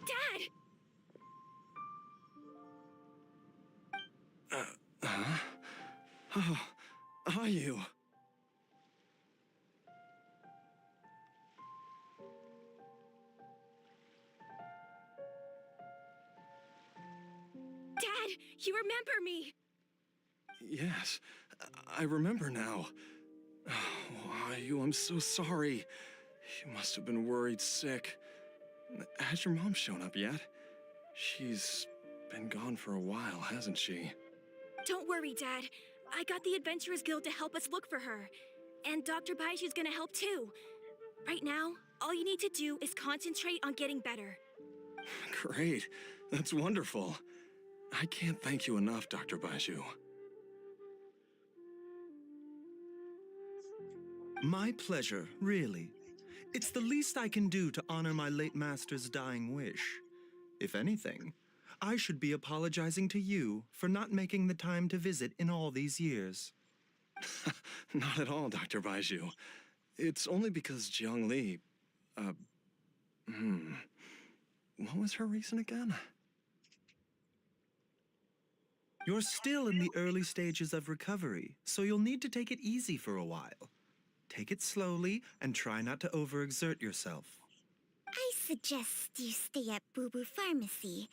Dad! Huh? Oh, are you? Dad, you remember me! Yes, I remember now. Oh, you, I'm so sorry. You must have been worried sick. Has your mom shown up yet? She's been gone for a while, hasn't she? Don't worry, Dad. I got the Adventurers Guild to help us look for her. And Dr. Baiju's gonna help too. Right now, all you need to do is concentrate on getting better. Great. That's wonderful. I can't thank you enough, Dr. Baiju. My pleasure, really. It's the least I can do to honor my late master's dying wish. If anything, I should be apologizing to you for not making the time to visit in all these years. Not at all, Dr. Baiju. It's only because Jiang Li... What was her reason again? You're still in the early stages of recovery, so you'll need to take it easy for a while. Take it slowly and try not to overexert yourself. I suggest you stay at Boo Boo Pharmacy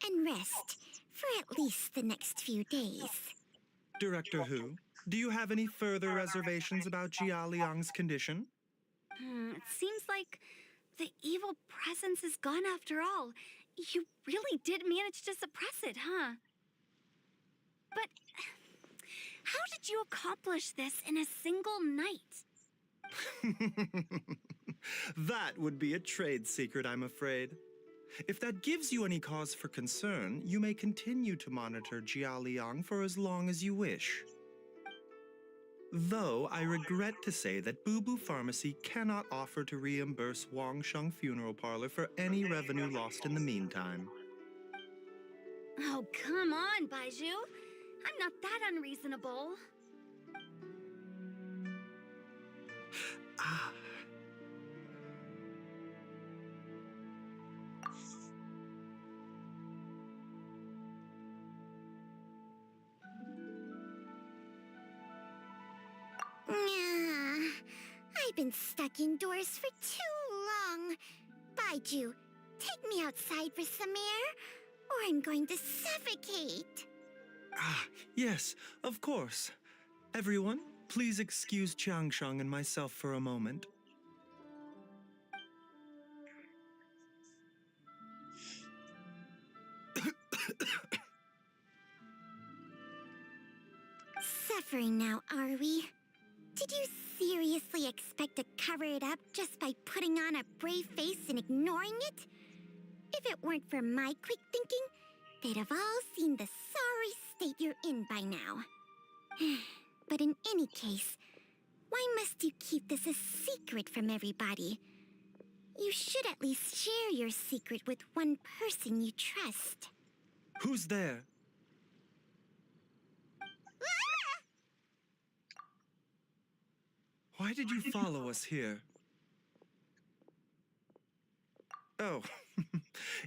and rest for at least the next few days. Director Hu, do you have any further reservations about Jia Liang's condition? It seems like the evil presence is gone after all. You really did manage to suppress it, huh? But how did you accomplish this in a single night? That would be a trade secret, I'm afraid. If that gives you any cause for concern, you may continue to monitor Jia Liang for as long as you wish. Though I regret to say that Boo Boo Pharmacy cannot offer to reimburse Wang Sheng Funeral Parlor for any revenue lost in the meantime. Oh, come on, Baiju. I'm not that unreasonable. Ah. I've been stuck indoors for too long. Baiju, take me outside for some air, or I'm going to suffocate. Ah, yes, of course. Everyone, please excuse Qiangsheng and myself for a moment. Suffering now, are we? Did you seriously expect to cover it up just by putting on a brave face and ignoring it? If it weren't for my quick thinking, they'd have all seen the sorry state you're in by now. But in any case, why must you keep this a secret from everybody? You should at least share your secret with one person you trust. Who's there? Why did you follow us here? Oh,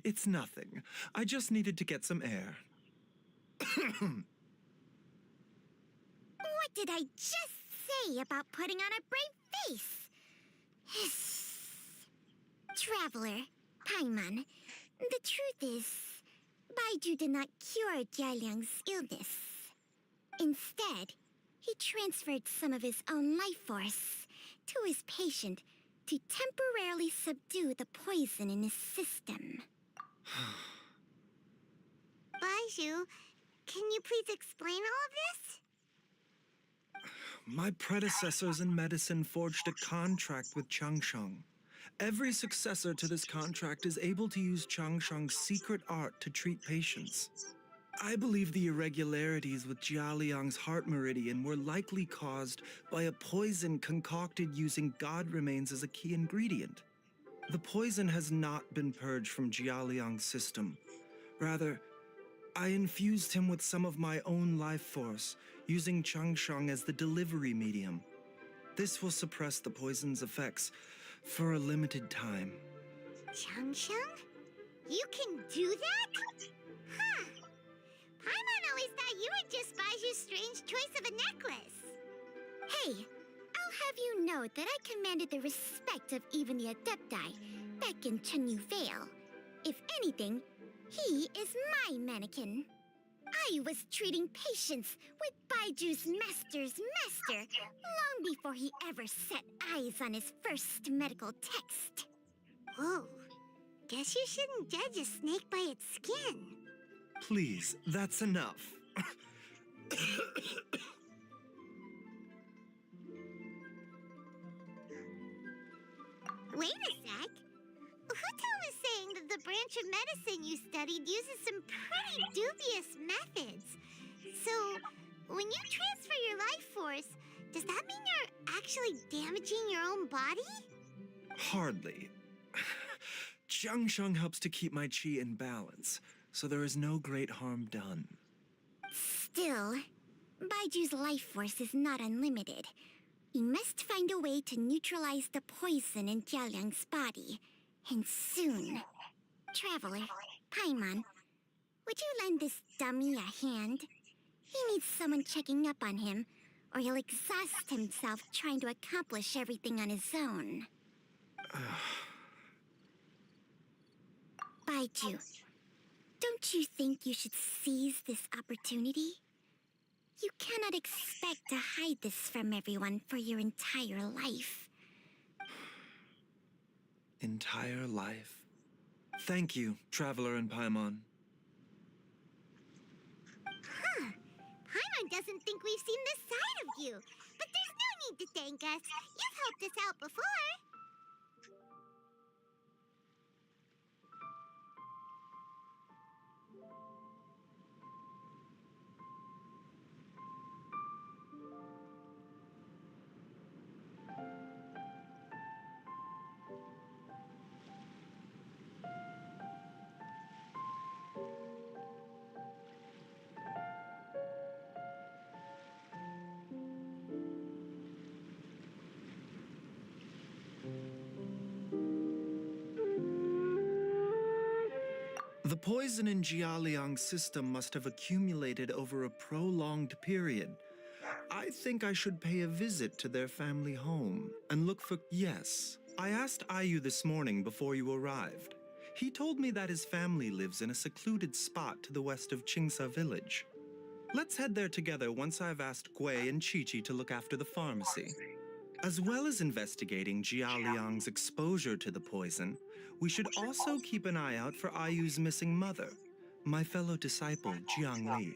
it's nothing. I just needed to get some air. What did I just say about putting on a brave face? Traveler, Paimon, the truth is, Baiju did not cure Jialiang's illness. Instead, he transferred some of his own life force to his patient to temporarily subdue the poison in his system. Baiju, can you please explain all of this? My predecessors in medicine forged a contract with Changsheng. Every successor to this contract is able to use Changsheng's secret art to treat patients. I believe the irregularities with Jialiang's heart meridian were likely caused by a poison concocted using god remains as a key ingredient. The poison has not been purged from Jialiang's system. Rather, I infused him with some of my own life force, using Changsheng as the delivery medium. This will suppress the poison's effects for a limited time. Changsheng? You can do that? Huh. Paimon always thought you were just Baiju's strange choice of a necklace. Hey, I'll have you know that I commanded the respect of even the Adepti back in Chenyu Vale. If anything, he is my mannequin. I was treating patients with Baiju's master's master long before he ever set eyes on his first medical text. Whoa. Guess you shouldn't judge a snake by its skin. Please, that's enough. Wait a sec. Huto was saying that the branch of medicine you studied uses some pretty dubious methods. So, when you transfer your life force, does that mean you're actually damaging your own body? Hardly. Changsheng helps to keep my chi in balance, so there is no great harm done. Still, Baiju's life force is not unlimited. We must find a way to neutralize the poison in Jialiang's body. And soon. Traveler, Paimon, would you lend this dummy a hand? He needs someone checking up on him, or he'll exhaust himself trying to accomplish everything on his own. Baiju, don't you think you should seize this opportunity? You cannot expect to hide this from everyone for your entire life. Entire life? Thank you, Traveler and Paimon. Huh. Paimon doesn't think we've seen this side of you. But there's no need to thank us. You've helped us out before. The poison in Jialiang's system must have accumulated over a prolonged period. I think I should pay a visit to their family home and look for... Yes, I asked Ayu this morning before you arrived. He told me that his family lives in a secluded spot to the west of Qingsa village. Let's head there together once I've asked Gui and Chi-Chi to look after the pharmacy. As well as investigating Jialiang's exposure to the poison, we should also keep an eye out for Ayu's missing mother, my fellow disciple, Jiang Li.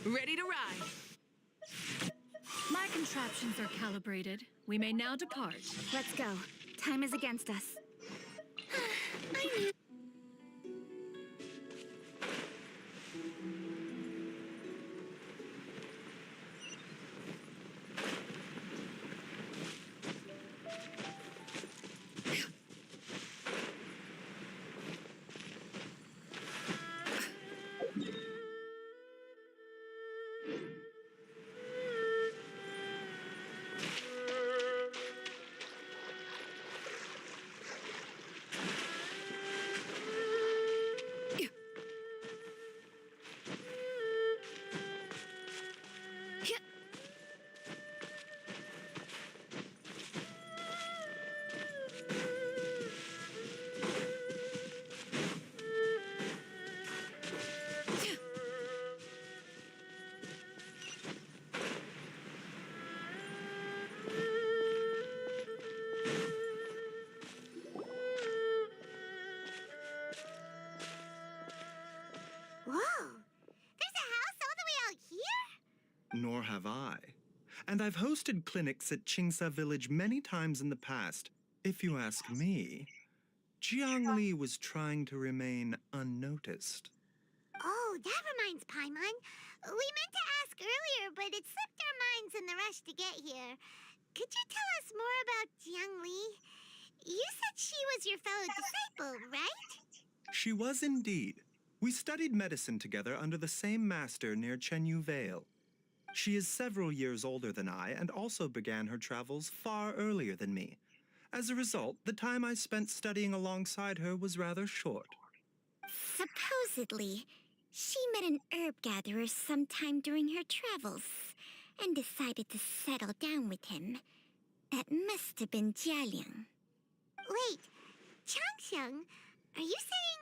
Ready to ride. My contraptions are calibrated. We may now depart. Let's go. Time is against us. I knew. Nor have I. And I've hosted clinics at Qingsa Village many times in the past. If you ask me, Jiangli was trying to remain unnoticed. Oh, that reminds Paimon. We meant to ask earlier, but it slipped our minds in the rush to get here. Could you tell us more about Jiang Li? You said she was your fellow disciple, right? She was indeed. We studied medicine together under the same master near Chenyu Vale. She is several years older than I and also began her travels far earlier than me. As a result, the time I spent studying alongside her was rather short. Supposedly, she met an herb gatherer sometime during her travels and decided to settle down with him. That must have been Jialiang. Wait, Changxiang, are you saying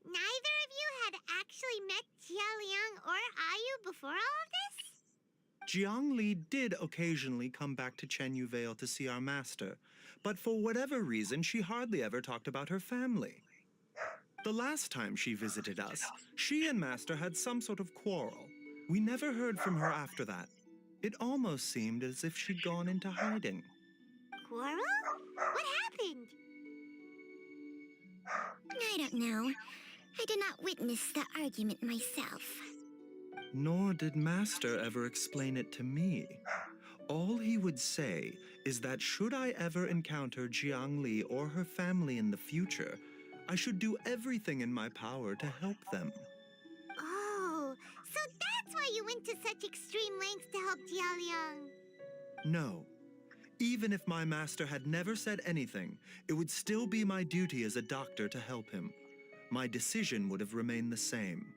neither of you had actually met Jialiang or Ayu before all of this? Jiang Li did occasionally come back to Chenyu Vale to see our master, but for whatever reason, she hardly ever talked about her family. The last time she visited us, she and Master had some sort of quarrel. We never heard from her after that. It almost seemed as if she'd gone into hiding. Quarrel? What happened? I don't know. I did not witness the argument myself. Nor did Master ever explain it to me. All he would say is that should I ever encounter Jiang Li or her family in the future, I should do everything in my power to help them. Oh, so that's why you went to such extreme lengths to help Jialiang. No. Even if my master had never said anything, it would still be my duty as a doctor to help him. My decision would have remained the same.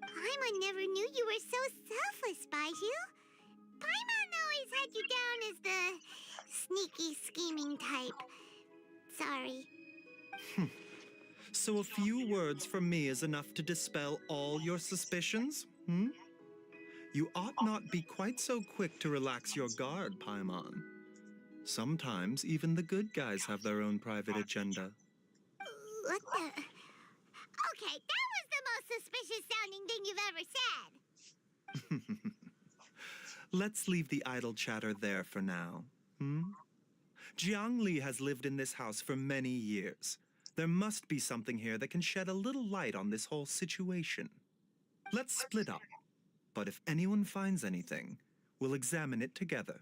Paimon never knew you were so selfless, Baiju. Paimon always had you down as the sneaky, scheming type. Sorry. So a few words from me is enough to dispel all your suspicions, You ought not be quite so quick to relax your guard, Paimon. Sometimes even the good guys have their own private agenda. What the? Okay, that was the most suspicious sounding thing you've ever said. Let's leave the idle chatter there for now, Jiang Li has lived in this house for many years. There must be something here that can shed a little light on this whole situation. Let's split up. But if anyone finds anything, we'll examine it together.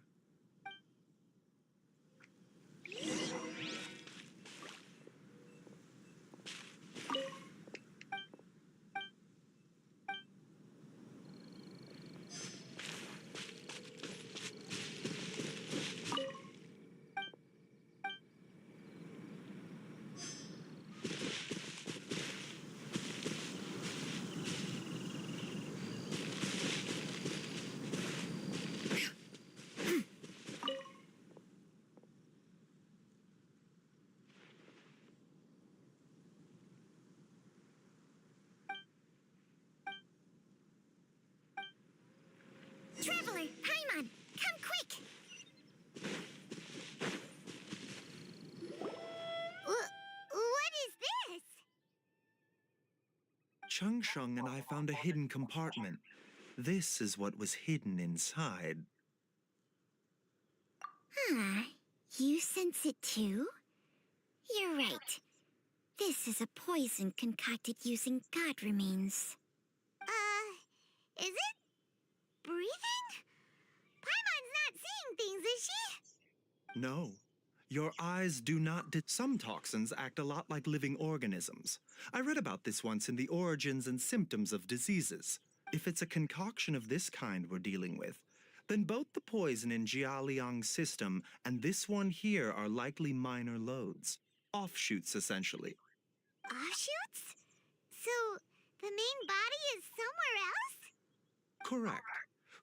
Traveler, Paimon, come quick! What is this? Changsheng and I found a hidden compartment. This is what was hidden inside. You sense it too? You're right. This is a poison concocted using god remains. Is it breathing? Paimon's not seeing things, is she? No. Your eyes do not Some toxins act a lot like living organisms. I read about this once in the Origins and Symptoms of Diseases. If it's a concoction of this kind we're dealing with, then both the poison in Jialiang's system and this one here are likely minor loads. Offshoots, essentially. Offshoots? So, the main body is somewhere else? Correct.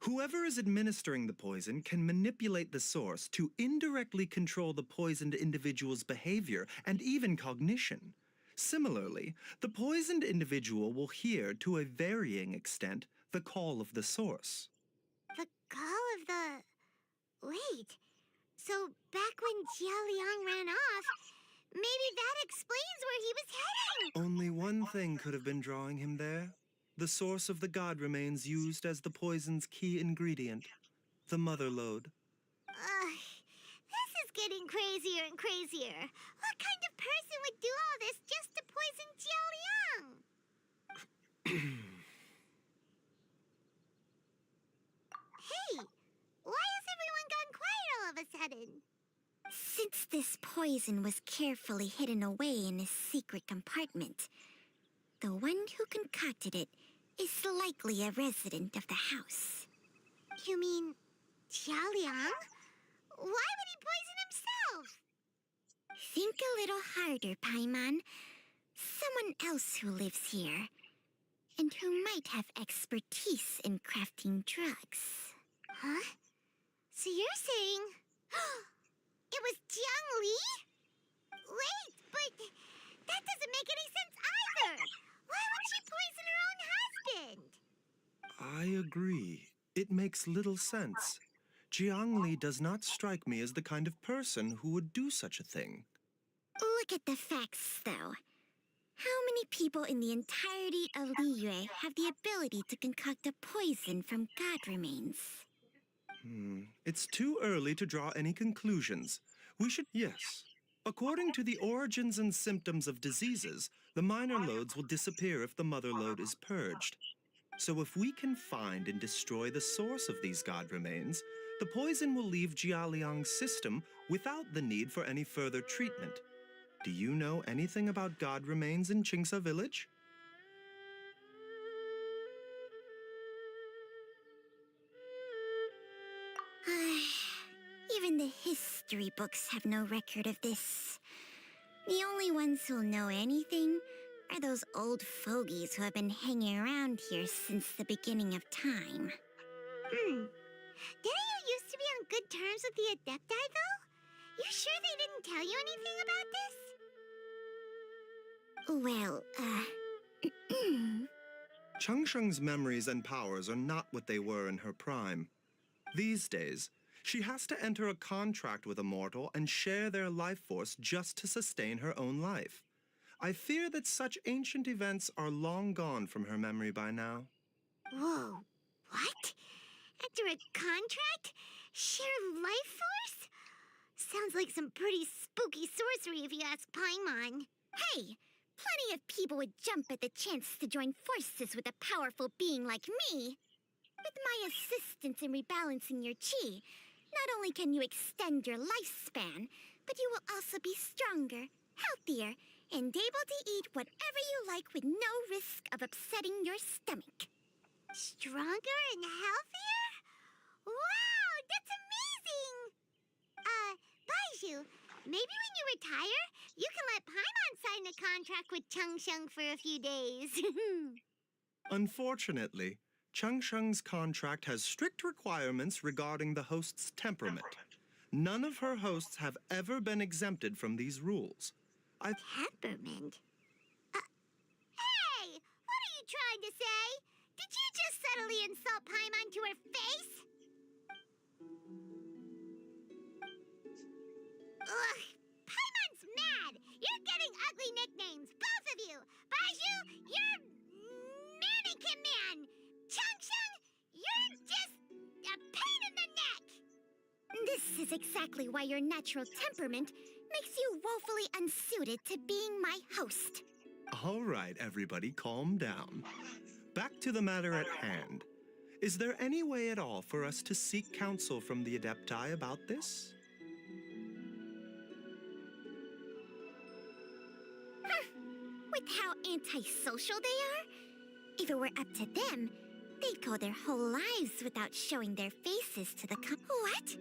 Whoever is administering the poison can manipulate the source to indirectly control the poisoned individual's behavior and even cognition. Similarly, the poisoned individual will hear, to a varying extent, the call of the source. The call of the... Wait. So, back when Jialiang ran off, maybe that explains where he was heading! Only one thing could have been drawing him there. The source of the god remains used as the poison's key ingredient, the mother lode. This is getting crazier and crazier. What kind of person would do all this just to poison Xiaoliang? Hey, why has everyone gone quiet all of a sudden? Since this poison was carefully hidden away in a secret compartment, the one who concocted it is likely a resident of the house. You mean Xiaoliang? Why would he poison himself? Think a little harder, Paimon. Someone else who lives here, and who might have expertise in crafting drugs. Huh? So you're saying it was Jiang Li? Wait, but that doesn't make any sense either. Why would she poison her own husband? I agree. It makes little sense. Jiang Li does not strike me as the kind of person who would do such a thing. Look at the facts, though. How many people in the entirety of Liyue have the ability to concoct a poison from god remains? It's too early to draw any conclusions. We should... Yes. According to the origins and symptoms of diseases, the minor lodes will disappear if the mother lode is purged. So if we can find and destroy the source of these god remains, the poison will leave Jialiang's system without the need for any further treatment. Do you know anything about god remains in Qingsa village? Even the history books have no record of this. The only ones who'll know anything are those old fogies who have been hanging around here since the beginning of time. Didn't you used to be on good terms with the Adepti, though? You sure they didn't tell you anything about this? Well, Changsheng's memories and powers are not what they were in her prime. These days, she has to enter a contract with a mortal and share their life force just to sustain her own life. I fear that such ancient events are long gone from her memory by now. Whoa, what? Enter a contract? Share life force? Sounds like some pretty spooky sorcery if you ask Paimon. Hey, plenty of people would jump at the chance to join forces with a powerful being like me. With my assistance in rebalancing your chi, not only can you extend your lifespan, but you will also be stronger, healthier, and able to eat whatever you like with no risk of upsetting your stomach. Stronger and healthier? Wow, that's amazing! Baiju, maybe when you retire, you can let Paimon sign a contract with Changsheng for a few days. Unfortunately, Changsheng's contract has strict requirements regarding the host's temperament. None of her hosts have ever been exempted from these rules. Temperament? Hey! What are you trying to say? Did you just subtly insult Paimon to her face? Ugh! Paimon's mad! You're getting ugly nicknames, both of you! Baiju, you're Mannequin Man! Changsheng, you're just a pain in the neck! This is exactly why your natural temperament makes you woefully unsuited to being my host. All right, everybody, calm down. Back to the matter at hand. Is there any way at all for us to seek counsel from the Adepti about this? With how antisocial they are, if it were up to them, they'd go their whole lives without showing their faces to the What?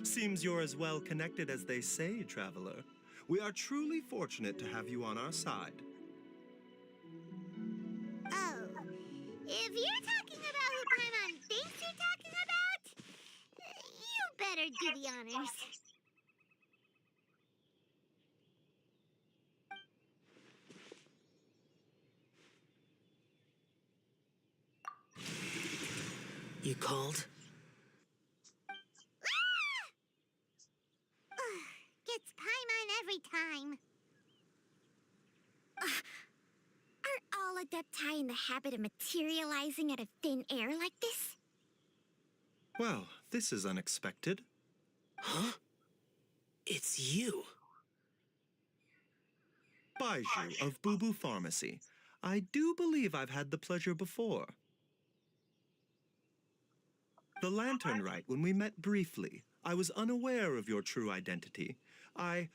Seems you're as well connected as they say, traveler. We are truly fortunate to have you on our side. Oh, if you're talking about who Paimon thinks you're talking about, you better do the honors. You called? Gets Paimon every time. all Adepti in the habit of materializing out of thin air like this? Well, this is unexpected. Huh? It's you. Baiju of Boo Boo Pharmacy. I do believe I've had the pleasure before. The Lantern Rite, when we met briefly, I was unaware of your true identity. I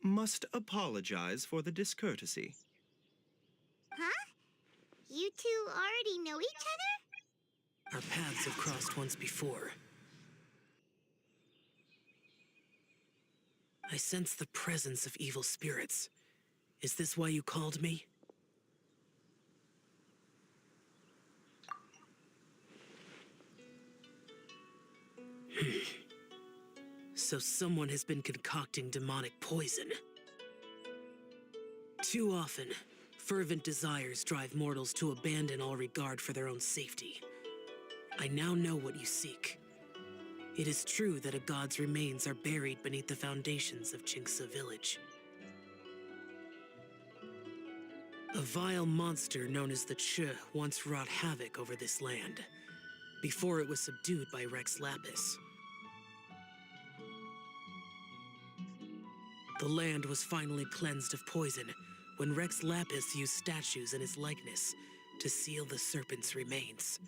must apologize for the discourtesy. Huh? You two already know each other? Our paths have crossed once before. I sense the presence of evil spirits. Is this why you called me? So someone has been concocting demonic poison. Too often, fervent desires drive mortals to abandon all regard for their own safety. I now know what you seek. It is true that a god's remains are buried beneath the foundations of Qingce village. A vile monster known as the Che once wrought havoc over this land, before it was subdued by Rex Lapis. The land was finally cleansed of poison when Rex Lapis used statues in his likeness to seal the serpent's remains.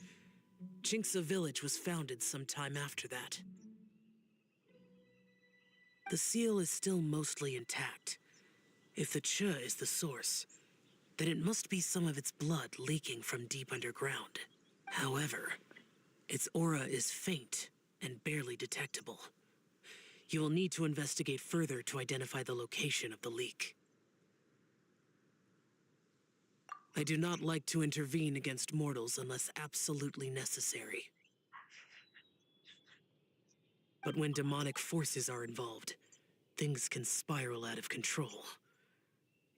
Qingce village was founded some time after that. The seal is still mostly intact. If the Che is the source, then it must be some of its blood leaking from deep underground. However, its aura is faint and barely detectable. You will need to investigate further to identify the location of the leak. I do not like to intervene against mortals unless absolutely necessary. But when demonic forces are involved, things can spiral out of control.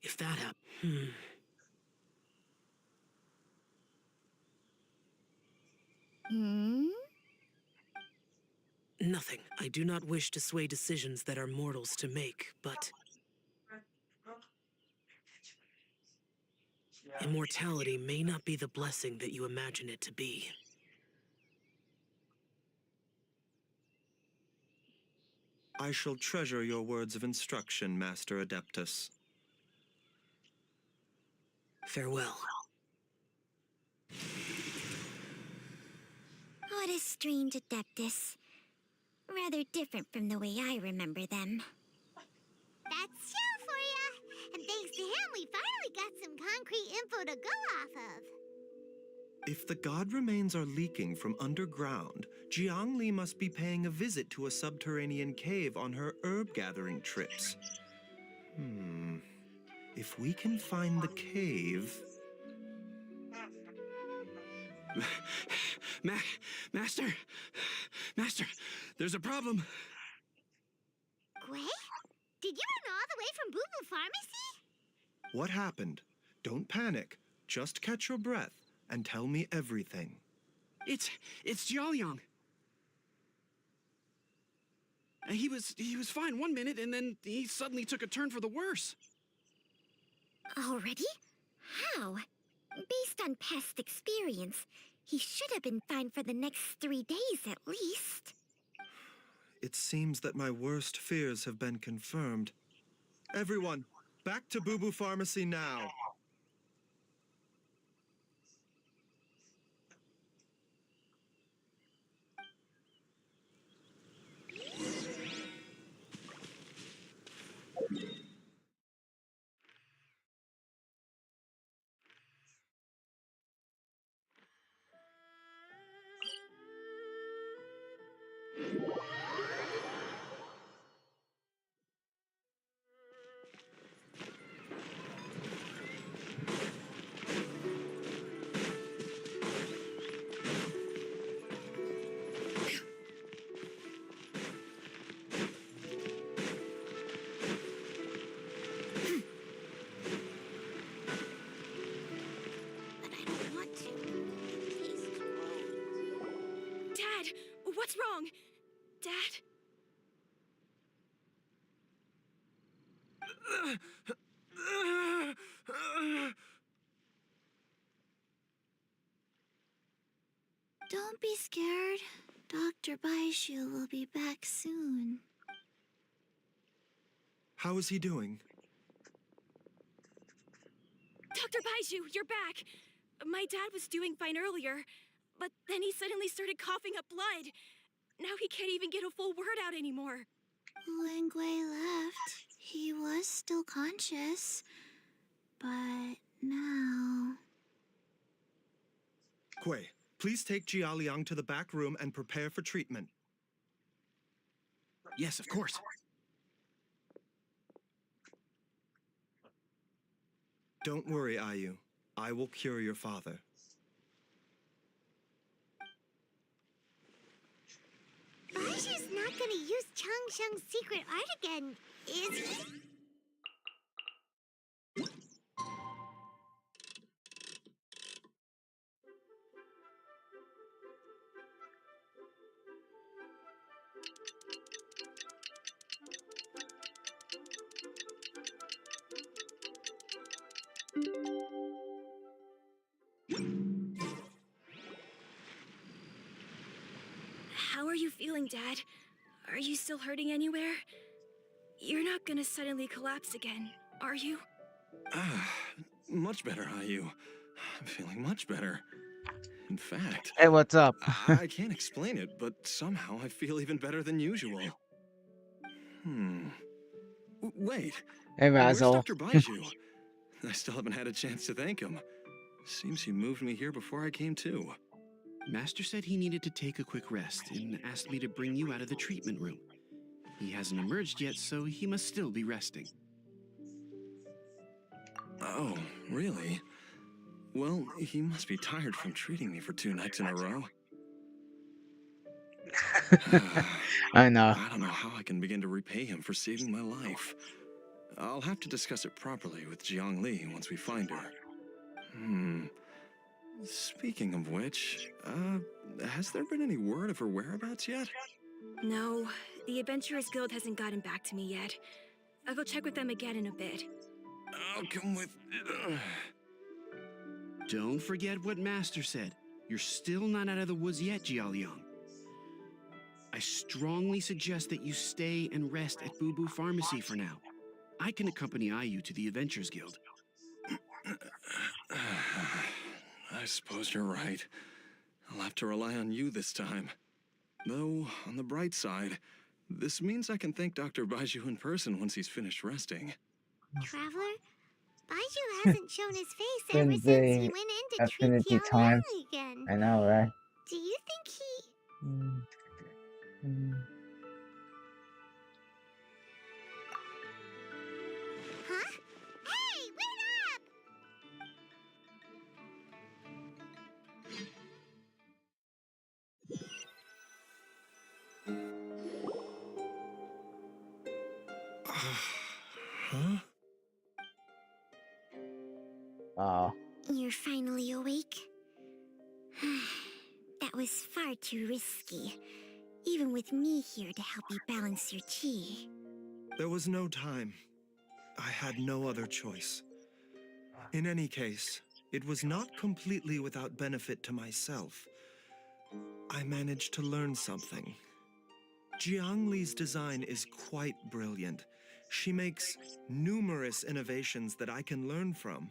If that happens, Nothing. I do not wish to sway decisions that are mortals to make, but immortality may not be the blessing that you imagine it to be. I shall treasure your words of instruction, Master Adeptus. Farewell. What a strange Adeptus. Rather different from the way I remember them. That's Shell for ya! And thanks to him, we finally got some concrete info to go off of. If the god remains are leaking from underground, Jiangli must be paying a visit to a subterranean cave on her herb-gathering trips. If we can find the cave... Master, there's a problem. Gui? Did you run all the way from Boo Boo Pharmacy? What happened? Don't panic. Just catch your breath and tell me everything. It's Xianyun. He was fine one minute, and then he suddenly took a turn for the worse. Already? How? Based on past experience, he should have been fine for the next 3 days at least. It seems that my worst fears have been confirmed. Everyone, back to Boo Boo Pharmacy now. But I don't want to. It tastes gross. Dad, what's wrong? Dad? Don't be scared. Dr. Baishu will be back soon. How is he doing? Dr. Baiju, you're back! My dad was doing fine earlier, but then he suddenly started coughing up blood. Now he can't even get a full word out anymore. When Gui left, he was still conscious. But now... Gui, please take Jialiang to the back room and prepare for treatment. Yes, of course. Don't worry, Ayu. I will cure your father. Baishu's not gonna use Changsheng's secret art again, is he? How are you feeling, Dad? Are you still hurting anywhere? You're not gonna suddenly collapse again, are you? Much better, Ayu. I'm feeling much better. In fact, Hey, what's up? I can't explain it, but somehow I feel even better than usual. Wait. Hey, Where's Razzle. Dr. Baiju? I still haven't had a chance to thank him. Seems he moved me here before I came to. Master said he needed to take a quick rest and asked me to bring you out of the treatment room. He hasn't emerged yet, so he must still be resting. Oh, really? Well, he must be tired from treating me for 2 nights in a row. I know. I don't know how I can begin to repay him for saving my life. I'll have to discuss it properly with Jiang Li once we find her. Speaking of which, has there been any word of her whereabouts yet? No, the Adventurers Guild hasn't gotten back to me yet. I'll go check with them again in a bit. I'll come with... Don't forget what Master said. You're still not out of the woods yet, Jialiang. I strongly suggest that you stay and rest at Boo Boo Pharmacy for now. I can accompany Ayu to the Adventurers Guild. I suppose you're right. I'll have to rely on you this time. Though, on the bright side, this means I can thank Dr. Baiju in person once he's finished resting. Traveler? Baiju hasn't shown his face Been ever since he the went in to treat affinity Xianyun times. again. I know, right? Do you think he... Huh? Hey, wait up! Huh? Oh. You're finally awake? That was far too risky. Even with me here to help you balance your chi. There was no time. I had no other choice. In any case, it was not completely without benefit to myself. I managed to learn something. Jiang Li's design is quite brilliant. She makes numerous innovations that I can learn from.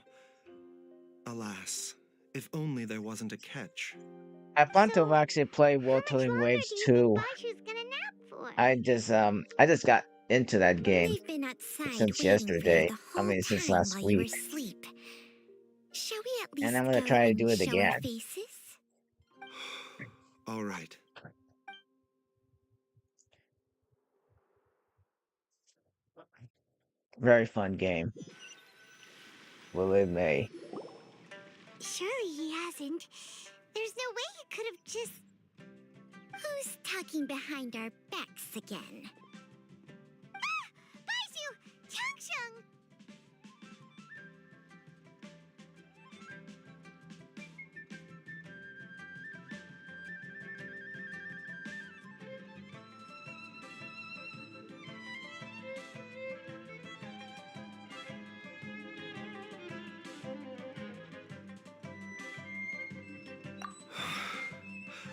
Alas, if only there wasn't a catch. I want to So, actually play how much Waterly longer Waves do you 2. think Baishu's gonna nap for? I just got into that game We've been outside since waiting for you yesterday. the I whole mean, since time last while you were week. asleep. Shall we at And least I'm gonna go try to and do it show our again. faces? All right. Very fun game. Believe me. Surely he hasn't. There's no way he could have just... Who's talking behind our backs again? Ah! Baishu! Changsheng!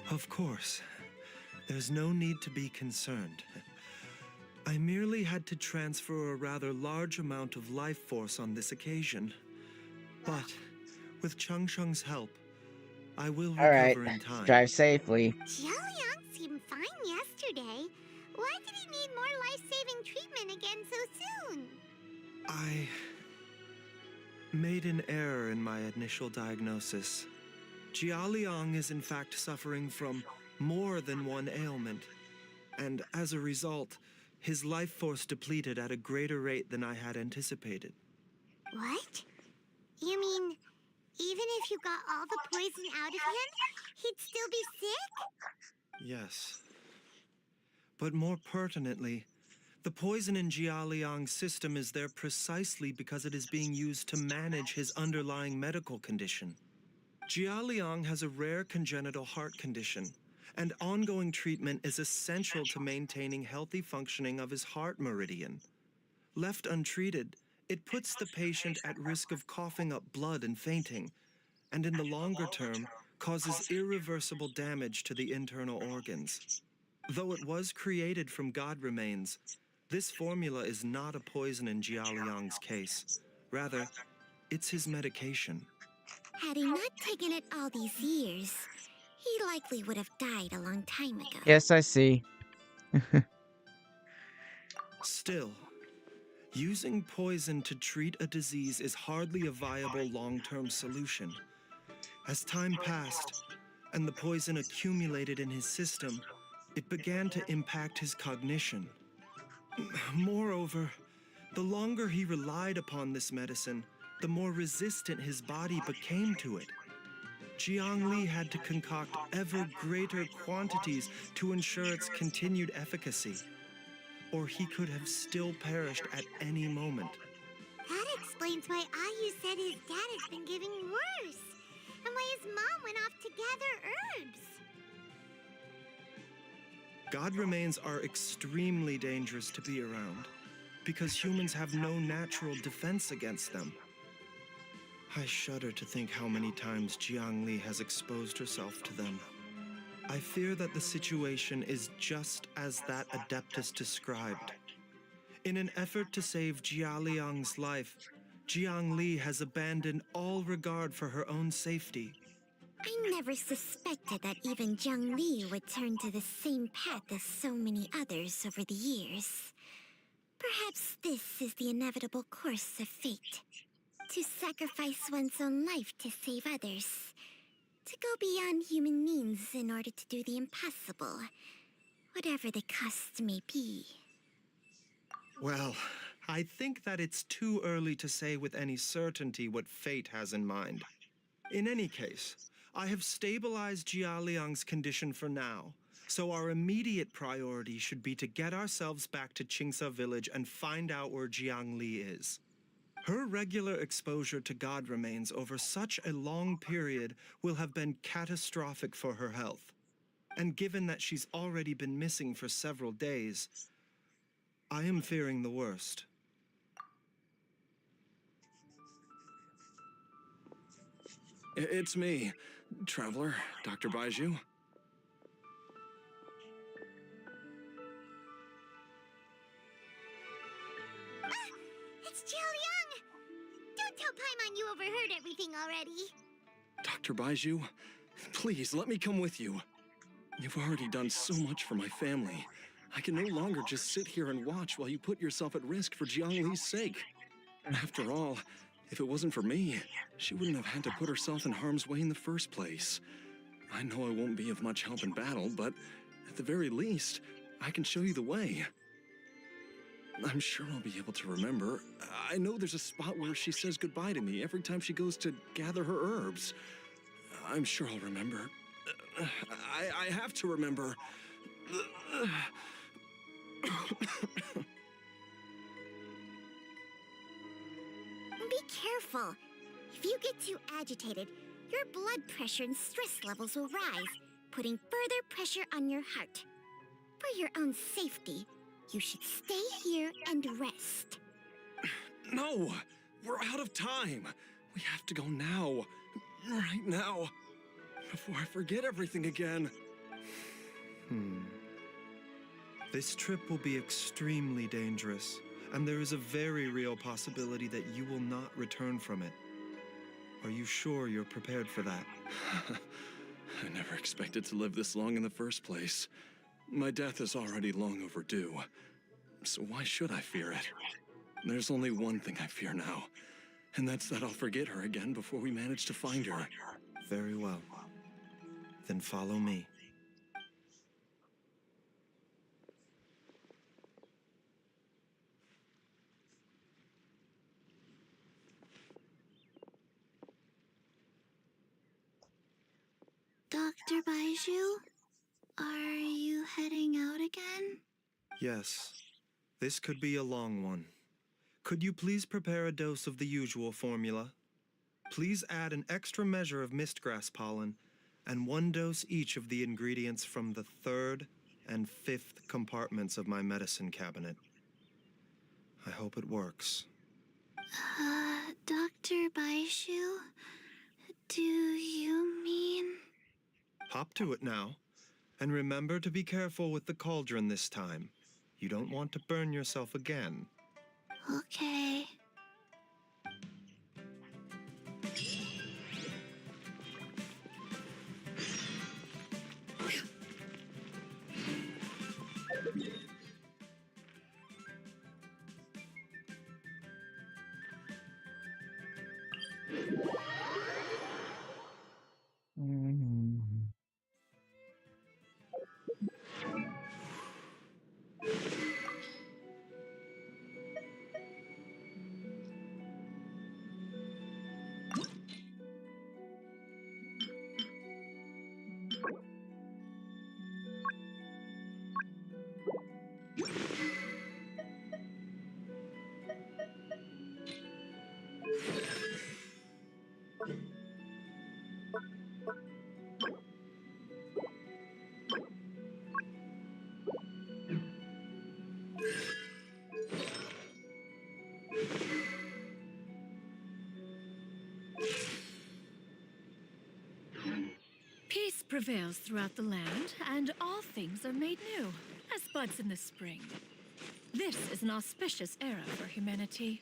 Of course. There's no need to be concerned. I merely had to transfer a rather large amount of life force on this occasion. But with Chung Chung's help, I will All right, recover in time. drive safely. Xiaoliang seemed fine yesterday. Why did he need more life-saving treatment again so soon? I made an error in my initial diagnosis. Jialiang is in fact suffering from more than one ailment, and as a result, his life force depleted at a greater rate than I had anticipated. What? You mean, even if you got all the poison out of him, he'd still be sick? Yes. But more pertinently, the poison in Jialiang's system is there precisely because it is being used to manage his underlying medical condition. Jialiang has a rare congenital heart condition, and ongoing treatment is essential to maintaining healthy functioning of his heart meridian. Left untreated, it puts the patient at risk of coughing up blood and fainting, and in the longer term, causes irreversible damage to the internal organs. Though it was created from God remains, this formula is not a poison in Jialiang's case. Rather, it's his medication. Had he not taken it all these years, he likely would have died a long time ago. Yes, I see. Still, using poison to treat a disease is hardly a viable long-term solution. As time passed, and the poison accumulated in his system, it began to impact his cognition. Moreover, the longer he relied upon this medicine, the more resistant his body became to it. Jiang Li had to concoct ever greater quantities to ensure its continued efficacy, or he could have still perished at any moment. That explains why Ayu said his dad has been getting worse, and why his mom went off to gather herbs. God remains are extremely dangerous to be around, because humans have no natural defense against them. I shudder to think how many times Jiang Li has exposed herself to them. I fear that the situation is just as that Adeptus described. In an effort to save Jialiang's life, Jiang Li has abandoned all regard for her own safety. I never suspected that even Zhang Li would turn to the same path as so many others over the years. Perhaps this is the inevitable course of fate. To sacrifice one's own life to save others. To go beyond human means in order to do the impossible, whatever the cost may be. Well, I think that it's too early to say with any certainty what fate has in mind. In any case, I have stabilized Jialiang's condition for now, so our immediate priority should be to get ourselves back to Qingsa village and find out where Jiang Li is. Her regular exposure to God remains over such a long period will have been catastrophic for her health. And given that she's already been missing for several days, I am fearing the worst. It's me, Traveler, Dr. Baiju. It's Xiaoliang! Don't tell Paimon you overheard everything already. Dr. Baiju, please let me come with you. You've already done so much for my family. I can no longer just sit here and watch while you put yourself at risk for Jiang Li's sake. After all, if it wasn't for me, she wouldn't have had to put herself in harm's way in the first place. I know I won't be of much help in battle, but at the very least, I can show you the way. I'm sure I'll be able to remember. I know there's a spot where she says goodbye to me every time she goes to gather her herbs. I'm sure I'll remember. I have to remember. Be careful. If you get too agitated, your blood pressure and stress levels will rise, putting further pressure on your heart. For your own safety, you should stay here and rest. No! We're out of time! We have to go now. Right now. Before I forget everything again. This trip will be extremely dangerous, and there is a very real possibility that you will not return from it. Are you sure you're prepared for that? I never expected to live this long in the first place. My death is already long overdue. So why should I fear it? There's only one thing I fear now, and that's that I'll forget her again before we manage to find her. Very well. Then follow me. Dr. Baiju, are you heading out again? Yes. This could be a long one. Could you please prepare a dose of the usual formula? Please add an extra measure of mistgrass pollen and 1 dose each of the ingredients from the 3rd and 5th compartments of my medicine cabinet. I hope it works. Dr. Baiju, do you mean... Hop to it now. And remember to be careful with the cauldron this time. You don't want to burn yourself again. Okay. Peace prevails throughout the land, and all things are made new, as buds in the spring. This is an auspicious era for humanity.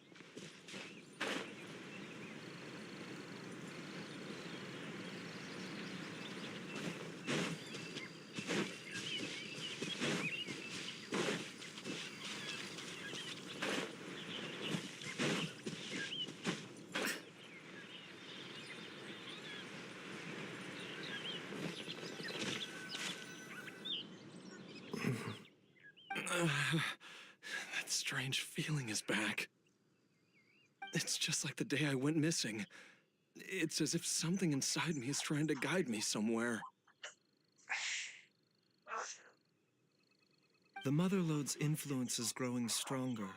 That strange feeling is back. It's just like the day I went missing. It's as if something inside me is trying to guide me somewhere. The Mother Lode's influence is growing stronger.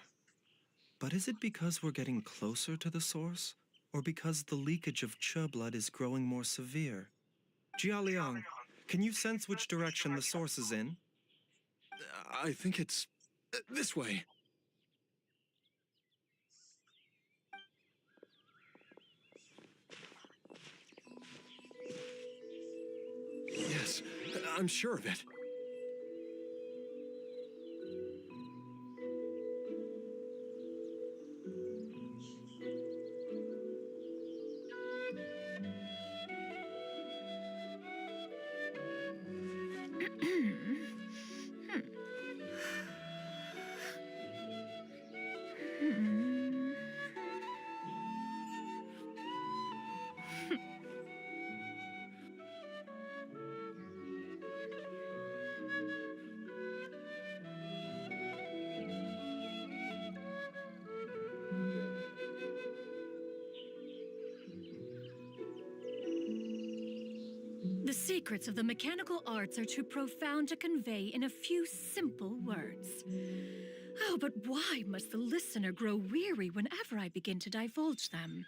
But is it because we're getting closer to the source? Or because the leakage of Che blood is growing more severe? Jialiang, can you sense which direction the source is in? I think it's this way. Yes, I'm sure of it. The secrets of the mechanical arts are too profound to convey in a few simple words. Oh, but why must the listener grow weary whenever I begin to divulge them?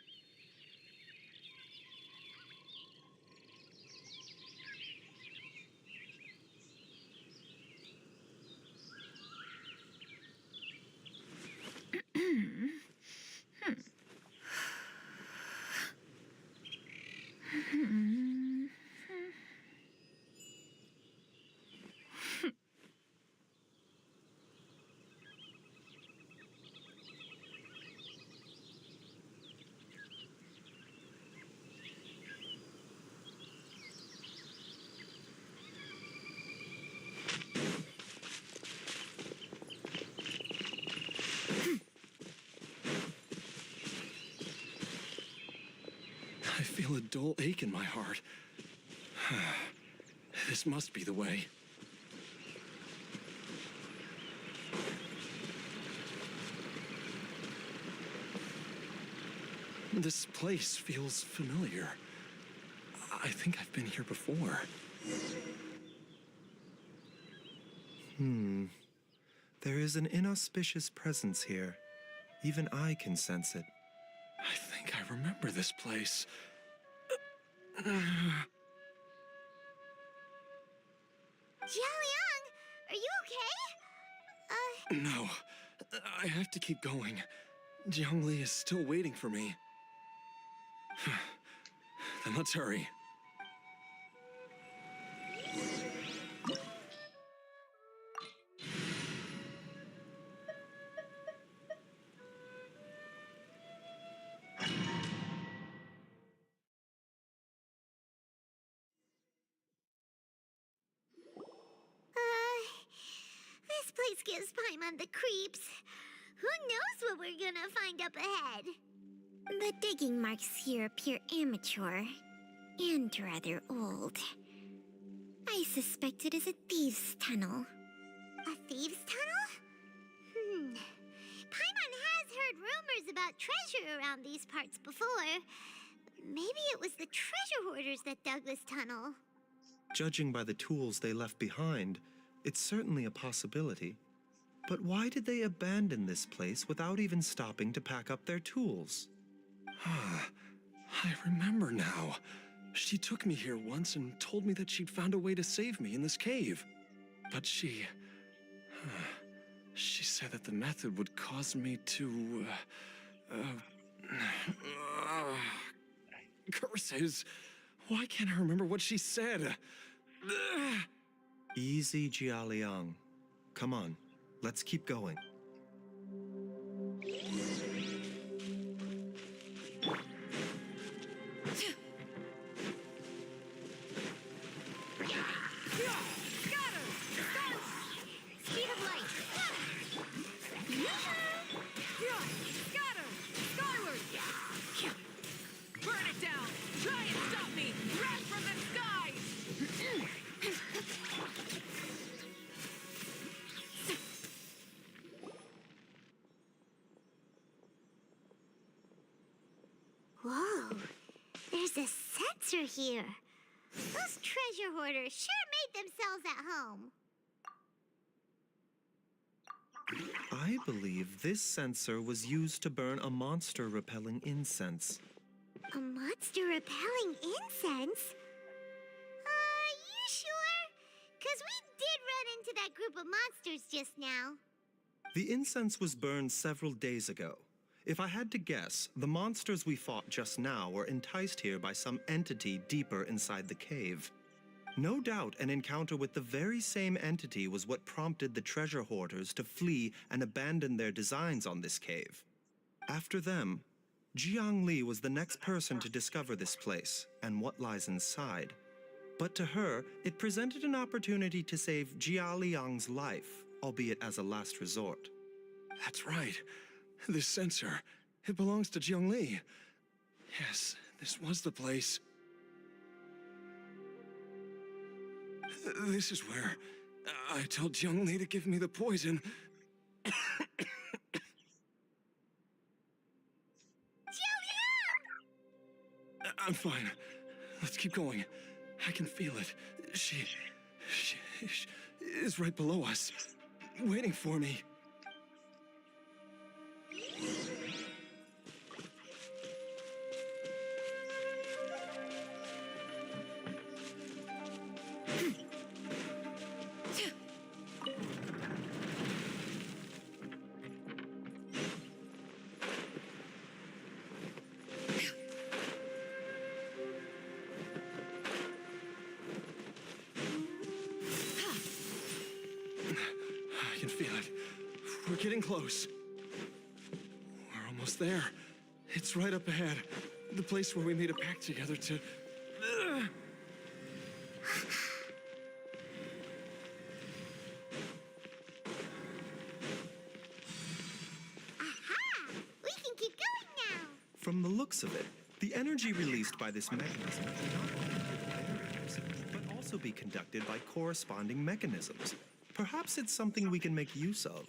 feel a dull ache in my heart. This must be the way. This place feels familiar. I think I've been here before. There is an inauspicious presence here. Even I can sense it. I think I remember this place. Xiaoliang, are you okay? No, I have to keep going. Jiangli is still waiting for me. Then let's hurry. This place gives Paimon the creeps. Who knows what we're gonna find up ahead? The digging marks here appear amateur and rather old. I suspect it is a thieves' tunnel. A thieves' tunnel? Paimon has heard rumors about treasure around these parts before. Maybe it was the treasure hoarders that dug this tunnel. Judging by the tools they left behind, it's certainly a possibility. But why did they abandon this place without even stopping to pack up their tools? I remember now. She took me here once and told me that she'd found a way to save me in this cave. But she said that the method would cause me to, curses. Why can't I remember what she said? Easy, Jialiang. Come on, let's keep going. Speed of light. Scatter! Skyward! Burn it down! Try and stop me! Rat from the skies! Whoa, there's a sensor here. Those treasure hoarders sure made themselves at home. I believe this sensor was used to burn a monster-repelling incense. A monster repelling incense? You sure? 'Cause we did run into that group of monsters just now. The incense was burned several days ago. If I had to guess, the monsters we fought just now were enticed here by some entity deeper inside the cave. No doubt an encounter with the very same entity was what prompted the treasure hoarders to flee and abandon their designs on this cave. After them, Jiang Li was the next person to discover this place and what lies inside. But to her, it presented an opportunity to save Jia Liang's life, albeit as a last resort. That's right. This sensor, it belongs to Jiangli. Yes, this was the place. This is where I told Jiangli to give me the poison. I'm fine. Let's keep going. I can feel it. She is right below us, waiting for me. I can feel it. We're getting close. We're almost there. It's right up ahead. The place where we made a pact together to... Aha! We can keep going now. From the looks of it, The energy released by this mechanism can not only hit barriers, but also be conducted by corresponding mechanisms. Perhaps it's something we can make use of.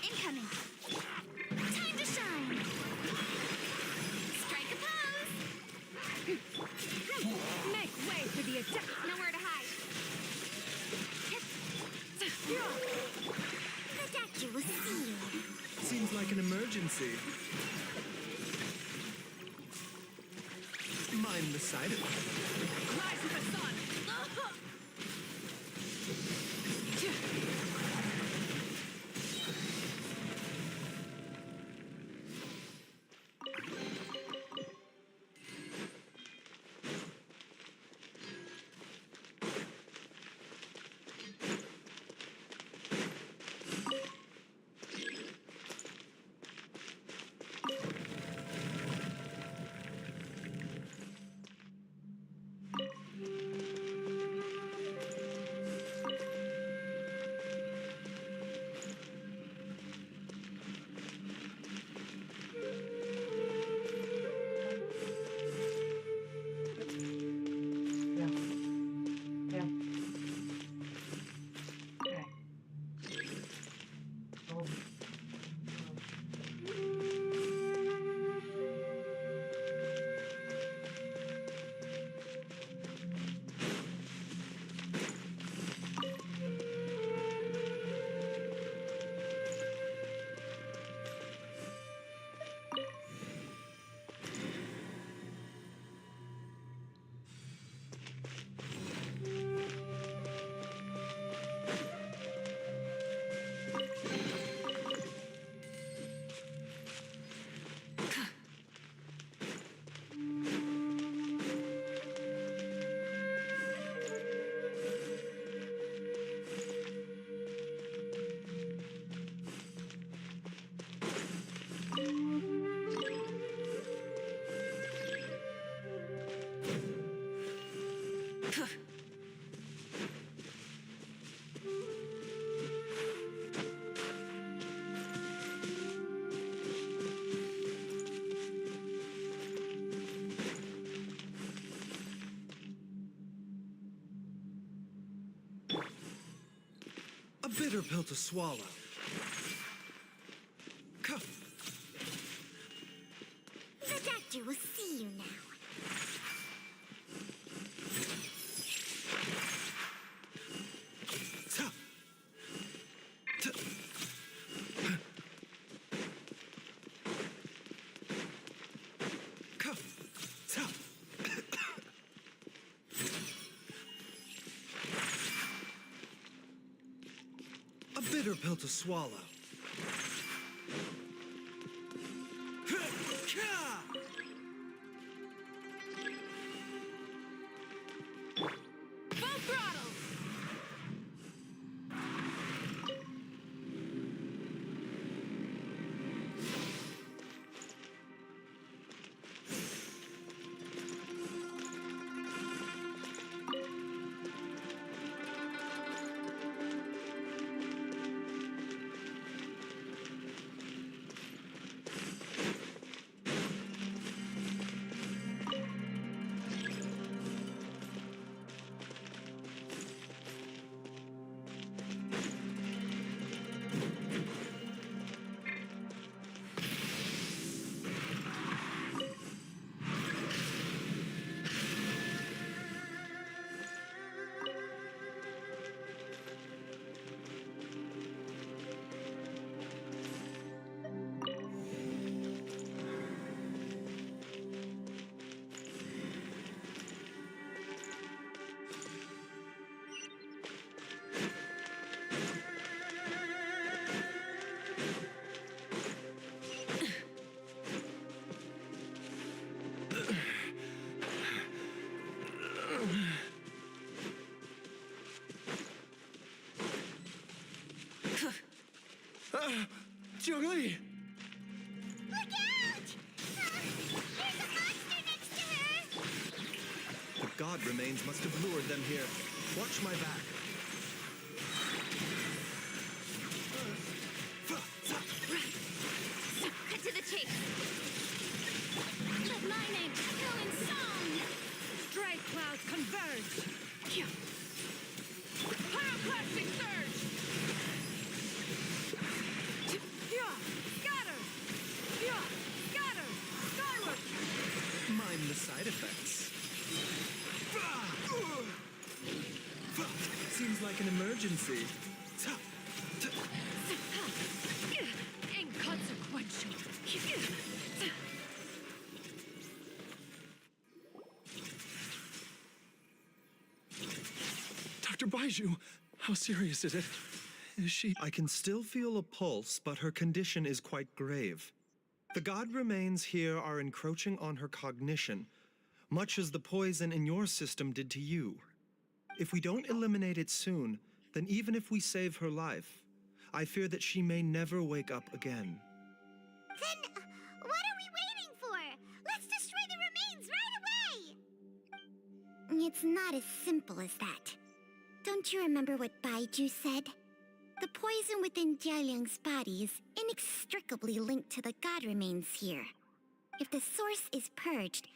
Incoming. Time to shine. Strike a pose. Make way for the attack! Nowhere to hide. The doctor will see you. Seems like an emergency. Mind the side effects. Rise with the sun! A bitter pill to swallow. The doctor will see you now. A bitter pill to swallow. Full throttle! Jiangli! Look out! There's a monster next to her! The god remains must have lured them here. Watch my back. Cut to the chase. Let my name echo in song. Stray clouds converge! Pyroclastic surge! Scatter! Scatter! Skyward! Mind the side effects. Seems like an emergency. Inconsequential. Dr. Baiju, how serious is it? Is she... I can still feel a pulse, but her condition is quite grave. The god remains here are encroaching on her cognition, much as the poison in your system did to you. If we don't eliminate it soon, then even if we save her life, I fear that she may never wake up again. Then, what are we waiting for? Let's destroy the remains right away! It's not as simple as that. Don't you remember what Baiju said? The poison within Jialiang's body is inextricably linked to the god remains here. If the source is purged,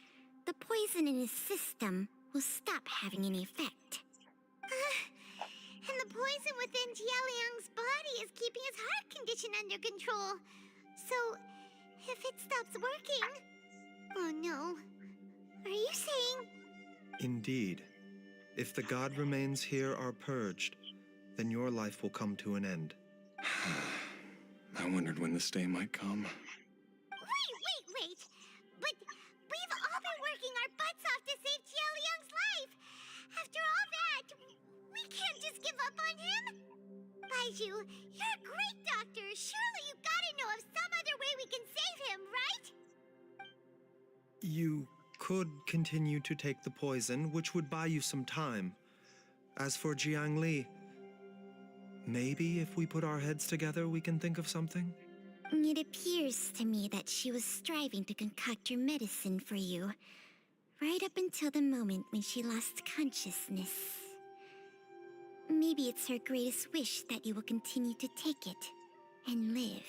the poison in his system will stop having any effect. And the poison within Jialiang's body is keeping his heart condition under control. So, if it stops working... Oh no. Are you saying... Indeed. If the god remains here are purged, then your life will come to an end. I wondered when this day might come. Wait! But we've all been working our butts off to save Jialiang's life! After all that, we can't just give up on him! Baiju, you're a great doctor. Surely you gotta know of some other way we can save him, right? You could continue to take the poison, which would buy you some time. As for Jiangli, maybe if we put our heads together, we can think of something? It appears to me that she was striving to concoct your medicine for you, right up until the moment when she lost consciousness. Maybe it's her greatest wish that you will continue to take it and live.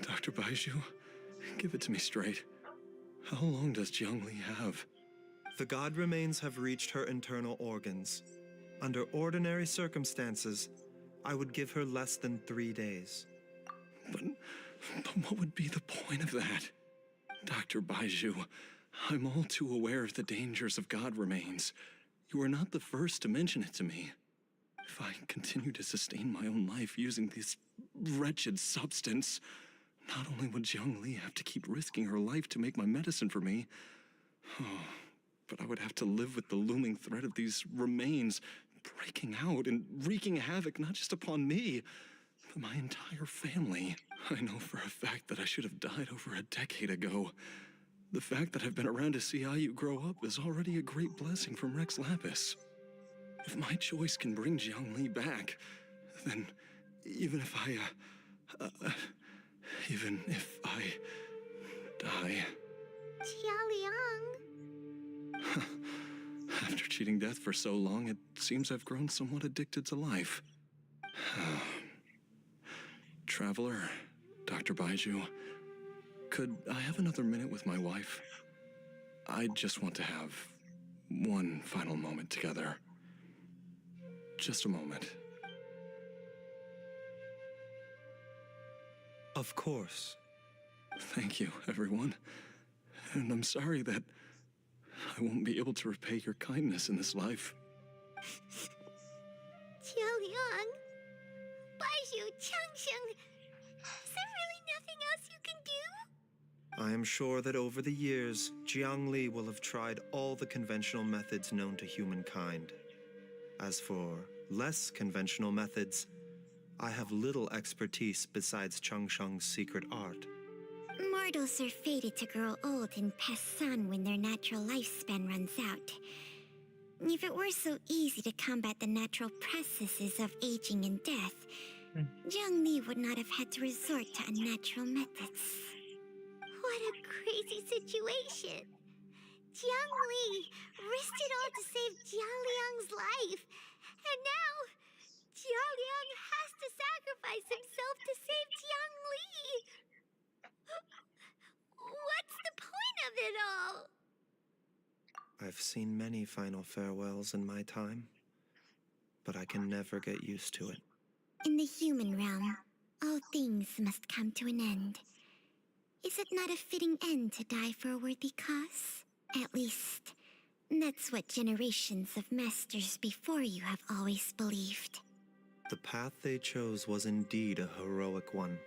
Dr. Baiju, give it to me straight. How long does Jiangli have? The god remains have reached her internal organs. Under ordinary circumstances, I would give her less than 3 days. But what would be the point of that? Dr. Baiju, I'm all too aware of the dangers of god remains. You are not the first to mention it to me. If I continue to sustain my own life using this wretched substance, not only would Jiangli have to keep risking her life to make my medicine for me, but I would have to live with the looming threat of these remains breaking out and wreaking havoc not just upon me, but my entire family. I know for a fact that I should have died over a decade ago. The fact that I've been around to see Xianyun grow up is already a great blessing from Rex Lapis. If my choice can bring Jiangli back, then even if I die... Xiaoliang. After cheating death for so long, it seems I've grown somewhat addicted to life. Traveler, Dr. Baiju, could I have another minute with my wife? I just want to have one final moment together. Just a moment. Of course. Thank you, everyone. And I'm sorry that I won't be able to repay your kindness in this life. Xiaoliang. Baiju, Changsheng. Is there really nothing else you can do? I am sure that over the years, Jiangli will have tried all the conventional methods known to humankind. As for less conventional methods, I have little expertise besides Changsheng's secret art. Mortals are fated to grow old and pass on when their natural lifespan runs out. If it were so easy to combat the natural processes of aging and death, Jiangli we would not have had to resort to unnatural methods. What a crazy situation. Jiang Li risked it all to save Jia Liang's life. And now, Jia Liang has to sacrifice himself to save Jiang Li. What's the point of it all? I've seen many final farewells in my time, but I can never get used to it. In the human realm, all things must come to an end. Is it not a fitting end to die for a worthy cause? At least, that's what generations of masters before you have always believed. The path they chose was indeed a heroic one.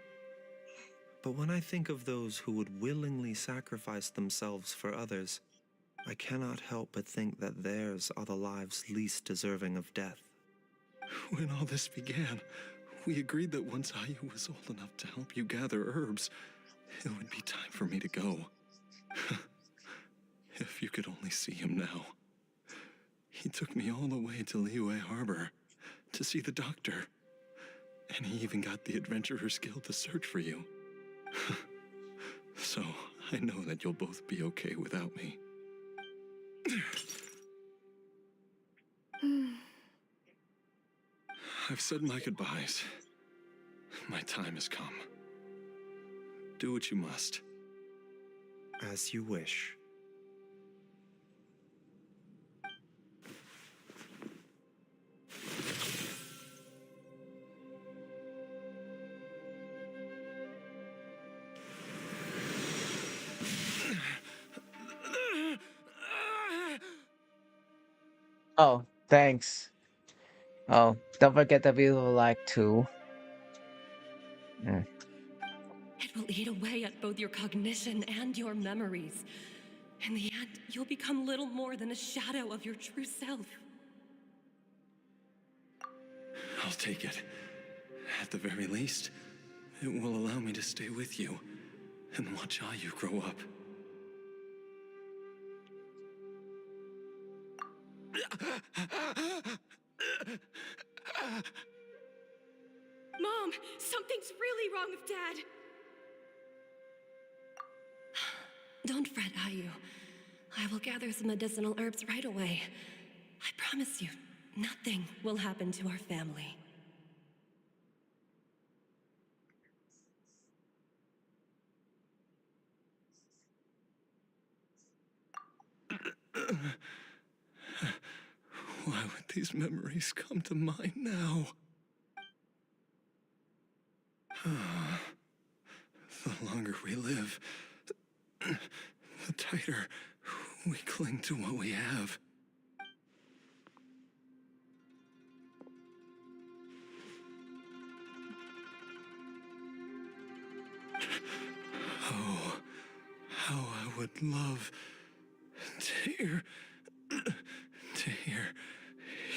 But when I think of those who would willingly sacrifice themselves for others, I cannot help but think that theirs are the lives least deserving of death. When all this began, we agreed that once Ayu was old enough to help you gather herbs, it would be time for me to go. If you could only see him now. He took me all the way to Liyue Harbor to see the doctor. And he even got the Adventurers Guild to search for you. So, I know that you'll both be okay without me. I've said my goodbyes. My time has come. Do what you must. As you wish. Oh, thanks. Oh, don't forget to leave a like too. Mm. It will eat away at both your cognition and your memories. In the end, you'll become little more than a shadow of your true self. I'll take it. At the very least, it will allow me to stay with you and watch Ayu grow up. Mom, something's really wrong with Dad. Don't fret, Ayu. I will gather some medicinal herbs right away. I promise you, nothing will happen to our family. Why would these memories come to mind now? The longer we live, the tighter we cling to what we have. Oh, how I would love to hear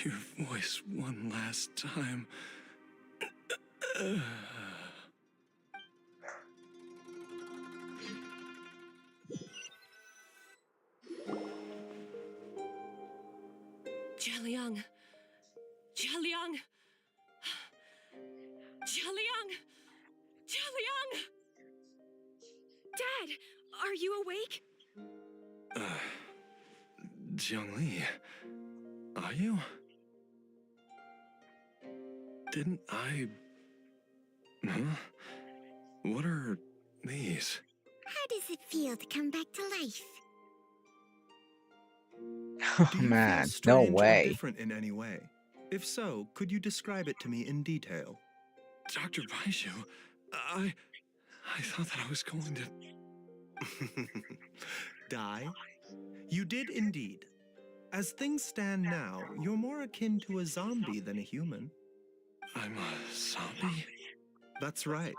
your voice one last time. Jialiang! Jialiang! Jialiang! Jialiang! Dad, are you awake? Jiangli, are you? Didn't I... Huh? What are these? How does it feel to come back to life? Oh Do you man, feel no strange or way. different in any way? If so, could you describe it to me in detail? Dr. Baishu, I thought that I was going to... Die? You did indeed. As things stand now, you're more akin to a zombie than a human. I'm a zombie? That's right.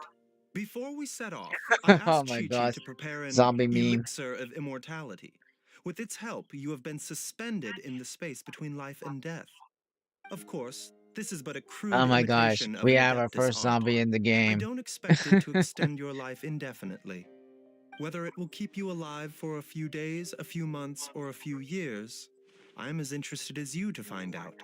Before we set off, I asked Oh my Chi-Chi gosh. to prepare an Zombie meme. elixir of immortality. With its help, you have been suspended in the space between life and death. Of course, this is but a crude Oh my gosh. imitation of We an have our Adeptus first zombie Arc. in the I game. don't expect it to extend your life indefinitely. Whether it will keep you alive for a few days, a few months, or a few years, I am as interested as you to find out.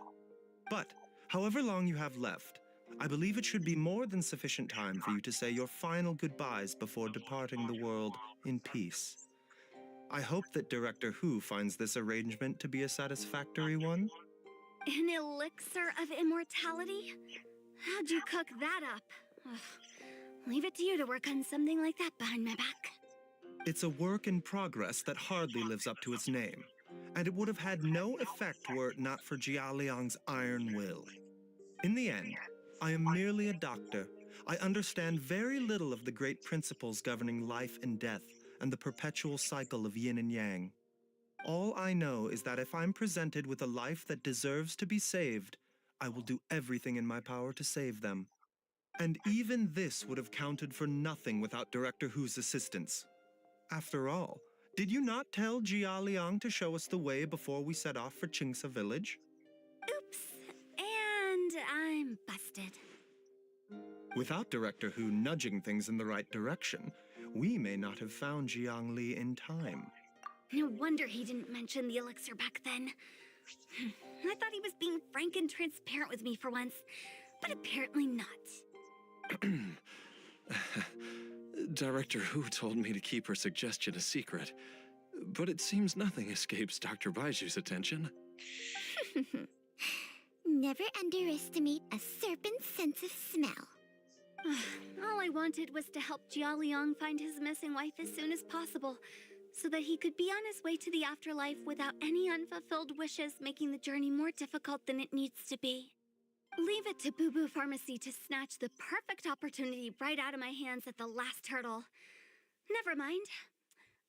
But, however long you have left, I believe it should be more than sufficient time for you to say your final goodbyes before departing the world in peace. I hope that Director Hu finds this arrangement to be a satisfactory one. An elixir of immortality? How'd you cook that up? Ugh. Leave it to you to work on something like that behind my back. It's a work in progress that hardly lives up to its name, and it would have had no effect were it not for Jialiang's iron will. In the end, I am merely a doctor. I understand very little of the great principles governing life and death and the perpetual cycle of yin and yang. All I know is that if I'm presented with a life that deserves to be saved, I will do everything in my power to save them. And even this would have counted for nothing without Director Hu's assistance. After all, did you not tell Jia Liang to show us the way before we set off for Qingsa village? Oops. And I'm busted. Without Director Hu nudging things in the right direction, we may not have found Jiang Li in time. No wonder he didn't mention the elixir back then. I thought he was being frank and transparent with me for once, but apparently not. Director Hu told me to keep her suggestion a secret, but it seems nothing escapes Dr. Baiju's attention. Never underestimate a serpent's sense of smell. All I wanted was to help Jialiang find his missing wife as soon as possible, so that he could be on his way to the afterlife without any unfulfilled wishes making the journey more difficult than it needs to be. Leave it to Boo Boo Pharmacy to snatch the perfect opportunity right out of my hands at the last hurdle. Never mind.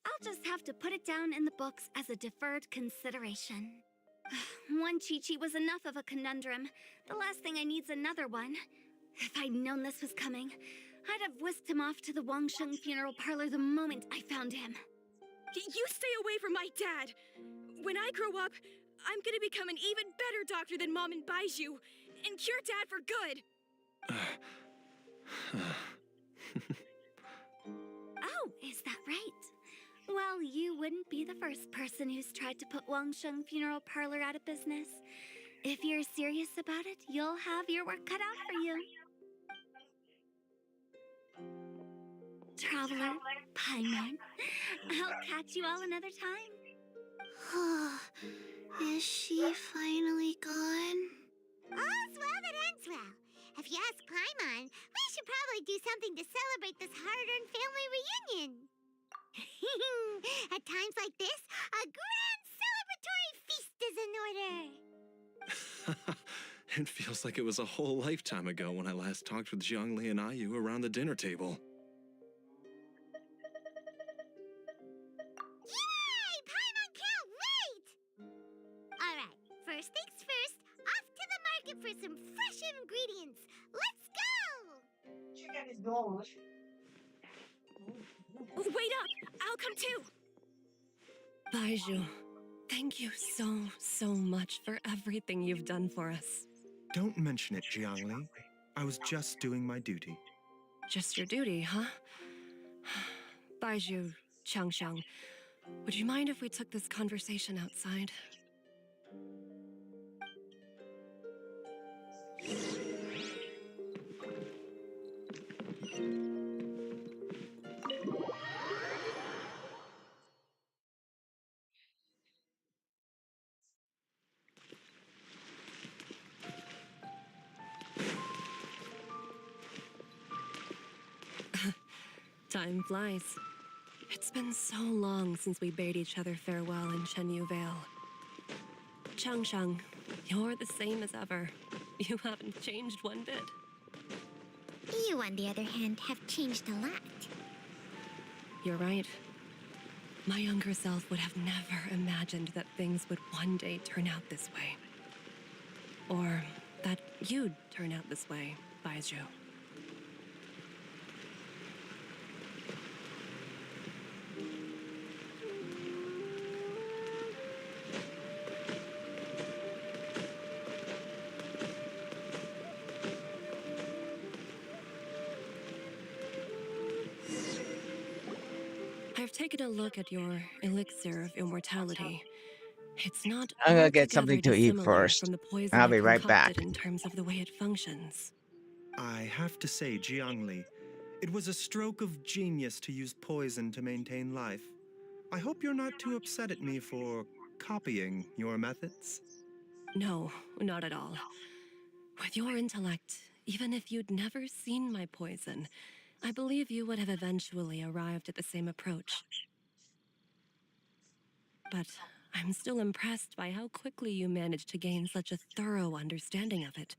I'll just have to put it down in the books as a deferred consideration. One Chi-Chi was enough of a conundrum. The last thing I need's another one. If I'd known this was coming, I'd have whisked him off to the Wangsheng funeral parlor the moment I found him. You stay away from my dad! When I grow up, I'm gonna become an even better doctor than Mom and Baiju, and cure Dad for good! Oh, is that right? Well, you wouldn't be the first person who's tried to put Wangsheng funeral parlor out of business. If you're serious about it, you'll have your work cut out for you. Traveler, Paimon, I'll catch you all another time. Is she finally gone? All's well that ends well. If you ask Paimon, we should probably do something to celebrate this hard-earned family reunion. At times like this, a grand celebratory feast is in order. It feels like it was a whole lifetime ago when I last talked with Zhongli and Ayu around the dinner table. Yay! Paimon can't wait! Alright, first things first, off to the market for some fresh ingredients. Let's go! Wait up! I'll come too! Baiju, thank you so much for everything you've done for us. Don't mention it, Jiangli. I was just doing my duty. Just your duty, huh? Baiju, Changshang, would you mind if we took this conversation outside? Time flies. It's been so long since we bade each other farewell in Chenyu Vale. Changshang, you're the same as ever. You haven't changed one bit. You, on the other hand, have changed a lot. You're right. My younger self would have never imagined that things would one day turn out this way. Or that you'd turn out this way, Baiju. I've taken a look at your elixir of immortality. It's not I'm gonna get altogether something to eat dissimilar first. from the poison I'll I be right back. concocted in terms of the way it functions. I have to say, Jiangli, it was a stroke of genius to use poison to maintain life. I hope you're not too upset at me for copying your methods. No, not at all. With your intellect, even if you'd never seen my poison, I believe you would have eventually arrived at the same approach. But I'm still impressed by how quickly you managed to gain such a thorough understanding of it.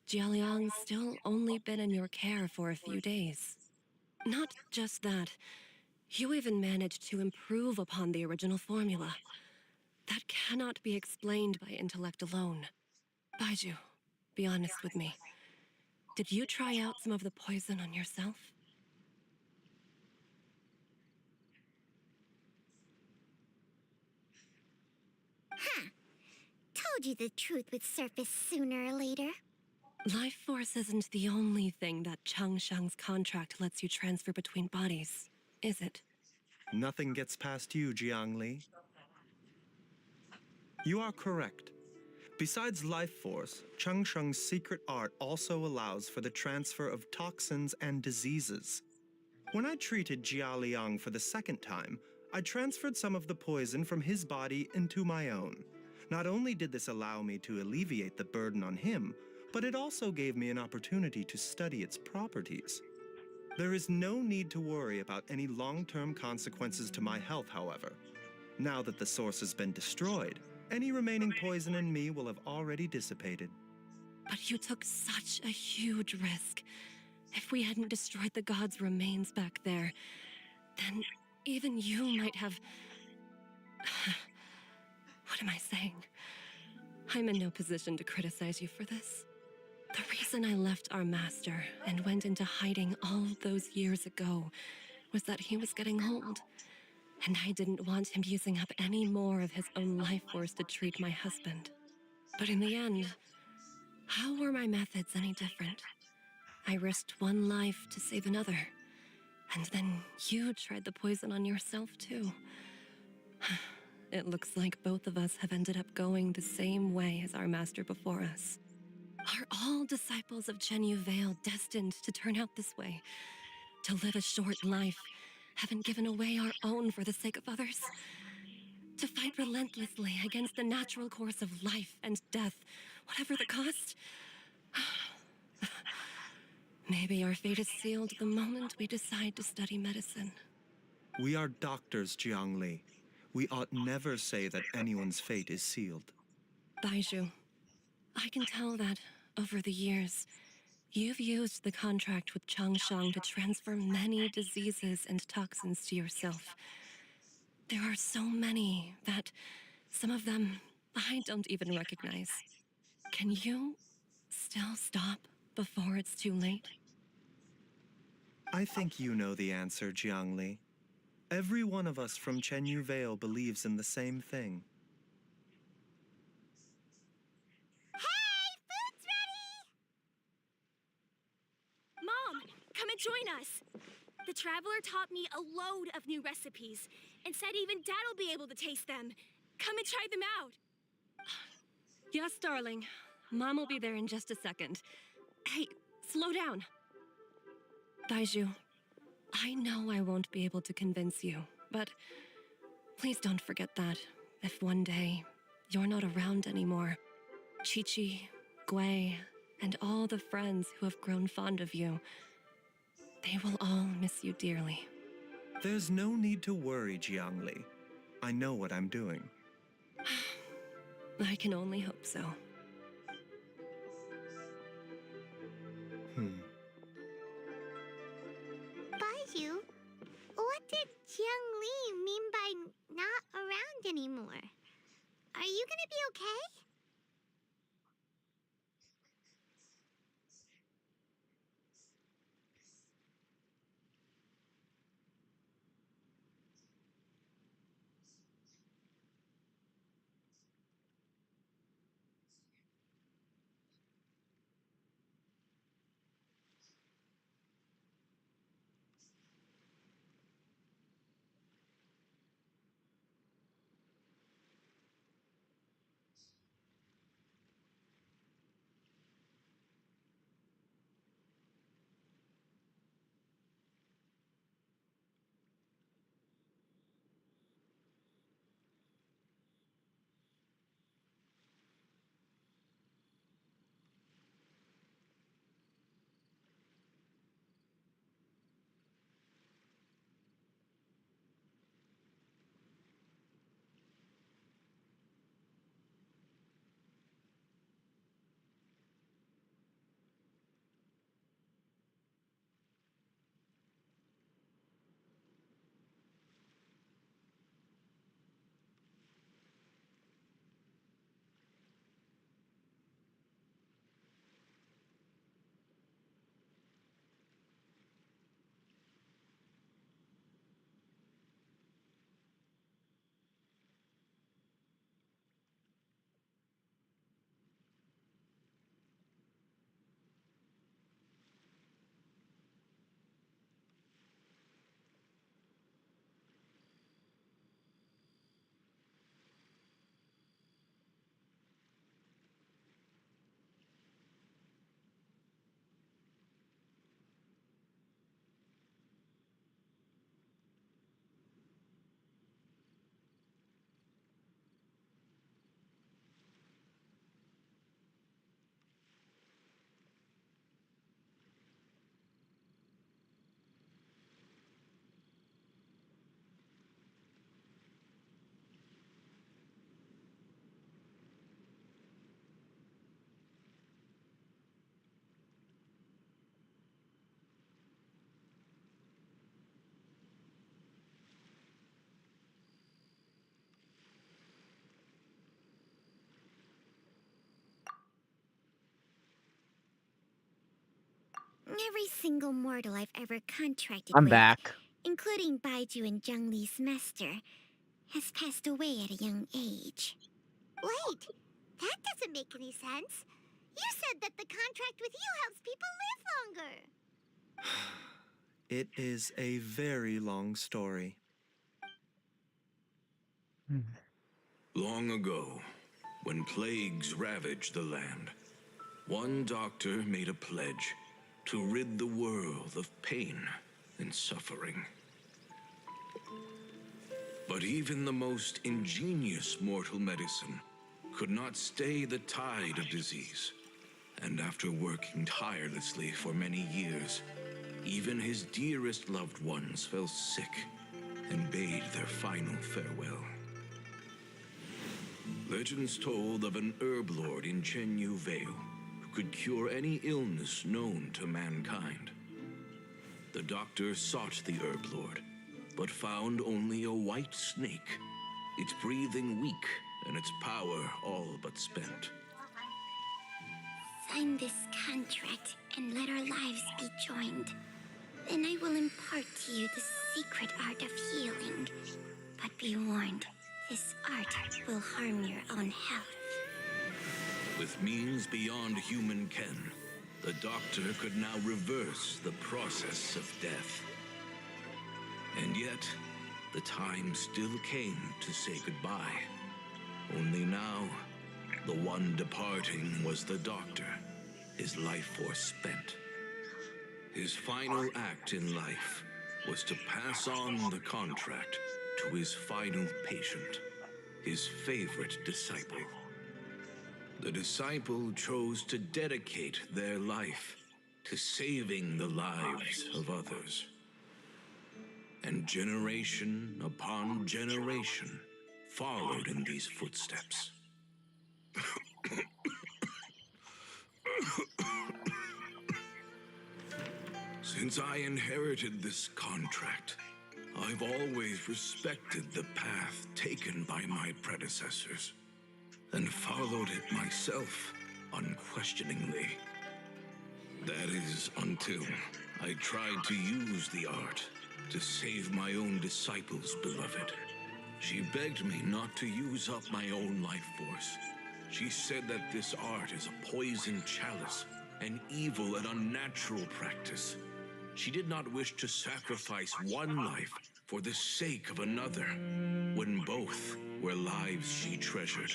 Jialiang's still only been in your care for a few days. Not just that, you even managed to improve upon the original formula. That cannot be explained by intellect alone. Baiju, be honest with me. Did you try out some of the poison on yourself? Huh. Told you the truth would surface sooner or later. Life force isn't the only thing that Changshang's contract lets you transfer between bodies, is it? Nothing gets past you, Jiangli. You are correct. Besides life force, Changsheng's secret art also allows for the transfer of toxins and diseases. When I treated Jia Liang for the second time, I transferred some of the poison from his body into my own. Not only did this allow me to alleviate the burden on him, but it also gave me an opportunity to study its properties. There is no need to worry about any long-term consequences to my health, however. Now that the source has been destroyed, any remaining poison in me will have already dissipated. But you took such a huge risk. If we hadn't destroyed the god's remains back there, then even you might have... What am I saying? I'm in no position to criticize you for this. The reason I left our master and went into hiding all those years ago was that he was getting old, and I didn't want him using up any more of his own life force to treat my husband. But in the end, how were my methods any different? I risked one life to save another, and then you tried the poison on yourself too. It looks like both of us have ended up going the same way as our master before us. Are all disciples of Xianyun Vale destined to turn out this way? To live a short life, having given away our own for the sake of others? To fight relentlessly against the natural course of life and death, whatever the cost? Maybe our fate is sealed the moment we decide to study medicine. We are doctors, Jiangli. We ought never say that anyone's fate is sealed. Baiju, I can tell that, over the years, you've used the contract with Changshang to transfer many diseases and toxins to yourself. There are so many that some of them I don't even recognize. Can you still stop before it's too late? I think you know the answer, Jiangli. Every one of us from Xianyun Vale believes in the same thing. Hey, food's ready! Mom, come and join us. The Traveler taught me a load of new recipes and said even Dad'll be able to taste them. Come and try them out. Yes, darling. Mom will be there in just a second. Hey, slow down. Baiju, I know I won't be able to convince you, but please don't forget that if one day you're not around anymore, Chi-Chi, Gui, and all the friends who have grown fond of you, they will all miss you dearly. There's no need to worry, Jiangli. I know what I'm doing. I can only hope so. Baiju, what did Jiang Li mean by not around anymore? Are you gonna be okay? Every single mortal I've ever contracted I'm with, back. including Baiju and Zhongli's master, has passed away at a young age. Wait, that doesn't make any sense. You said that the contract with you helps people live longer. It is a very long story. Long ago, when plagues ravaged the land, one doctor made a pledge to rid the world of pain and suffering. But even the most ingenious mortal medicine could not stay the tide of disease. And after working tirelessly for many years, even his dearest loved ones fell sick and bade their final farewell. Legends told of an herb lord in Xianyun Vale who could cure any illness known to mankind. The doctor sought the herb lord, but found only a white snake, its breathing weak and its power all but spent. Sign this contract and let our lives be joined. Then I will impart to you the secret art of healing. But be warned, this art will harm your own health. With means beyond human ken, the doctor could now reverse the process of death. And yet, the time still came to say goodbye. Only now, the one departing was the doctor, his life force spent. His final act in life was to pass on the contract to his final patient, his favorite disciple. The disciple chose to dedicate their life to saving the lives of others. And generation upon generation followed in these footsteps. Since I inherited this contract, I've always respected the path taken by my predecessors and followed it myself unquestioningly. That is until I tried to use the art to save my own disciple's beloved. She begged me not to use up my own life force. She said that this art is a poison chalice, an evil and unnatural practice. She did not wish to sacrifice one life for the sake of another, when both were lives she treasured.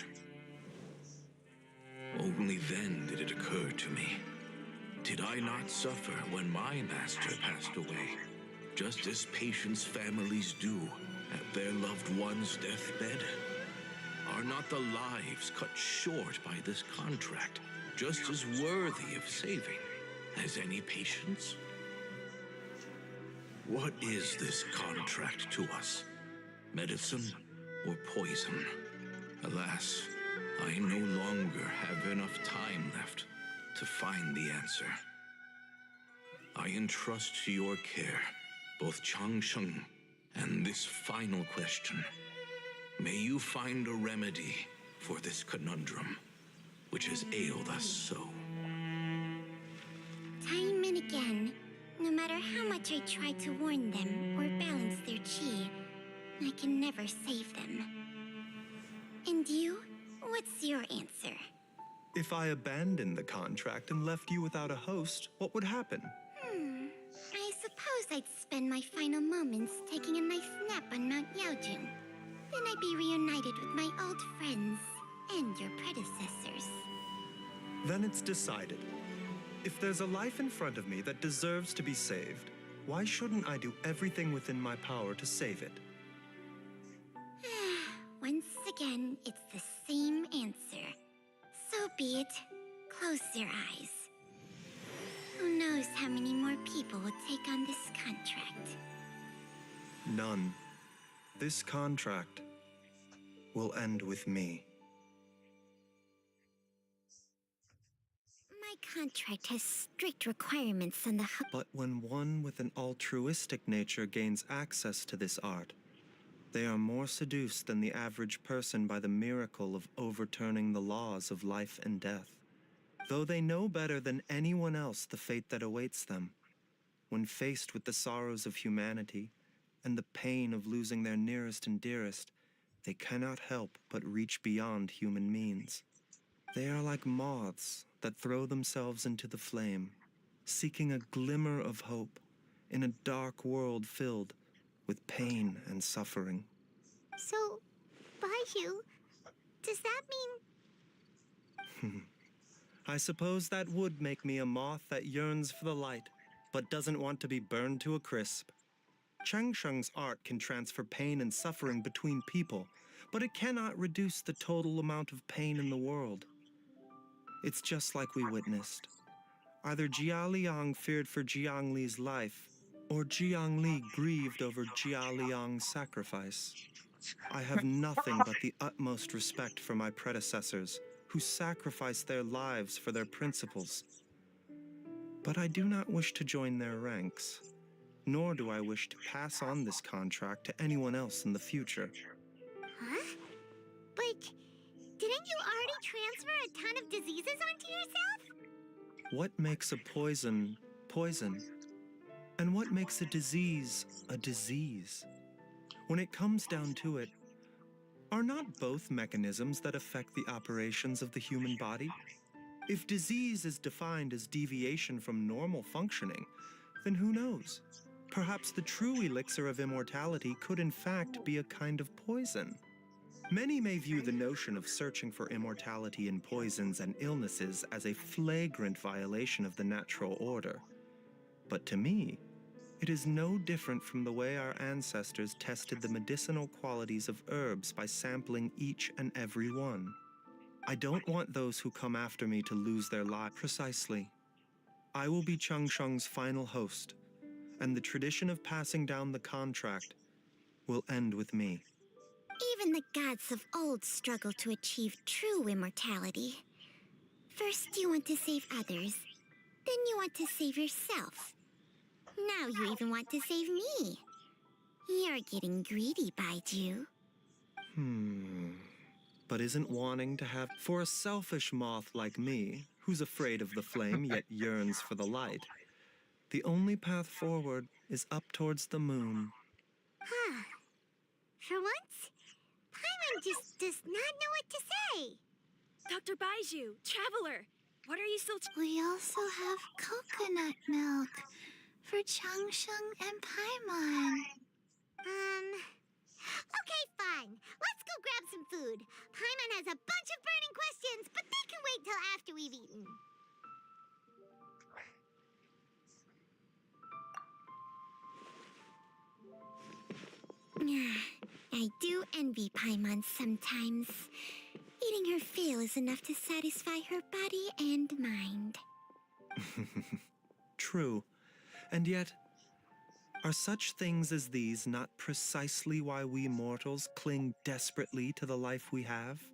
Only then did it occur to me. Did I not suffer when my master passed away, just as patients' families do at their loved one's deathbed? Are not the lives cut short by this contract just as worthy of saving as any patients? What is this contract to us? Medicine or poison? Alas, I no longer have enough time left to find the answer. I entrust to your care both Changsheng and this final question. May you find a remedy for this conundrum, which has ailed us so. Time and again, no matter how much I try to warn them or balance their chi, I can never save them. And you? What's your answer? If I abandoned the contract and left you without a host, what would happen? I suppose I'd spend my final moments taking a nice nap on Mount Yaojun. Then I'd be reunited with my old friends and your predecessors. Then it's decided. If there's a life in front of me that deserves to be saved, why shouldn't I do everything within my power to save it? Once again, it's the same answer. So be it. Close your eyes. Who knows how many more people will take on this contract? None. This contract will end with me. My contract has strict requirements on the But when one with an altruistic nature gains access to this art, they are more seduced than the average person by the miracle of overturning the laws of life and death. though they know better than anyone else the fate that awaits them. When faced with the sorrows of humanity and the pain of losing their nearest and dearest, they cannot help but reach beyond human means. They are like moths that throw themselves into the flame, seeking a glimmer of hope in a dark world filled with pain and suffering. So, Baiju, does that mean... I suppose that would make me a moth that yearns for the light, but doesn't want to be burned to a crisp. Chang Sheng's art can transfer pain and suffering between people, but it cannot reduce the total amount of pain in the world. It's just like we witnessed. Either Jia Liang feared for Jiang Li's life, or Jiang Li grieved over Jia Liang's sacrifice. I have nothing but the utmost respect for my predecessors, who sacrificed their lives for their principles. But I do not wish to join their ranks, nor do I wish to pass on this contract to anyone else in the future. Huh? But didn't you already transfer a ton of diseases onto yourself? What makes a poison poison? And what makes a disease a disease? When it comes down to it, are not both mechanisms that affect the operations of the human body? If disease is defined as deviation from normal functioning, then who knows? Perhaps the true elixir of immortality could in fact be a kind of poison. Many may view the notion of searching for immortality in poisons and illnesses as a flagrant violation of the natural order. But to me, it is no different from the way our ancestors tested the medicinal qualities of herbs by sampling each and every one. I don't want those who come after me to lose their lives. Precisely. I will be Chang Sheng's final host, and the tradition of passing down the contract will end with me. Even the gods of old struggle to achieve true immortality. First you want to save others, then you want to save yourself. Now you even want to save me. You're getting greedy, Baiju. But isn't wanting to have... For a selfish moth like me, who's afraid of the flame yet yearns for the light, the only path forward is up towards the moon. Huh. For once, Paimon just does not know what to say. Dr. Baiju, Traveler, what are you still... We also have coconut milk for Chang Sheng and Paimon. Okay, fine. Let's go grab some food. Paimon has a bunch of burning questions, but they can wait till after we've eaten. I do envy Paimon sometimes. Eating her fill is enough to satisfy her body and mind. True. And yet, are such things as these not precisely why we mortals cling desperately to the life we have?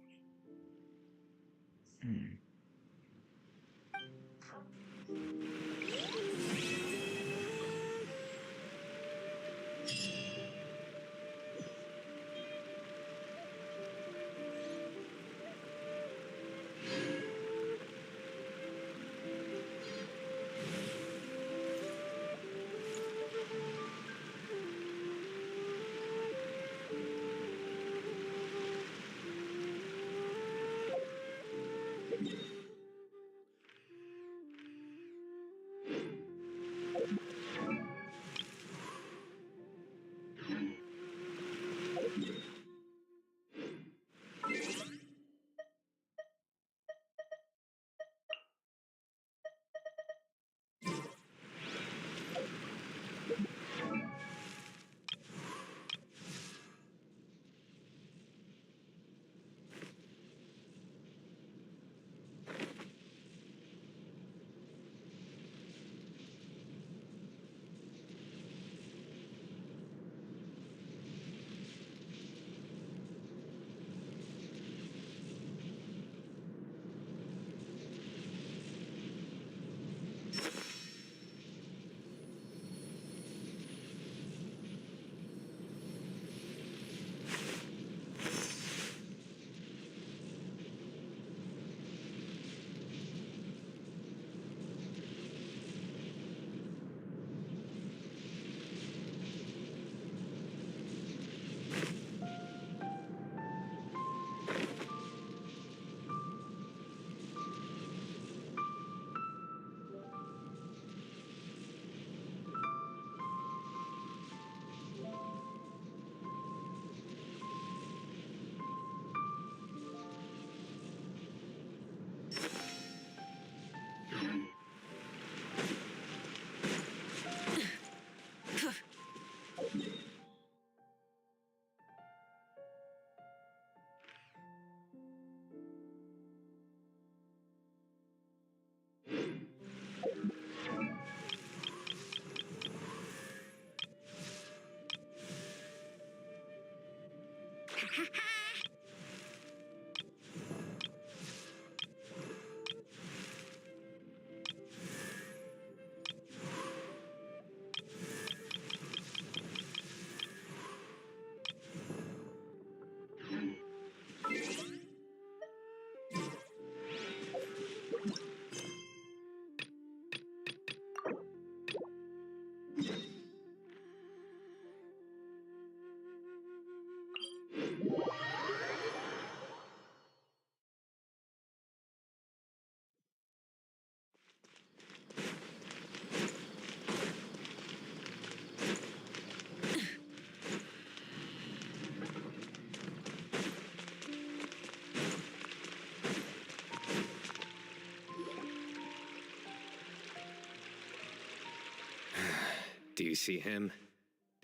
Do you see him?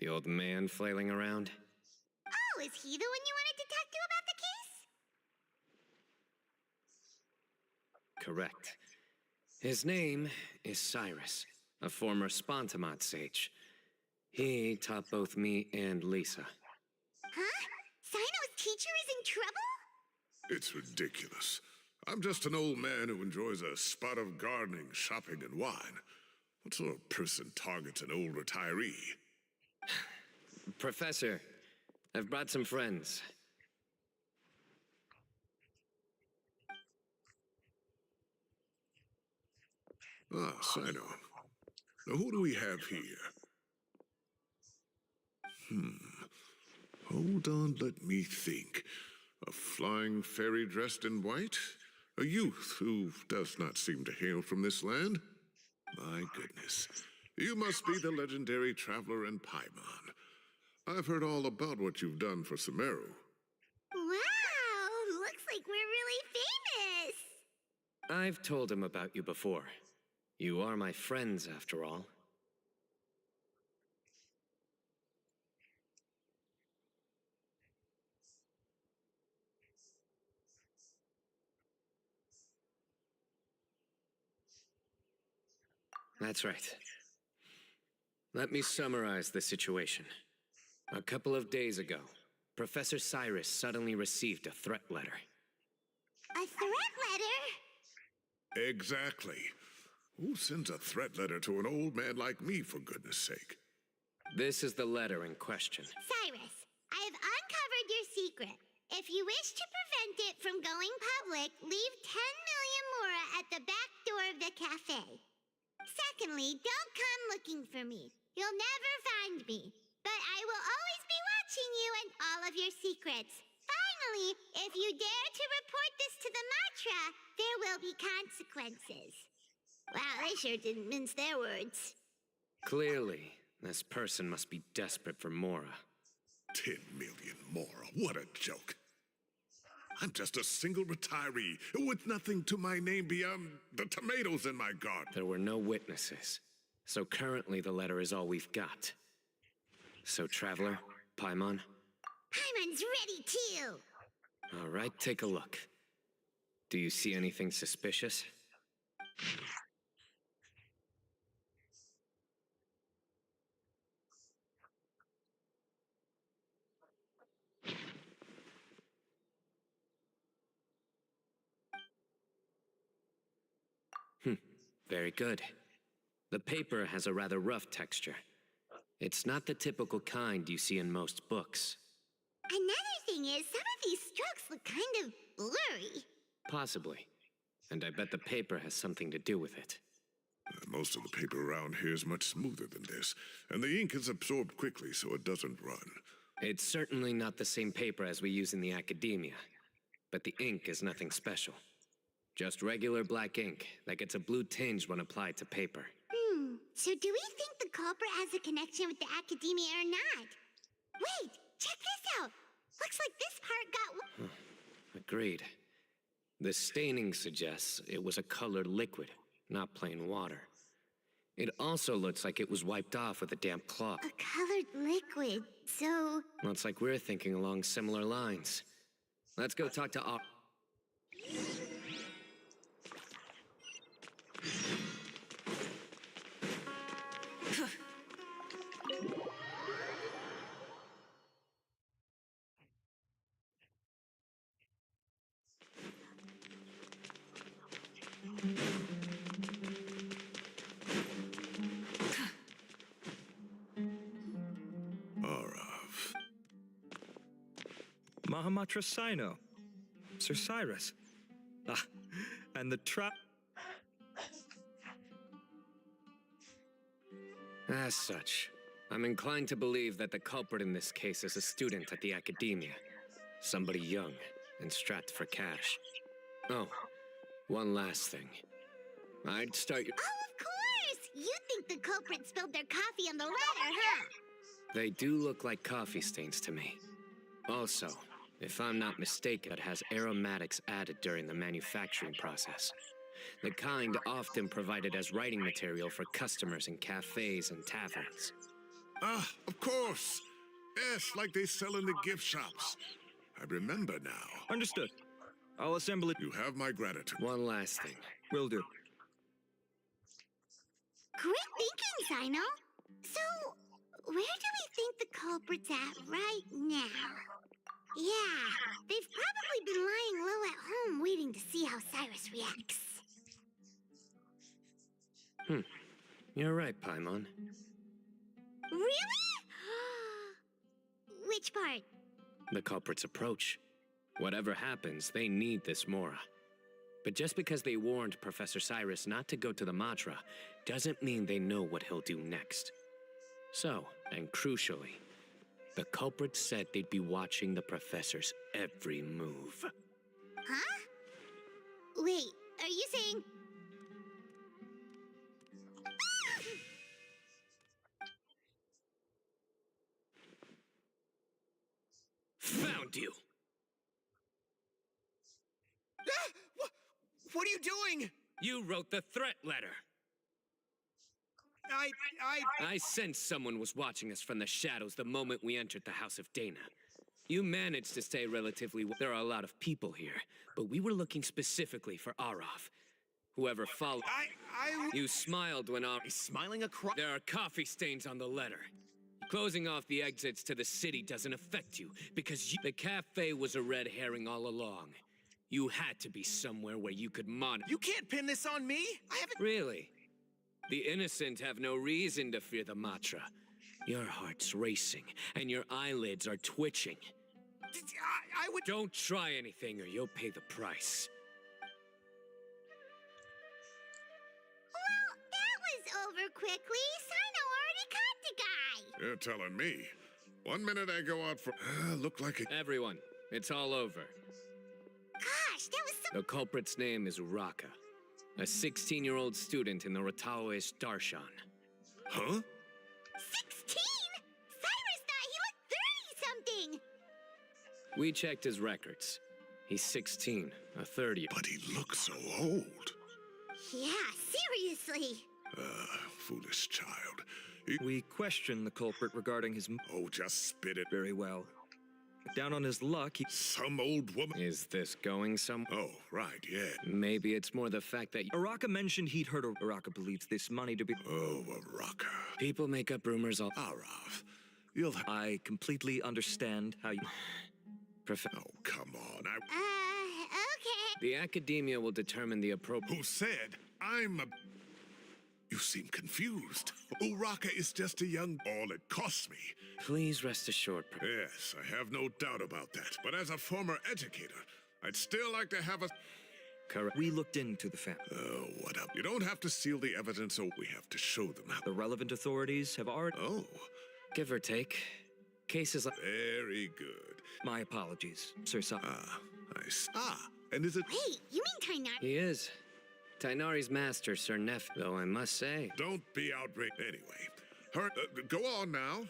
The old man flailing around? Oh, is he the one you wanted to talk to about the case? Correct. His name is Cyrus, a former Spontamot sage. He taught both me and Lisa. Huh? Sino's teacher is in trouble? It's ridiculous. I'm just an old man who enjoys a spot of gardening, shopping, and wine. What sort of person targets an old retiree? Professor, I've brought some friends. Ah, Sino. Now, who do we have here? Hold on, let me think. A flying fairy dressed in white? A youth who does not seem to hail from this land? My goodness. You must be the legendary traveler in Paimon. I've heard all about what you've done for Sumeru. Wow, looks like we're really famous. I've told him about you before. You are my friends, after all. That's right. Let me summarize the situation. A couple of days ago, Professor Cyrus suddenly received a threat letter. A threat letter? Exactly. Who sends a threat letter to an old man like me, for goodness sake? This is the letter in question. Cyrus, I have uncovered your secret. If you wish to prevent it from going public, leave 10 million mora at the back door of the cafe. Secondly, don't come looking for me. You'll never find me. But I will always be watching you and all of your secrets. Finally, if you dare to report this to the Matra, there will be consequences. Wow, they sure didn't mince their words. Clearly, this person must be desperate for Mora. 10 million mora, what a joke. I'm just a single retiree with nothing to my name beyond the tomatoes in my garden. There were no witnesses, so currently the letter is all we've got. So, Traveler, Paimon? Paimon's ready too. All right, take a look. Do you see anything suspicious? Very good. The paper has a rather rough texture. It's not the typical kind you see in most books. Another thing is, some of these strokes look kind of blurry. Possibly. And I bet the paper has something to do with it. Most of the paper around here is much smoother than this, and the ink is absorbed quickly so it doesn't run. It's certainly not the same paper as we use in the academia, but the ink is nothing special. Just regular black ink that gets a blue tinge when applied to paper. So do we think the culprit has a connection with the academia or not? Wait, check this out. Looks like this part got... Agreed. The staining suggests it was a colored liquid, not plain water. It also looks like it was wiped off with a damp cloth. A colored liquid, so... Looks like we're thinking along similar lines. Let's go talk to our... Mahamatra Sino, Sir Cyrus. Ah, and the trap. As such, I'm inclined to believe that the culprit in this case is a student at the academia. Somebody young and strapped for cash. Oh, one last thing. I'd start your... Oh, of course! You think the culprit spilled their coffee on the ladder, huh? They do look like coffee stains to me. Also, if I'm not mistaken, it has aromatics added during the manufacturing process. The kind often provided as writing material for customers in cafes and taverns. Ah, of course. Yes, like they sell in the gift shops. I remember now. Understood. I'll assemble it. You have my gratitude. One last thing. Will do. Quick thinking, Sino. So, where do we think the culprit's at right now? Yeah, they've probably been lying low at home waiting to see how Cyrus reacts. You're right, Paimon. Really? Which part? The culprit's approach. Whatever happens, they need this Mora. But just because they warned Professor Cyrus not to go to the Matra, doesn't mean they know what he'll do next. So, and crucially, the culprit said they'd be watching the professor's every move. Huh? Wait, are you saying... Found you! What are you doing? You wrote the threat letter! I sensed someone was watching us from the shadows the moment we entered the House of Dana. You managed to stay relatively well. There are a lot of people here, but we were looking specifically for Arav. Whoever followed... You smiled when Arav... Smiling across... There are coffee stains on the letter. Closing off the exits to the city doesn't affect you, because the cafe was a red herring all along. You had to be somewhere where you could monitor... You can't pin this on me! I haven't... Really? The innocent have no reason to fear the Matra. Your heart's racing, and your eyelids are twitching. I would... Don't try anything, or you'll pay the price. Well, that was over quickly. Sino already caught the guy. You're telling me. 1 minute I go out for... look like it... Everyone, it's all over. Gosh, that was so... The culprit's name is Raka, a 16-year-old student in the Rataoish Darshan. Huh? 16? Cyrus thought he looked 30-something. We checked his records. He's 16, a 30. But he looks so old. Yeah, seriously. Foolish child. We questioned the culprit regarding his... Oh, just spit it. Very well. Down on his luck, he... Some old woman... Is this going somewhere? Oh, right, yeah. Maybe it's more the fact that... Araka mentioned he'd heard Araka believes this money to be... Oh, Araka. People make up rumors all... Arav, you'll... I completely understand how you... Oh, come on. Okay. The academia will determine the appropriate... Who said I'm a... You seem confused. Uraka is just a young... All it costs me. Please rest assured, Yes, I have no doubt about that. But as a former educator, I'd still like to have a... Correct. We looked into the family. Oh, what up? You don't have to seal the evidence, so we have to show them how... The relevant authorities have already... Oh. Give or take. Cases like... Very good. My apologies, Sir Sa... And is it... Wait, you mean Tainar? He is. Tainari's master, Sir Neff, though I must say... Don't be outraged. Anyway, go on now.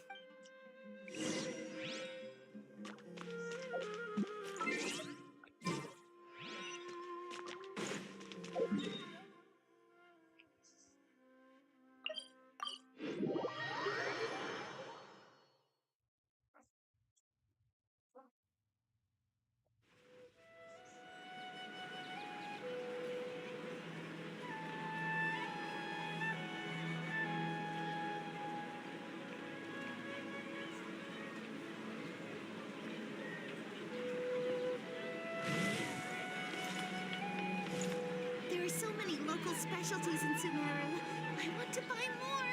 There are so many local specialties in Sumeru. I want to buy more.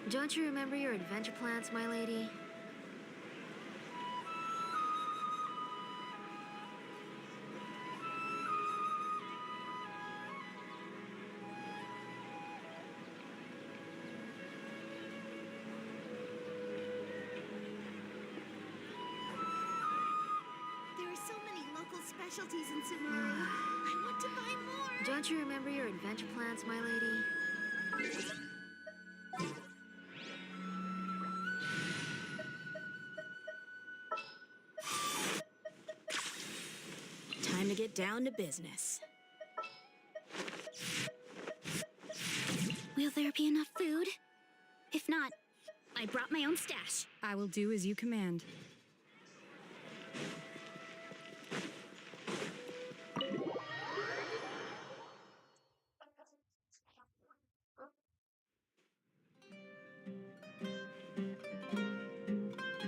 Don't you remember your adventure plans, my lady? specialties in Sumeru. I want to buy more. Don't you remember your adventure plans, my lady? Time to get down to business. Will there be enough food? If not, I brought my own stash. I will do as you command.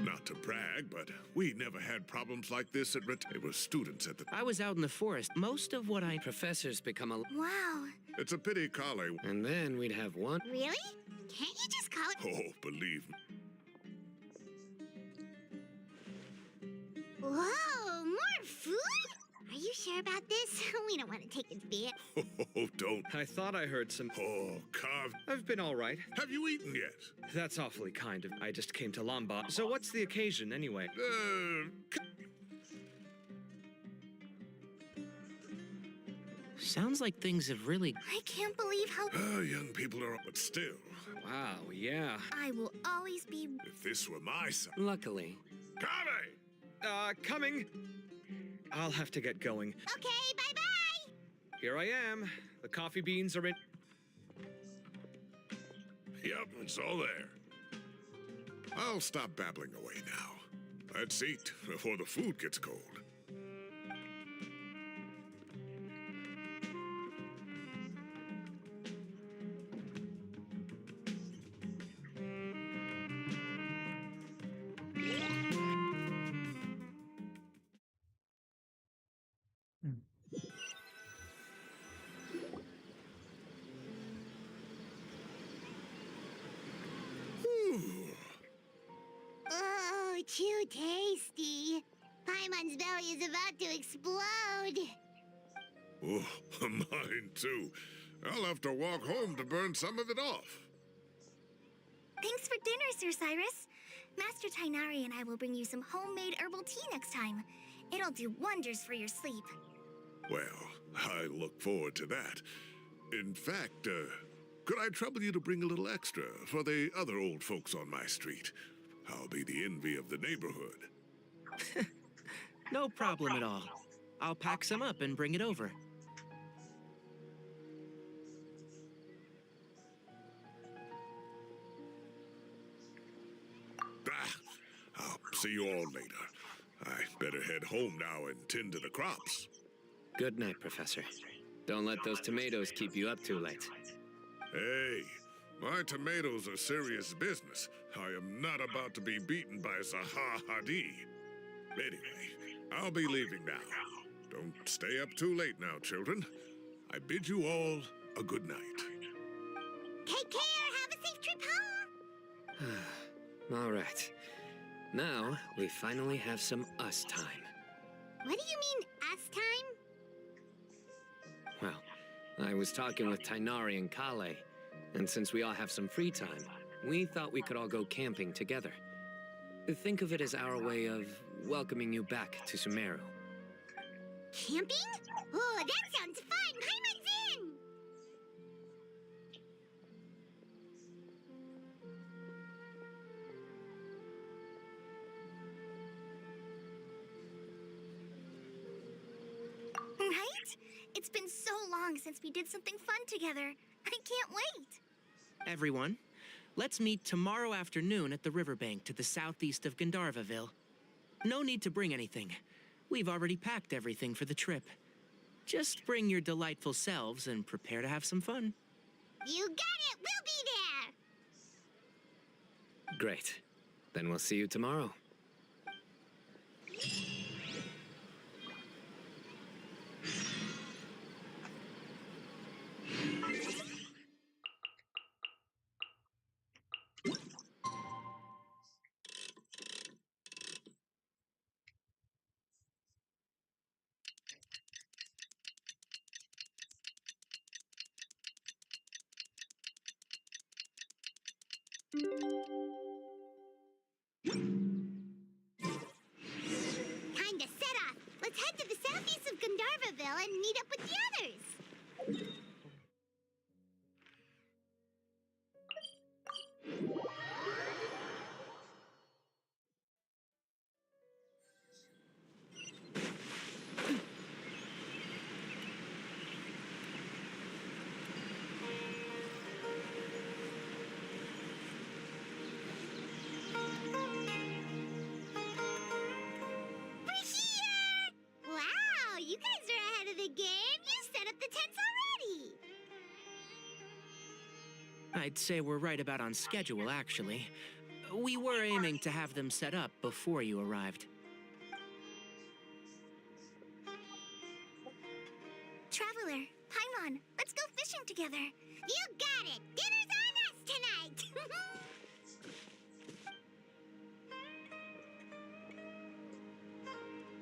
Not to brag, but we never had problems like this at They were students at the... I was out in the forest. Most of what professors become a... Wow. It's a pity Kale... And then we'd have one... Really? Can't you just call it... Oh, believe me. Whoa, more food? Are you sure about this? We don't want to take a bit. Oh, don't. I thought I heard some... Oh, Carve. I've been all right. Have you eaten yet? That's awfully kind of... I just came to Lombard. So what's the occasion, anyway? Sounds like things have really... I can't believe how... Young people are... But still. Wow, yeah. I will always be... If this were my son... Luckily. Kave! Coming. I'll have to get going. Okay, bye-bye! Here I am. The coffee beans are in... Yep, it's all there. I'll stop babbling away now. Let's eat before the food gets cold. Oh, too tasty. Paimon's belly is about to explode. Oh, mine too. I'll have to walk home to burn some of it off. Thanks for dinner, Sir Cyrus. Master Tainari and I will bring you some homemade herbal tea next time. It'll do wonders for your sleep. Well, I look forward to that. In fact, could I trouble you to bring a little extra for the other old folks on my street? I'll be the envy of the neighborhood. No problem at all. I'll pack some up and bring it over. I'll see you all later. I better head home now and tend to the crops. Good night, Professor. Don't let those tomatoes keep you up too late. Hey, my tomatoes are serious business. I am not about to be beaten by Zaha Hadid. Anyway, I'll be leaving now. Don't stay up too late now, children. I bid you all a good night. Take care. Have a safe trip home. All right. Now, we finally have some us time. What do you mean, us time? Well, I was talking with Tainari and Kale, and since we all have some free time, we thought we could all go camping together. Think of it as our way of welcoming you back to Sumeru. Camping? Oh, that sounds fun. Paimon's in. Right? It's been so long since we did something fun together. I can't wait. Everyone, let's meet tomorrow afternoon at the riverbank to the southeast of Gandharvaville. No need to bring anything. We've already packed everything for the trip. Just bring your delightful selves and prepare to have some fun. You got it. We'll be there. Great. Then we'll see you tomorrow. Time to set off. Let's head to the southeast I'd say we're right about on schedule, actually. We were aiming to have them set up before you arrived. Traveler, Paimon, let's go fishing together. You got it! Dinner's on us tonight!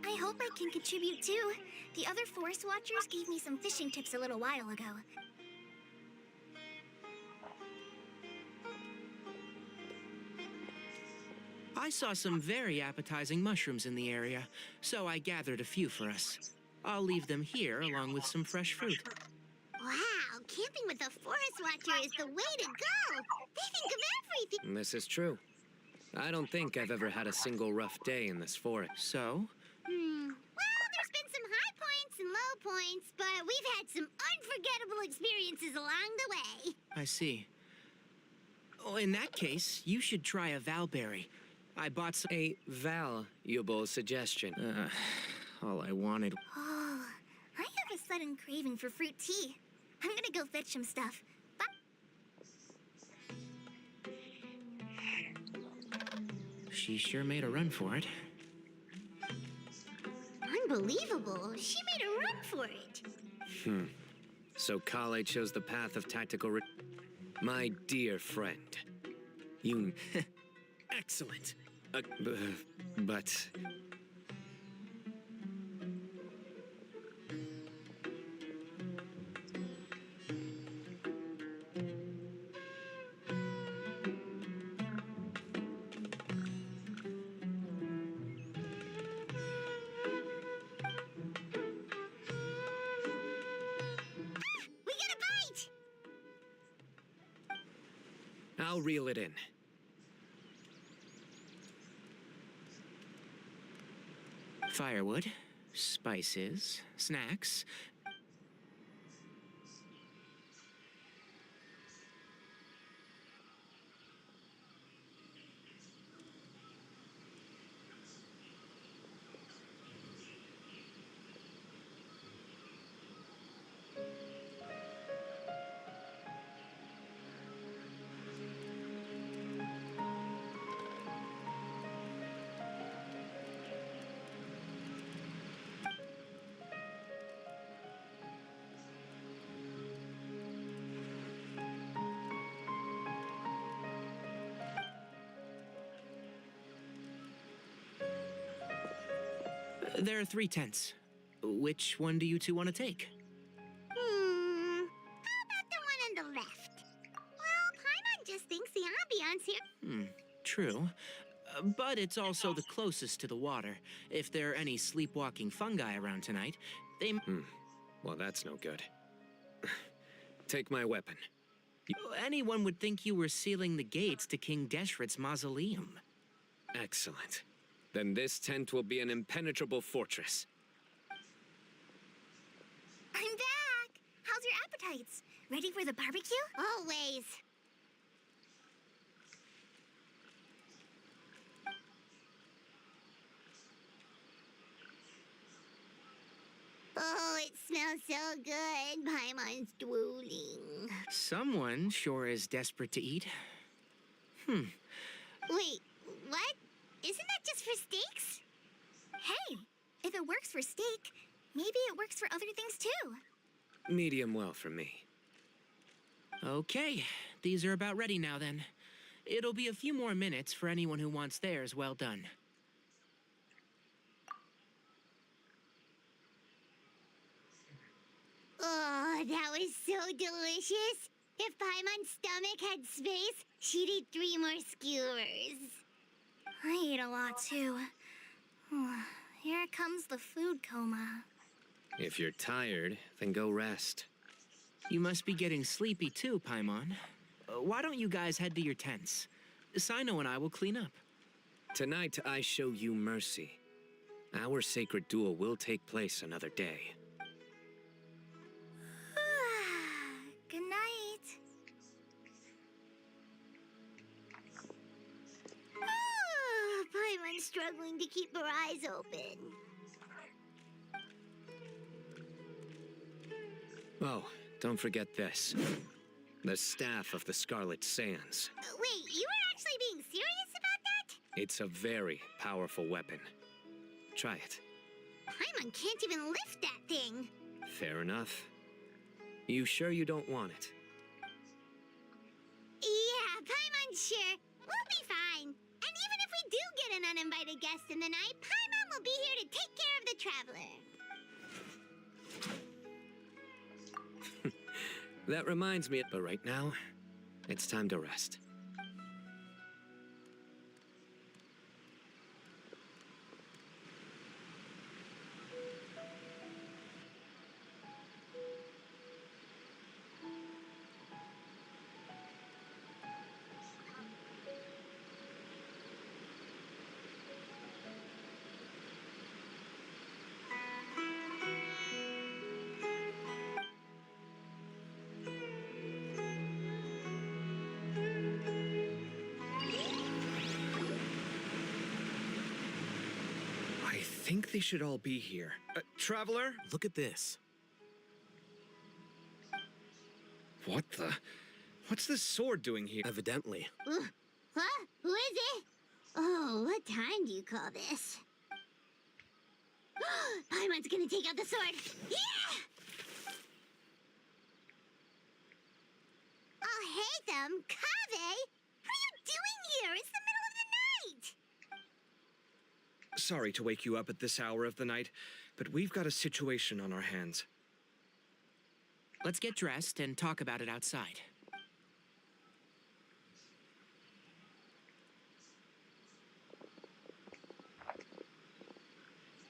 I hope I can contribute too. The other Forest Watchers gave me some fishing tips a little while ago. I saw some very appetizing mushrooms in the area, so I gathered a few for us. I'll leave them here along with some fresh fruit. Wow, camping with a Forest Watcher is the way to go! They think of everything! This is true. I don't think I've ever had a single rough day in this forest. So? Well, there's been some high points and low points, but we've had some unforgettable experiences along the way. I see. Oh, in that case, you should try a valberry. I bought some— A valuable suggestion. all I wanted— Oh, I have a sudden craving for fruit tea. I'm gonna go fetch some stuff. Bye. She sure made a run for it. Unbelievable. She made a run for it. So Kale chose the path of tactical My dear friend, you... Excellent. But... I'll reel it in. Firewood, spices, snacks. There are 3 tents. Which one do you two want to take? How about the one on the left? Well, Paimon just thinks the ambiance here... True. But it's also the closest to the water. If there are any sleepwalking fungi around tonight, they... Well, that's no good. Take my weapon. Anyone would think you were sealing the gates to King Deshret's mausoleum. Excellent. Then this tent will be an impenetrable fortress. I'm back! How's your appetites? Ready for the barbecue? Always. Oh, it smells so good. Paimon's drooling. Someone sure is desperate to eat. Wait, what? Isn't that just for steaks? Hey, if it works for steak, maybe it works for other things too. Medium well for me. Okay, these are about ready now then. It'll be a few more minutes for anyone who wants theirs well done. Oh, that was so delicious. If Paimon's stomach had space, she'd eat 3 more skewers. I ate a lot too. Here comes the food coma. If you're tired, then go rest. You must be getting sleepy too, Paimon. Why don't you guys head to your tents? Sino and I will clean up. Tonight, I show you mercy. Our sacred duel will take place another day. Good night. Paimon's struggling to keep her eyes open. Oh, don't forget this. The staff of the Scarlet Sands. Wait, you were actually being serious about that? It's a very powerful weapon. Try it. Paimon can't even lift that thing. Fair enough. You sure you don't want it? Yeah, Paimon's sure. We'll be fine. And even if we do get an uninvited guest in the night, Paimon will be here to take care of the traveler. That reminds me, but right now, it's time to rest. I think they should all be here. Traveler? Look at this. What the? What's this sword doing here? Evidently. Huh? Who is it? Oh, what time do you call this? Paimon's gonna take out the sword. Yeah! Oh, hey them, Kave! What are you doing here? It's the middle of the night! Sorry to wake you up at this hour of the night, but we've got a situation on our hands. Let's get dressed and talk about it outside.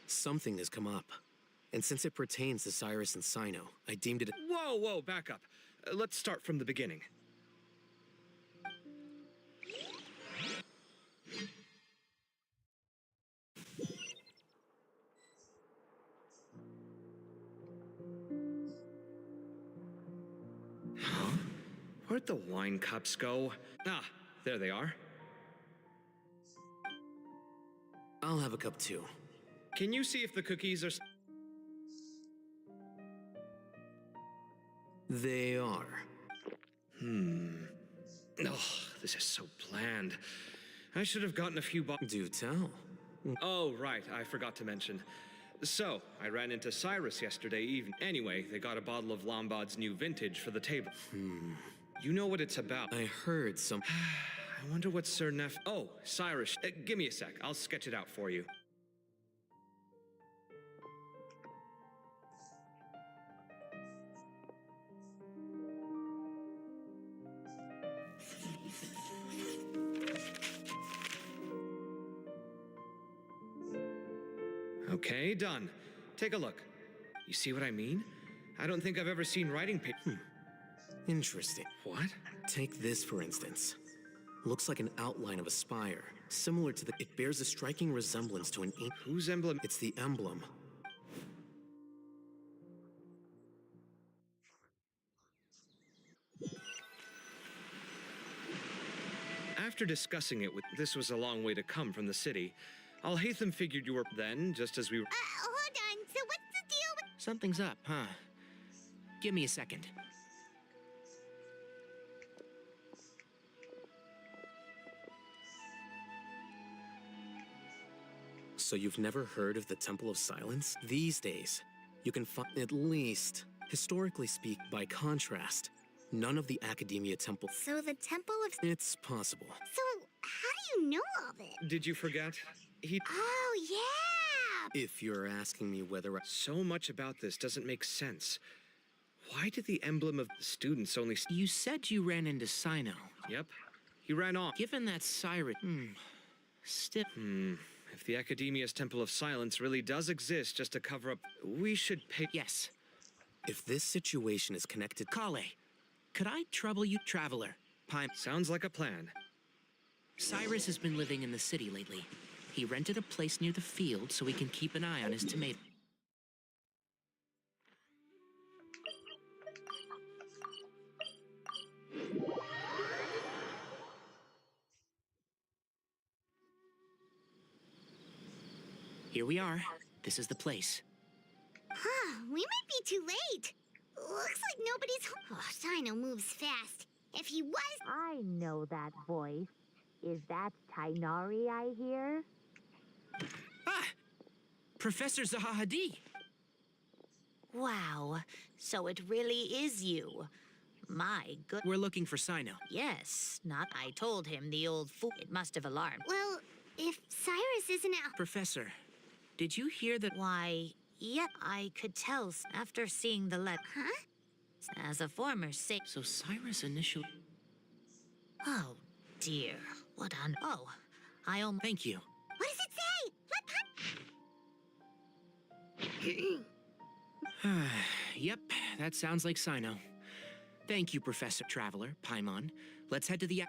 Something has come up. And since it pertains to Cyrus and Sino, I deemed it... Whoa, back up. Let's start from the beginning. Huh? Where'd the wine cups go? Ah, there they are. I'll have a cup too. Can you see if the cookies are... They are. Oh, this is so bland. I should have gotten a few Do tell. Oh, right, I forgot to mention. So, I ran into Cyrus yesterday evening. Anyway, they got a bottle of Lombard's new vintage for the table. You know what it's about. I heard some... I wonder what Sir Neff... Oh, Cyrus, give me a sec. I'll sketch it out for you. Okay, done. Take a look. You see what I mean? I don't think I've ever seen writing paper. Interesting. What? Take this, for instance. Looks like an outline of a spire, similar to the... It bears a striking resemblance to an... Whose emblem? It's the emblem. After discussing it with... This was a long way to come from the city. Al-Haytham figured you were then, just as we were... Hold on. So what's the deal with... Something's up, huh? Give me a second. So you've never heard of the Temple of Silence? These days, you can find, at least, historically speak, by contrast, none of the Academia temples. So the Temple of... It's possible. So, how do you know all this? Did you forget? Oh, yeah! If you're asking me whether So much about this doesn't make sense. Why did the emblem of the students only... You said you ran into Sino. Yep. He ran off. Given that Cyrus... Still... If the Academia's Temple of Silence really does exist just to cover up... We should pay... Yes. If this situation is connected... Kale, could I trouble you, Traveler? Sounds like a plan. Cyrus has been living in the city lately. He rented a place near the field so he can keep an eye on his tomato. Here we are. This is the place. Huh, we might be too late. Looks like nobody's home. Oh, Sino moves fast. If he was... I know that voice. Is that Tainari I hear? Ah! Professor Zahahadi! Wow, so it really is you. My good... We're looking for Sino. Yes, not I told him, the old fool. It must have alarmed. Well, if Cyrus isn't out... Professor, did you hear that? Why, yet I could tell after seeing the letter. Huh? As a former sa- So Cyrus initially... Oh, dear. What on... Oh, I almost... Thank you. What does it say? Yep, that sounds like Sino. Thank you, Professor Traveler, Paimon. Let's head to the...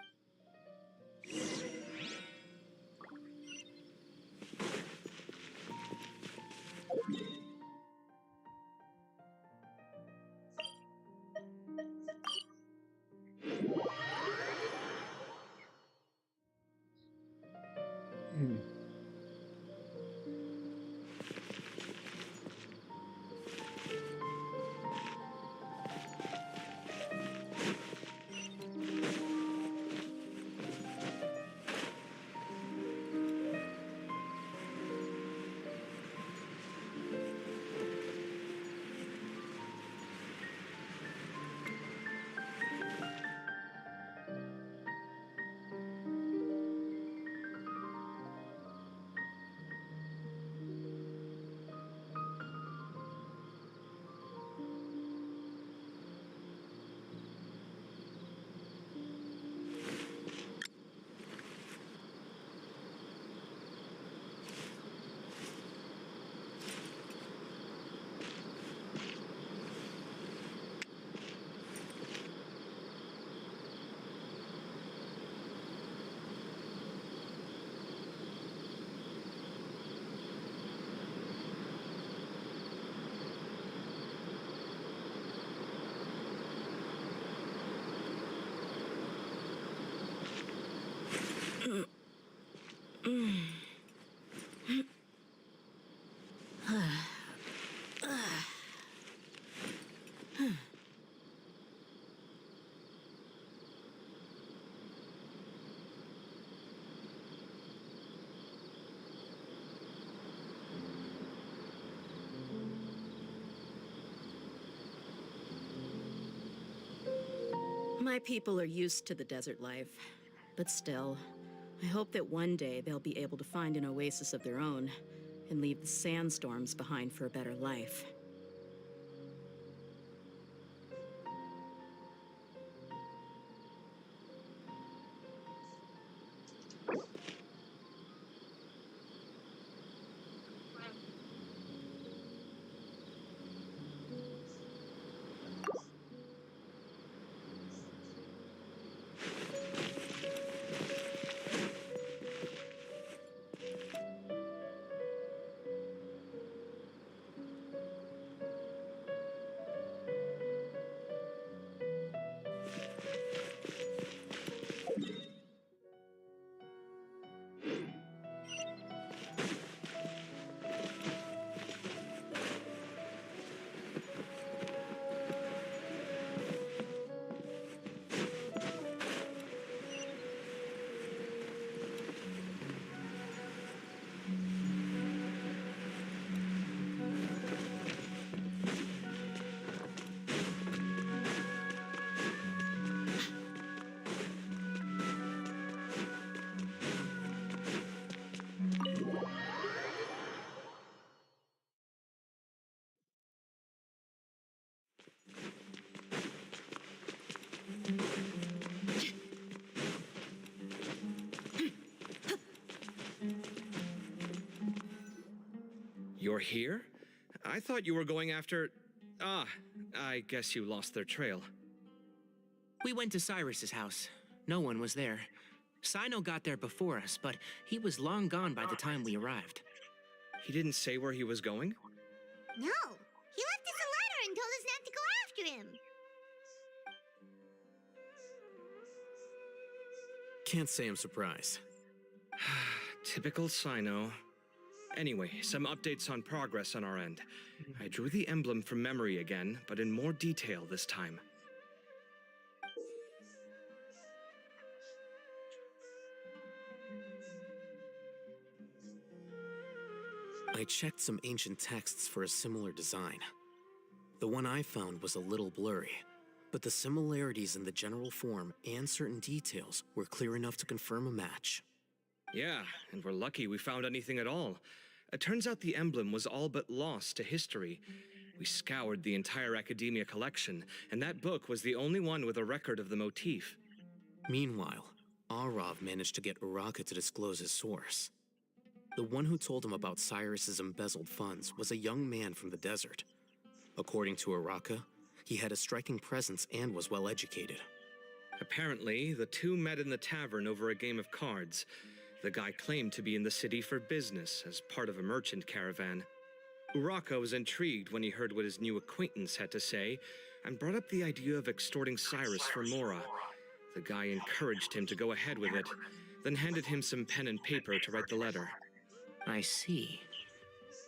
My people are used to the desert life, but still, I hope that one day they'll be able to find an oasis of their own and leave the sandstorms behind for a better life. You're here? I thought you were going after... Ah, I guess you lost their trail. We went to Cyrus's house. No one was there. Sino got there before us, but he was long gone by the time we arrived. He didn't say where he was going? No. He left us a letter and told us not to go after him. Can't say I'm surprised. Typical Sino. Anyway, some updates on progress on our end. I drew the emblem from memory again, but in more detail this time. I checked some ancient texts for a similar design. The one I found was a little blurry, but the similarities in the general form and certain details were clear enough to confirm a match. Yeah, and we're lucky we found anything at all. It turns out the emblem was all but lost to history. We scoured the entire academia collection, and that book was the only one with a record of the motif. Meanwhile, Arav managed to get Uraka to disclose his source. The one who told him about Cyrus's embezzled funds was a young man from the desert. According to Uraka, he had a striking presence and was well educated. Apparently, the two met in the tavern over a game of cards. The guy claimed to be in the city for business as part of a merchant caravan. Uraka was intrigued when he heard what his new acquaintance had to say and brought up the idea of extorting Cyrus for Mora. The guy encouraged him to go ahead with it, then handed him some pen and paper to write the letter. I see.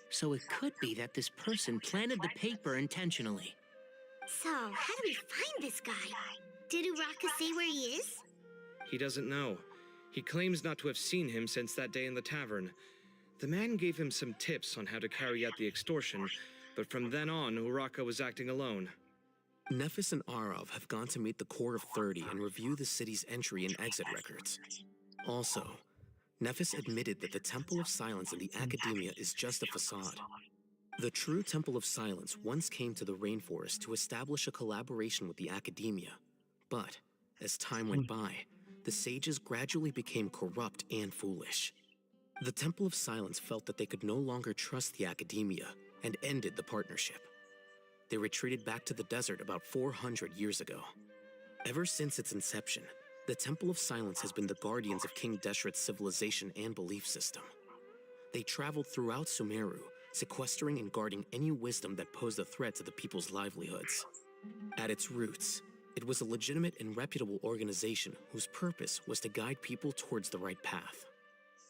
So it could be that this person planted the paper intentionally. So, how do we find this guy? Did Uraka say where he is? He doesn't know. He claims not to have seen him since that day in the tavern. The man gave him some tips on how to carry out the extortion, but from then on, Uraka was acting alone. Nephis and Arav have gone to meet the Core of 30 and review the city's entry and exit records. Also, Nephis admitted that the Temple of Silence in the Academia is just a facade. The true Temple of Silence once came to the rainforest to establish a collaboration with the Academia, but as time went by, the sages gradually became corrupt and foolish. The Temple of Silence felt that they could no longer trust the Academia and ended the partnership. They retreated back to the desert about 400 years ago. Ever since its inception, the Temple of Silence has been the guardians of King Deshret's civilization and belief system. They traveled throughout Sumeru, sequestering and guarding any wisdom that posed a threat to the people's livelihoods. At its roots, it was a legitimate and reputable organization whose purpose was to guide people towards the right path.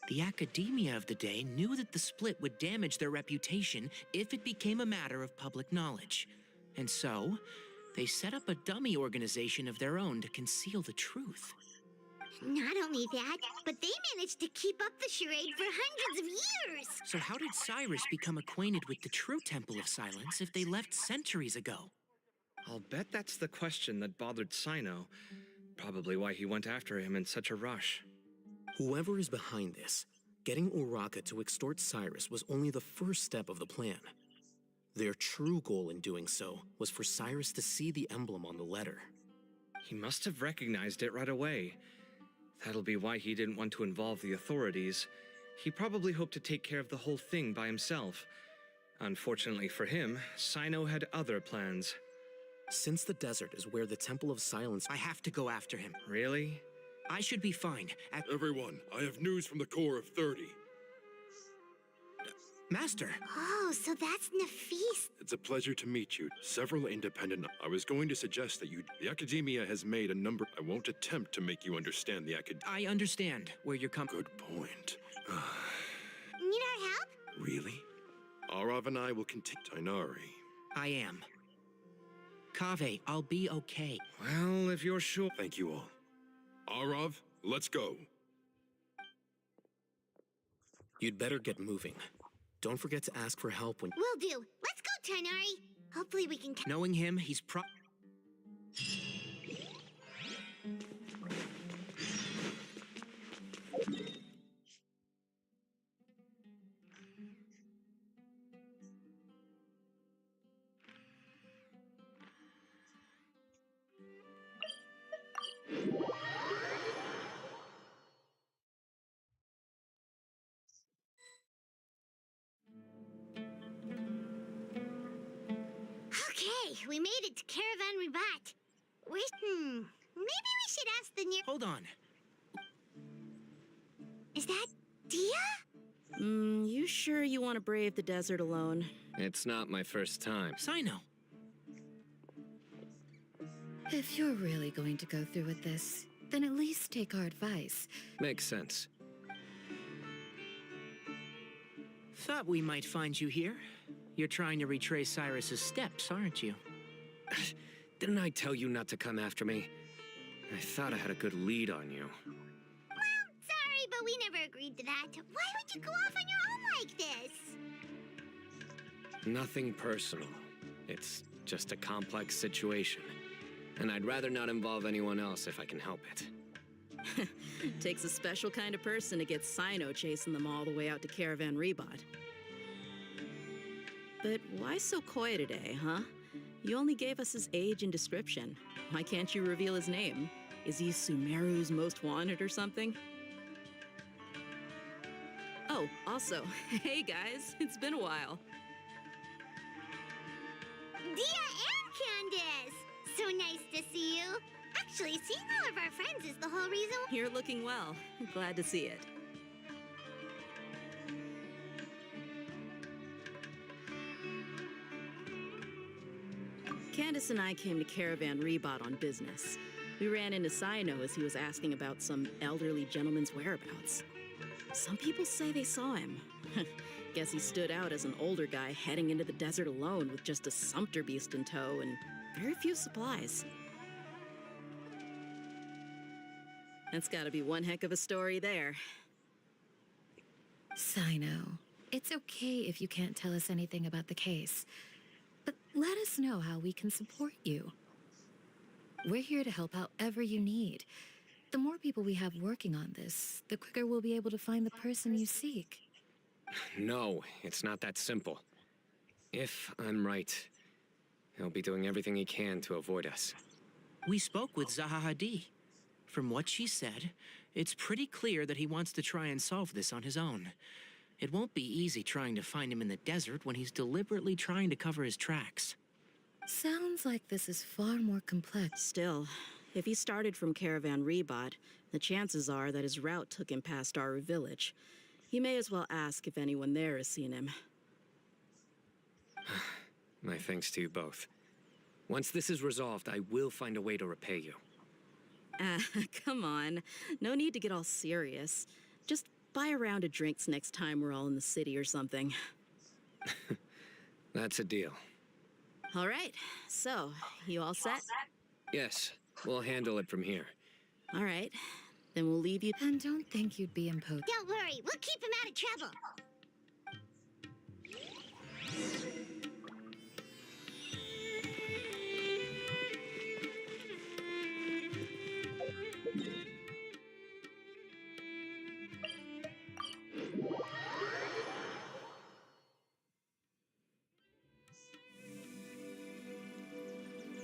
The academia of the day knew that the split would damage their reputation if it became a matter of public knowledge. And so, they set up a dummy organization of their own to conceal the truth. Not only that, but they managed to keep up the charade for hundreds of years! So how did Cyrus become acquainted with the true Temple of Silence if they left centuries ago? I'll bet that's the question that bothered Sino. Probably why he went after him in such a rush. Whoever is behind this, getting Uraka to extort Cyrus was only the first step of the plan. Their true goal in doing so was for Cyrus to see the emblem on the letter. He must have recognized it right away. That'll be why he didn't want to involve the authorities. He probably hoped to take care of the whole thing by himself. Unfortunately for him, Sino had other plans. Since the desert is where the Temple of Silence... I have to go after him. Really? I should be fine. Everyone, I have news from the Core of 30. Master! Oh, so that's Nafis. It's a pleasure to meet you. Several independent... I was going to suggest that you... The Academia has made a number... I won't attempt to make you understand the I understand where you're coming... Good point. Need our help? Really? Arav and I will continue... Tainari. I am. Kaveh, I'll be okay. Well, if you're sure... Thank you all. Arav, let's go. You'd better get moving. Don't forget to ask for help when... Will do. Let's go, Tainari. Hopefully we can... Knowing him, he's Okay, we made it to Caravan Ribat. Maybe we should ask the near... Hold on. Is that Dia? You sure you want to brave the desert alone? It's not my first time. Sino. If you're really going to go through with this, then at least take our advice. Makes sense. Thought we might find you here. You're trying to retrace Cyrus's steps, aren't you? Didn't I tell you not to come after me? I thought I had a good lead on you. Sorry, but we never agreed to that. Why would you go off on your own like this? Nothing personal. It's just a complex situation. And I'd rather not involve anyone else if I can help it. Takes a special kind of person to get Sino chasing them all the way out to Caravan Rebot. But why so coy today, huh? You only gave us his age and description. Why can't you reveal his name? Is he Sumeru's most wanted or something? Oh, also, hey guys, it's been a while. Dia and Candace! So nice to see you. Actually, seeing all of our friends is the whole reason. You're looking well. Glad to see it. Candace and I came to Caravan Rebot on business. We ran into Sino as he was asking about some elderly gentleman's whereabouts. Some people say they saw him. Guess he stood out as an older guy heading into the desert alone with just a sumpter beast in tow and very few supplies. That's gotta be one heck of a story there. Sino, it's okay if you can't tell us anything about the case, but let us know how we can support you. We're here to help however you need. The more people we have working on this, the quicker we'll be able to find the person you seek. No, it's not that simple. If I'm right, he'll be doing everything he can to avoid us. We spoke with Zaha Hadid. From what she said, it's pretty clear that he wants to try and solve this on his own. It won't be easy trying to find him in the desert when he's deliberately trying to cover his tracks. Sounds like this is far more complex. Still, if he started from Caravan Rebot, the chances are that his route took him past our village. You may as well ask if anyone there has seen him. My thanks to you both. Once this is resolved, I will find a way to repay you. Come on. No need to get all serious. Just buy a round of drinks next time we're all in the city or something. That's a deal. All right. So, you all set? Yes, we'll handle it from here. All right. Then we'll leave you. And don't think you'd be imposed. Don't worry, we'll keep him out of trouble.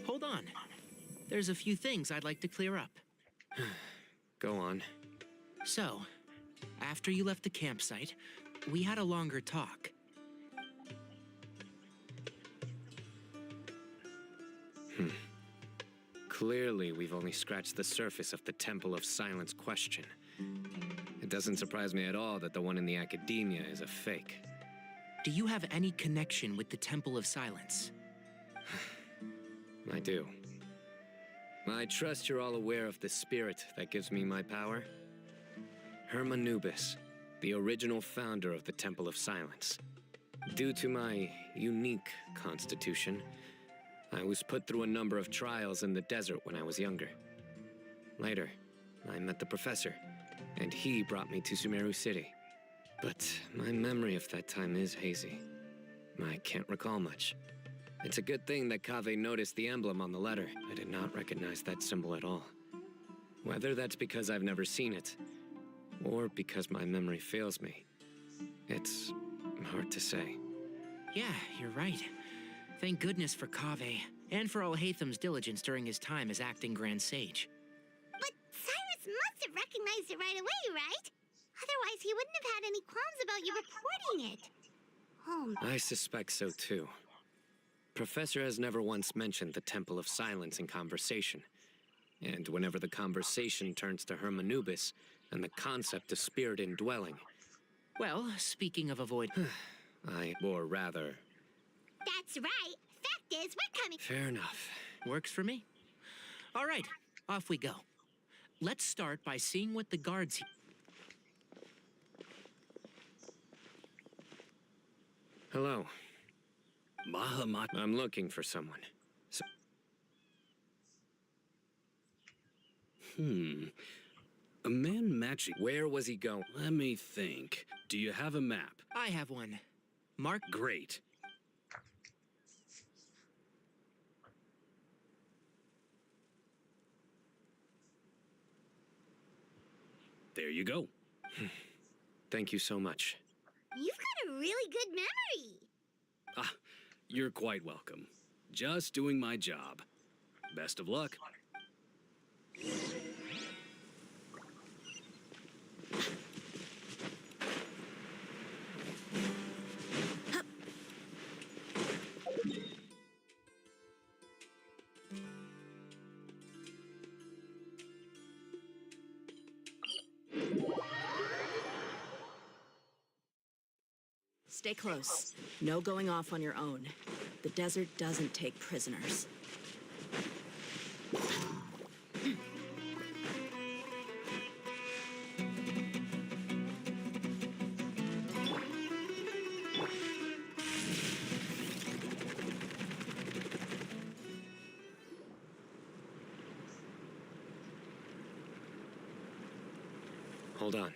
Hold on. There's a few things I'd like to clear up. Go on. So, after you left the campsite, we had a longer talk. Clearly, we've only scratched the surface of the Temple of Silence question. It doesn't surprise me at all that the one in the academia is a fake. Do you have any connection with the Temple of Silence? I do. I trust you're all aware of the spirit that gives me my power. Hermanubis, the original founder of the Temple of Silence. Due to my unique constitution, I was put through a number of trials in the desert when I was younger. Later, I met the professor, and he brought me to Sumeru City. But my memory of that time is hazy. I can't recall much. It's a good thing that Kaveh noticed the emblem on the letter. I did not recognize that symbol at all. Whether that's because I've never seen it, or because my memory fails me, it's hard to say. Yeah, you're right. Thank goodness for Kaveh, and for Alhaitham's diligence during his time as acting Grand Sage. But Cyrus must have recognized it right away, right? Otherwise, he wouldn't have had any qualms about you reporting it. Oh. I suspect so too. Professor has never once mentioned the Temple of Silence in conversation. And whenever the conversation turns to Hermanubis and the concept of spirit indwelling... Well, speaking of avoid... or rather... That's right. Fact is, we're coming... Fair enough. Works for me. All right, off we go. Let's start by seeing what the guards... Hello. Mahamat. I'm looking for someone. A man matching. Where was he going? Let me think. Do you have a map? I have one. Mark. Great. There you go. Thank you so much. You've got a really good memory. Ah, you're quite welcome. Just doing my job. Best of luck. Stay close. No going off on your own. The desert doesn't take prisoners. Hold on.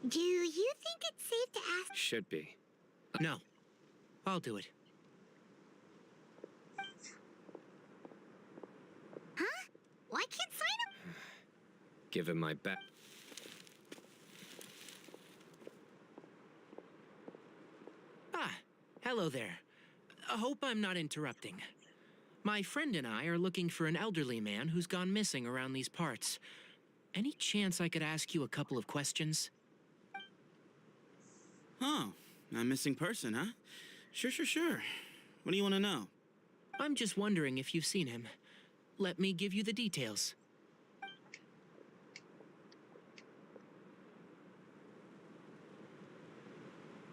Do you think it's safe to ask? Should be. No. I'll do it. Huh? Why can't sign him? Give him my back. Ah, hello there. I hope I'm not interrupting. My friend and I are looking for an elderly man who's gone missing around these parts. Any chance I could ask you a couple of questions? Oh, a missing person, huh? Sure. What do you want to know? I'm just wondering if you've seen him. Let me give you the details.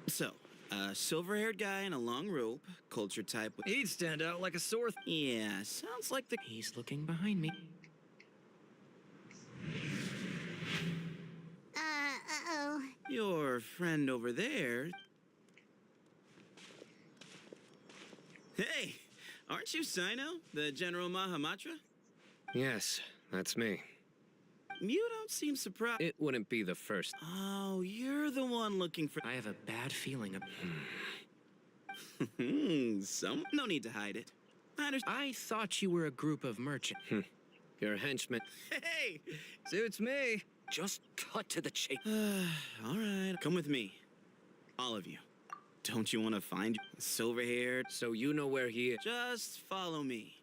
So, a silver-haired guy in a long robe, culture type. He'd stand out like a sore Yeah, sounds like the. He's looking behind me. Uh-oh. Your friend over there. Hey, aren't you Sino, the General Mahamatra? Yes, that's me. You don't seem surprised. It wouldn't be the first. Oh, you're the one looking for. I have a bad feeling. No need to hide it. I thought you were a group of merchants. You're a henchman. Hey, Suits me. Just cut to the chase. all right, come with me. All of you. Don't you want to find silver-haired? So you know where he is. Just follow me.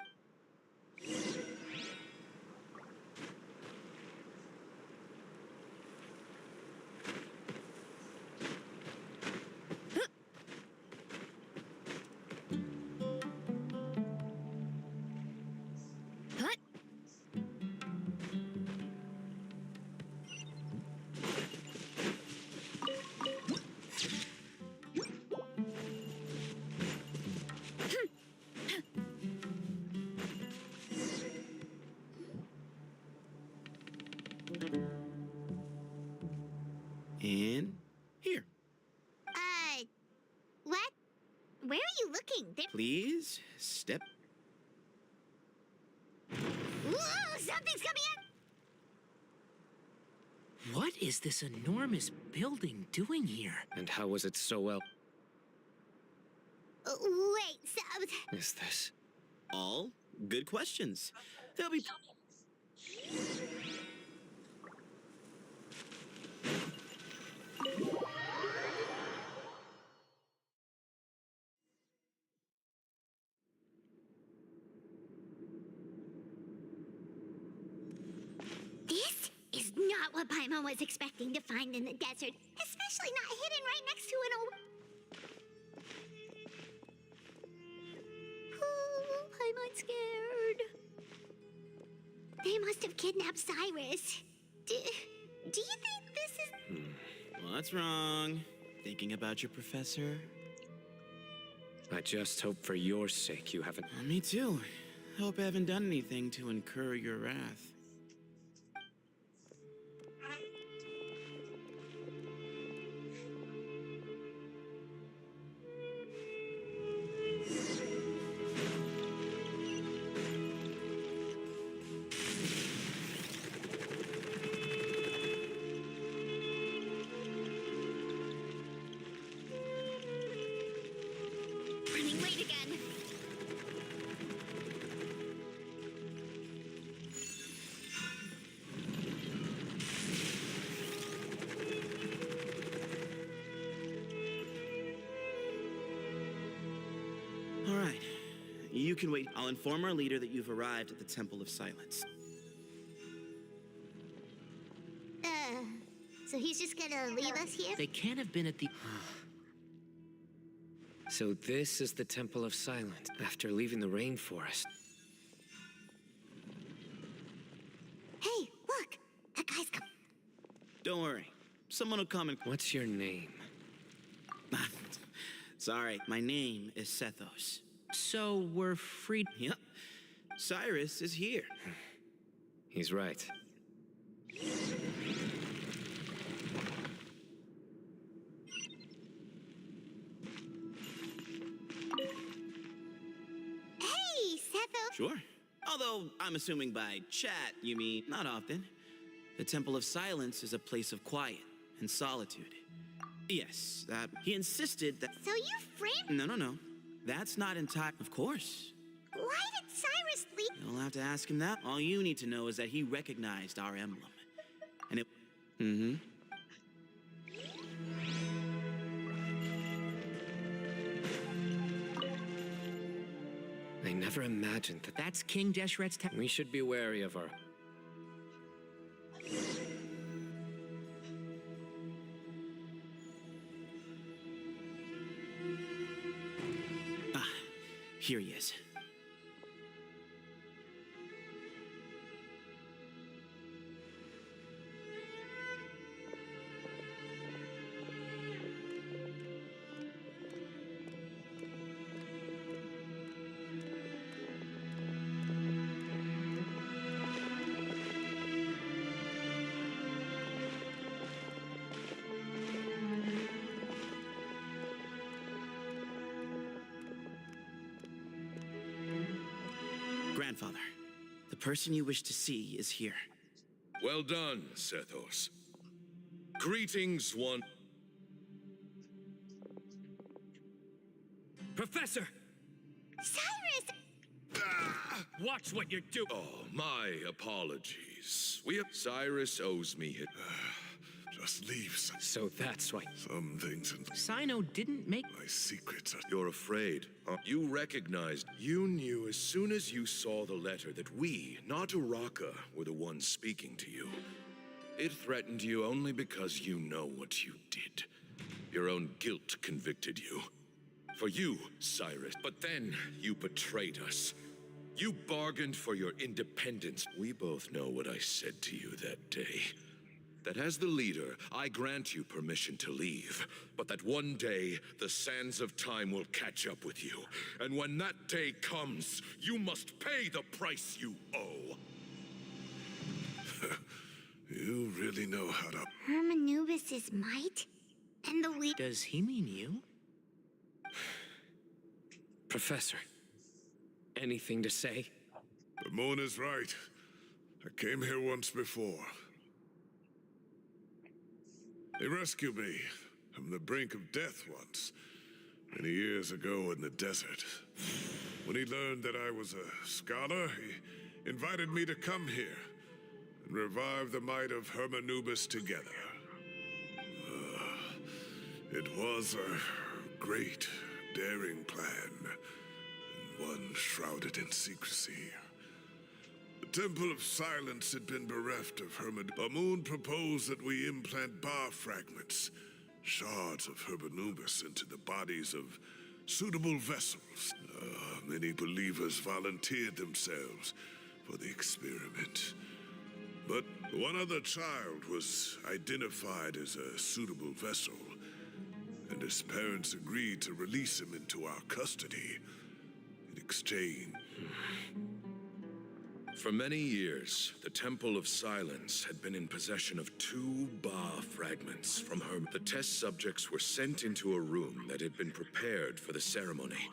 And here. What? Where are you looking? Please step. Whoa, something's coming up! What is this enormous building doing here? And how was it so well? Wait, so... Is this? All good questions. They'll be. This is not what Paimon was expecting to find in the desert, especially not hidden right next to an old... Oh, Paimon's scared. They must have kidnapped Cyrus. Do you think this is... What's wrong? Thinking about your professor? I just hope for your sake you haven't. Me too. Hope I haven't done anything to incur your wrath. You can wait. I'll inform our leader that you've arrived at the Temple of Silence. So he's just gonna leave us here? They can't have been at the... So this is the Temple of Silence after leaving the rainforest. Hey, look! That guy's come. Don't worry. Someone will come and... What's your name? Sorry, my name is Sethos. So we're free... Yep. Cyrus is here. He's right. Hey, Sethos! Sure. Although, I'm assuming by chat, you mean not often. The Temple of Silence is a place of quiet and solitude. Yes, he insisted that... So you framed... No. That's not entire... Of course. Why did Cyrus leave? You'll have to ask him that. All you need to know is that he recognized our emblem. And it... Mm-hmm. I never imagined that. That's King Deshret's... We should be wary of our... Here he is. Grandfather, the person you wish to see is here. Well done, Sethos. Greetings, one... Professor! Cyrus! Watch what you're doing! Oh, my apologies. Cyrus owes me it. Just leave So that's why... some things in... Sino didn't make... My secrets are... You're afraid. You recognized... You knew as soon as you saw the letter that we, not Uraka, were the ones speaking to you. It threatened you only because you know what you did. Your own guilt convicted you. For you, Cyrus. But then you betrayed us. You bargained for your independence. We both know what I said to you that day. That as the leader, I grant you permission to leave, but that one day, the sands of time will catch up with you. And when that day comes, you must pay the price you owe. You really know how to... Hermanubis' might? And the lead... Does he mean you? Professor, anything to say? The moon is right. I came here once before. He rescued me from the brink of death once, many years ago in the desert. When he learned that I was a scholar, he invited me to come here and revive the might of Hermanubis together. It was a great, daring plan, and one shrouded in secrecy. The Temple of Silence had been bereft of Amun proposed that we implant bar fragments, shards of Hermanubis, into the bodies of suitable vessels. Many believers volunteered themselves for the experiment. But one other child was identified as a suitable vessel, and his parents agreed to release him into our custody in exchange. For many years, the Temple of Silence had been in possession of 2 Ba fragments from her. The test subjects were sent into a room that had been prepared for the ceremony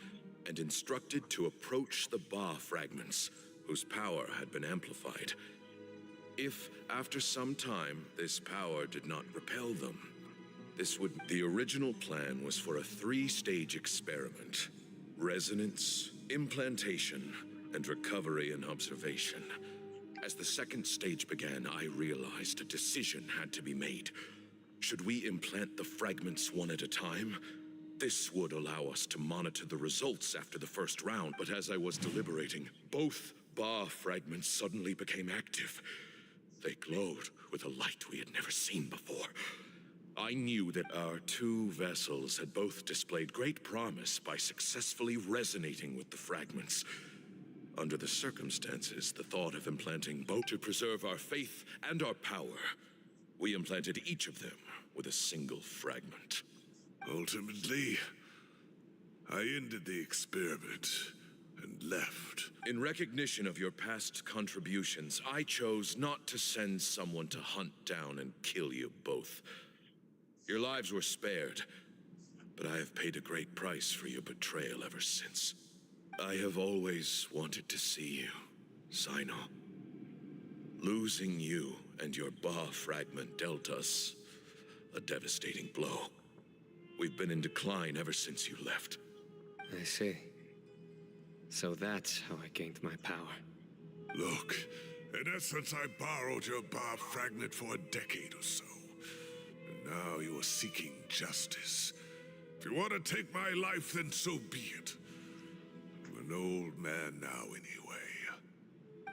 and instructed to approach the Ba fragments, whose power had been amplified. If, after some time, this power did not repel them, the original plan was for a 3-stage experiment: resonance, implantation, and recovery and observation. As the 2nd stage began, I realized a decision had to be made. Should we implant the fragments one at a time, This would allow us to monitor the results after the first round, but as I was deliberating, both bar fragments suddenly became active. They glowed with a light we had never seen before. I knew that our two vessels had both displayed great promise by successfully resonating with the fragments. Under the circumstances, the thought of implanting both to preserve our faith and our power, we implanted each of them with a single fragment. Ultimately, I ended the experiment and left. In recognition of your past contributions, I chose not to send someone to hunt down and kill you both. Your lives were spared, but I have paid a great price for your betrayal ever since. I have always wanted to see you, Sino. Losing you and your Ba fragment dealt us a devastating blow. We've been in decline ever since you left. I see. So that's how I gained my power. Look, in essence, I borrowed your Ba fragment for a decade or so. And now you are seeking justice. If you want to take my life, then so be it. I'm an old man now anyway.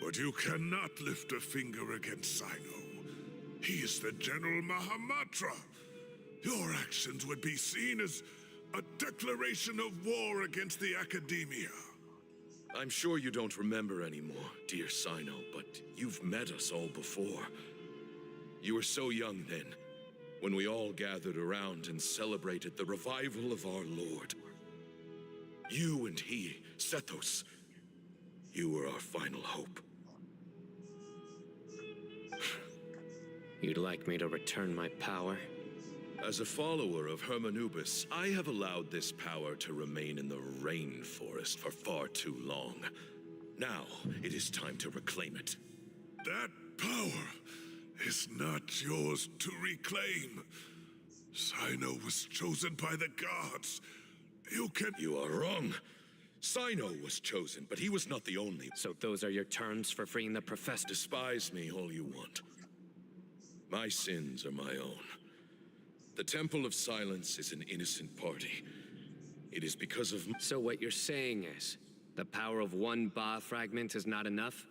But you cannot lift a finger against Sino. He is the General Mahamatra. Your actions would be seen as a declaration of war against the Academia. I'm sure you don't remember anymore, dear Sino, but you've met us all before. You were so young then, when we all gathered around and celebrated the revival of our Lord. You and he, Sethos, you were our final hope. You'd like me to return my power? As a follower of Hermanubis, I have allowed this power to remain in the rainforest for far too long. Now, it is time to reclaim it. That power is not yours to reclaim. Sino was chosen by the gods. You are wrong. Sino was chosen, but he was not the only. So those are your terms for freeing the professor? Despise me all you want. My sins are my own. The Temple of Silence is an innocent party. It is because of... So what you're saying is, the power of one Ba fragment is not enough?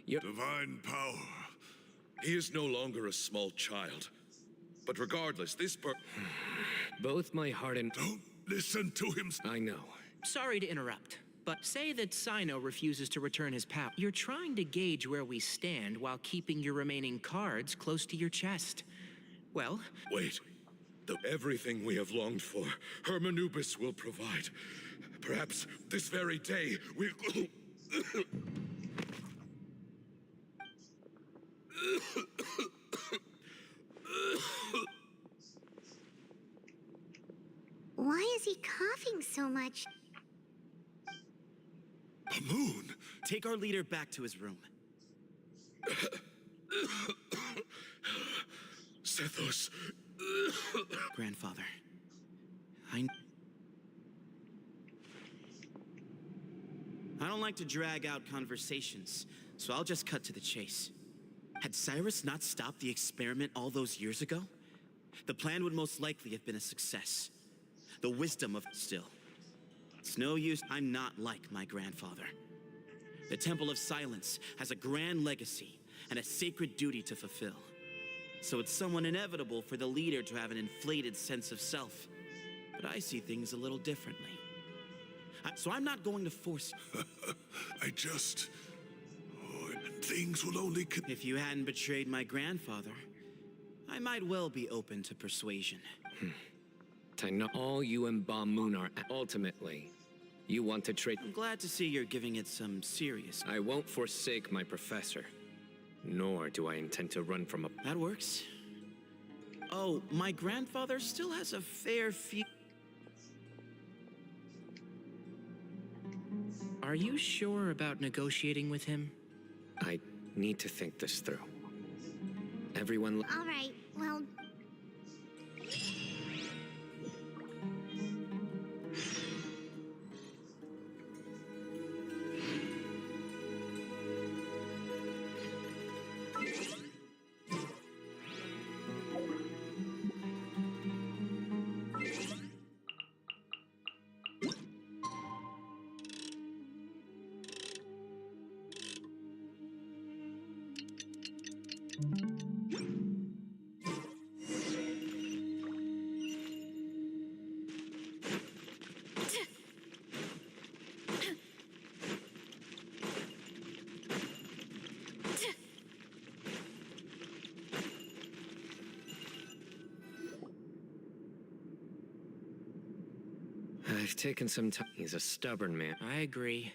Divine power. He is no longer a small child. But regardless, this Both my heart and... Don't listen to him. I know. Sorry to interrupt, but say that Sino refuses to return his power. You're trying to gauge where we stand while keeping your remaining cards close to your chest. Well... Wait. Everything we have longed for, Hermanubis will provide. Perhaps this very day, we... Why is he coughing so much? Moon! Take our leader back to his room. Sethos... Grandfather, I don't like to drag out conversations, so I'll just cut to the chase. Had Cyrus not stopped the experiment all those years ago, the plan would most likely have been a success. The wisdom of... Still, it's no use. I'm not like my grandfather. The Temple of Silence has a grand legacy and a sacred duty to fulfill. So it's somewhat inevitable for the leader to have an inflated sense of self. But I see things a little differently. So I'm not going to force you. I just... things will only... If you hadn't betrayed my grandfather, I might well be open to persuasion. I know all you and Ba Moon are... Ultimately, you want to trade... I'm glad to see you're giving it some serious... I won't forsake my professor. Nor do I intend to run from a... That works. Oh, my grandfather still has a fair few... Are you sure about negotiating with him? I need to think this through. Everyone... All right, well... I've taken some time. He's a stubborn man. I agree.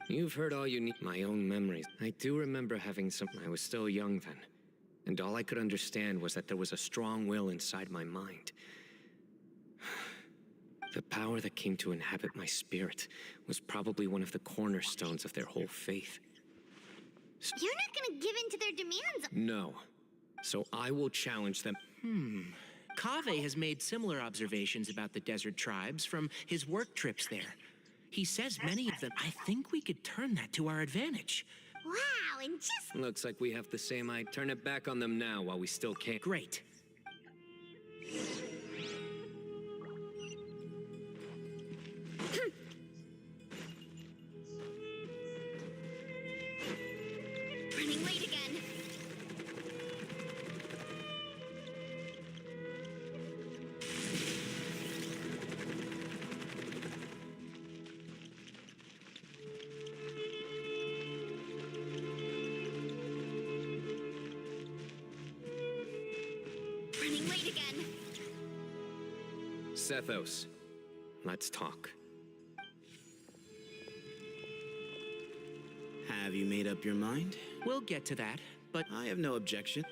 You've heard all you need. My own memories. I do remember having some. I was still young then. And all I could understand was that there was a strong will inside my mind. The power that came to inhabit my spirit was probably one of the cornerstones of their whole faith. You're not gonna give in to their demands. No. So I will challenge them. Kaveh has made similar observations about the desert tribes from his work trips there. He says many of them. I think we could turn that to our advantage. Wow, and just Looks like we have the same idea. Turn it back on them now while we still can. Great. Running late again. Running late again. Sethos, let's talk. Have you made up your mind? We'll get to that, but I have no objection.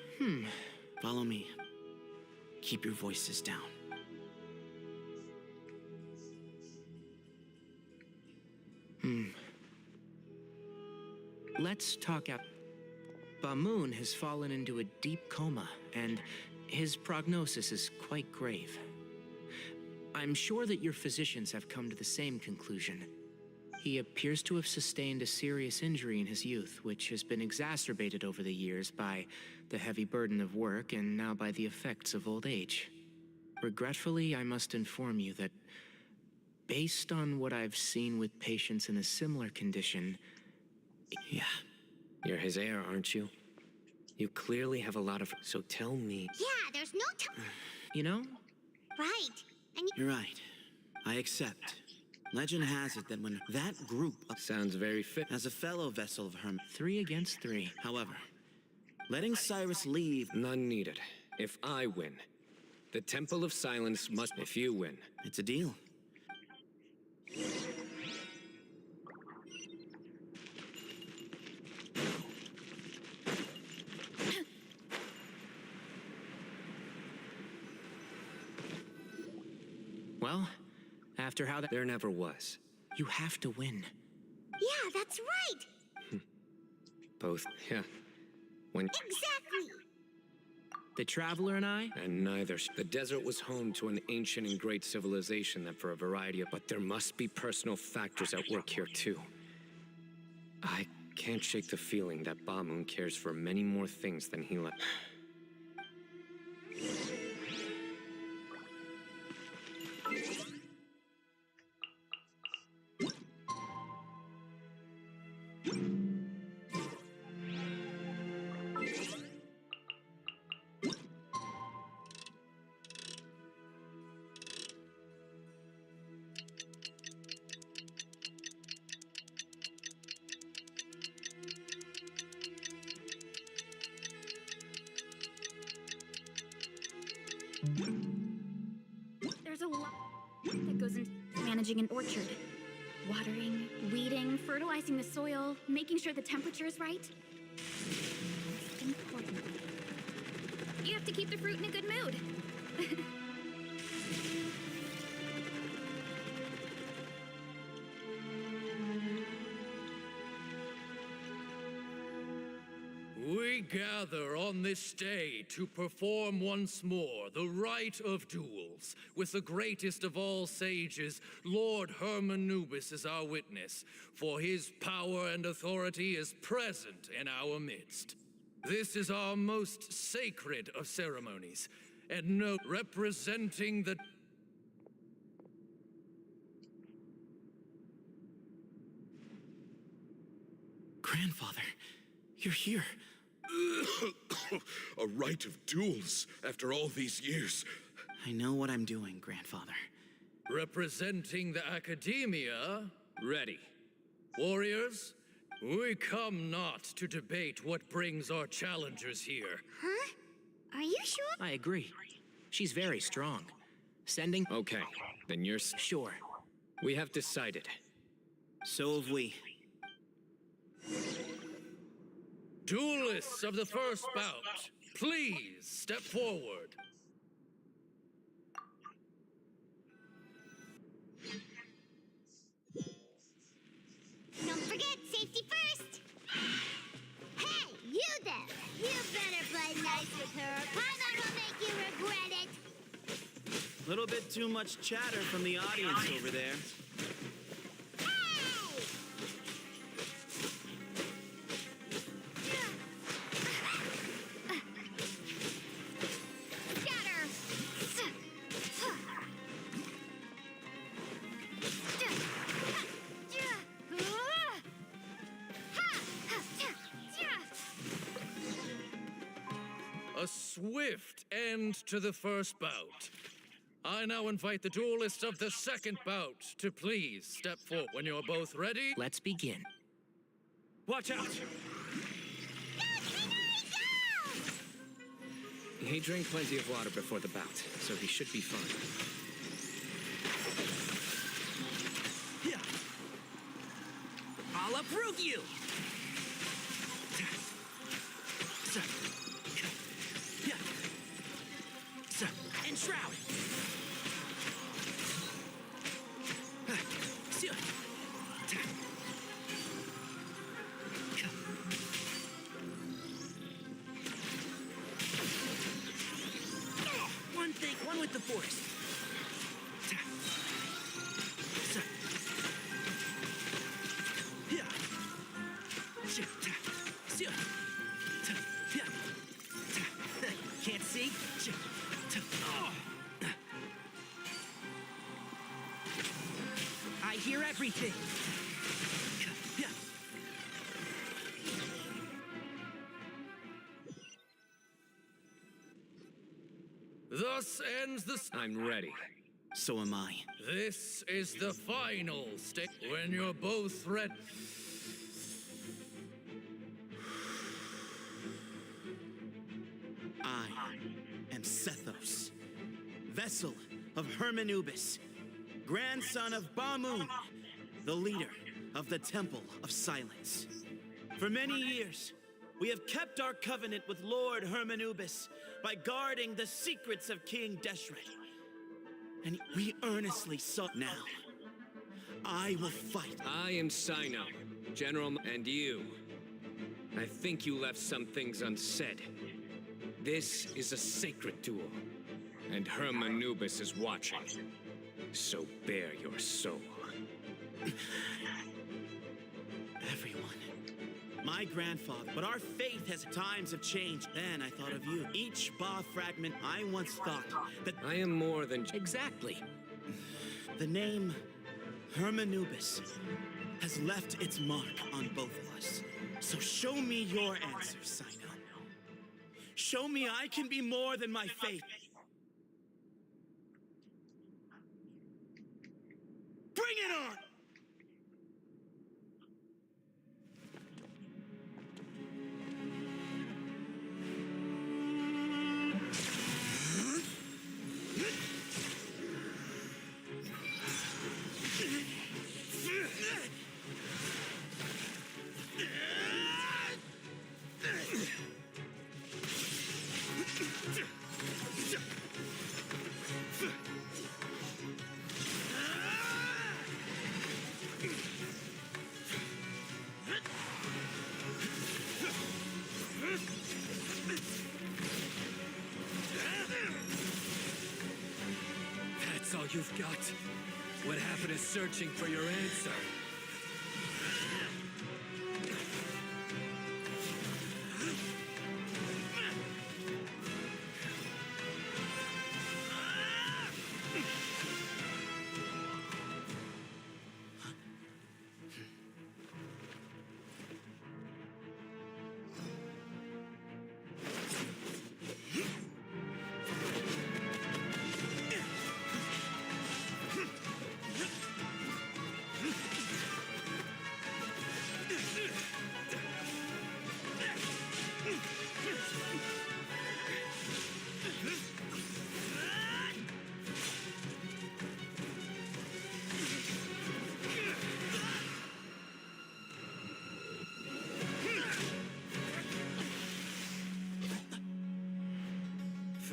Follow me. Keep your voices down. let's talk out. Bamoon has fallen into a deep coma, and his prognosis is quite grave. I'm sure that your physicians have come to the same conclusion. He appears to have sustained a serious injury in his youth, which has been exacerbated over the years by the heavy burden of work and now by the effects of old age. Regretfully, I must inform you that based on what I've seen with patients in a similar condition... Yeah. You're his heir, aren't you? You clearly have a lot of... So tell me... Yeah, there's no time. You know? Right. And You're right. I accept. Legend has it that when that group... Sounds very fit. As a fellow vessel of Herm... 3 against 3. However, letting Cyrus leave... None needed. If I win, the Temple of Silence must... If you win. It's a deal. Well, after how that... There never was. You have to win. yeah, that's right. Both, yeah. When... Exactly. The Traveler and I? And neither. The desert was home to an ancient and great civilization that for a variety of... But there must be personal factors at work here, too. I can't shake the feeling that Bamoon cares for many more things than he let... There's a lot that goes into managing an orchard. Watering, weeding, fertilizing the soil, making sure the temperature is right. It's important. You have to keep the fruit in a good mood. We gather on this day to perform once more the rite of duels, with the greatest of all sages, Lord Hermanubis, as our witness, for his power and authority is present in our midst. This is our most sacred of ceremonies, and note representing the... Grandfather, you're here. A rite of duels after all these years. I know what I'm doing, Grandfather. Representing the Academia, Ready. warriors, we come not to debate what brings our challengers here. Huh? Are you sure? I agree. She's very strong. Sending? Okay, then you're Sure. We have decided. So have we. Duelists of the first bout, please step forward. Don't forget, safety first! Hey, you there! You better play nice with her, or Paimon will make you regret it! Little bit too much chatter from the audience over there. A swift end to the first bout. I now invite the duelists of the second bout to please step forward when you're both ready. Let's begin. Watch out! He drank plenty of water before the bout, so he should be fine. Yeah. I'll uproot you! Enshroud! One thing, one with the force. Can't see? I hear everything. Thus ends the... I'm ready. So am I. This is the final stage. When you're both ready... I am Sethos, vessel of Hermanubis, grandson of Bamun, the leader of the Temple of Silence. For many years, we have kept our covenant with Lord Hermanubis by guarding the secrets of King Deshret. And we earnestly sought now. I will fight. I am Sino, General, and you. I think you left some things unsaid. This is a sacred duel, and Hermanubis is watching. So bare your soul. Everyone. My grandfather. But our faith has times have changed. Then I thought of you. Each Ba fragment, I once thought that I am more than... Exactly. The name Hermanubis has left its mark on both of us. So show me your answer, Sino. Show me I can be more than my faith. Bring it on! That's all you've got. What happened is searching for your answer.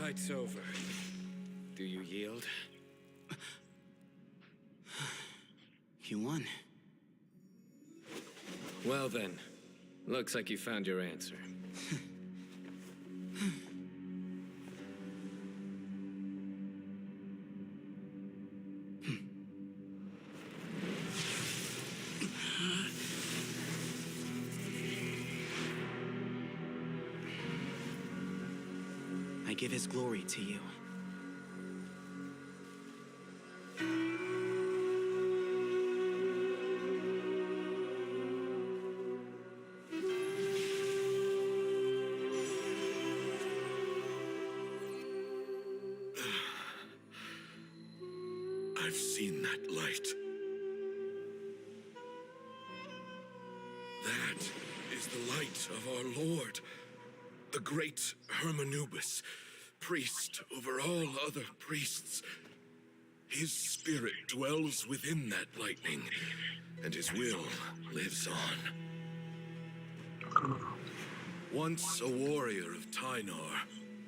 fight's over. Do you yield? You won. Well then, looks like you found your answer. I give his glory to you. I've seen that light. That is the light of our Lord, the great Hermanubis, priest over all other priests. His spirit dwells within that lightning, and his will lives on. Once a warrior of Tynar,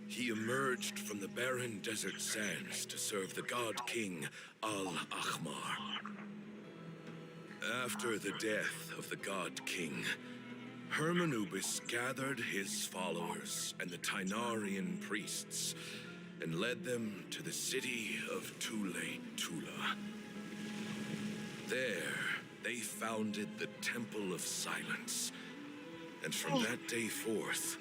he emerged from the barren desert sands to serve the god king Al-Ahmar. After the death of the god king, Hermanubis gathered his followers and the Tynarian priests and led them to the city of Tula. There, they founded the Temple of Silence. And from that day forth,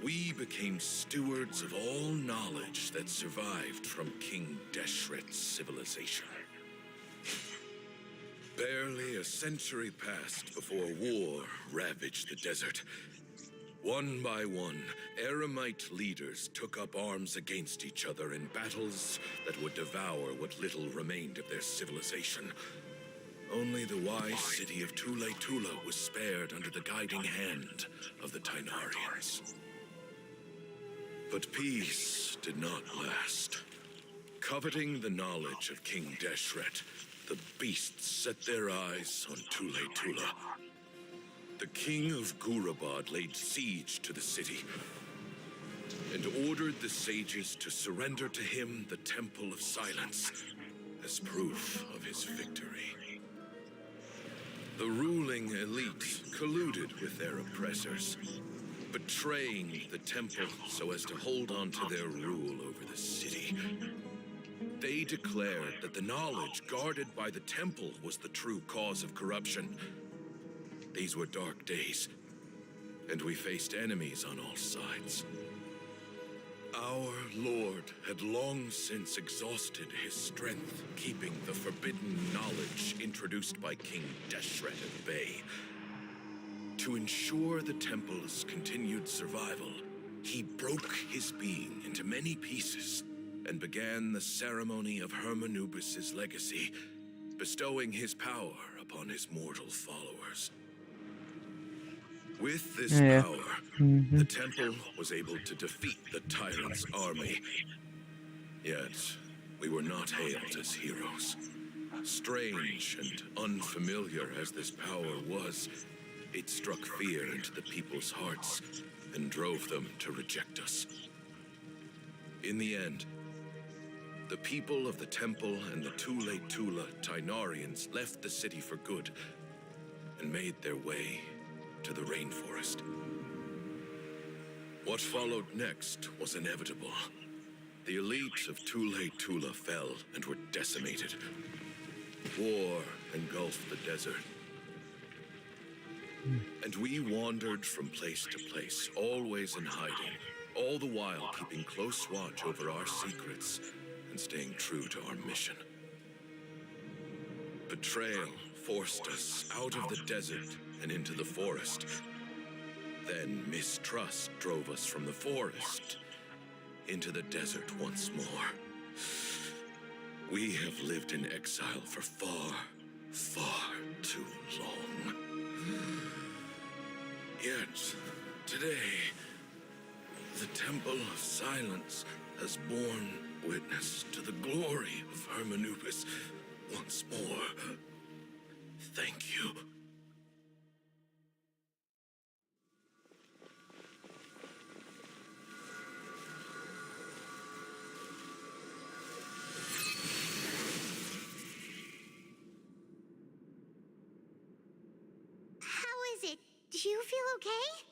we became stewards of all knowledge that survived from King Deshret's civilization. Barely a century passed before war ravaged the desert. One by one, Eremite leaders took up arms against each other in battles that would devour what little remained of their civilization. Only the wise city of Tula was spared under the guiding hand of the Tynarians. But peace did not last. Coveting the knowledge of King Deshret, the beasts set their eyes on Tula. The king of Gurabad laid siege to the city and ordered the sages to surrender to him the Temple of Silence as proof of his victory. The ruling elite colluded with their oppressors, betraying the temple so as to hold on to their rule over the city. They declared that the knowledge guarded by the temple was the true cause of corruption. These were dark days, and we faced enemies on all sides. Our Lord had long since exhausted his strength, keeping the forbidden knowledge introduced by King Deshret at bay. To ensure the temple's continued survival, he broke his being into many pieces and began the ceremony of Hermanubis' legacy, bestowing his power upon his mortal followers. With this power, the temple was able to defeat the tyrant's army. Yet, we were not hailed as heroes. Strange and unfamiliar as this power was, it struck fear into the people's hearts and drove them to reject us. In the end, the people of the temple and the Tula Tynarians left the city for good and made their way to the rainforest. What followed next was inevitable. The elite of Tula fell and were decimated. War engulfed the desert. And we wandered from place to place, always in hiding, all the while keeping close watch over our secrets and staying true to our mission. Betrayal forced us out of the desert and into the forest. Then mistrust drove us from the forest into the desert once more. We have lived in exile for far, far too long. Yet, today, the Temple of Silence has borne witness to the glory of Hermanubis once more. Thank you. okay?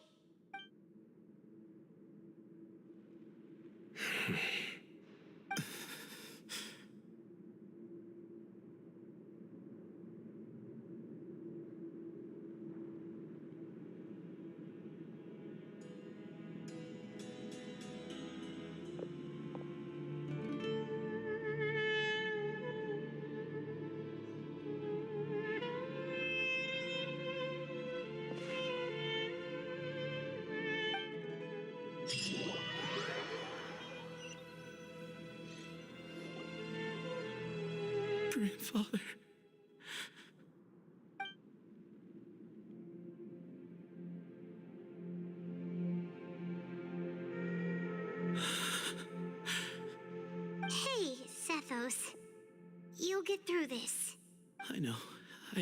Grandfather. Hey, Sethos. You'll get through this. I know. I'll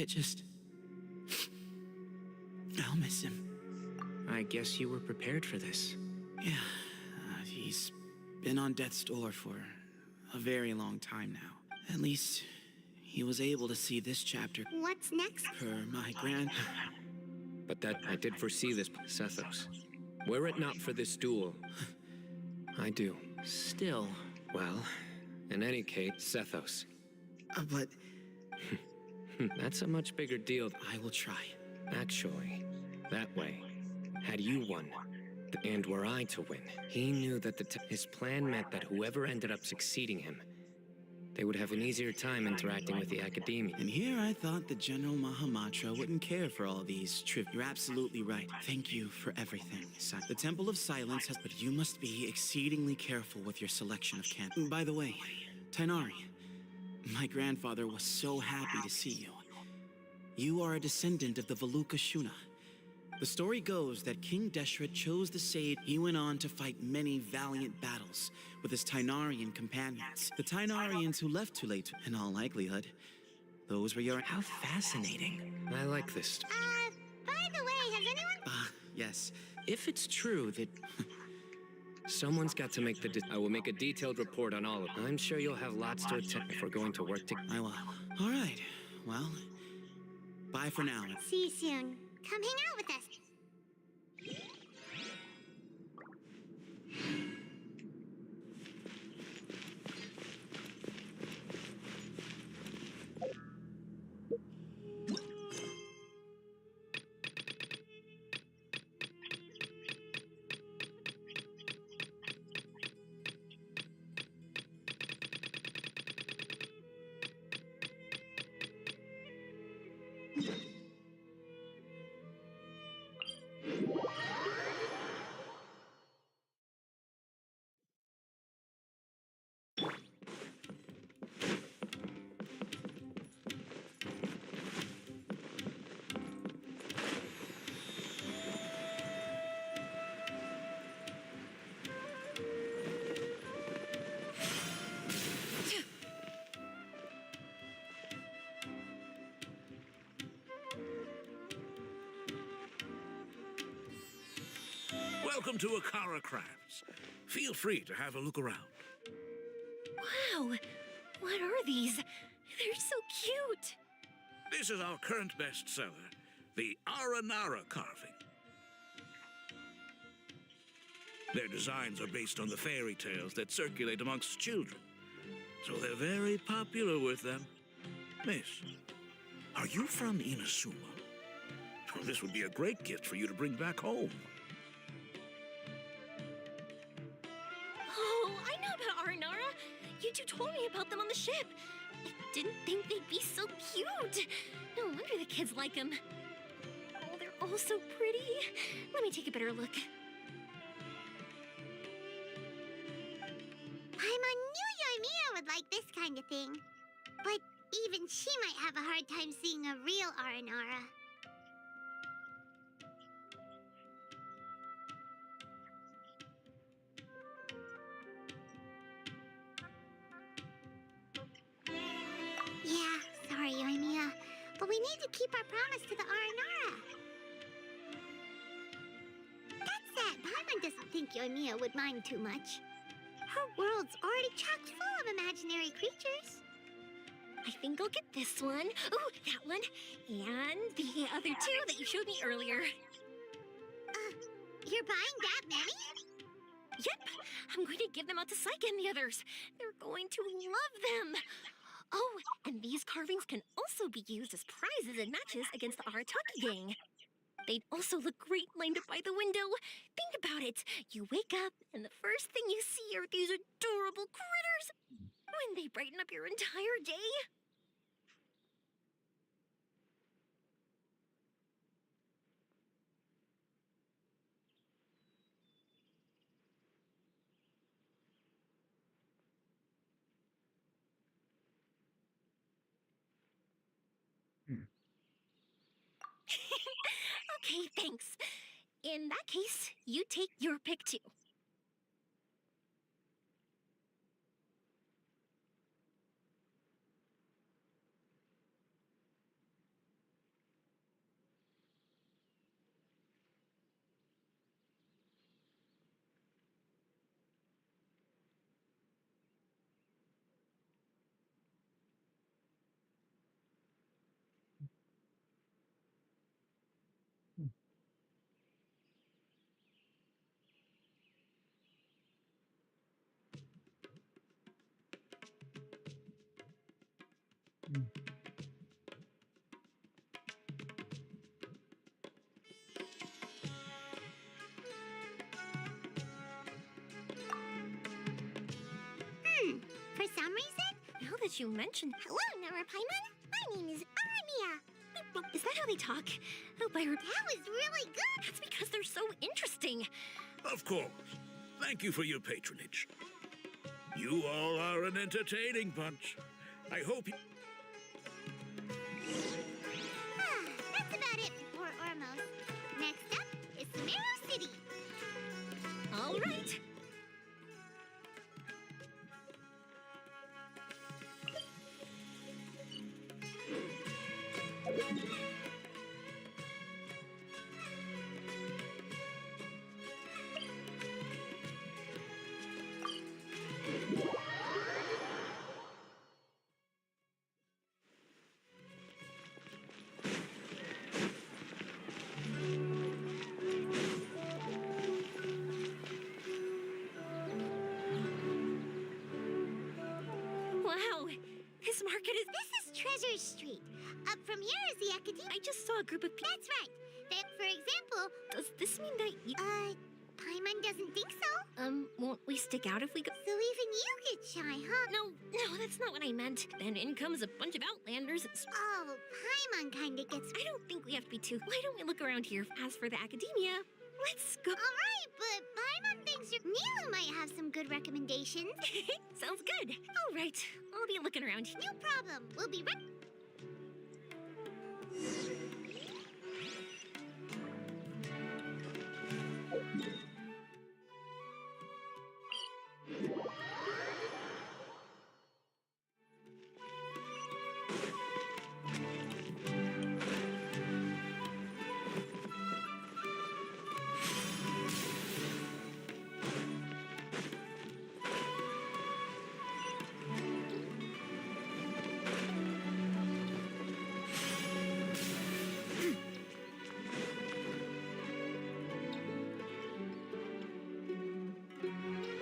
miss him. I guess you were prepared for this. Yeah, he's been on death's door for a very long time now. At least he was able to see this chapter What's next? per my grand. But that I did foresee this, Sethos. Were it not for this duel, I do. Still. Well, in any case, Sethos. But That's a much bigger deal. I will try. Actually, that way, had you won, and were I to win, he knew that his plan meant that whoever ended up succeeding him, they would have an easier time interacting with the Academia. And here I thought the General Mahamatra wouldn't care for all these You're absolutely right. Thank you for everything. The Temple of Silence has... But you must be exceedingly careful with your selection of can. By the way, Tainari, my grandfather was so happy to see you. You are a descendant of the Valuka Shuna. The story goes that King Deshret chose the sage. He went on to fight many valiant battles with his Tainarian companions. The Tainarians who left too late, in all likelihood. Those were your... How fascinating. I like this. By the way, has anyone... Yes. If it's true that... Someone's got to make the... I will make a detailed report on all of them. I'm sure you'll have lots to attend if we're going to work together. I will. All right. Well, bye for now. See you soon. Come hang out with us. Welcome to Akara Crafts. Feel free to have a look around. Wow! What are these? They're so cute! This is our current bestseller, the Aranara carving. Their designs are based on the fairy tales that circulate amongst children, so they're very popular with them. Miss, are you from Inazuma? This would be a great gift for you to bring back home. Oh, I know about Aranara. You two told me about them on the ship. I didn't think they'd be so cute. No wonder the kids like them. Oh, they're all so pretty. Let me take a better look. Paimon knew Yoimiya would like this kind of thing. But even she might have a hard time seeing a real Aranara. Yeah, sorry, Yoimiya. But we need to keep our promise to the Aranara. That said, Paimon doesn't think Yoimiya would mind too much. Her world's already chock full of imaginary creatures. I think I'll get this one. Ooh, that one. And the other two that you showed me earlier. You're buying that many? Yep, I'm going to give them out to Saika and the others. They're going to love them. Oh, and these carvings can also be used as prizes in matches against the Arataki gang. They'd also look great lined up by the window. Think about it. You wake up, and the first thing you see are these adorable critters. Wouldn't they brighten up your entire day? Okay, thanks. In that case, you take your pick too. For some reason? Now that you mention, Hello, Nora Paimon. My name is Aramia. is that how they talk? Oh, Byron, That was really good. that's because they're so interesting. Of course. Thank you for your patronage. You all are an entertaining bunch. I hope you... That's about it for Ormos. Next up is Sumeru City. All right. Wow, this market is... This is Treasure Street. Up from here is the Academy. I just saw a group of people. That's right. That, for example, Does this mean that you... Paimon doesn't think so. Won't we stick out if we go... So even you get shy, huh? No, that's not what I meant. Then in comes a bunch of Outlanders. Oh, Paimon kinda gets... I don't think we have to be too... Why don't we look around here? As for the academia, let's go... Alright, but Paimon thinks Milu might have some good recommendations. Sounds good. All right, I'll be looking around. No problem. We'll be right...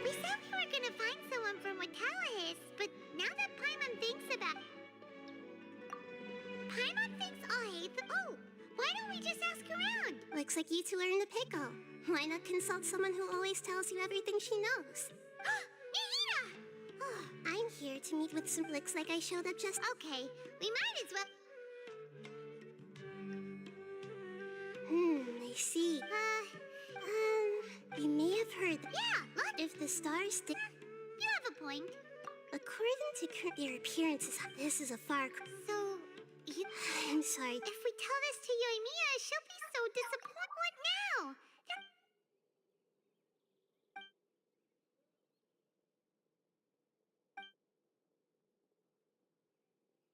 We said we were gonna find someone from Watallahis, but now that Paimon thinks about... Paimon thinks I'll hate them. Oh, why don't we just ask around? Looks like you two are in the pickle. Why not consult someone who always tells you everything she knows? Nihira! I'm here to meet with some... Looks like I showed up just... Okay, we might as well... I see. You may have heard... Yeah, look! If the stars stick... You have a point. According to their appearances, this is a far... So, you... I'm sorry. If we tell this to Yoimiya, she'll be so disappointed. What now?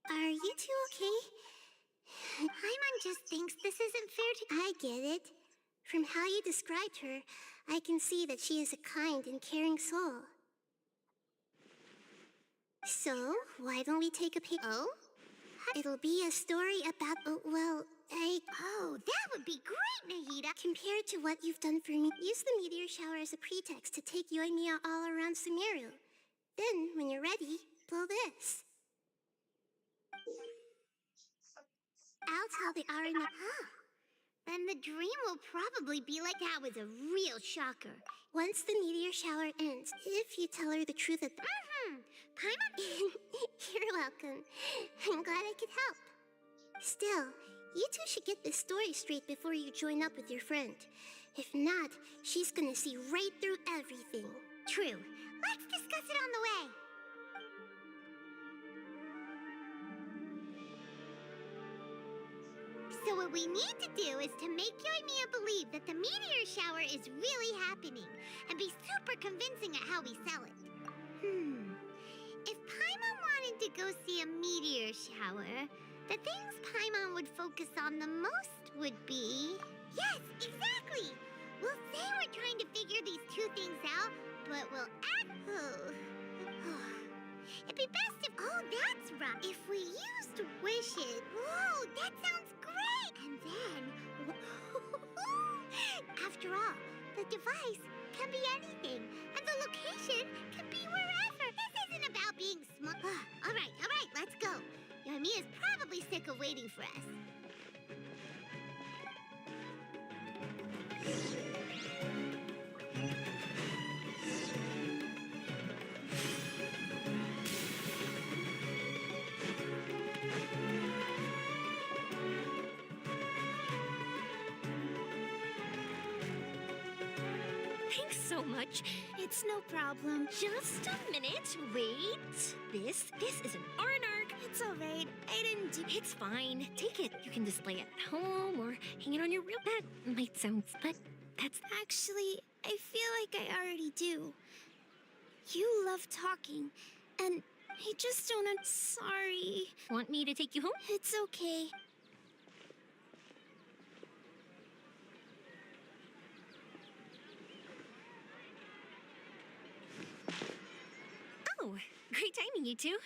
Are you two okay? Paimon just thinks this isn't fair to... I get it. From how you described her, I can see that she is a kind and caring soul. So, why don't we take a pic? Oh? It'll be a story about, well, Oh, that would be great, Nahida. Compared to what you've done for me, use the meteor shower as a pretext to take you and Mia all around Sumeru. Then, when you're ready, blow this. I'll tell the Arena. Then the dream will probably be like that was a real shocker. Once the meteor shower ends, if you tell her the truth at Paimon? You're welcome. I'm glad I could help. Still, you two should get this story straight before you join up with your friend. If not, she's gonna see right through everything. True. Let's discuss it on the way. So what we need to do is to make you and Mia believe that the meteor shower is really happening and be super convincing at how we sell it. If Paimon wanted to go see a meteor shower, the things Paimon would focus on the most would be... Yes, exactly! We'll say we're trying to figure these two things out, but we'll act... It'd be best if... Oh, that's right. If we used wishes... Whoa, that sounds great! And then... After all, the device can be anything, and the location can be wherever. This isn't about being smart. All right, let's go. Mia's probably sick of waiting for us. Thanks so much. It's no problem. Just a minute. Wait. This is an R&R. It's alright. I didn't do... It's fine. Take it. You can display it at home or hang it on your real... That might sound... But that's... Actually, I feel like I already do. You love talking, and I just don't... Sorry. Want me to take you home? It's okay. Oh, great timing, you two.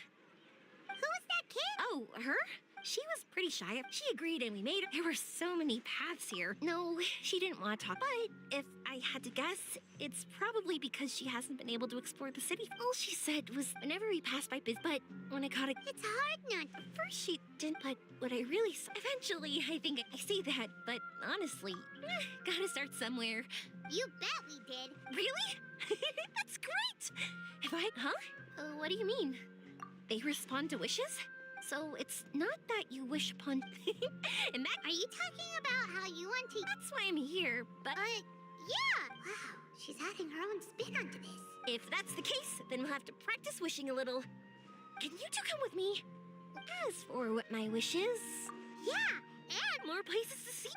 Who was that kid? Oh, her? She was pretty shy. She agreed and we made it. There were so many paths here. No, she didn't want to talk. But if I had to guess, it's probably because she hasn't been able to explore the city. All she said was whenever we passed by but when I caught it... It's hard not... At first she didn't, but what I really saw... Eventually, I think I say that, but honestly, gotta start somewhere. You bet we did. Really? That's great! If I... Huh? What do you mean? They respond to wishes? So it's not that you wish upon... and that... Are you talking about how you want to... That's why I'm here, but... Yeah! Wow, she's adding her own spin onto this. If that's the case, then we'll have to practice wishing a little. Can you two come with me? As for what my wish is... Yeah, and... More places to see.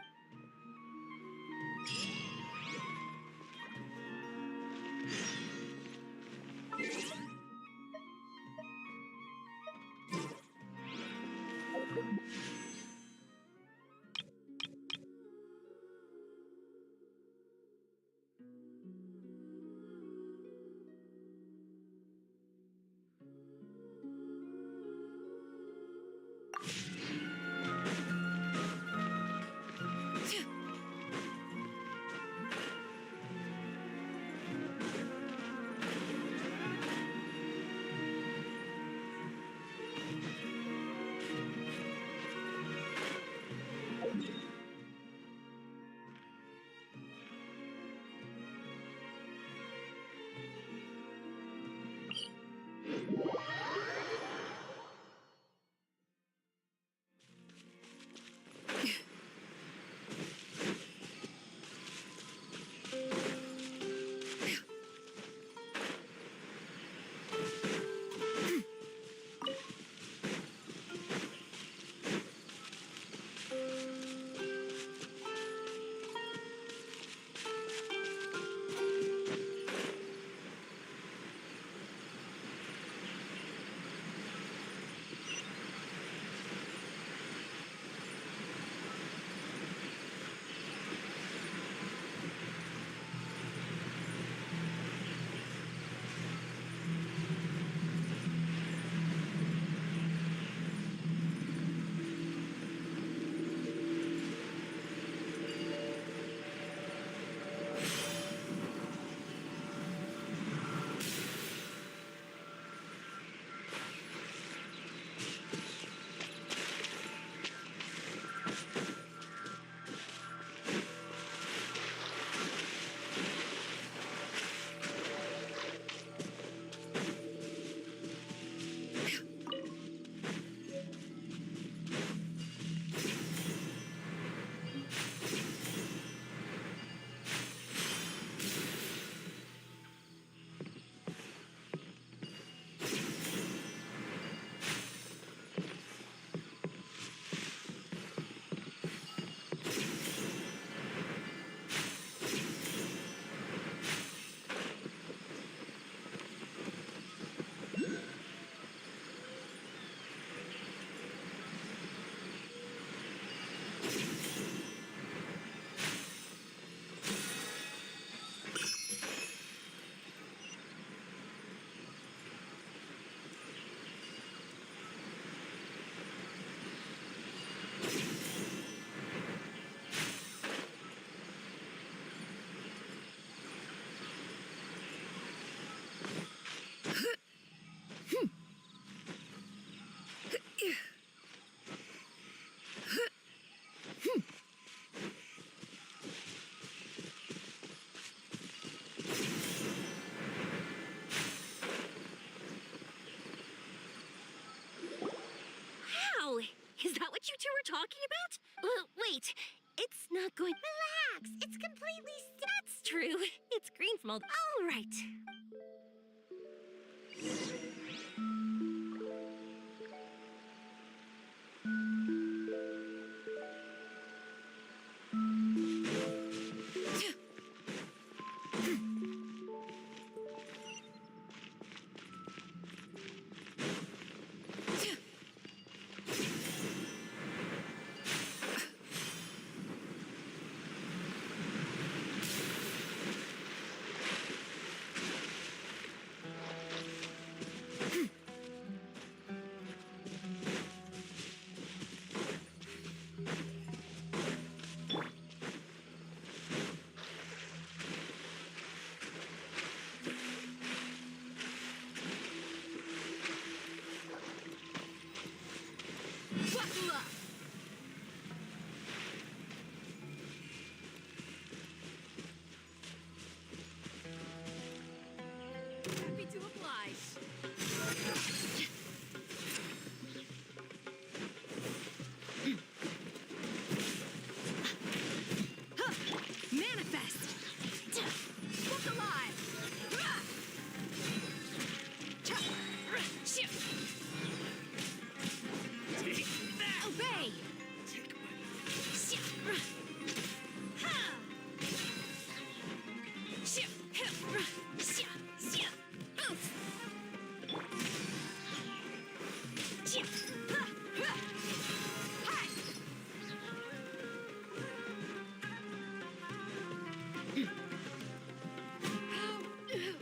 all right. Happy to oblige. Manifest! Look alive! Take that! Obey! Take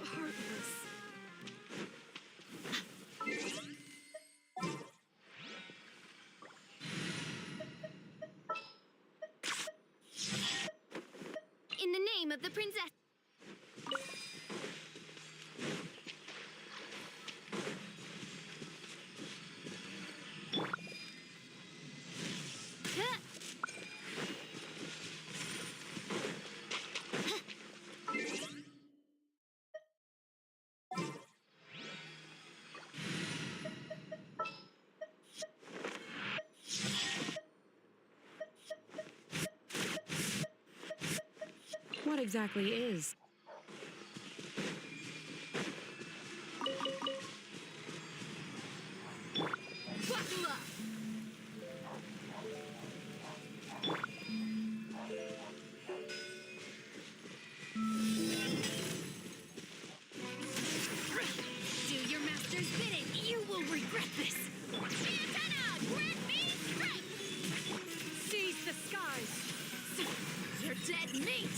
Heartless. In the name of the princess. What exactly is? Do your master's bidding. You will regret this. Antenna, grant me strength. Seize the skies! You're dead meat.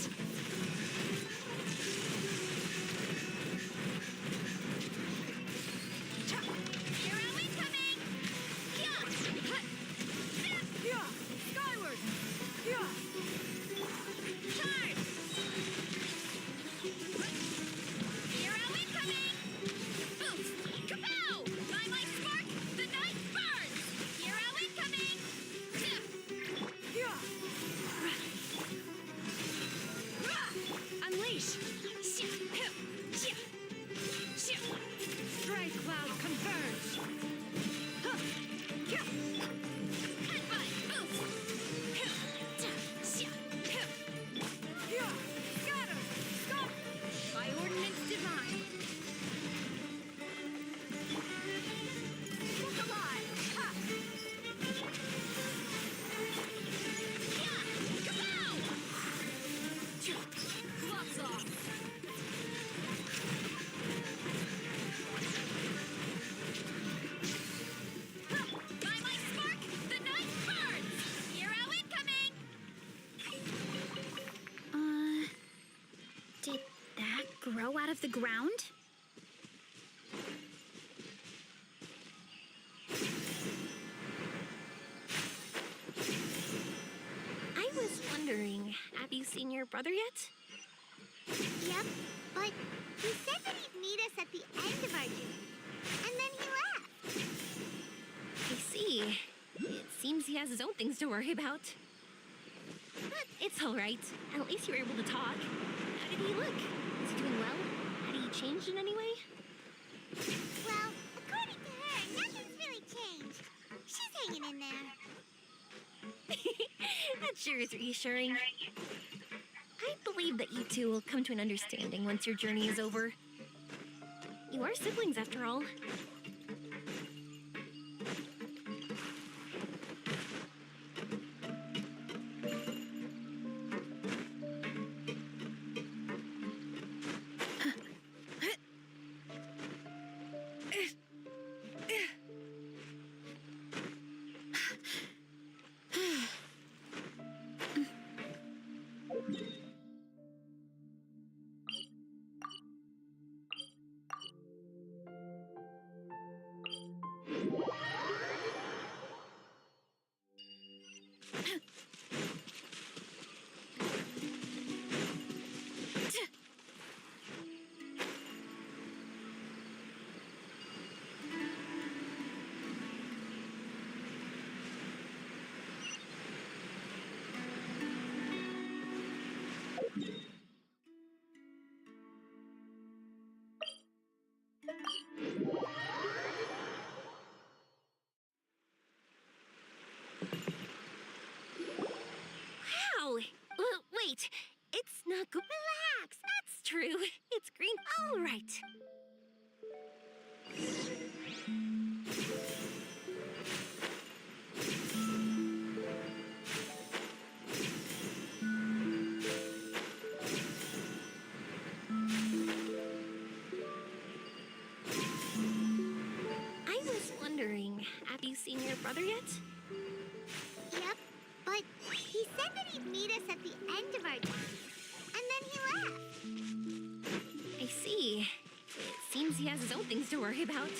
Hero incoming. Yeah! Skyward! Yeah! Charge. Hero incoming. Boost. Kapow! By my spark, the night burns. Hero incoming. Yeah! Unleash! Strength cloud converge! Yeah! Scatter! Stop! By ordinance divine. Look alive! Ha! Gloves off! By my spark, the night burns. Hero incoming. Did that grow out of the ground? I was wondering, have you seen your brother yet? Yep, but he said that he'd meet us at the end of our journey. And then he left. I see. It seems he has his own things to worry about. But it's all right. At least you were able to talk. How did he look? Is he doing well? Had he changed in any way? Well, according to her, nothing's really changed. She's hanging in there. That sure is reassuring. I believe that you two will come to an understanding once your journey is over. You are siblings, after all. Wow! Wait, it's not good. Relax, that's true. It's green. All right. I was wondering, have you seen your brother yet? Yep, but he said that he'd meet us at the end of our dance, and then he left. I see. It seems he has his own things to worry about.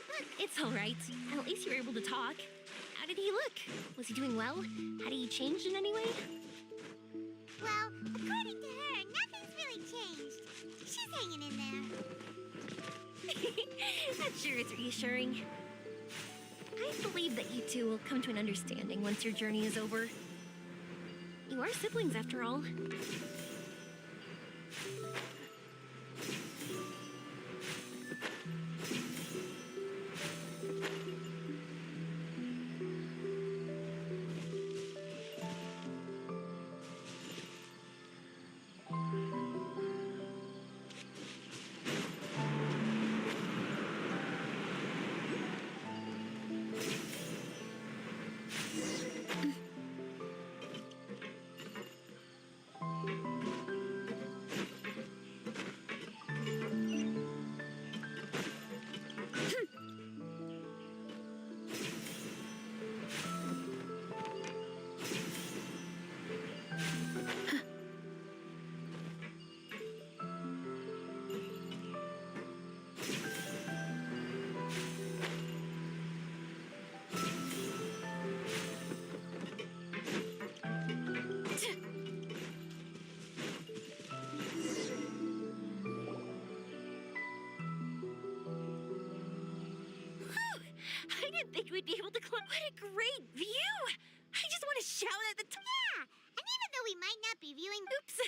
But it's all right. At least you were able to talk. How did he look? Was he doing well? Had he changed in any way? Well, according to her, nothing's really changed. She's hanging in there. That sure is reassuring. I believe that you two will come to an understanding once your journey is over. You are siblings, after all. I didn't think we'd be able to climb. What a great view! I just want to shout at the top. Yeah, and even though we might not be viewing... Oops.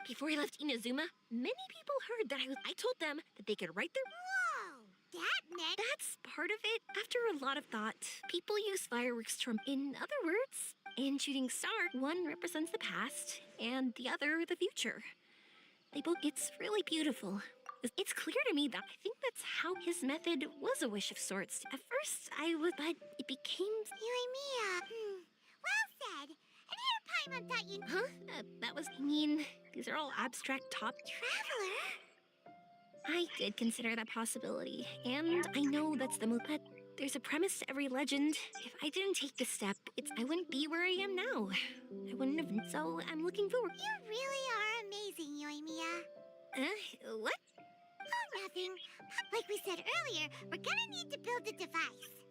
Before I left Inazuma, many people heard that I told them that they could write their... Whoa, that meant... That's part of it. After a lot of thought, people use fireworks to... In other words, in shooting star, one represents the past, and the other the future. They both... It's really beautiful. It's clear to me that I think that's how his method was a wish of sorts. At first, but it became... Yoimiya. Well said. And here Paimon thought you... Huh? These are all abstract top... Traveler? I did consider that possibility, and I know that's the most... But there's a premise to every legend. If I didn't take this step, I wouldn't be where I am now. I wouldn't have... So I'm looking forward... You really are amazing, Yoimiya. What? Oh, nothing. Like we said earlier, we're gonna need to build a device.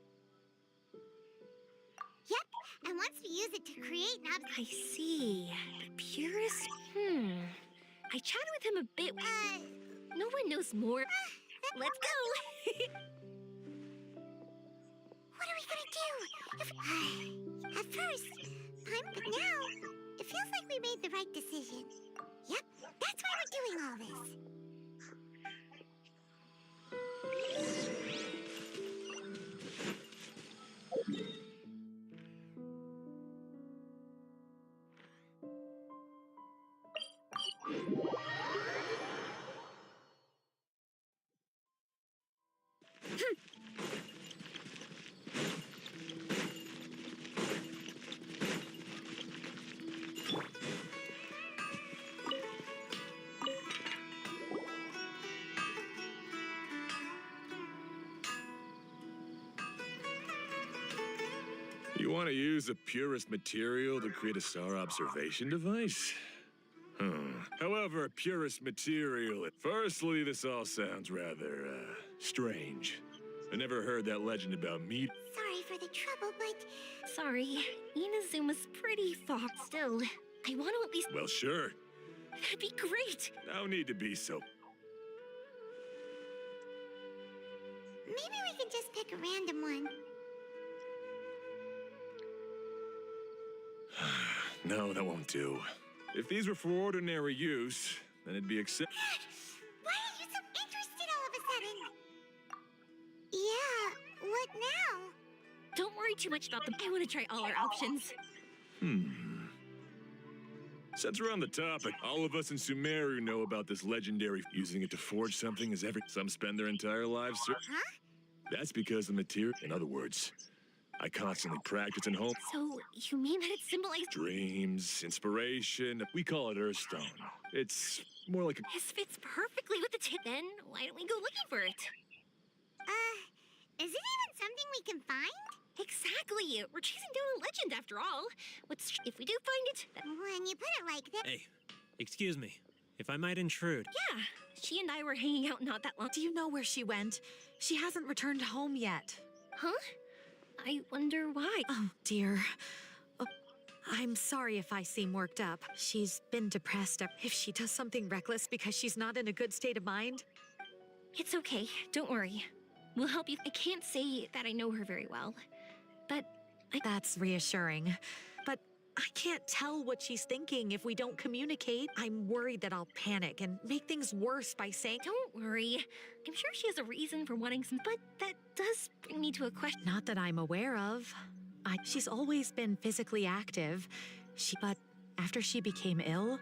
Yep, and once we use it to create an I see. The purest... I chatted with him a bit... No one knows more. Let's go! What are we gonna do? At first, but now, it feels like we made the right decision. Yep, that's why we're doing all this. You want to use the purest material to create a star observation device? However, purest material. Firstly, this all sounds rather, strange. I never heard that legend about meat. Sorry for the trouble, but Sorry, Inazuma's pretty far. Still, I want to at least. Well, sure. That'd be great. No need to be so. maybe we can just pick a random one. No, that won't do. If these were for ordinary use, then it'd be accepted. Why are you so interested all of a sudden? Yeah, what now? Don't worry too much about them. I want to try all our options. Since we're on the topic, all of us in Sumeru know about this legendary using it to forge something as some spend their entire lives. Huh? That's because the material. In other words, I constantly practice and hope. So, you mean that it symbolizes Dreams, inspiration. We call it Earthstone. It's more like a. this fits perfectly with the tip? Then, why don't we go looking for it? Is it even something we can find? Exactly. We're chasing down a legend after all. If we do find it, When you put it like that. Hey, excuse me, if I might intrude. yeah. She and I were hanging out not that long. Do you know where she went? She hasn't returned home yet. Huh? I wonder why. Oh, dear. I'm sorry if I seem worked up. She's been depressed. If she does something reckless because she's not in a good state of mind. It's okay. Don't worry. We'll help you. I can't say that I know her very well, but That's reassuring. But I can't tell what she's thinking if we don't communicate. I'm worried that I'll panic and make things worse by saying, don't worry. I'm sure she has a reason for wanting some, but that does bring me to a question. Not that I'm aware of. She's always been physically active. But after she became ill,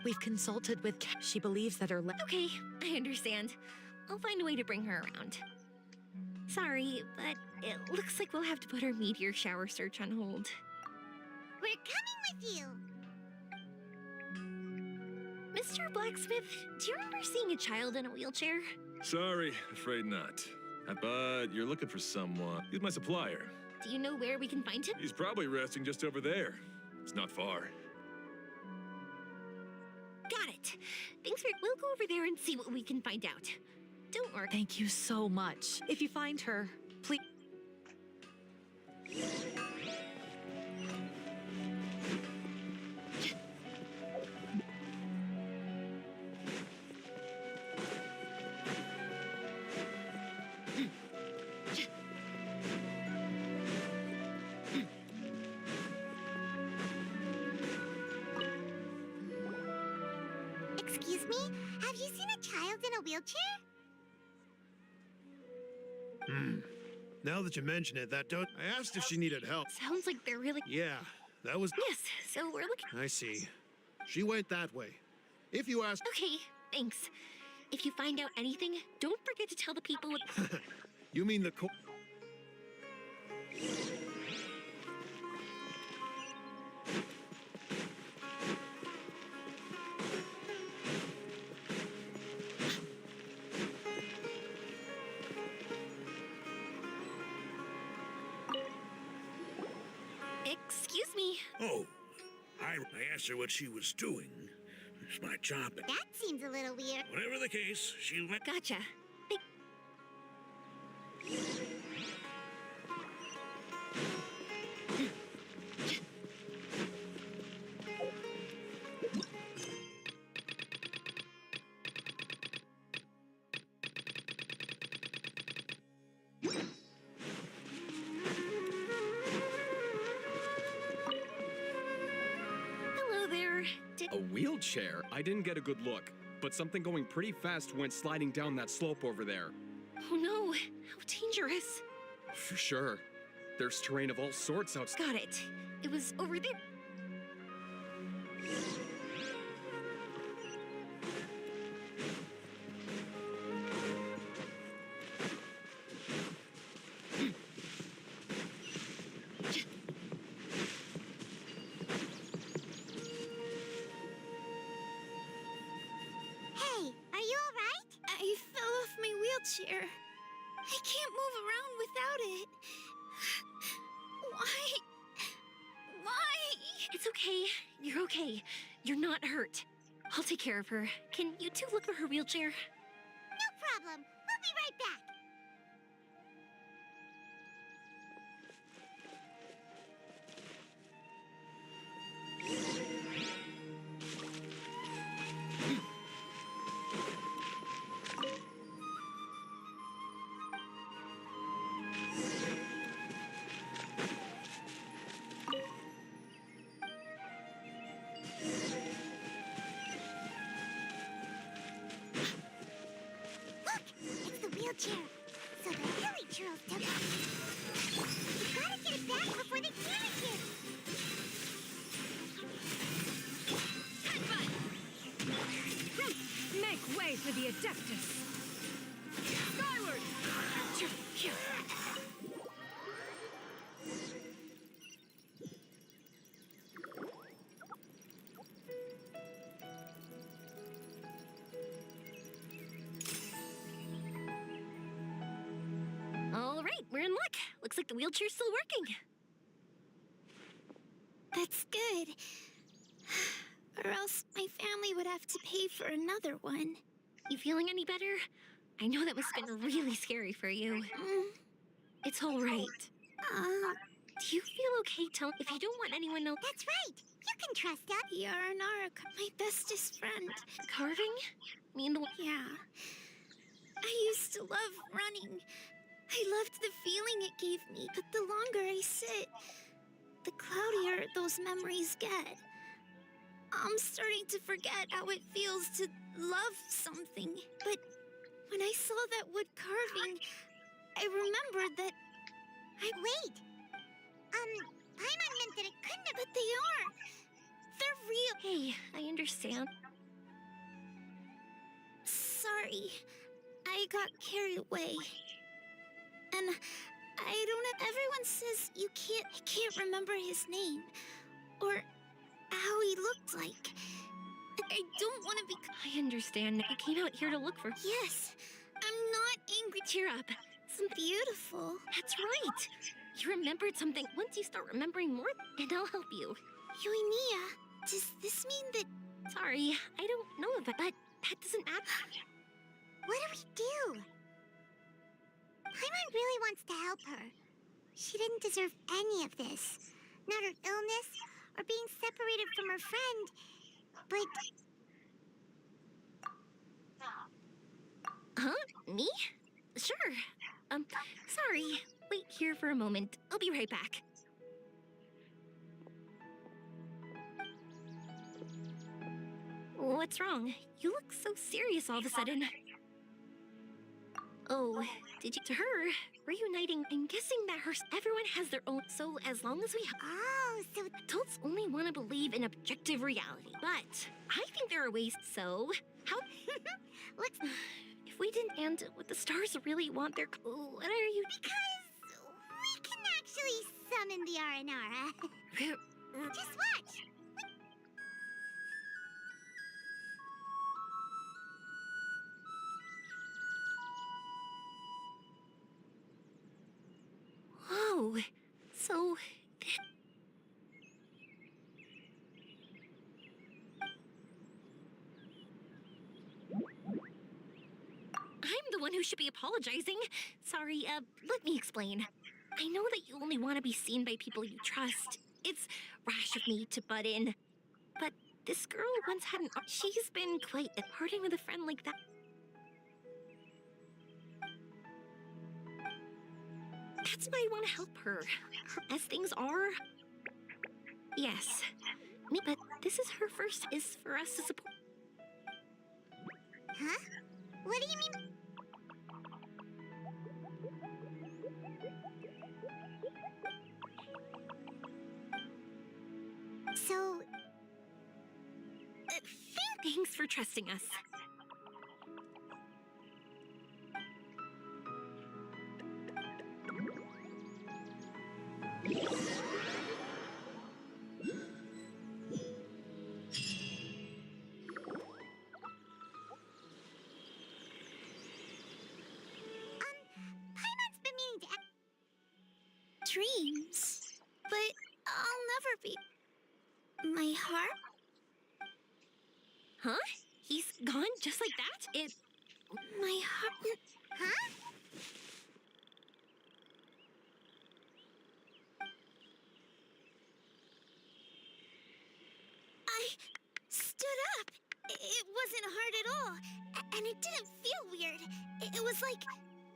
we've consulted with. She believes that her. Okay, I understand. I'll find a way to bring her around. Sorry, but it looks like we'll have to put our meteor shower search on hold. We're coming with you. Mr. Blacksmith, do you remember seeing a child in a wheelchair? Sorry, afraid not. But you're looking for someone. He's my supplier. Do you know where we can find him? He's probably resting just over there. It's not far. Got it. Thanks for. We'll go over there and see what we can find out. Don't worry. Thank you so much. If you find her, please. Excuse me? Have you seen a child in a wheelchair? Now that you mention it, I asked if she needed help. Sounds like they're really. Yeah, that was. Yes, so we're looking. I see. She went that way. If you ask. Okay, thanks. If you find out anything, don't forget to tell the people what. You mean the Excuse me. Oh, I asked her what she was doing. It's my job. That seems a little weird. Whatever the case, she went. Gotcha. Hello there. A wheelchair? I didn't get a good look, but something going pretty fast went sliding down that slope over there. Oh no, how dangerous. For sure. There's terrain of all sorts outside. Got it. It was over there. Hey, are you alright? I fell off my wheelchair. I can't move around without it. Why? Why? It's okay. You're okay. You're not hurt. I'll take care of her. Can you two look for her wheelchair? No problem. We'll be right back. Look! It's the wheelchair. So the hilly churls took it. We gotta get it back before they damage it. Make way for the Adeptus! Skyward! All right, we're in luck. Looks like the wheelchair's still working. That's good. Or else my family would have to pay for another one. You feeling any better? I know that must have been really scary for you. It's all right. Do you feel okay? If you don't want anyone else... That's right. You can trust us. Yaranara, my bestest friend. Carving? Yeah. I used to love running. I loved the feeling it gave me, but the longer I sit, the cloudier those memories get. I'm starting to forget how it feels to love something. But when I saw that wood carving, I remembered that Wait! Paimon meant that it couldn't have... But they aren't! They're real! Hey, I understand. Sorry. I got carried away. And I don't know, everyone says I can't remember his name. Or how he looked like. I don't want to be... I understand. I came out here to look for... Yes, I'm not angry. Cheer up. Beautiful. That's right. You remembered something. Once you start remembering more, and I'll help you. Yoimiya, does this mean that... Sorry, I don't know of it, but that doesn't matter. What do we do? Paimon really wants to help her. She didn't deserve any of this. Not her illness, or being separated from her friend. But... Huh? Me? Sure. Sorry. Wait here for a moment. I'll be right back. What's wrong? You look so serious all of a sudden. Oh, did you... To her, reuniting, I'm guessing that everyone has their own... So as long as we... Oh, so... Adults only want to believe in objective reality. But I think there are ways... So, how... Looks... If we didn't and what the stars really want their... What are you... Because we can actually summon the Aranara. Just watch. Whoa. So... I'm the one who should be apologizing. Sorry, let me explain. I know that you only want to be seen by people you trust. It's rash of me to butt in. But this girl once had an... She's been quite... Parting with a friend like that... That's why I want to help her. As things are... Yes. But this is her first... Is for us to support... Huh? What do you mean? So... Thanks for trusting us. Paimon's been meaning to... Dreams? heart? Huh? He's gone just like that? My heart... Huh? I stood up. It wasn't hard at all. And it didn't feel weird. It was like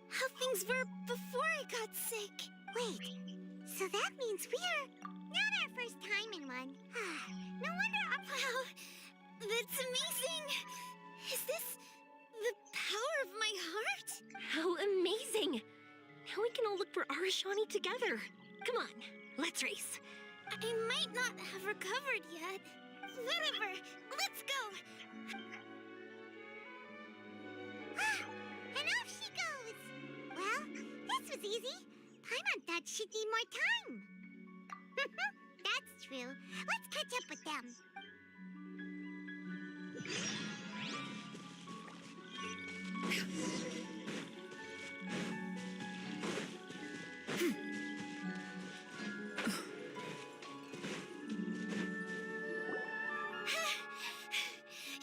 how things were before I got sick. Wait, so that means we're not our first time in one. No wonder our... Wow, that's amazing. Is this the power of my heart? How amazing! Now we can all look for Arashani together. Come on, let's race. I might not have recovered yet. Whatever, let's go. And off she goes. Well, this was easy. Paimon thought she'd need more time. That's true. Let's catch up with them.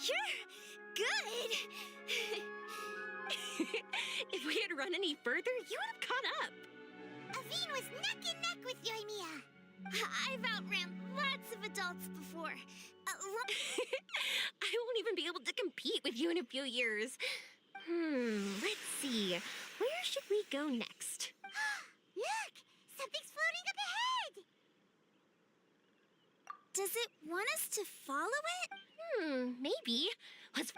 You're good. If we had run any further, you would have caught up. Aveen was neck and neck with Yoimiya. I've outran lots of adults before. I won't even be able to compete with you in a few years. Let's see. Where should we go next? Look! Something's floating up ahead! Does it want us to follow it? Maybe. Let's...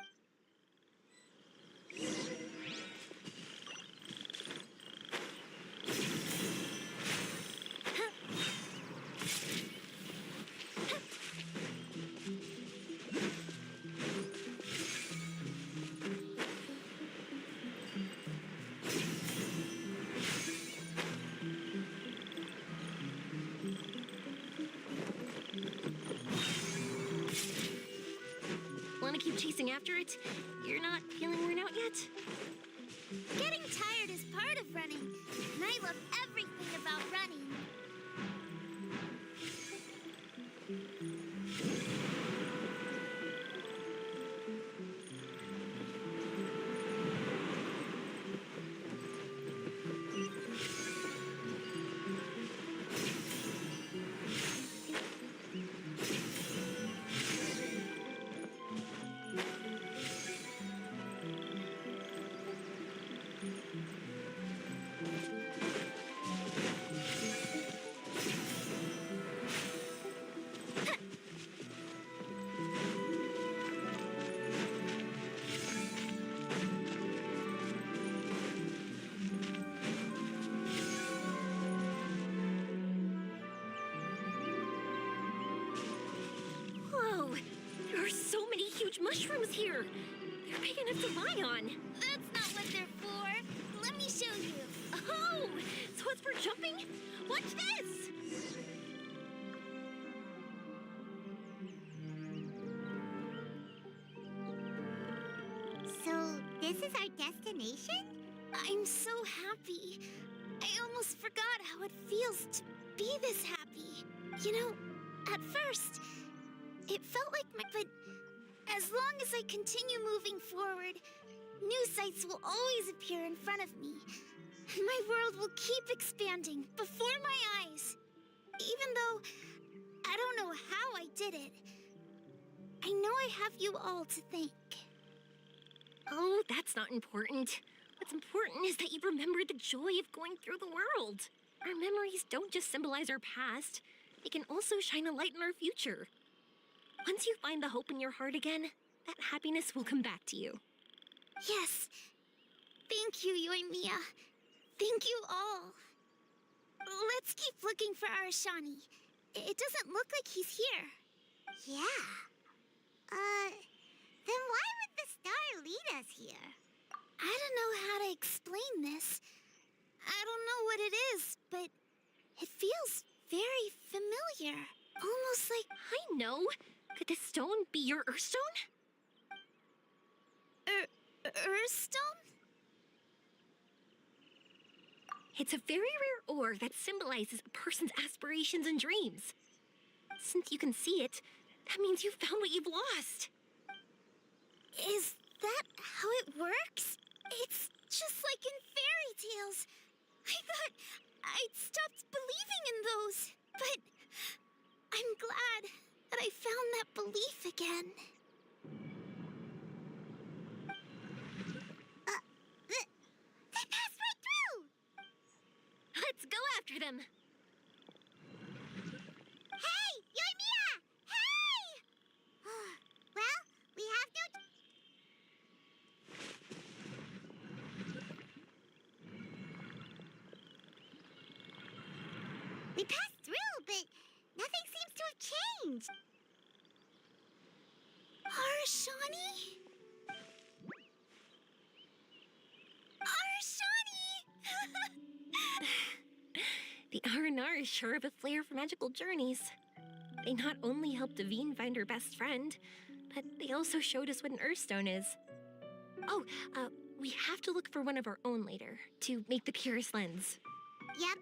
Want to keep chasing after it? You're not feeling worn out yet? Getting tired is part of running, and I love everything about running. Whoa! There are so many huge mushrooms here! They're big enough to lie on! That's not what they're for. Let me show you. Oh! So it's for jumping? Watch this! So, this is our destination? I'm so happy. I almost forgot how it feels to be this happy. You know, at first, it felt like but as long as I continue moving forward, new sights will always appear in front of me. And my world will keep expanding before my eyes. Even though I don't know how I did it, I know I have you all to thank. Oh, that's not important. What's important is that you remember the joy of going through the world. Our memories don't just symbolize our past, they can also shine a light in our future. Once you find the hope in your heart again, that happiness will come back to you. Yes. Thank you, Yoimiya. Thank you all. Let's keep looking for Arashani. It doesn't look like he's here. Yeah. Then why would the star lead us here? I don't know how to explain this. I don't know what it is, but it feels very familiar. Almost like... I know. Could this stone be your Earthstone? Earthstone? It's a very rare ore that symbolizes a person's aspirations and dreams. Since you can see it, That means you found what you've lost. Is that how it works? It's just like in fairy tales. I thought I'd stopped believing in those, but I'm glad that I found that belief again. They passed right through! Let's go after them. Hey, Yoimiya! Hey! Well, we have no... We passed through, but nothing seems to have changed. Arashani? The R&R is sure of a flair for magical journeys. They not only helped Devine find her best friend, but they also showed us what an Earthstone is. Oh, we have to look for one of our own later to make the purest lens. Yep.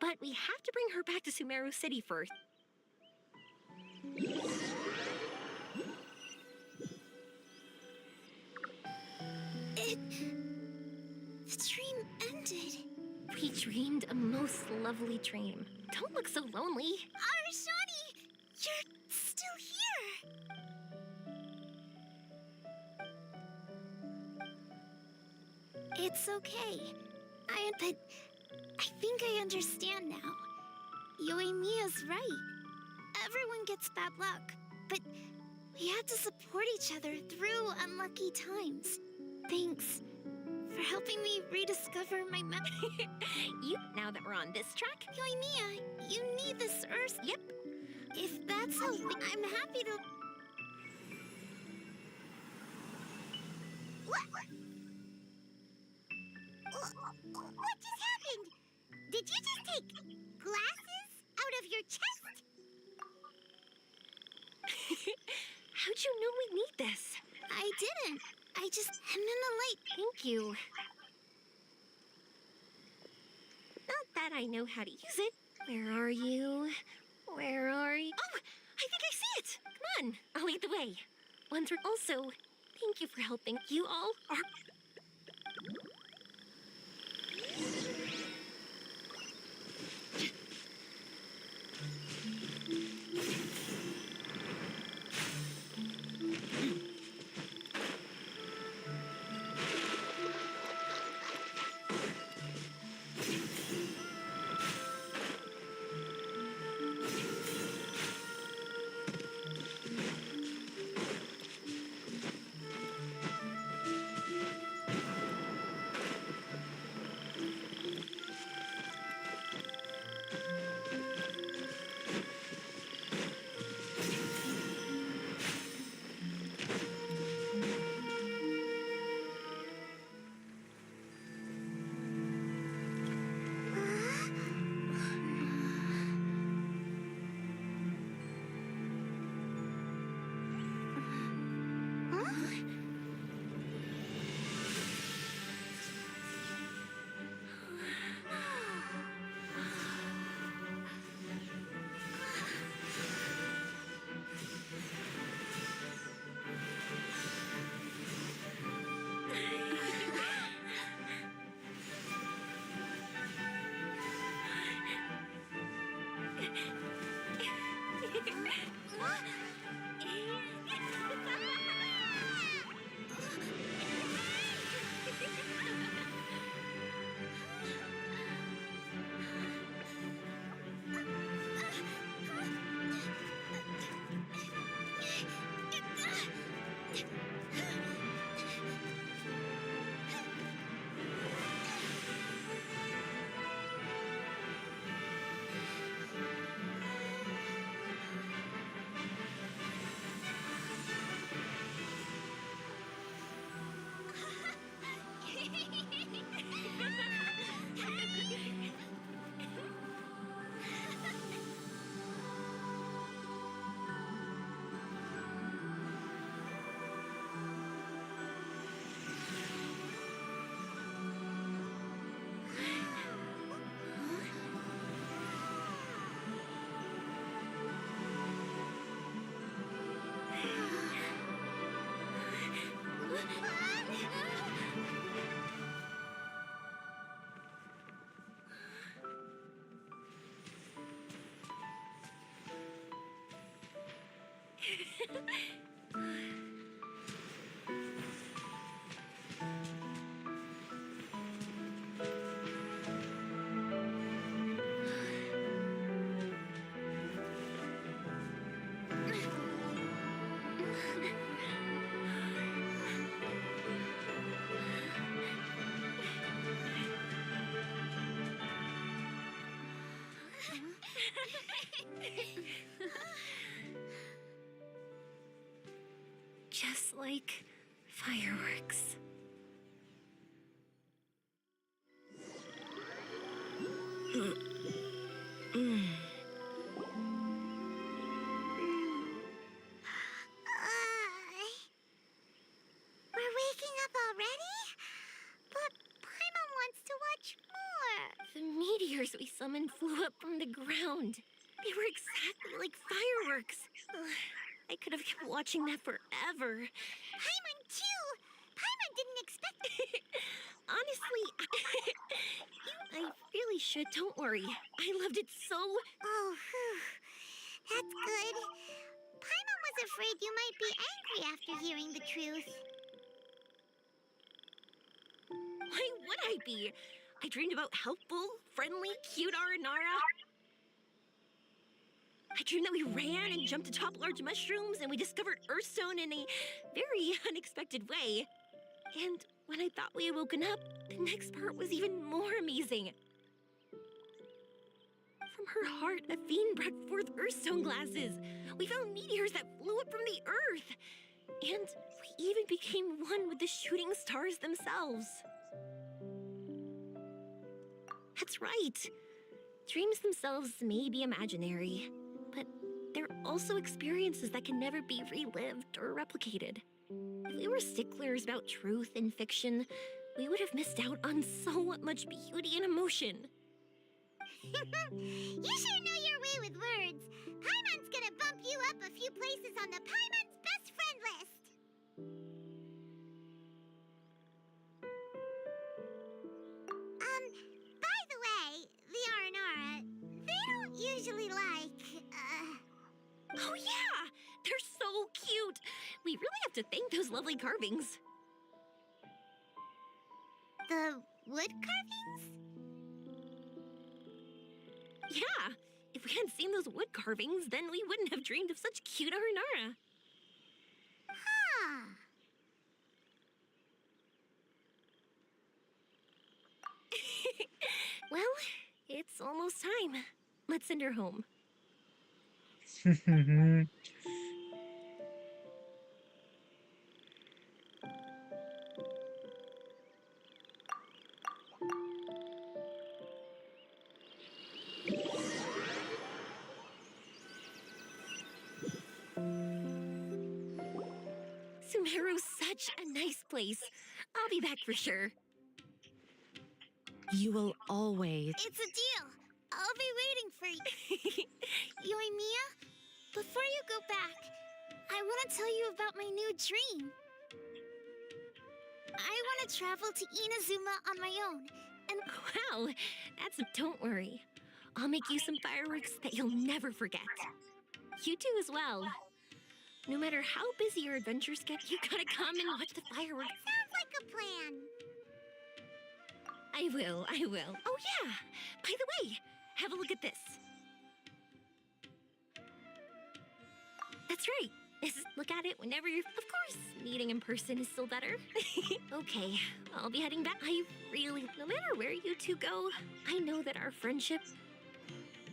But we have to bring her back to Sumeru City first. The dream ended. We dreamed a most lovely dream. Don't look so lonely. Arashani, you're still here. It's okay. But I think I understand now. Yoimiya's right. Everyone gets bad luck, but we had to support each other through unlucky times. Thanks for helping me rediscover my memory. Now that we're on this track. Yoimiya, you need this Earth. Yep. If that's how, I'm happy to... What just happened? Did you just take glasses out of your chest? How'd you know we need this? I didn't. I just am in the light. Thank you. Not that I know how to use it. Where are you? Where are you? Oh, I think I see it. Come on, I'll lead the way. Once we're also, thank you for helping. You all are... Just like fireworks. We're waking up already? But Paimon wants to watch more. The meteors we summoned flew up from the ground. They were exactly like fireworks. Ugh, I could have kept watching that forever. Paimon too! Paimon didn't expect Honestly, I really should. Don't worry. I loved it so. Oh, whew. That's good. Paimon was afraid you might be angry after hearing the truth. Why would I be? I dreamed about helpful, friendly, cute Aranara. I dreamed that we ran and jumped atop large mushrooms and we discovered Earthstone in a very unexpected way. And when I thought we had woken up, the next part was even more amazing. From her heart, Athene brought forth Earthstone glasses. We found meteors that flew up from the Earth. And we even became one with the shooting stars themselves. That's right. Dreams themselves may be imaginary, but they're also experiences that can never be relived or replicated. If we were sticklers about truth in fiction, we would have missed out on so much beauty and emotion. You sure know your way with words. Paimon's gonna bump you up a few places on the Paimon's best friend list. By the way, the Aranara, they don't usually Oh yeah! They're so cute! We really have to thank those lovely carvings. the wood carvings? Yeah! If we hadn't seen those wood carvings, then we wouldn't have dreamed of such cute Aranara. Huh. Well, it's almost time. Let's send her home. Sumeru's such a nice place. I'll be back for sure. You will always. It's a deal. I'll be waiting for you. Yoimiya, before you go back, I want to tell you about my new dream. I want to travel to Inazuma on my own, and Wow, don't worry. I'll make you some fireworks that you'll never forget. You do as well. No matter how busy your adventures get, you gotta come and watch the fireworks. sounds like a plan. I will. Oh yeah, by the way, have a look at this. That's right. Just look at it whenever you're... Of course, meeting in person is still better. Okay, I'll be heading back. No matter where you two go, I know that our friendship...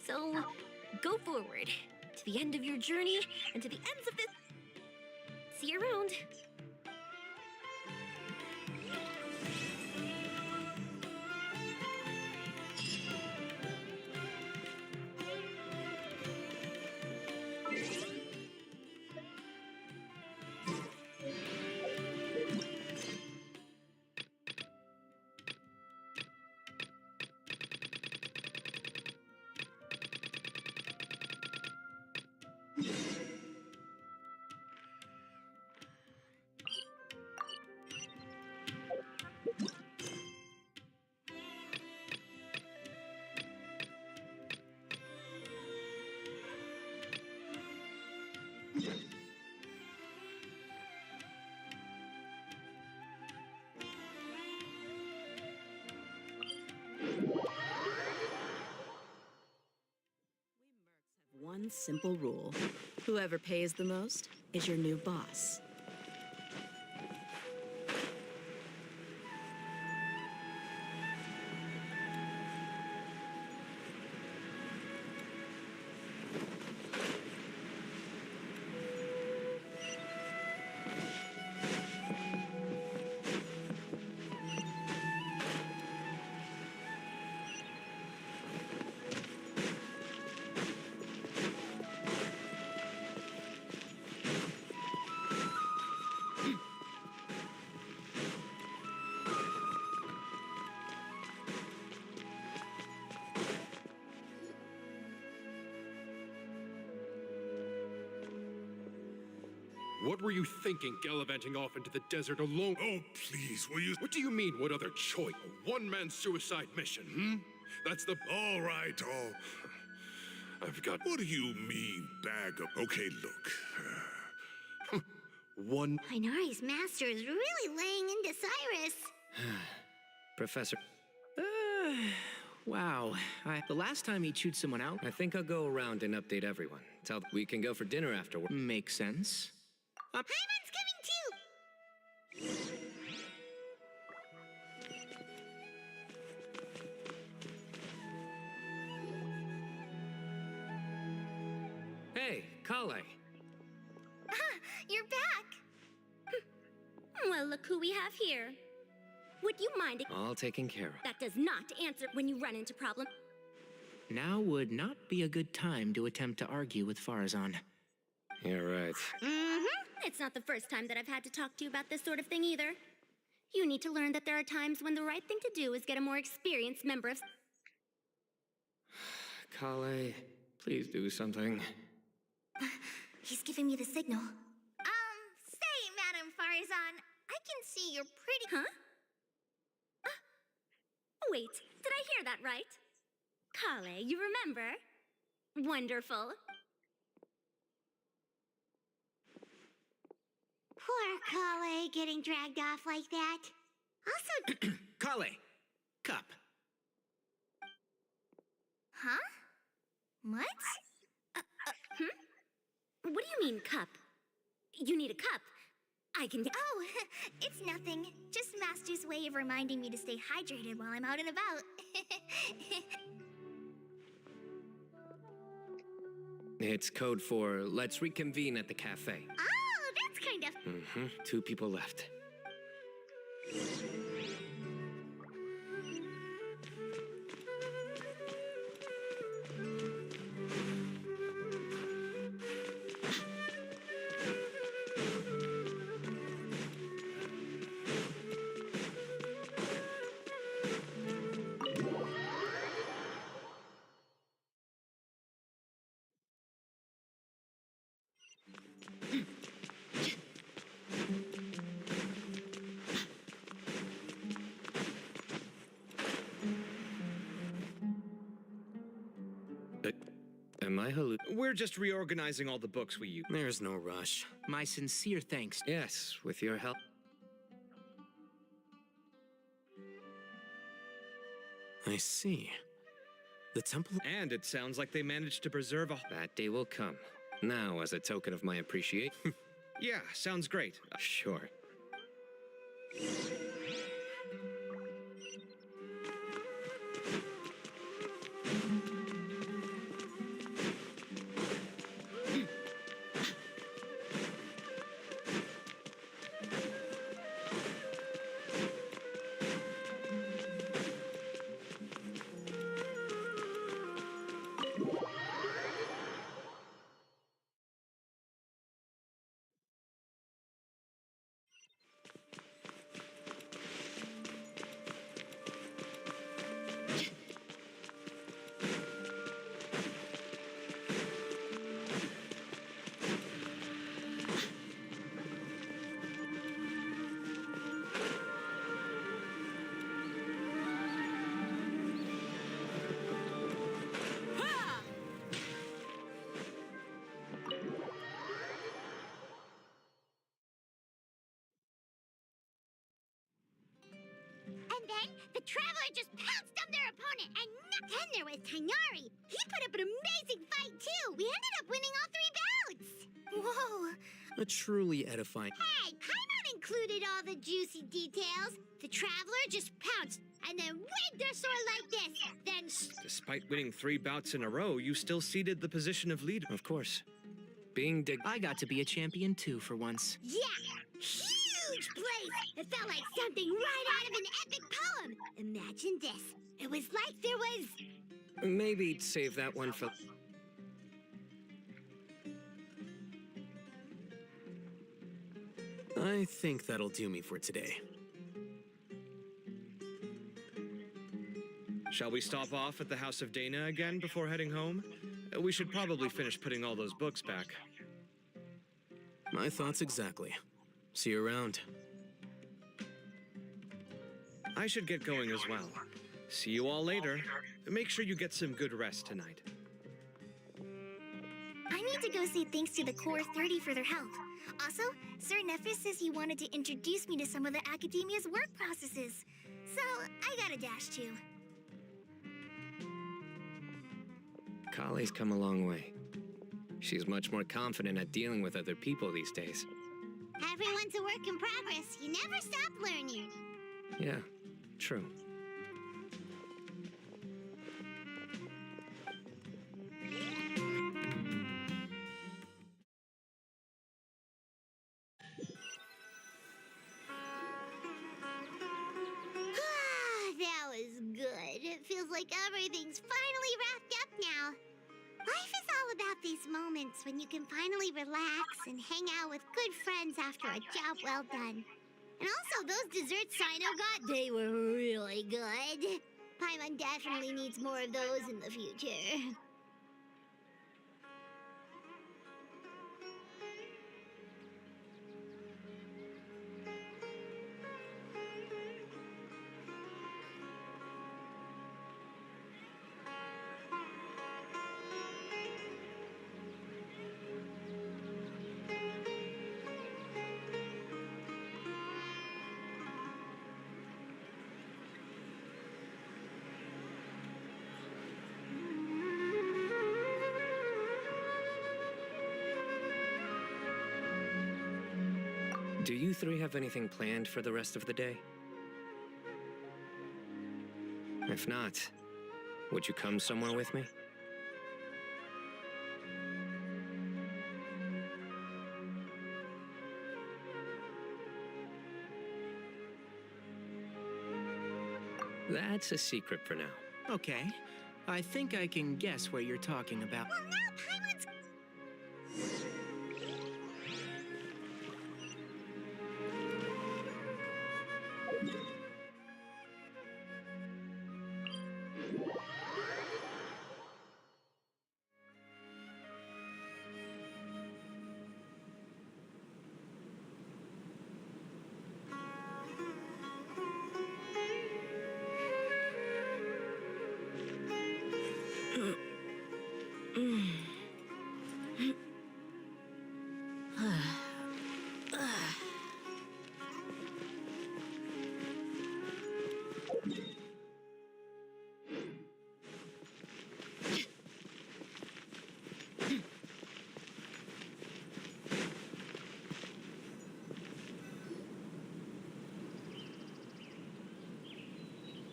So, go forward. To the end of your journey, and to the ends of this... See you around. One simple rule. Whoever pays the most is your new boss. What were you thinking, gallivanting off into the desert alone? Oh, please, will you? What do you mean, what other choice? A one-man suicide mission, hmm? That's the... All right, I've got... What do you mean, bag of... Okay, look. One... Inari's master is really laying into Cyrus. Professor, Wow. The last time he chewed someone out... I think I'll go around and update everyone. Tell we can go for dinner afterward. Makes sense. Paimon's coming too! Hey, Kale. You're back! Well, look who we have here. Would you mind All taken care of. That does not answer when you run into problems. Now would not be a good time to attempt to argue with Farazan. You're right. It's not the first time that I've had to talk to you about this sort of thing either. You need to learn that there are times when the right thing to do is get a more experienced member of... Kale, please do something. He's giving me the signal. Say, Madame Farazan, I can see you're pretty... Huh? Wait, did I hear that right? Kale, you remember? Wonderful. Poor Kale getting dragged off like that. Also... Kale! Cup. Huh? What? What do you mean, cup? You need a cup. I can... Oh, it's nothing. Just Master's way of reminding me to stay hydrated while I'm out and about. It's code for let's reconvene at the cafe. Oh, that's kind of... 2 people left. Am I We're just reorganizing all the books we use. There's no rush. My sincere thanks. Yes, with your help. I see. The temple... And it sounds like they managed to preserve a... That day will come. Now, as a token of my appreciation... Yeah, sounds great. Sure. And then the Traveler just pounced on their opponent, and then there was Tighnari. He put up an amazing fight, too. We ended up winning all 3 bouts. Whoa. A truly edifying... Hey, Paimon included all the juicy details. The Traveler just pounced, and then waved their sword like this, then... Despite winning 3 bouts in a row, you still ceded the position of leader. Of course. Being I got to be a champion, too, for once. Yeah! Huge place! It felt like something right out of an epic poem! Imagine this. It was like there was... Maybe save that one for... I think that'll do me for today. Shall we stop off at the House of Dana again before heading home? We should probably finish putting all those books back. My thoughts exactly. See you around. I should get going as well. See you all later. Make sure you get some good rest tonight. I need to go say thanks to the Core 30 for their help. Also, Sir Nephis says he wanted to introduce me to some of the Academia's work processes. So, I gotta dash too. Kali's come a long way. She's much more confident at dealing with other people these days. Everyone's a work in progress. You never stop learning. Yeah, true. That was good. It feels like everything's finally wrapped up now. Life is all about these moments when you can finally relax and hang out with good friends after a job well done. And also, those desserts Sino got, they were really good. Paimon definitely needs more of those in the future. Do you three have anything planned for the rest of the day? If not, would you come somewhere with me? That's a secret for now. Okay. I think I can guess what you're talking about. Well, now Paimon's...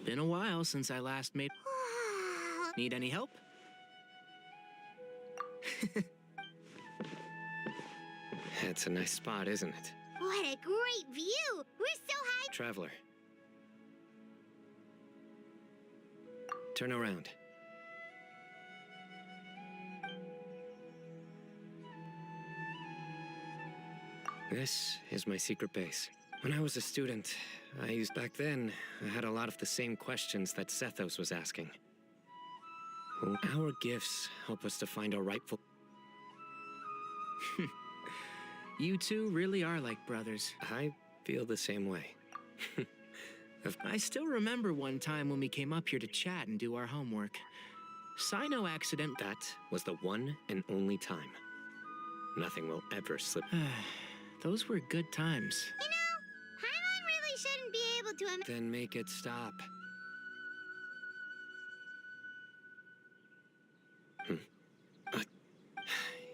Been a while since I last made... Need any help? It's a nice spot, isn't it? What a great view! We're so high... Traveler. Turn around. This is my secret base. When I was a student, back then, I had a lot of the same questions that Sethos was asking. Our gifts help us to find our rightful... You two really are like brothers. I feel the same way. I still remember one time when we came up here to chat and do our homework. Sino accident... That was the one and only time. Nothing will ever slip. Those were good times. You know, Paimon really shouldn't be able to... Then make it stop.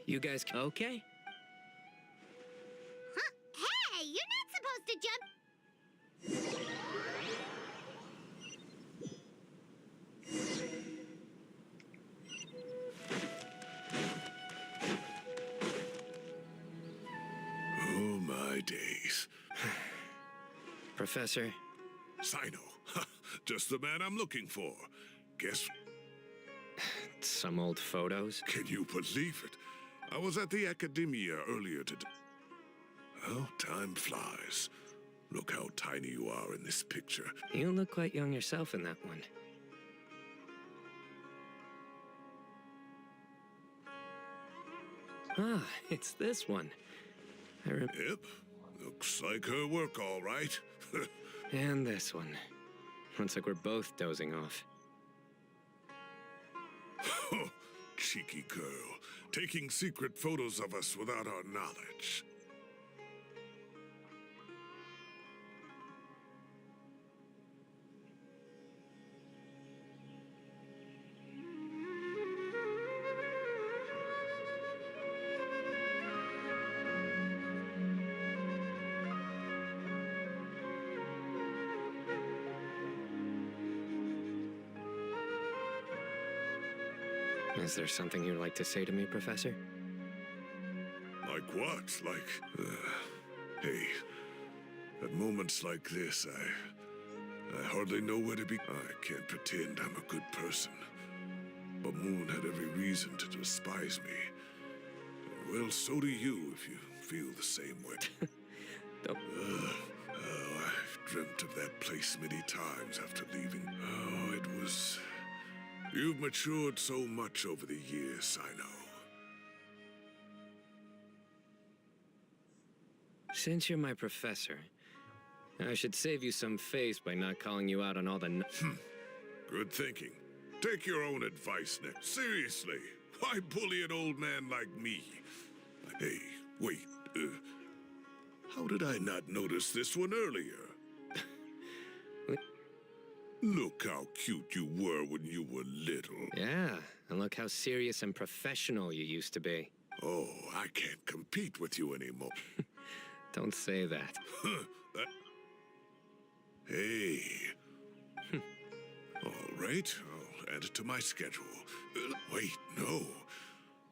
You guys... Okay. Huh? Hey, you're not supposed to jump... Oh, my days. Professor? Sino. Just the man I'm looking for. Guess... Some old photos? Can you believe it? I was at the Academia earlier today. Well, time flies. Look how tiny you are in this picture. You look quite young yourself in that one. Ah, it's this one. Yep. Looks like her work all right. And this one. Looks like we're both dozing off. Cheeky girl, taking secret photos of us without our knowledge. Is there something you'd like to say to me, Professor? Like what? Like, hey, at moments like this, I hardly know where to be. I can't pretend I'm a good person. But Moon had every reason to despise me. And well, so do you if you feel the same way. I've dreamt of that place many times after leaving. Oh, it was... You've matured so much over the years, I know. Since you're my professor, I should save you some face by not calling you out on all the... Good thinking. Take your own advice next. Seriously, why bully an old man like me? Hey, wait, how did I not notice this one earlier? Look how cute you were when you were little. Yeah, and look how serious and professional you used to be. Oh, I can't compete with you anymore. Don't say that. Hey. All right, I'll add it to my schedule. Wait, no.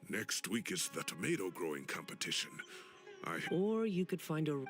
Next week is the tomato growing competition. Or you could find a...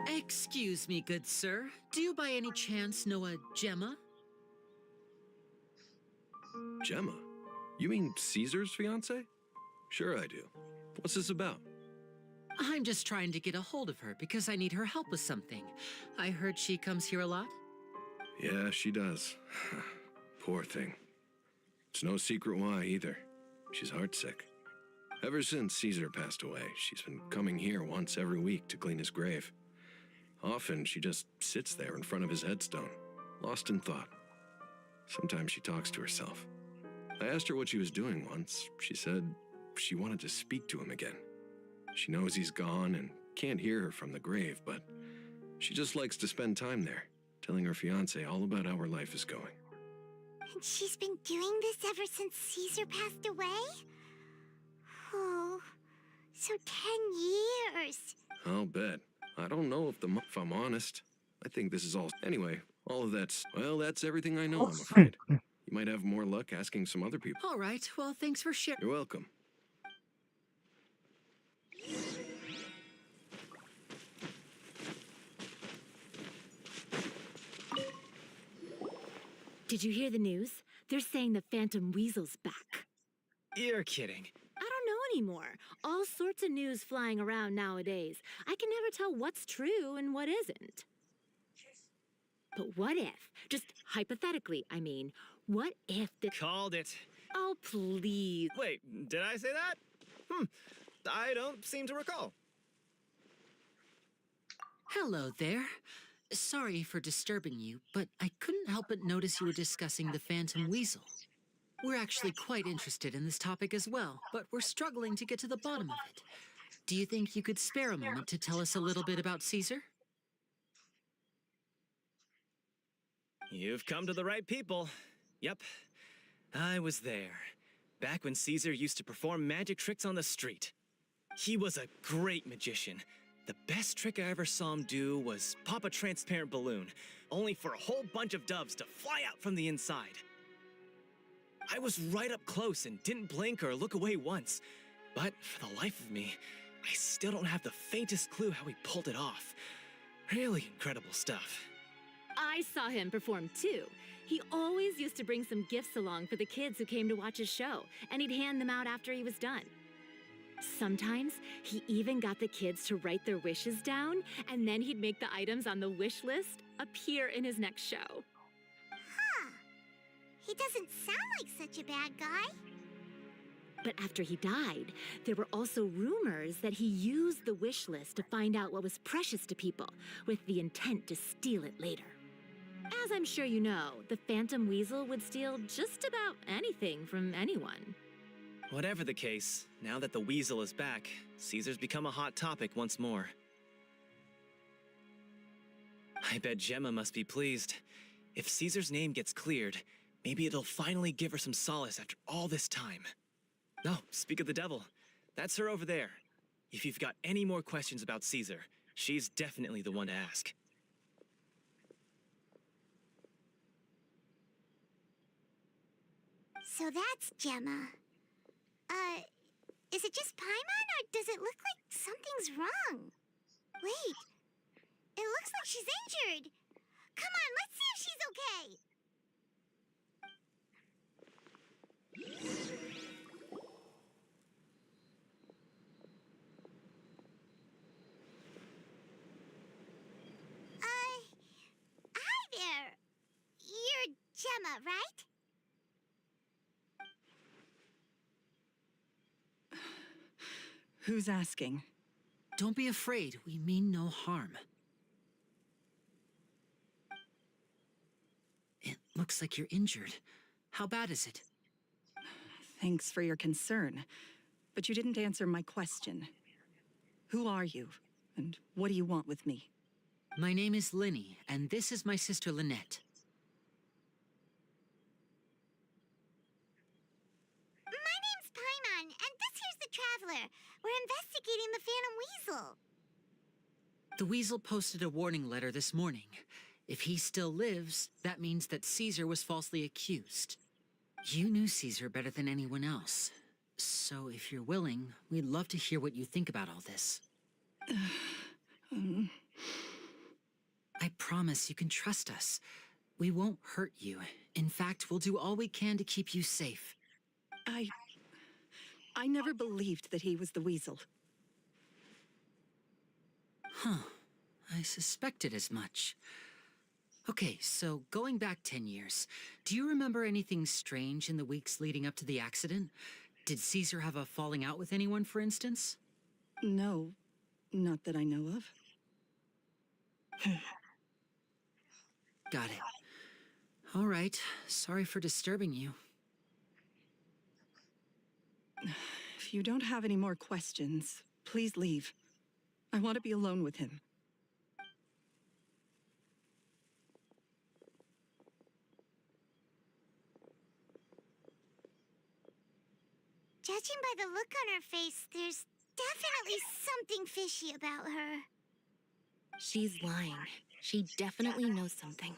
Excuse me, good sir. Do you by any chance know a Gemma? Gemma? You mean Caesar's fiance? Sure I do. What's this about? I'm just trying to get a hold of her because I need her help with something. I heard she comes here a lot. Yeah, she does. Poor thing. It's no secret why either. She's heartsick. Ever since Caesar passed away, she's been coming here once every week to clean his grave. Often, she just sits there in front of his headstone, lost in thought. Sometimes she talks to herself. I asked her what she was doing once. She said she wanted to speak to him again. She knows he's gone and can't hear her from the grave, but she just likes to spend time there, telling her fiancé all about how her life is going. And she's been doing this ever since Caesar passed away? Oh, so 10 years. I'll bet. I don't know if I'm honest. I think this is all... Anyway, all of that's... Well, that's everything I know, I'm afraid. You might have more luck asking some other people. All right, well, thanks for sharing. You're welcome. Did you hear the news? They're saying the Phantom Weasel's back. You're kidding. I don't know anymore. All sorts of news flying around nowadays. I can never tell what's true and what isn't. But what if, just hypothetically, I mean, What if the... Called it. Oh, please. Wait, did I say that? I don't seem to recall. Hello there. Sorry for disturbing you, but I couldn't help but notice you were discussing the Phantom Weasel. We're actually quite interested in this topic as well, but we're struggling to get to the bottom of it. Do you think you could spare a moment to tell us a little bit about Caesar? You've come to the right people. Yep, I was there. Back when Caesar used to perform magic tricks on the street. He was a great magician. The best trick I ever saw him do was pop a transparent balloon, only for a whole bunch of doves to fly out from the inside. I was right up close and didn't blink or look away once. But for the life of me, I still don't have the faintest clue how he pulled it off. Really incredible stuff. I saw him perform too. He always used to bring some gifts along for the kids who came to watch his show, and he'd hand them out after he was done. Sometimes, he even got the kids to write their wishes down, and then he'd make the items on the wish list appear in his next show. Huh. He doesn't sound like such a bad guy. But after he died, there were also rumors that he used the wish list to find out what was precious to people, with the intent to steal it later. As I'm sure you know, the Phantom Weasel would steal just about anything from anyone. Whatever the case, now that the Weasel is back, Caesar's become a hot topic once more. I bet Gemma must be pleased. If Caesar's name gets cleared, maybe it'll finally give her some solace after all this time. No, speak of the devil. That's her over there. If you've got any more questions about Caesar, she's definitely the one to ask. So that's Gemma. Is it just Paimon, or does it look like something's wrong? Wait, it looks like she's injured. Come on, let's see if she's okay. Hi there. You're Gemma, right? Who's asking? Don't be afraid. We mean no harm. It looks like you're injured. How bad is it? Thanks for your concern, but you didn't answer my question. Who are you, and what do you want with me? My name is Linny, and this is my sister Lynette. My name's Paimon, and this here's the Traveler. We're investigating the Phantom Weasel. The Weasel posted a warning letter this morning. If he still lives, that means that Caesar was falsely accused. You knew Caesar better than anyone else. So if you're willing, we'd love to hear what you think about all this. I promise you can trust us. We won't hurt you. In fact, we'll do all we can to keep you safe. I never believed that he was the Weasel. Huh. I suspected as much. Okay, so going back 10 years, do you remember anything strange in the weeks leading up to the accident? Did Caesar have a falling out with anyone, for instance? No, not that I know of. Got it. All right, sorry for disturbing you. If you don't have any more questions, please leave. I want to be alone with him. Judging by the look on her face, there's definitely something fishy about her. She's lying. She definitely knows something.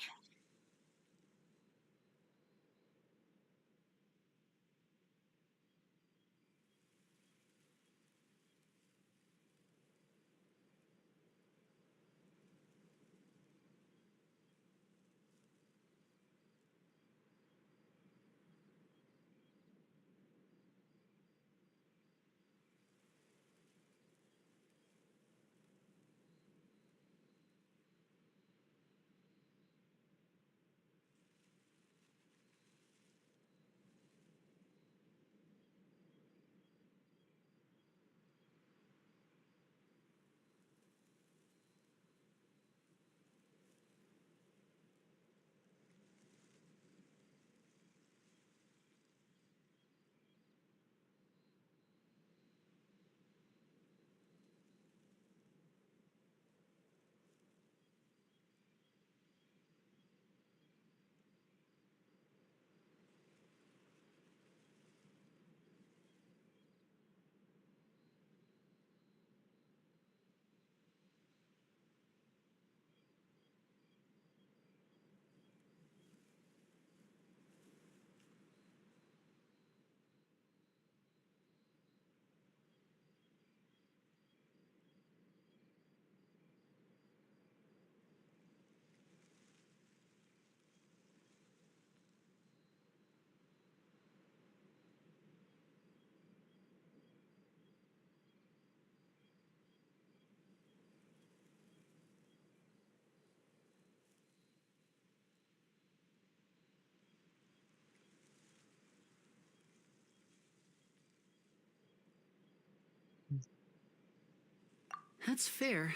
That's fair.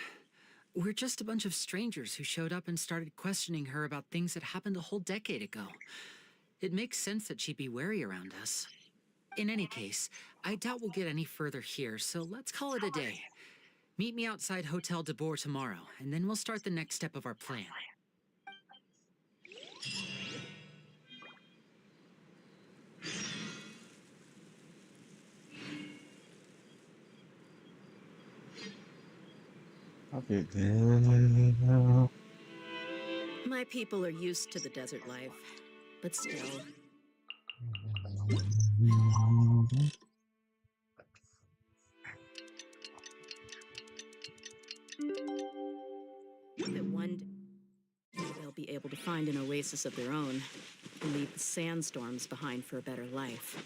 We're just a bunch of strangers who showed up and started questioning her about things that happened a whole decade ago. It makes sense that she'd be wary around us. In any case, I doubt we'll get any further here, so let's call it a day. Meet me outside Hotel de Boer tomorrow, and then we'll start the next step of our plan. Okay, then. My people are used to the desert life, but still. That one day they'll be able to find an oasis of their own and leave the sandstorms behind for a better life.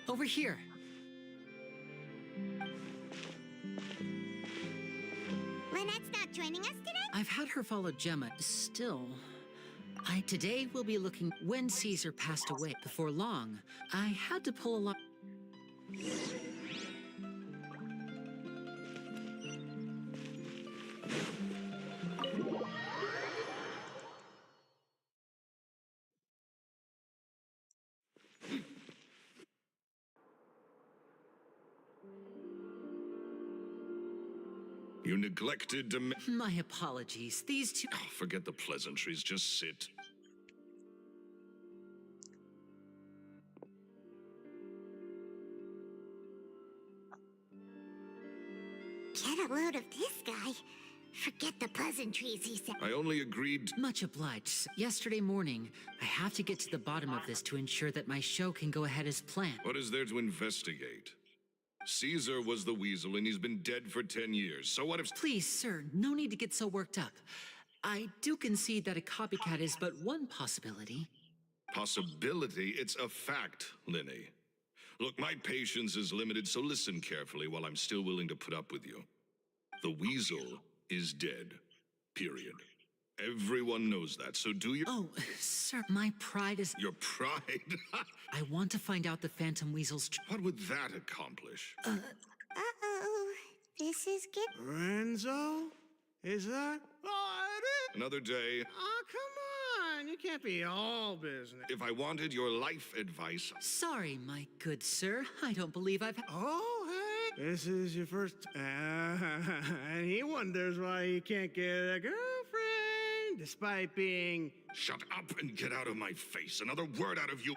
Over here. Lynette's not joining us today? I've had her follow Gemma. Still, today we'll be looking when Caesar passed away. Before long, I had to pull a lot. You neglected to... My apologies. These two... Oh, forget the pleasantries. Just sit. Get a load of this guy. Forget the pleasantries, he said. I only agreed... Much obliged. Yesterday morning, I have to get to the bottom of this to ensure that my show can go ahead as planned. What is there to investigate? Caesar was the weasel, and he's been dead for 10 years. So what if... Please, sir, no need to get so worked up. I do concede that a copycat is but one possibility. Possibility? It's a fact, Linny. Look, my patience is limited, so listen carefully while I'm still willing to put up with you. The weasel is dead. Period. Everyone knows that, so do you... Oh, sir, my pride is... Your pride? I want to find out the Phantom Weasel's... What would that accomplish? Uh-oh. This is good. Renzo? Is that? Oh, it is! Another day. Oh, come on! You can't be all business. If I wanted your life advice... Sorry, my good sir. I don't believe I've... Oh, hey! This is your first... and he wonders why he can't get a girlfriend, despite being... Shut up and get out of my face. Another word out of you...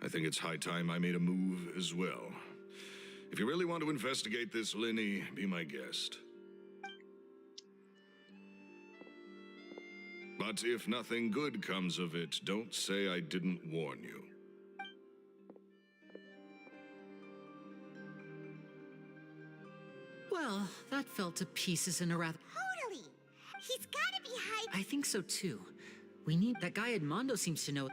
I think it's high time I made a move as well. If you really want to investigate this, Linny, be my guest. But if nothing good comes of it, don't say I didn't warn you. Well, that fell to pieces in a rather... Totally. He's gotta be hiding. I think so, too. We need... That guy Edmondo seems to know...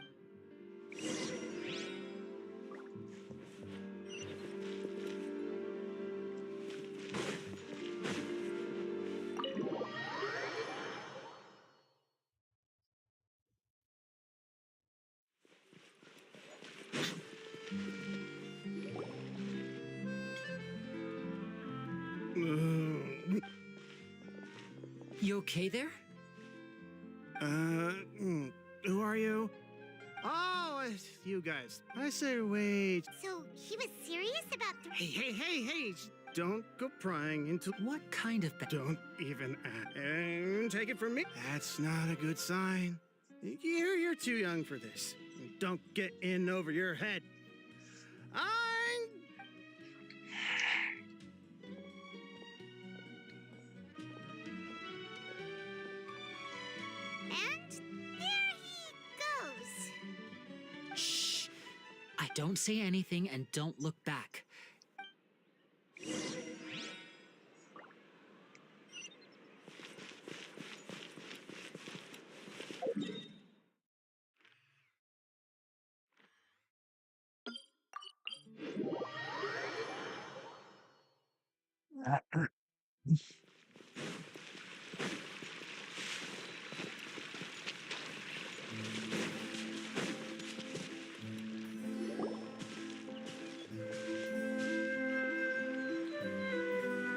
You okay there? Who are you? Oh, it's you guys. I say wait. So, he was serious about the... Hey, don't go prying into... What kind of... Don't even take it from me. That's not a good sign. You're too young for this. Don't get in over your head. And there he goes. Shh! I don't say anything and don't look back.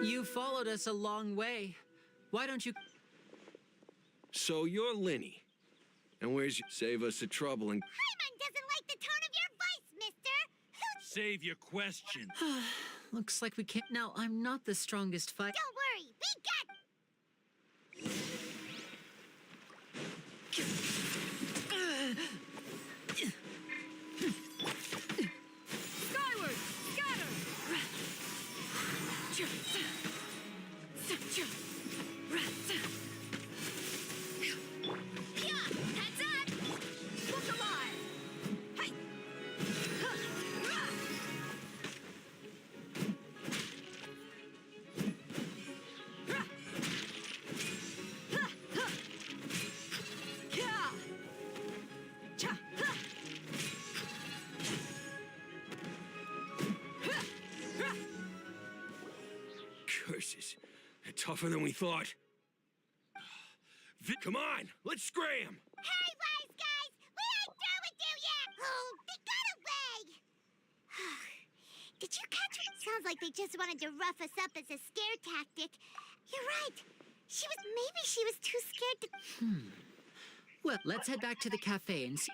You followed us a long way. Why don't you... So you're Linny. And where's your... Save us the trouble and... Paimon doesn't like the tone of your voice, mister. Save your question. Looks like we can't... Now, I'm not the strongest fight... Don't worry, we got... Skyward! Scatter! Heads up! Look alive! Hey! Curses. They're tougher than we thought. Come on, let's scram! Hey, wise guys! We ain't through with you yet! Oh, they got away! Did you catch it? Sounds like they just wanted to rough us up as a scare tactic. You're right. Maybe she was too scared to... Well, let's head back to the cafe and see...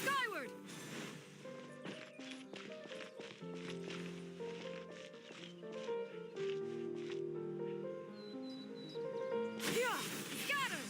Skyward! Scatter!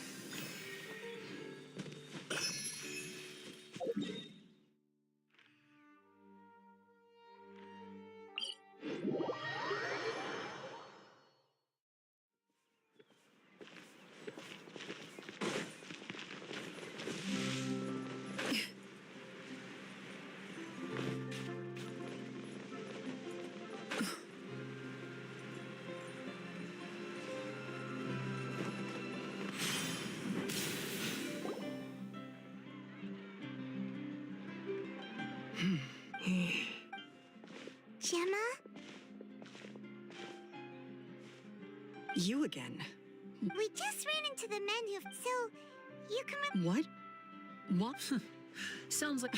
Gemma? You again. We just ran into the men who... So, you can... What? What? Sounds like...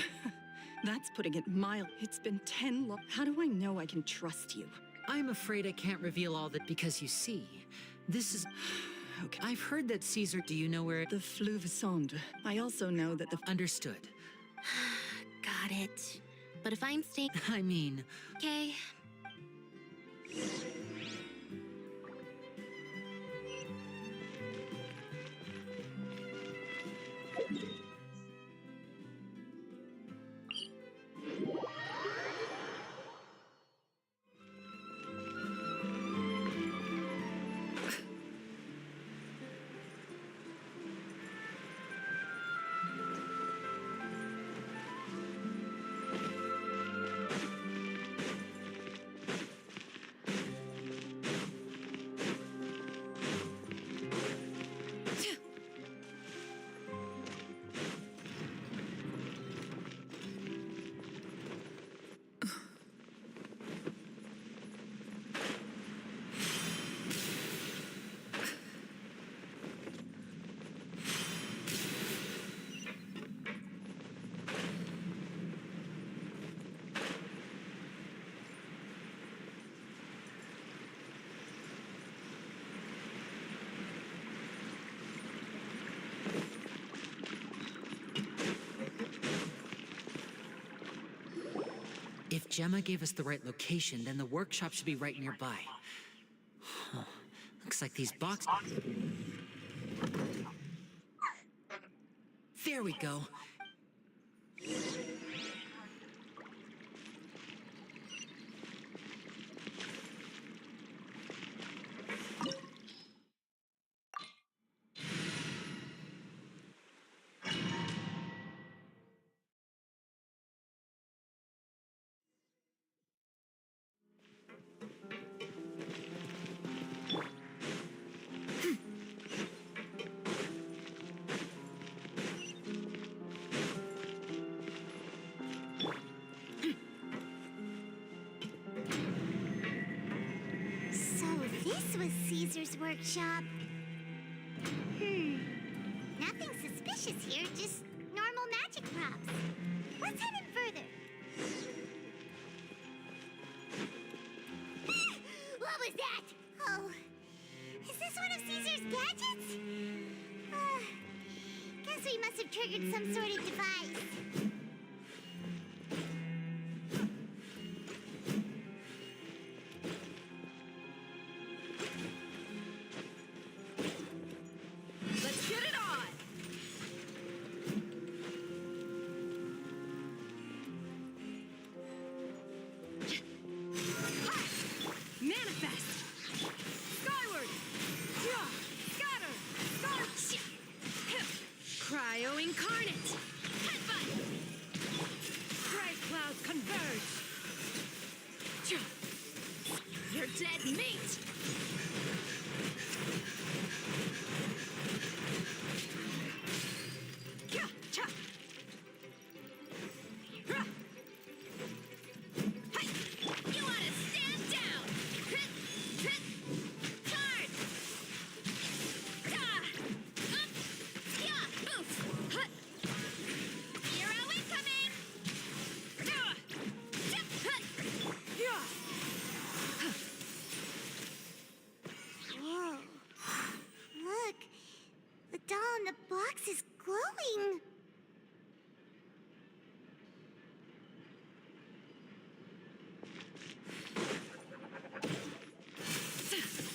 That's putting it mild. It's been 10 How do I know I can trust you? I'm afraid I can't reveal all that because you see, this is... Okay. I've heard that Caesar... Do you know where... The Fleuve Sonde. I also know that the... Understood. Got it. But if I'm staying... I mean... Okay. If Gemma gave us the right location, then the workshop should be right nearby. Huh. Looks like these boxes... There we go. So this was Caesar's workshop. Nothing suspicious here, just normal magic props. Let's head in further. What was that? Oh, is this one of Caesar's gadgets? Guess we must have triggered some sort of device. Let's get it on! Manifest! Skyward! Scatter! Cryo incarnate! Headbutt! Gray clouds converge! You're dead meat! You want to stand down? Charge! Boof! Hero incoming! Whoa. Look, the doll in the box is glowing.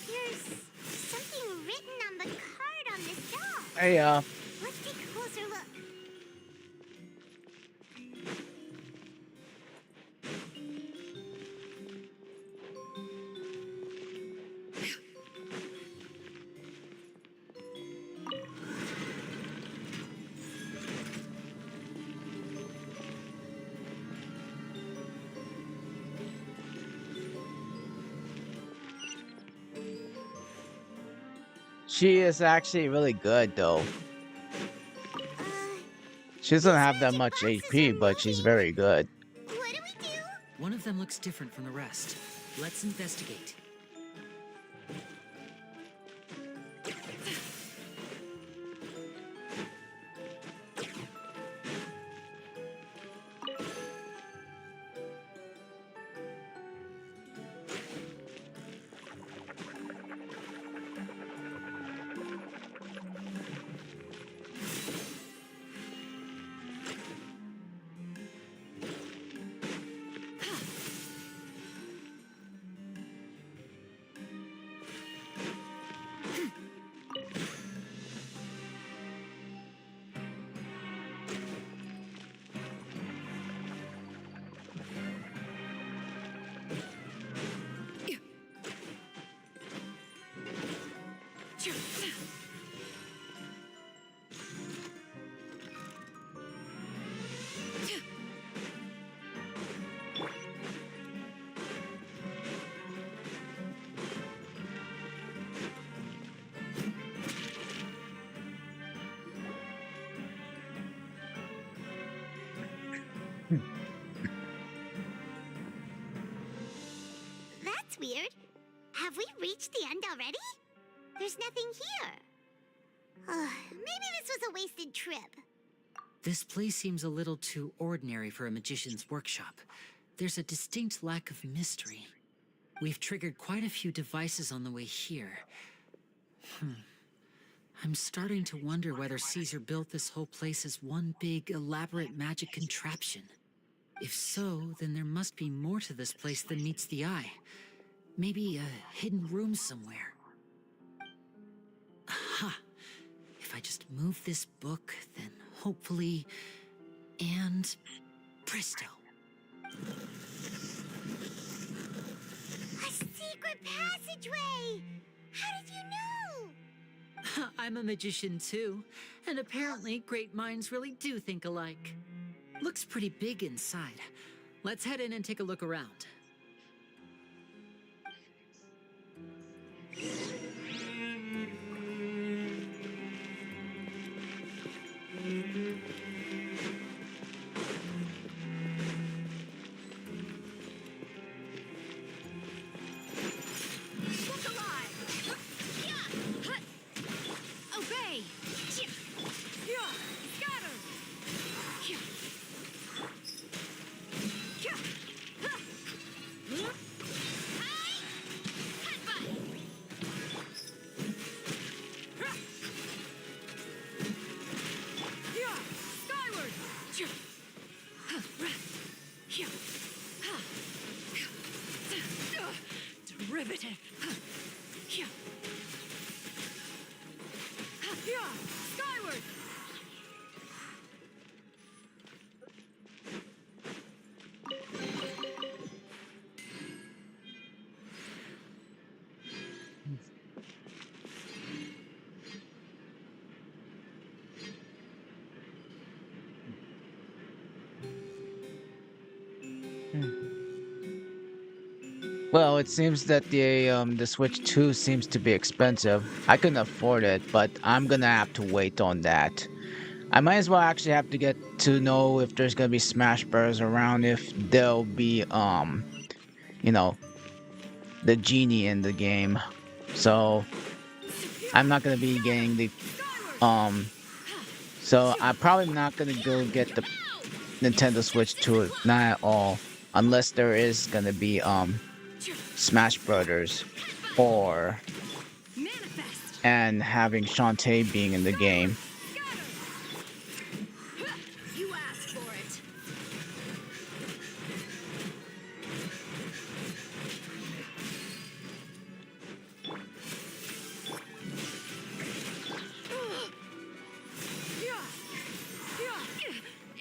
There's something written on the card on this doll. Hey, Let's take a closer look. she is actually really good, though. She doesn't have that much HP, but she's very good. What do we do? One of them looks different from the rest. Let's investigate. That's weird. Have we reached the end already? There's nothing here. Maybe this was a wasted trip. This place seems a little too ordinary for a magician's workshop. There's a distinct lack of mystery. We've triggered quite a few devices on the way here. I'm starting to wonder whether Caesar built this whole place as one big, elaborate magic contraption. If so, then there must be more to this place than meets the eye. Maybe a hidden room somewhere. Aha! If I just move this book, then hopefully... And... presto. A secret passageway! How did you know? I'm a magician too, and apparently great minds really do think alike. Looks pretty big inside. Let's head in and take a look around. Look alive! Obey! Scatter! Skyward! Derivative! Skyward! Well, it seems that the Switch 2 seems to be expensive. I couldn't afford it, but I'm gonna have to wait on that. I might as well actually have to get to know if there's gonna be Smash Bros around, if there'll be you know, the genie in the game. So I'm not gonna be getting the so I'm probably not gonna go get the Nintendo Switch 2, not at all, unless there is gonna be Smash Brothers or and having Shantae being in the game. You asked for it.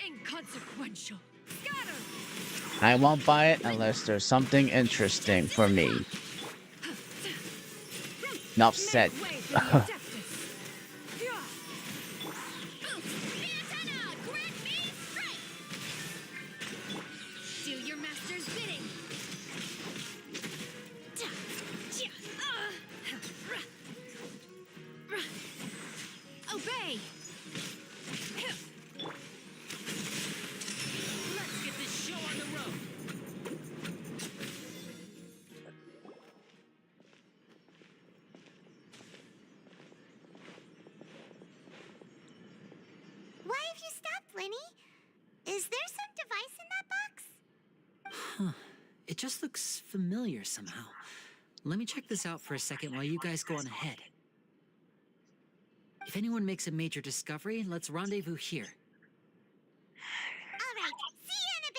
Inconsequential. Scatter! I won't buy it unless there's something interesting for me. Enough said. Do your master's bidding. Obey. Let's get this show on the road. Why have you stopped, Lenny? Is there some device in that box? Huh. It just looks familiar somehow. Let me check this out for a second while you guys go on ahead. If anyone makes a major discovery, let's rendezvous here. All right, see you in a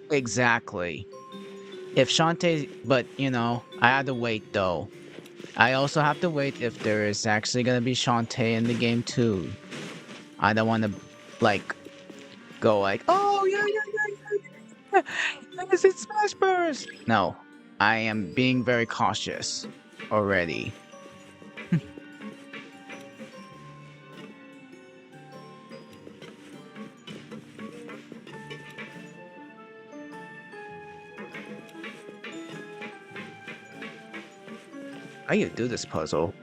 bit. Exactly. If Shantae, but you know, I had to wait though. I also have to wait if there is actually gonna be Shantae in the game too. I don't want to, like, go like, oh yeah, yes, it's Smash Bros. No, I am being very cautious already. How do you do this puzzle?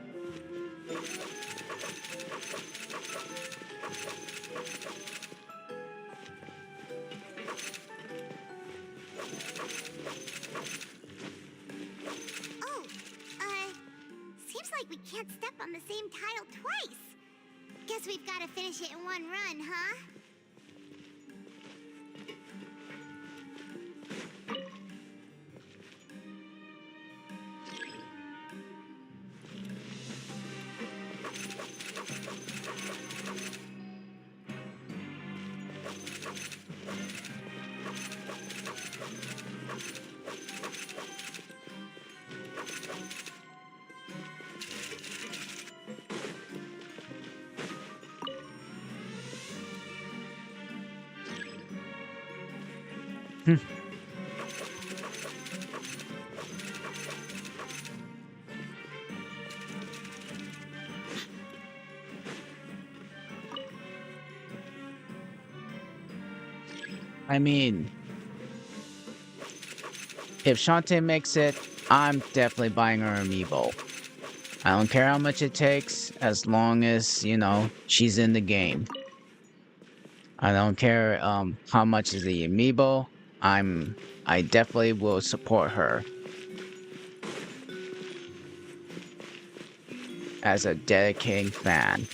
Oh, seems like we can't step on the same tile twice. Guess we've got to finish it in one run, huh? I mean, if Shantae makes it, I'm definitely buying her amiibo. I don't care how much it takes, as long as, you know, she's in the game. I don't care how much is the amiibo. I definitely will support her as a dedicating fan.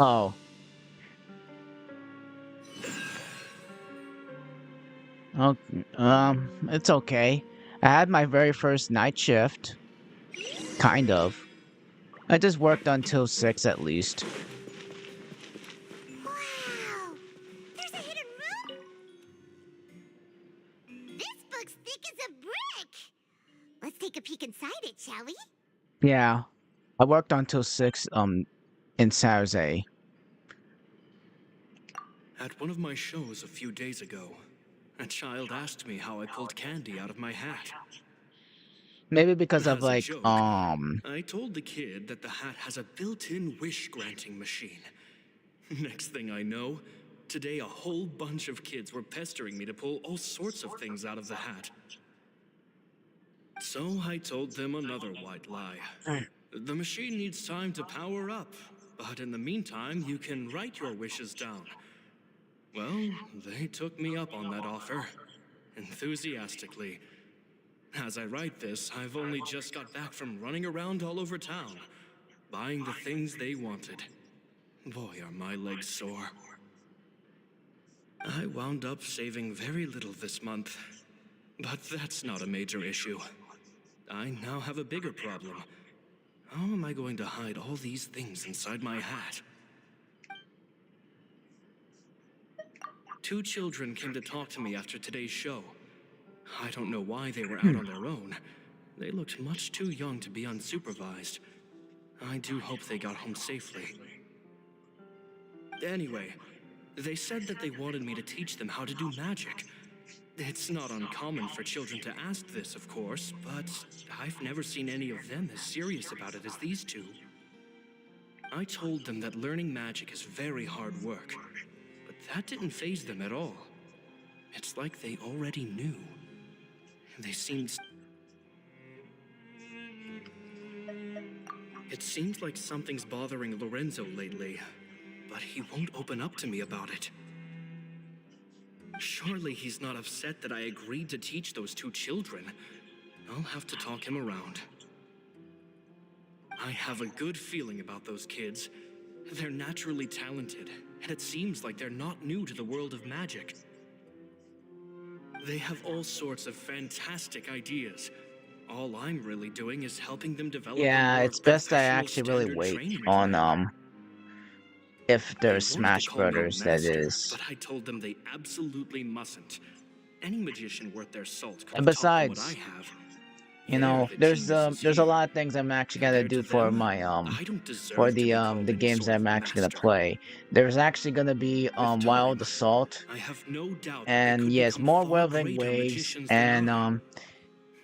Oh. Oh, it's okay. I had my very first night shift. Kind of. I just worked until 6 at least. Wow! There's a hidden room? This book's thick as a brick! Let's take a peek inside it, shall we? Yeah. I worked until 6 in Saturday. At one of my shows a few days ago, a child asked me how I pulled candy out of my hat. Maybe because of As a like joke, I told the kid that the hat has a built-in wish-granting machine. Next thing I know, today a whole bunch of kids were pestering me to pull all sorts of things out of the hat. So I told them another white lie. The machine needs time to power up, but in the meantime, you can write your wishes down. Well, they took me up on that offer, enthusiastically. As I write this, I've only just got back from running around all over town, buying the things they wanted. Boy, are my legs sore. I wound up saving very little this month, but that's not a major issue. I now have a bigger problem. How am I going to hide all these things inside my hat? Two children came to talk to me after today's show. I don't know why they were out on their own. They looked much too young to be unsupervised. I do hope they got home safely. Anyway, they said that they wanted me to teach them how to do magic. It's not uncommon for children to ask this, of course, but I've never seen any of them as serious about it as these two. I told them that learning magic is very hard work, but that didn't faze them at all. It's like they already knew. They seemed... It seems like something's bothering Lorenzo lately, but he won't open up to me about it. Surely he's not upset that I agreed to teach those two children. I'll have to talk him around. I have a good feeling about those kids. They're naturally talented, and it seems like they're not new to the world of magic. They have all sorts of fantastic ideas. All I'm really doing is helping them develop a Yeah, more it's best I professional actually really standard wait training on plan. if They there's wanted to Smash call me a Brothers, that master, is. but I told them they absolutely mustn't. Any magician worth their salt could And have taught them what I besides, have. you They're know, the there's geniuses a here. lot of things I'm actually gonna Compared do to for them, my I don't for deserve to be called the any games sort I'm of actually gonna master. play. There's actually gonna be With time, Wild Assault, I have no doubt that they and could yes, become more far Wuthering greater Waves, magicians than and I.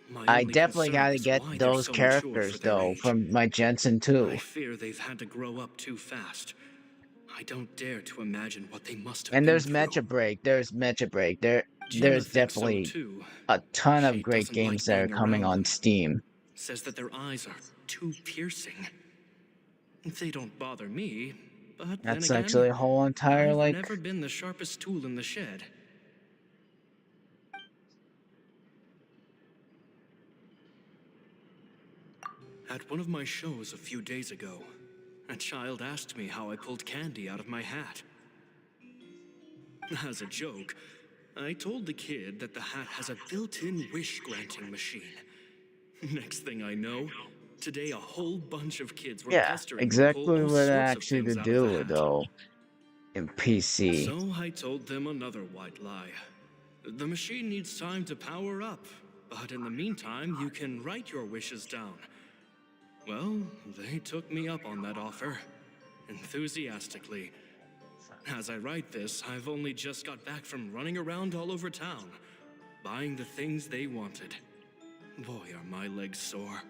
My I only definitely concern gotta is get why they're those so mature for characters their though age. from my Jensen too. I fear they've had to grow up too fast. I don't dare to imagine what they must have And been there's through. Mecha Break. Gemma There's thinks so definitely too. a ton of She great doesn't games like that are being coming around on them. Steam. Says that their eyes are too piercing. They don't bother me, but then That's again, actually a whole entire I've like never been the sharpest tool in the shed. At one of my shows a few days ago, a child asked me how I pulled candy out of my hat. As a joke, I told the kid that the hat has a built-in wish-granting machine. Next thing I know, today a whole bunch of kids were yeah, pestering me to pull exactly all what I sorts of actually to things out of the do hat. though in PC. So I told them another white lie. The machine needs time to power up, but in the meantime, you can write your wishes down. Well, they took me up on that offer, enthusiastically. As I write this, I've only just got back from running around all over town, buying the things they wanted. Boy, are my legs sore.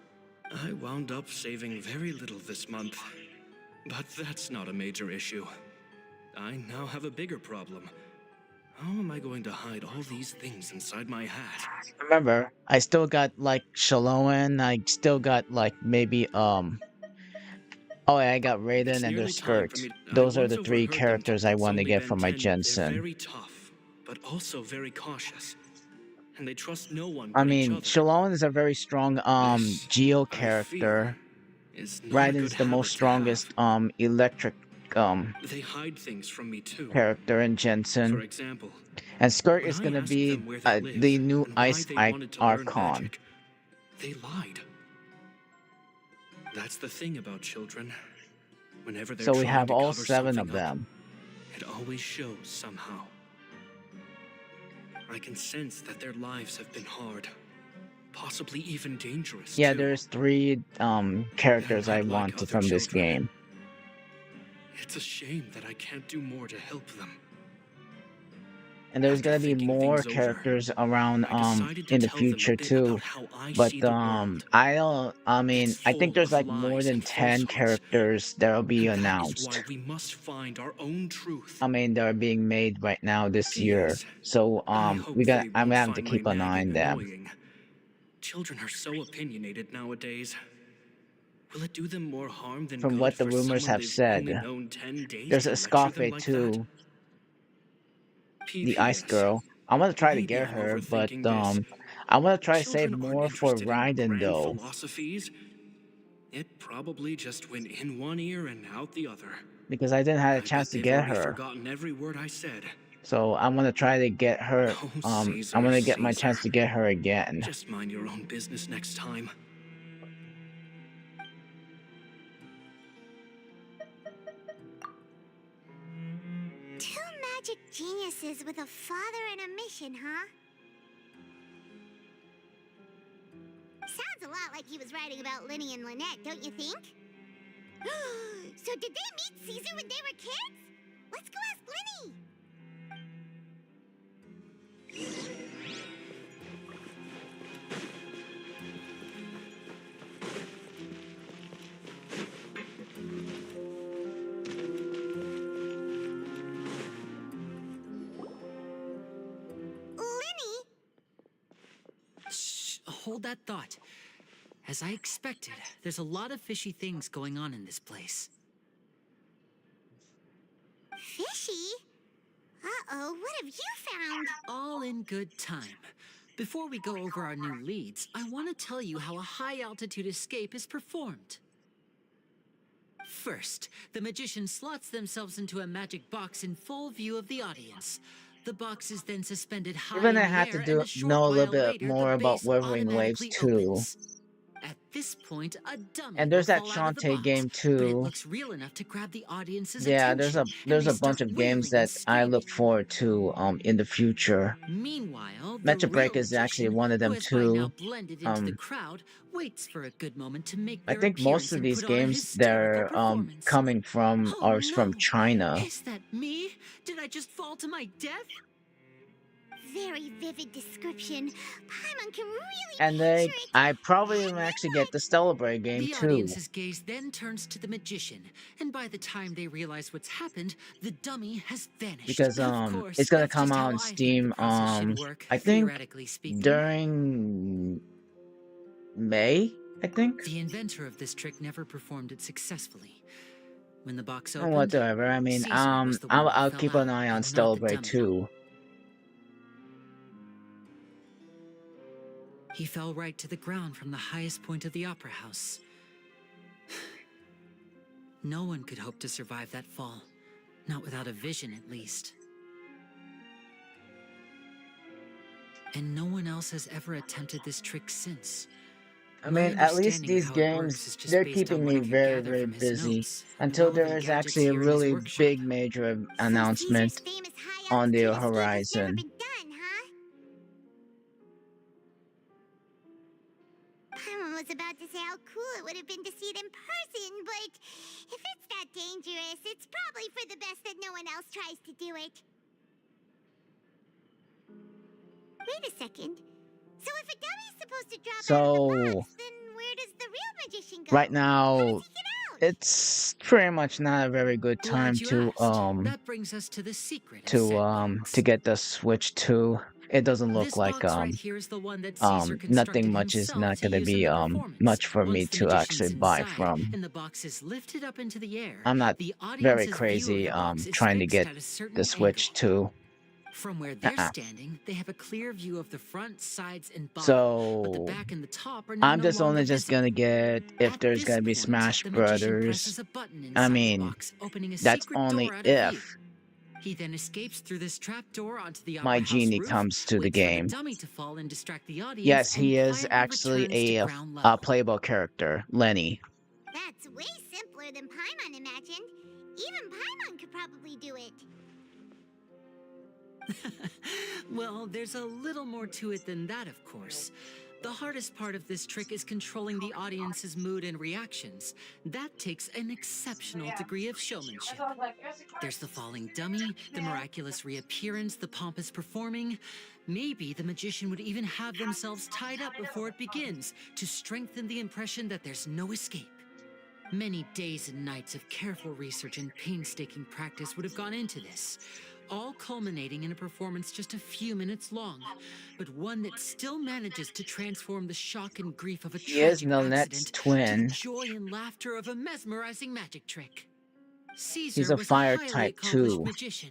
I wound up saving very little this month, but that's not a major issue. I now have a bigger problem. How am I going to hide all these things inside my hat? Remember, I still got like Shallowan, I still got like maybe oh yeah, I got It's Raiden and their nearly time Skirt. for me. I Those are once the three overheard them characters tell I want to Zombie get Ben from my 10 they're Jensen. very tough, but also very cautious. And they trust no one I but each mean, other. Shallowan is a very strong This, Geo I fear, character. is not a good Raiden's the most habit to have. strongest electric They hide things from me too. character in For Jensen. example, And Skirt when is I gonna asked be them where they the live new and why Ice they wanted to learn Archon. magic, they lied. That's the thing about children. Whenever they're So we trying have to all cover 7 something of up, them. it always shows somehow. I can sense that their lives have been hard, possibly even dangerous Yeah, too. there's 3 characters They're I not like wanted other from this children. game. It's a shame that I can't do more to help them. And there's After gonna be thinking more things over, characters around I decided to in the tell them a future bit too. about how I But see the world. I mean, It's I think full there's of like more lies than and 10 falsehoods, characters that'll be and that is why announced. we must find our own truth. I mean, they're being made right now this year. P.S. So I hope they I'm won't gonna have to find my keep an eye on nagging them. annoying. Children are so opinionated nowadays. Will it do them more harm than From good what the for rumors someone have they've said, only known 10 days there's to a lecture them Scoffy like that? too, the Ice P.P.S. Girl. I'm gonna try to Maybe get I'm her, but overthinking this. I want to try to save Children aren't more for interested in Raiden grand though. philosophies. It probably just went in one ear and out the other. Because I didn't have a I chance bet to they've get already her. forgotten every word I said. So I'm gonna try to get her. Oh, I'm Caesar, gonna get my chance Caesar. to get her again. Just mind your own business next time. Two magic geniuses with a father and a mission, huh? Sounds a lot like he was writing about Linny and Lynette, don't you think? So did they meet Caesar when they were kids? Let's go ask Linny. Linny? Shh, hold that thought. As I expected, there's a lot of fishy things going on in this place. Fishy? Uh-oh, what have you found? All in good time. Before we go over our new leads, I want to tell you how a high-altitude escape is performed. First, the magician slots themselves into a magic box in full view of the audience. The box is then suspended high You're gonna in the have to air, and a short know a little while bit later, more the about base Wuthering Waves automatically 2. opens. At this point, a dummy And will there's that fall out of the Shantae box, game but it too. looks real enough to grab the audience's Yeah, attention, and there's they a bunch start of games wailing and that I screaming. look forward to in the future. Meanwhile, the Mecha real Break is actually magician, one of who them has by now too. blended into the crowd, waits for a good moment to make I their think most appearance of and these put on a games hysterical they're performance. coming from Oh are from no! China. Is that me? Did I just fall to my death? Very vivid description. Paimon can really And I probably will actually get the Celebrate game The too. audience's gaze then turns to the magician, and by the time they realize what's happened, the dummy has vanished. Because Of course, it's gonna that's come just out how on I think Steam the process should work, I think theoretically speaking. during May, I think. The inventor of this trick never performed it successfully. When the box Or opened, whatever. I mean, Caesar was the one who I'll fell keep out, an eye on and not the Celebrate dummy. too. He fell right to the ground from the highest point of the opera house. No one could hope to survive that fall. Not without a vision, at least. And no one else has ever attempted this trick since. I My mean, at least understanding of these how it works games, is just they're based on keeping what me I could very, gather very from his busy notes and until relevant there is gadgets actually a here in his really workshop. big major announcement on the horizon. Paimon was about to say how cool it would have been to see it in person, but if it's that dangerous, it's probably for the best that no one else tries to do it. Wait a second. So if a dummy's supposed to drop out of the box, then where does the real magician go? Right now, it's pretty much not a very good time Glad you to asked. That brings us to the secret of said to get the Switch 2. It doesn't look This like box right here is the one that Caesar constructed nothing much is himself not to gonna use in be the performance. much for me Once the to magician's actually buy inside from. and the box is lifted up into the air, I'm not the very audience's view of crazy the box is trying to fixed get at a certain the Switch 2. From where they're standing, they have a clear view of the front, sides, and bottom. But the So back and the top are now I'm no just longer only just visible. gonna get if there's gonna be Smash The magician Brothers. presses a button I inside the mean, box, opening a that's secret only door out of view. if He then escapes through this trap door onto the my opera house genie roof, comes to the waits for the game. dummy to fall and distract the audience, Yes, and he is quietly actually returns to a ground level. playable character, Lenny. That's way simpler than Paimon imagined. Even Paimon could probably do it. Well, there's a little more to it than that, of course. The hardest part of this trick is controlling the audience's mood and reactions. That takes an exceptional degree of showmanship. There's the falling dummy, the miraculous reappearance, the pompous performing. Maybe the magician would even have themselves tied up before it begins to strengthen the impression that there's no escape. Many days and nights of careful research and painstaking practice would have gone into this, all culminating in a performance just a few minutes long, but one that still manages to transform the shock and grief of a He is tragic Nanette's accident twin. to joy and laughter of a mesmerizing magic trick. Caesar He's a was fire a highly type accomplished too. magician.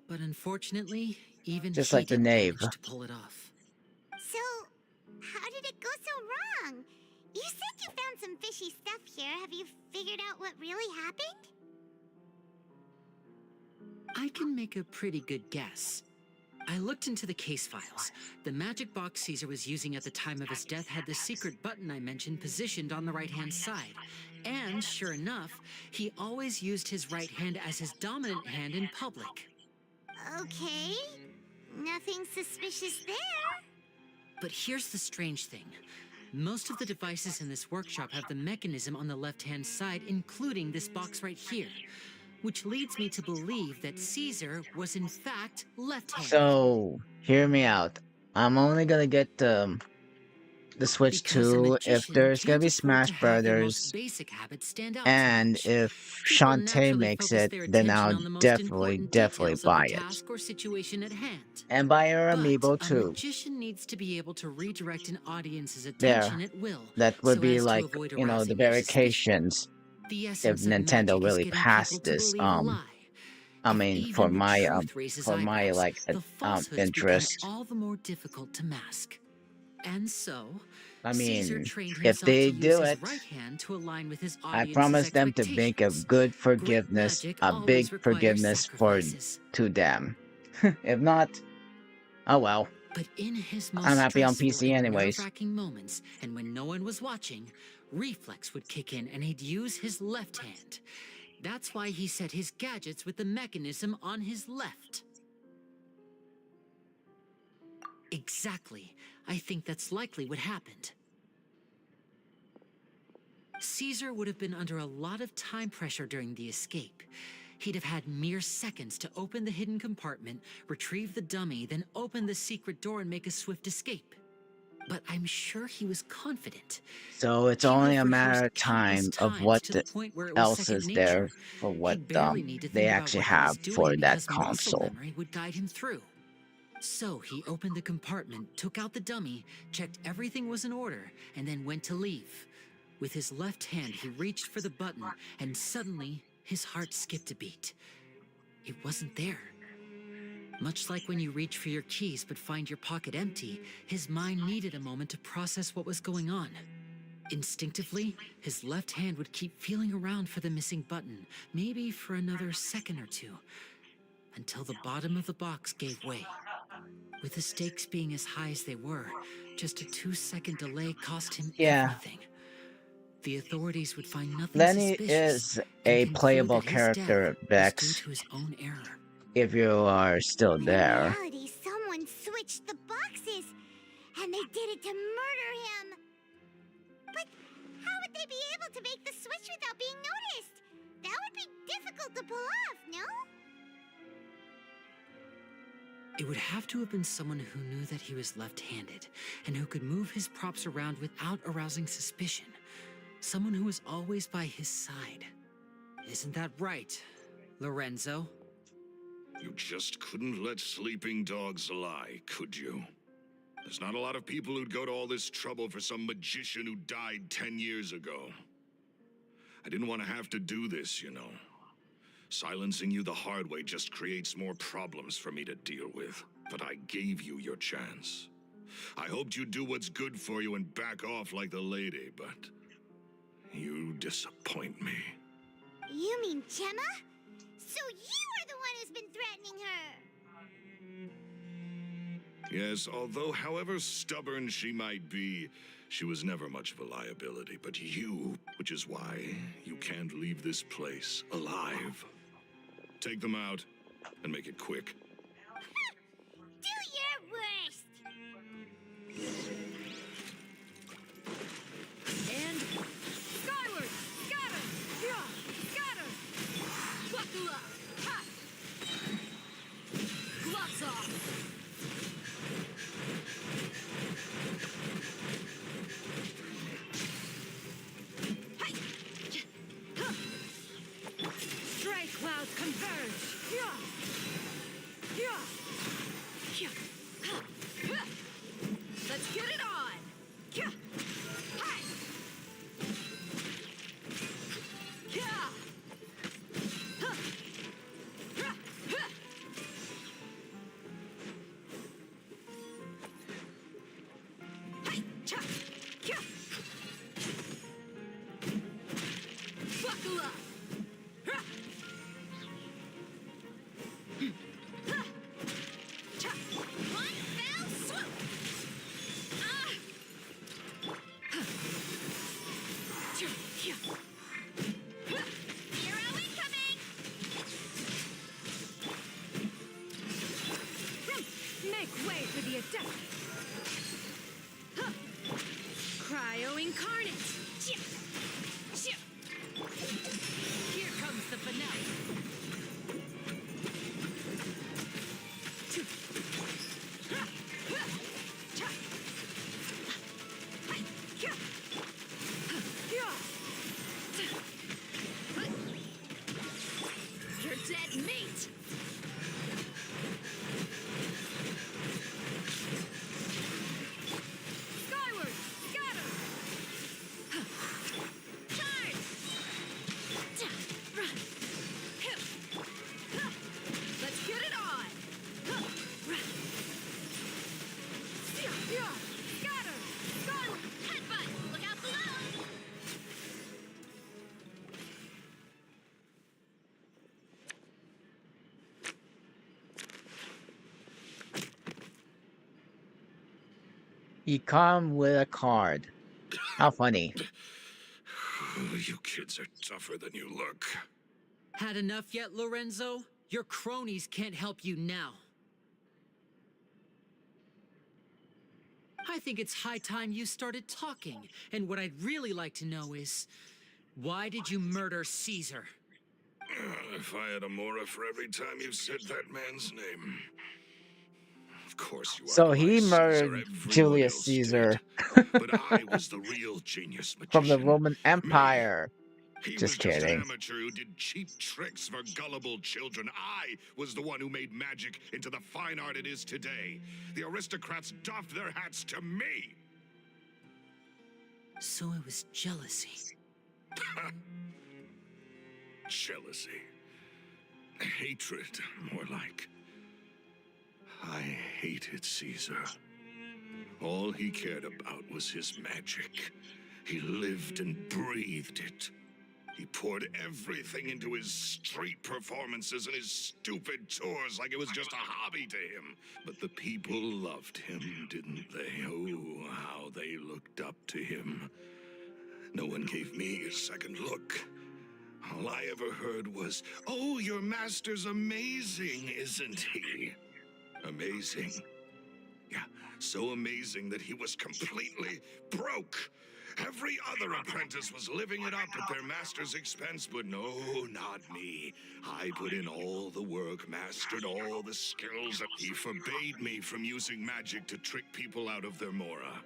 But unfortunately, even Just he like the didn't knave. manage to pull it off. So, how did it go so wrong? You said you found some fishy stuff here. Have you figured out what really happened? I can make a pretty good guess. I looked into the case files. The magic box Caesar was using at the time of his death had the secret button I mentioned positioned on the right-hand side. And sure enough, he always used his right hand as his dominant hand in public. Okay. Nothing suspicious there. But here's the strange thing. Most of the devices in this workshop have the mechanism on the left-hand side, including this box right here, which leads me to believe that Caesar was in fact left-handed. So hear me out. I'm only gonna get the Switch 2 if there's gonna be Smash Brothers, and if Shantae makes it, then I'll definitely buy it. Task or situation at hand. And buy her But amiibo a too. magician needs to be able to redirect an audience's There, attention at will. that would so be as to like avoid the arousing their verifications. The If essence of Nintendo magic is really getting passed people to this, believe a lie. I If mean, even for the my truth raises like eyebrows, the falsehoods become interest. all the more difficult to mask. And so, I Caesar mean, trained if himself they to use do his it, right hand to align with his I audience's promise them to make a expectations. good Great forgiveness, magic a big always requires forgiveness for sacrifices. to them. If not, oh well. But in his I'm most happy on stressful PC and anyways. nerve-wracking moments, and when no one was watching, reflex would kick in and he'd use his left hand. That's why he set his gadgets with the mechanism on his left. Exactly. I think that's likely what happened. Caesar would have been under a lot of time pressure during the escape. He'd have had mere seconds to open the hidden compartment, retrieve the dummy, then open the secret door and make a swift escape. But I'm sure he was confident. So it's He would only have a matter rehearsed of time countless of times what to the point where it was else second is there nature. for what He'd barely need to they think about actually what he was have doing for that because muscle console. memory would guide him through. So he opened the compartment, took out the dummy, checked everything was in order, and then went to leave. With his left hand, he reached for the button, and suddenly, his heart skipped a beat. It wasn't there. Much like when you reach for your keys but find your pocket empty, his mind needed a moment to process what was going on. Instinctively, his left hand would keep feeling around for the missing button, maybe for another second or two, until the bottom of the box gave way. With the stakes being as high as they were, just a 2-second delay cost him everything. The authorities would find nothing Lenny suspicious is and a conclude playable that his death character, was due Bex, to his own error. if you are still In there. reality, someone switched the boxes, and they did it to murder him. But how would they be able to make the switch without being noticed? That would be difficult to pull off, no? It would have to have been someone who knew that he was left-handed and who could move his props around without arousing suspicion. Someone who was always by his side. Isn't that right, Lorenzo? You just couldn't let sleeping dogs lie, could you? There's not a lot of people who'd go to all this trouble for some magician who died 10 years ago. I didn't want to have to do this, you know. Silencing you the hard way just creates more problems for me to deal with. But I gave you your chance. I hoped you'd do what's good for you and back off like the lady, but you disappoint me. You mean Gemma? So you are the one who's been threatening her! Yes, although however stubborn she might be, she was never much of a liability. But you, which is why you can't leave this place alive. Take them out, and make it quick. Do your worst! And skyward! Scatter! Yeah! Scatter! Buckle up! Ha! Gloves off! Hey! Huh! Stray clouds converge! Yeah! Yeah! Yeah! Ha! Ha! Let's get it on! Yeah! Hi! Yeah! Huh! Ha! Ha! Hey! Cha! Yeah! Buckle up! Ha! Ha! Cha! One fell swoop! Ah! Ha! Cha! Yeah! Ha! Hero incoming! Make way for the adept! Huh. Cryo incarnate! Chip! Chip! Here comes the finale! Ha! Ha! Cha! Hi! Kia! Ha! Yeah! Ha! You're dead meat! Skyward! Scatter! He come with a card. How funny. You kids are tougher than you look. Had enough yet, Lorenzo? Your cronies can't help you now. I think it's high time you started talking. And what I'd really like to know is, why did you murder Caesar? If I had a Mora for every time you said that man's name. Of course you are. So he murdered Julius Caesar But I was the real genius magician. from the Roman Empire. He was Just just an kidding. amateur who did cheap tricks for gullible children. I was the one who made magic into the fine art it is today. The aristocrats doffed their hats to me. So it was jealousy. Jealousy. Hatred, more like. I hated Caesar. All he cared about was his magic. He lived and breathed it. He poured everything into his street performances and his stupid tours like it was just a hobby to him. But the people loved him, didn't they? Oh, how they looked up to him. No one gave me a second look. All I ever heard was, "Oh, your master's amazing, isn't he?" Amazing. Yeah, so amazing that he was completely broke. Every other apprentice was living it up at their master's expense, but no, not me. I put in all the work, mastered all the skills. He forbade me from using magic to trick people out of their Mora.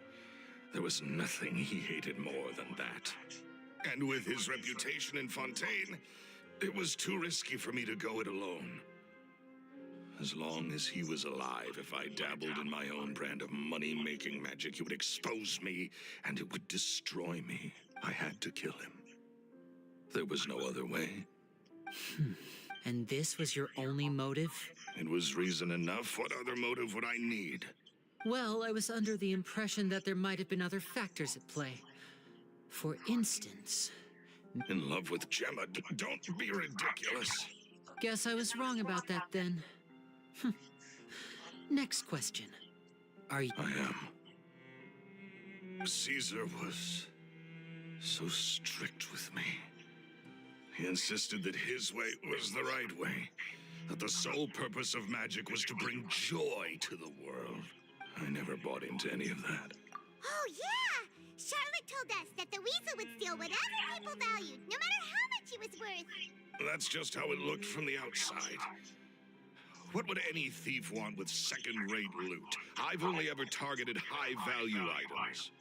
There was nothing he hated more than that. And with his reputation in Fontaine, it was too risky for me to go it alone. As long as he was alive, if I dabbled in my own brand of money-making magic, he would expose me, and it would destroy me. I had to kill him. There was no other way. And this was your only motive? It was reason enough. What other motive would I need? Well, I was under the impression that there might have been other factors at play. For instance... In love with Gemma? Don't be ridiculous. Guess I was wrong about that then. Next question. Are you... I am. Caesar was so strict with me. He insisted that his way was the right way. That the sole purpose of magic was to bring joy to the world. I never bought into any of that. Oh, yeah! Charlotte told us that the weasel would steal whatever people valued, no matter how much it was worth. That's just how it looked from the outside. What would any thief want with second-rate loot? I've only ever targeted high-value items.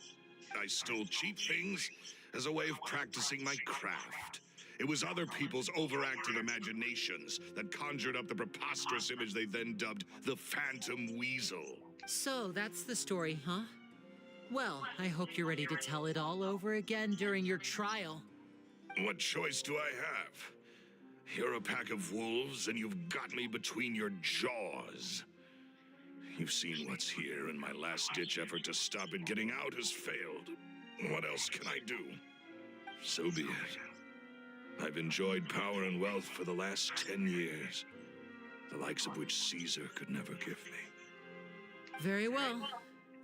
I stole cheap things as a way of practicing my craft. It was other people's overactive imaginations that conjured up the preposterous image they then dubbed the Phantom Weasel. So, that's the story, huh? Well, I hope you're ready to tell it all over again during your trial. What choice do I have? You're a pack of wolves, and you've got me between your jaws. You've seen what's here, and my last-ditch effort to stop it getting out has failed. What else can I do? So be it. I've enjoyed power and wealth for the last 10 years, the likes of which Caesar could never give me. Very well.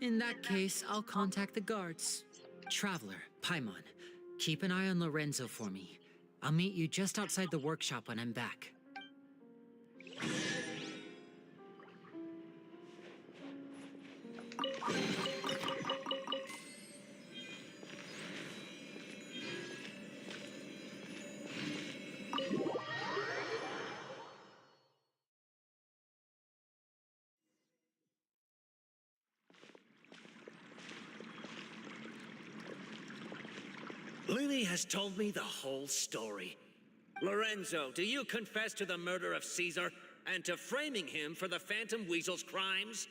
In that case, I'll contact the guards. Traveler, Paimon, keep an eye on Lorenzo for me. I'll meet you just outside the workshop when I'm back. Lily has told me the whole story. Lorenzo, do you confess to the murder of Caesar and to framing him for the Phantom Weasel's crimes?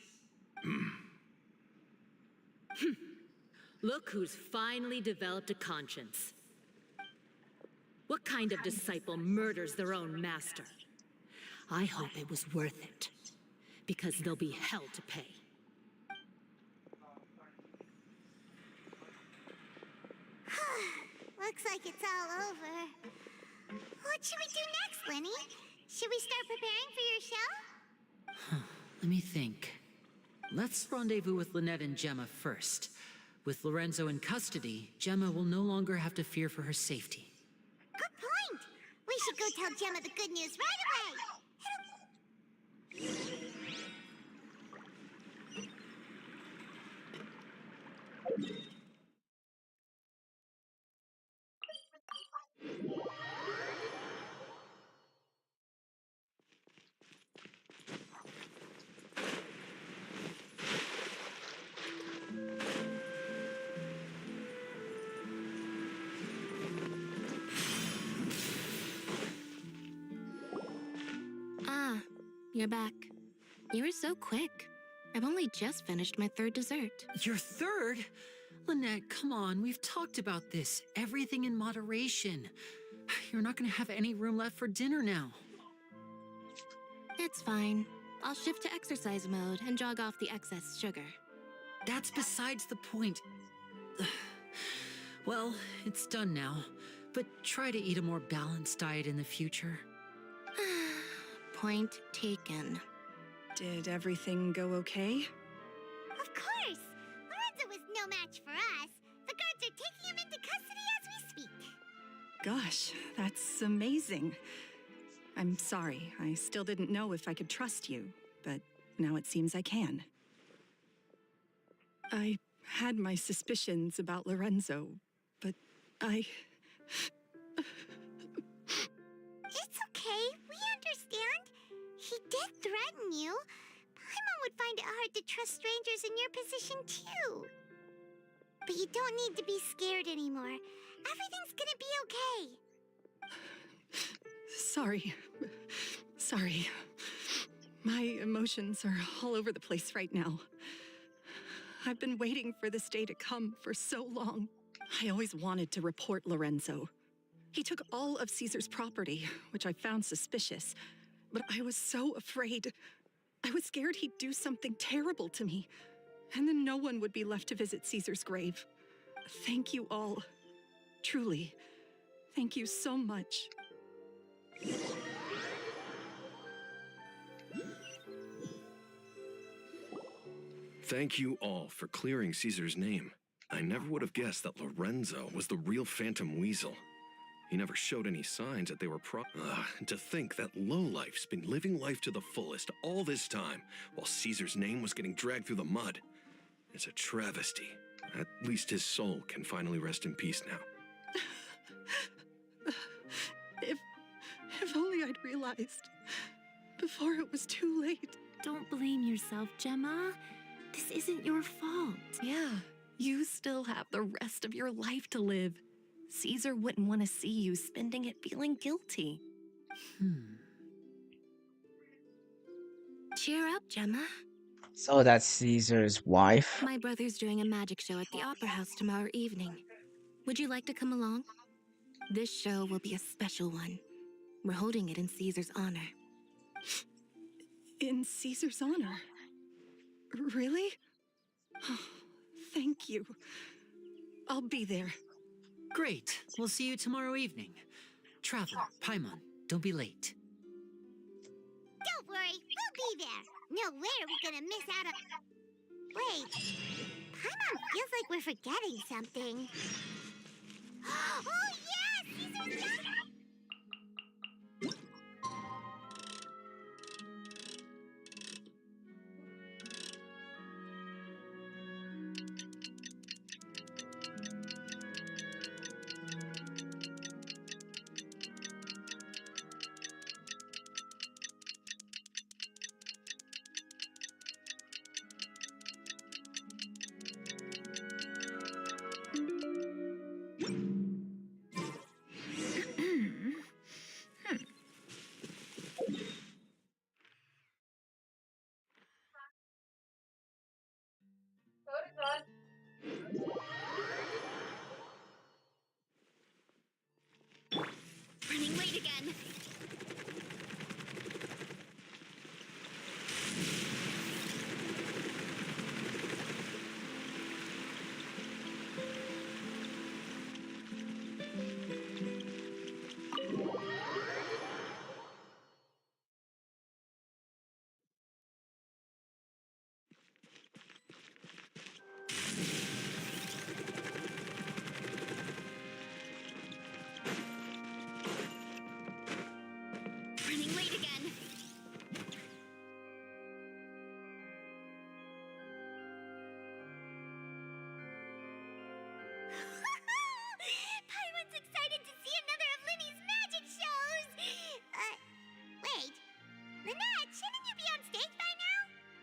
Look who's finally developed a conscience. What kind of disciple murders their own master? I hope it was worth it, because there'll be hell to pay. Looks like it's all over. What should we do next, Lenny? Should we start preparing for your show? Let me think. Let's rendezvous with Lynette and Gemma first. With Lorenzo in custody, Gemma will no longer have to fear for her safety. Good point. We should go tell Gemma the good news right away. Ah, you're back. You were so quick. I've only just finished my third dessert. Your third? Lynette, come on, we've talked about this. Everything in moderation. You're not gonna have any room left for dinner now. It's fine. I'll shift to exercise mode and jog off the excess sugar. That's besides the point. Well, it's done now, but try to eat a more balanced diet in the future. Point taken. Did everything go okay? Of course. Lorenzo was no match for us. The guards are taking him into custody as we speak. Gosh, that's amazing. I'm sorry. I still didn't know if I could trust you, but now it seems I can. I had my suspicions about Lorenzo, but I... It's okay. We understand. He did threaten you. Paimon would find it hard to trust strangers in your position, too. But you don't need to be scared anymore. Everything's gonna be okay. Sorry. Sorry. My emotions are all over the place right now. I've been waiting for this day to come for so long. I always wanted to report Lorenzo. He took all of Caesar's property, which I found suspicious, but I was so afraid. I was scared he'd do something terrible to me, and then no one would be left to visit Caesar's grave. Thank you all. Truly. Thank you so much. Thank you all for clearing Caesar's name. I never would have guessed that Lorenzo was the real Phantom Weasel. He never showed any signs that they were to think that lowlife's been living life to the fullest all this time, while Caesar's name was getting dragged through the mud. It's a travesty. At least his soul can finally rest in peace now. If only I'd realized before it was too late. Don't blame yourself, Gemma. This isn't your fault. Yeah, you still have the rest of your life to live. Caesar wouldn't want to see you spending it feeling guilty. Cheer up, Gemma. So that's Caesar's wife. My brother's doing a magic show at the Opera House tomorrow evening. Would you like to come along? This show will be a special one. We're holding it in Caesar's honor. In Caesar's honor? Really? Oh, thank you. I'll be there. Great. We'll see you tomorrow evening. Traveler, Paimon, don't be late. Don't worry, we'll be there. No way are we gonna miss out on... Wait, Paimon feels like we're forgetting something. Oh yes, Caesar's daughter!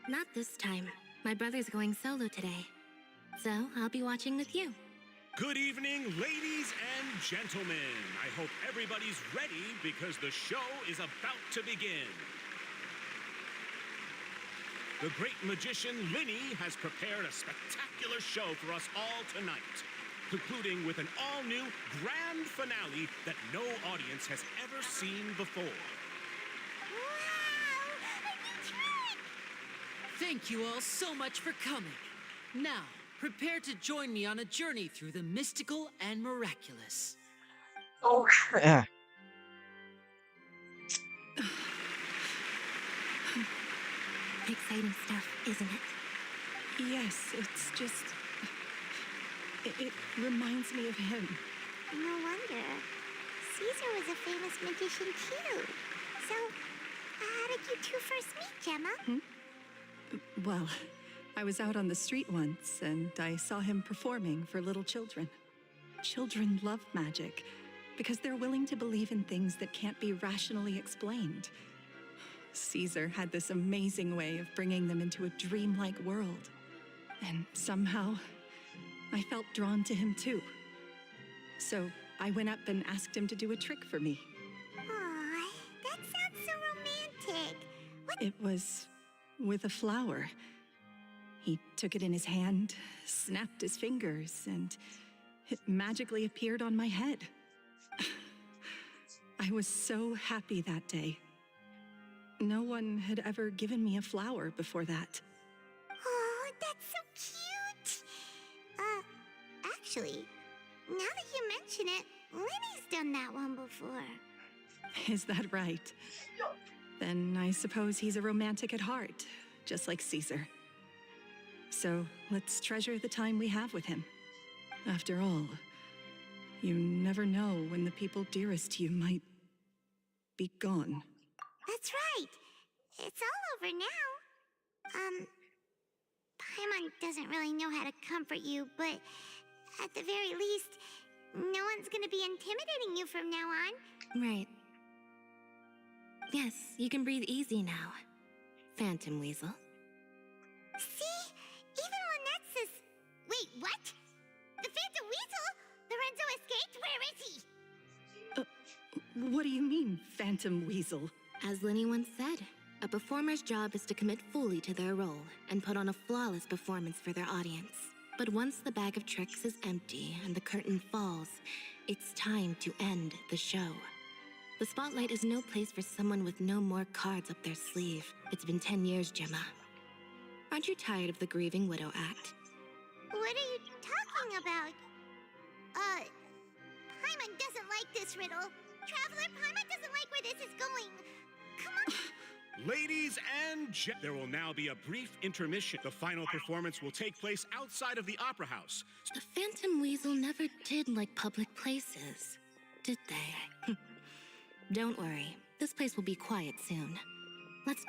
Not this time. My brother's going solo today. So I'll be watching with you. Good evening, ladies and gentlemen. I hope everybody's ready because the show is about to begin. The great magician Linny has prepared a spectacular show for us all tonight, concluding with an all-new grand finale that no audience has ever seen before. Thank you all so much for coming. Now, prepare to join me on a journey through the mystical and miraculous. Oh, yeah. Exciting stuff, isn't it? Yes, it's just... It reminds me of him. No wonder. Caesar was a famous magician too. So, how did you two first meet, Gemma? Well, I was out on the street once, and I saw him performing for little children. Children love magic, because they're willing to believe in things that can't be rationally explained. Caesar had this amazing way of bringing them into a dreamlike world. And somehow, I felt drawn to him too. So I went up and asked him to do a trick for me. Aw, that sounds so romantic. It was with a flower. He took it in his hand, snapped his fingers, and it magically appeared on my head. I was so happy that day. No one had ever given me a flower before that. Oh, that's so cute. Actually, now that you mention it, Linny's done that one before. Is that right? Then I suppose he's a romantic at heart, just like Caesar. So let's treasure the time we have with him. After all, you never know when the people dearest to you might be gone. That's right. It's all over now. Paimon doesn't really know how to comfort you, but at the very least, no one's gonna be intimidating you from now on. Right. Yes, you can breathe easy now, Phantom Weasel. See? Even Lynette says... Wait, what? The Phantom Weasel? Lorenzo escaped? Where is he? What do you mean, Phantom Weasel? As Linny once said, a performer's job is to commit fully to their role and put on a flawless performance for their audience. But once the bag of tricks is empty and the curtain falls, it's time to end the show. The spotlight is no place for someone with no more cards up their sleeve. It's been 10 years, Gemma. Aren't you tired of the grieving widow act? What are you talking about? Paimon doesn't like this riddle. Traveler, Paimon doesn't like where this is going. Come on. Ladies and there will now be a brief intermission. The final performance will take place outside of the Opera House. The Phantom Weasel never did like public places, did they? Don't worry, this place will be quiet soon. Let's...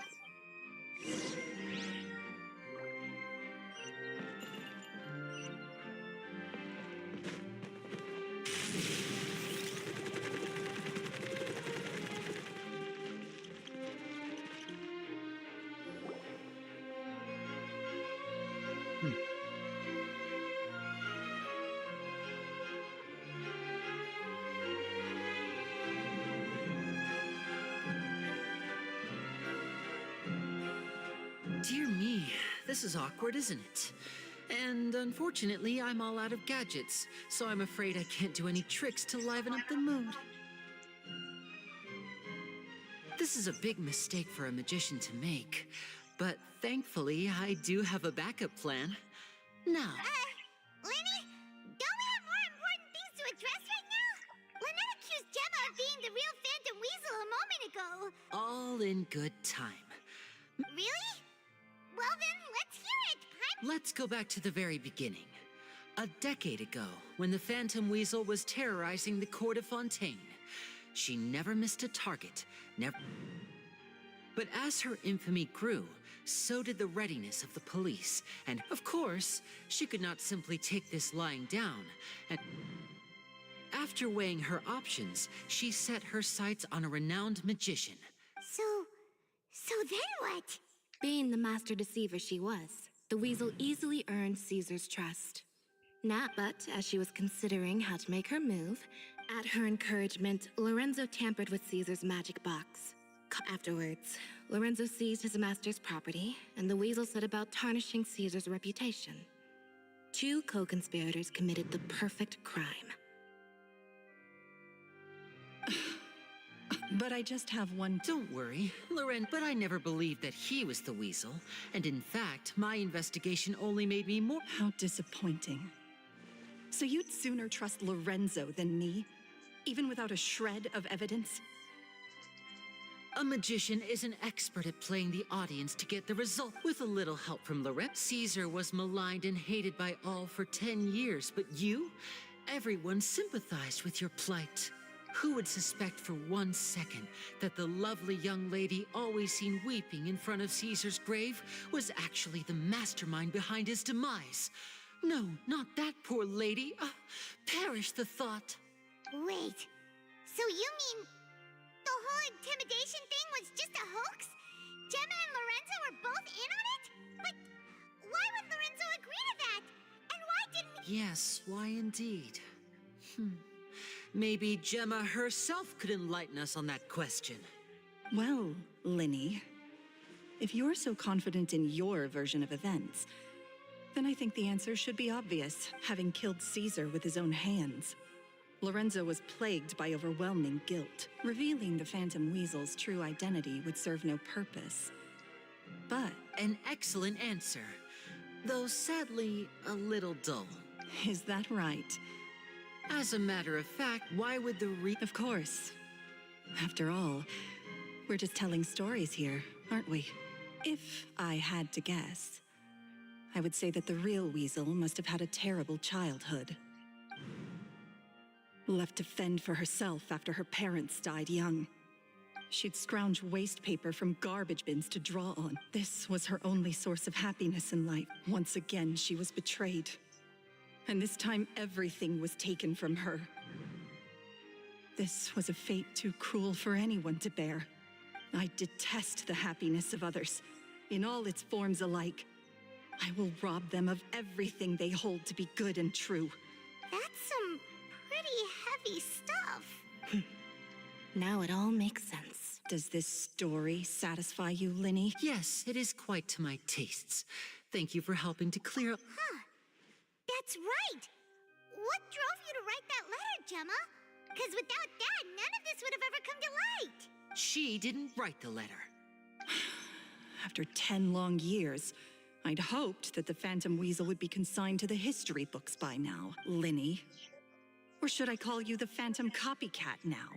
Dear me, this is awkward, isn't it? And unfortunately, I'm all out of gadgets, so I'm afraid I can't do any tricks to liven up the mood. This is a big mistake for a magician to make, but thankfully, I do have a backup plan. Now, Linny, don't we have more important things to address right now? Lynette accused Gemma of being the real Phantom Weasel a moment ago. all in good time. Really? Well then, let's hear it, Let's go back to the very beginning. A decade ago, when the Phantom Weasel was terrorizing the court of Fontaine, she never missed a target, never... But as her infamy grew, so did the readiness of the police, and of course, she could not simply take this lying down, and... After weighing her options, she set her sights on a renowned magician. So then what? Being the master deceiver she was, the weasel easily earned Caesar's trust. But as she was considering how to make her move, at her encouragement, Lorenzo tampered with Caesar's magic box. Afterwards, Lorenzo seized his master's property, and the weasel set about tarnishing Caesar's reputation. Two co-conspirators committed the perfect crime. But I just have one. Don't worry, Loren, but I never believed that he was the weasel. And in fact, my investigation only made me more— How disappointing. So you'd sooner trust Lorenzo than me? Even without a shred of evidence? A magician is an expert at playing the audience to get the result. With a little help from Loren, Caesar was maligned and hated by all for 10 years. But you? Everyone sympathized with your plight. Who would suspect for 1 second that the lovely young lady always seen weeping in front of Caesar's grave was actually the mastermind behind his demise? No, not that poor lady. Perish the thought. Wait, so you mean the whole intimidation thing was just a hoax? Gemma and Lorenzo were both in on it? But why would Lorenzo agree to that? And why didn't he— Yes, why indeed? Maybe Gemma herself could enlighten us on that question. Well, Linny, if you're so confident in your version of events, then I think the answer should be obvious, having killed Caesar with his own hands. Lorenzo was plagued by overwhelming guilt. Revealing the Phantom Weasel's true identity would serve no purpose. But an excellent answer, though sadly a little dull. Is that right? As a matter of fact, why would the Of course. After all, we're just telling stories here, aren't we? If I had to guess, I would say that the real Weasel must have had a terrible childhood. Left to fend for herself after her parents died young. She'd scrounge waste paper from garbage bins to draw on. This was her only source of happiness in life. Once again, she was betrayed. And this time, everything was taken from her. This was a fate too cruel for anyone to bear. I detest the happiness of others, in all its forms alike. I will rob them of everything they hold to be good and true. That's some pretty heavy stuff. Now it all makes sense. Does this story satisfy you, Linny? Yes, it is quite to my tastes. Thank you for helping to clear up— That's right! What drove you to write that letter, Gemma? Because without that, none of this would have ever come to light. She didn't write the letter. After 10 long years, I'd hoped that the Phantom Weasel would be consigned to the history books by now, Linny. Or should I call you the Phantom Copycat now?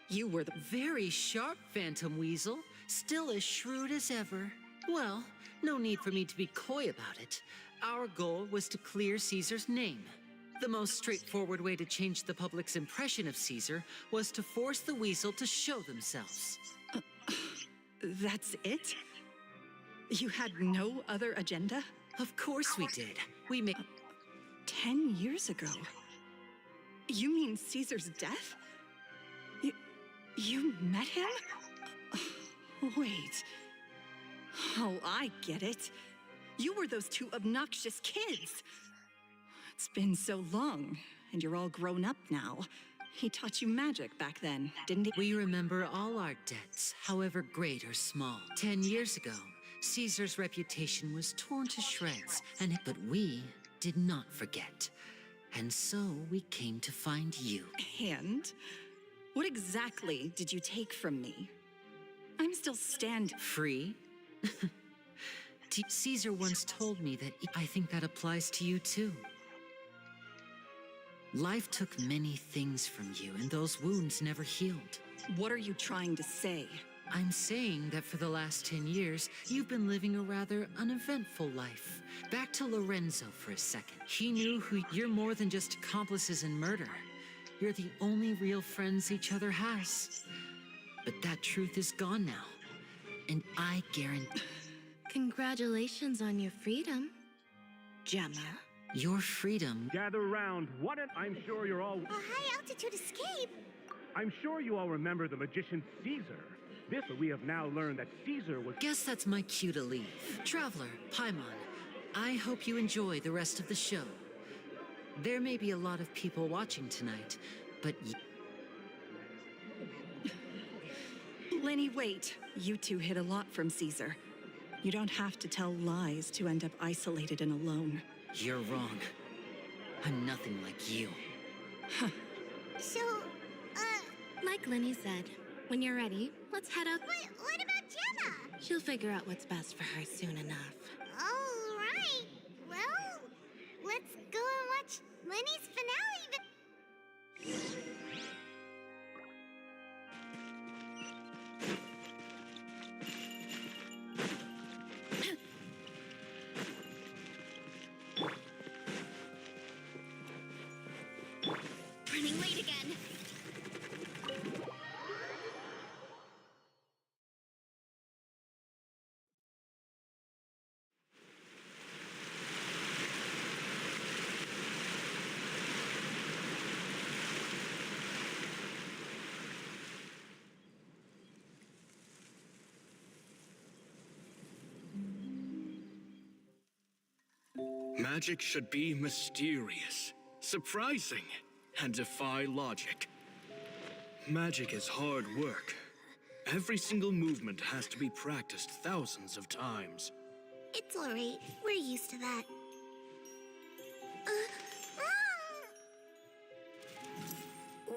You were the— Very sharp, Phantom Weasel. Still as shrewd as ever. Well, no need for me to be coy about it. Our goal was to clear Caesar's name. The most straightforward way to change the public's impression of Caesar was to force the Weasel to show themselves. That's it? You had no other agenda? Of course we did. We made— 10 years ago? You mean Caesar's death? You met him? Wait. Oh, I get it. You were those two obnoxious kids. It's been so long, and you're all grown up now. He taught you magic back then, didn't he? We remember all our debts, however great or small. 10 years ago, Caesar's reputation was torn to shreds, but we did not forget. And so we came to find you. And? What exactly did you take from me? I'm still free? Caesar once told me that I think that applies to you too. Life took many things from you, and those wounds never healed. What are you trying to say? I'm saying that for the last 10 years, you've been living a rather uneventful life. Back to Lorenzo for a second. He knew you're more than just accomplices in murder. You're the only real friends each other has. But that truth is gone now. And I guarantee— Congratulations on your freedom, Gemma. Your freedom— Gather round. I'm sure you're all— A high-altitude escape? I'm sure you all remember the magician Caesar. This, we have now learned that Caesar was... Guess that's my cue to leave. Traveler, Paimon, I hope you enjoy the rest of the show. There may be a lot of people watching tonight, but... Lenny, wait. You two hid a lot from Caesar. You don't have to tell lies to end up isolated and alone. You're wrong. I'm nothing like you. So, Like Lenny said, when you're ready, let's head out. What about Gemma? She'll figure out what's best for her soon enough. All right. Well, let's go and watch Lenny's finale. Running late again. Magic should be mysterious, surprising, and defy logic. Magic is hard work. Every single movement has to be practiced thousands of times. It's all right. We're used to that.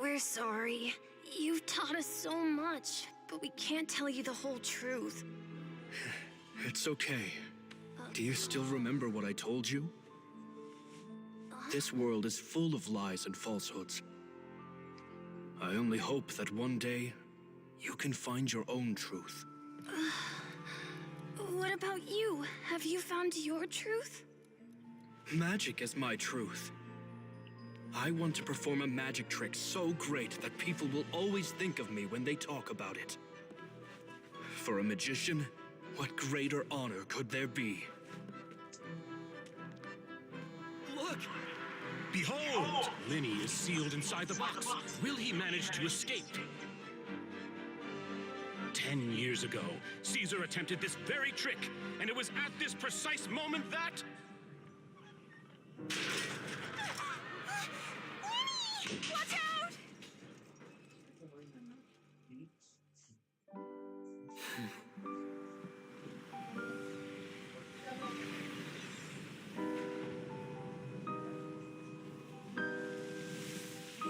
We're sorry. You've taught us so much, but we can't tell you the whole truth. It's okay. Do you still remember what I told you? This world is full of lies and falsehoods. I only hope that one day, you can find your own truth. What about you? Have you found your truth? Magic is my truth. I want to perform a magic trick so great that people will always think of me when they talk about it. For a magician, what greater honor could there be? Look! Behold! Lenny is sealed inside the box. Will he manage to escape? 10 years ago, Caesar attempted this very trick, and it was at this precise moment that... Watch out!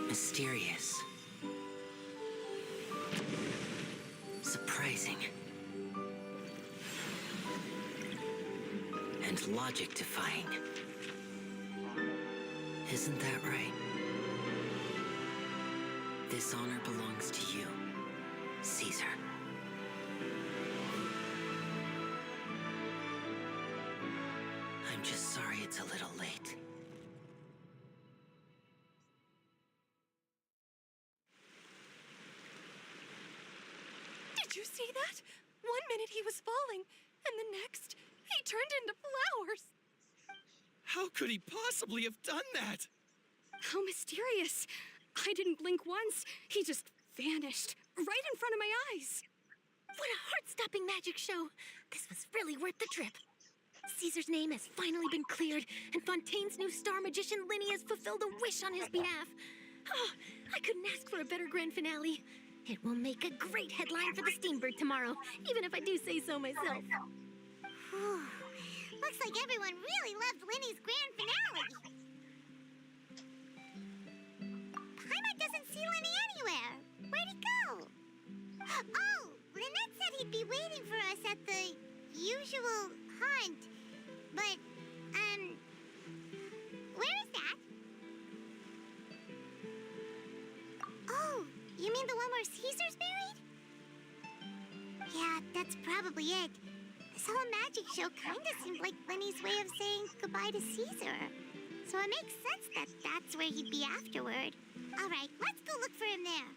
Mysterious. Surprising. And logic-defying. Isn't that right? This honor belongs to you, Caesar. I'm just sorry it's a little late. Did you see that? 1 minute he was falling, and the next, he turned into flowers. How could he possibly have done that? How mysterious. I didn't blink once. He just vanished right in front of my eyes. What a heart-stopping magic show. This was really worth the trip. Caesar's name has finally been cleared, and Fontaine's new star magician Lenny has fulfilled a wish on his behalf. Oh, I couldn't ask for a better grand finale. It will make a great headline for the Steambird tomorrow, even if I do say so myself. Whew. Looks like everyone really loved Lenny's grand finale. Paimon doesn't see Lenny anywhere. Where'd he go? Oh, Lynette said he'd be waiting for us at the usual haunt. But, where is that? Oh, you mean the one where Caesar's buried? Yeah, that's probably it. This whole magic show kind of seemed like Lenny's way of saying goodbye to Caesar. So it makes sense that that's where he'd be afterward. All right, let's go look for him there.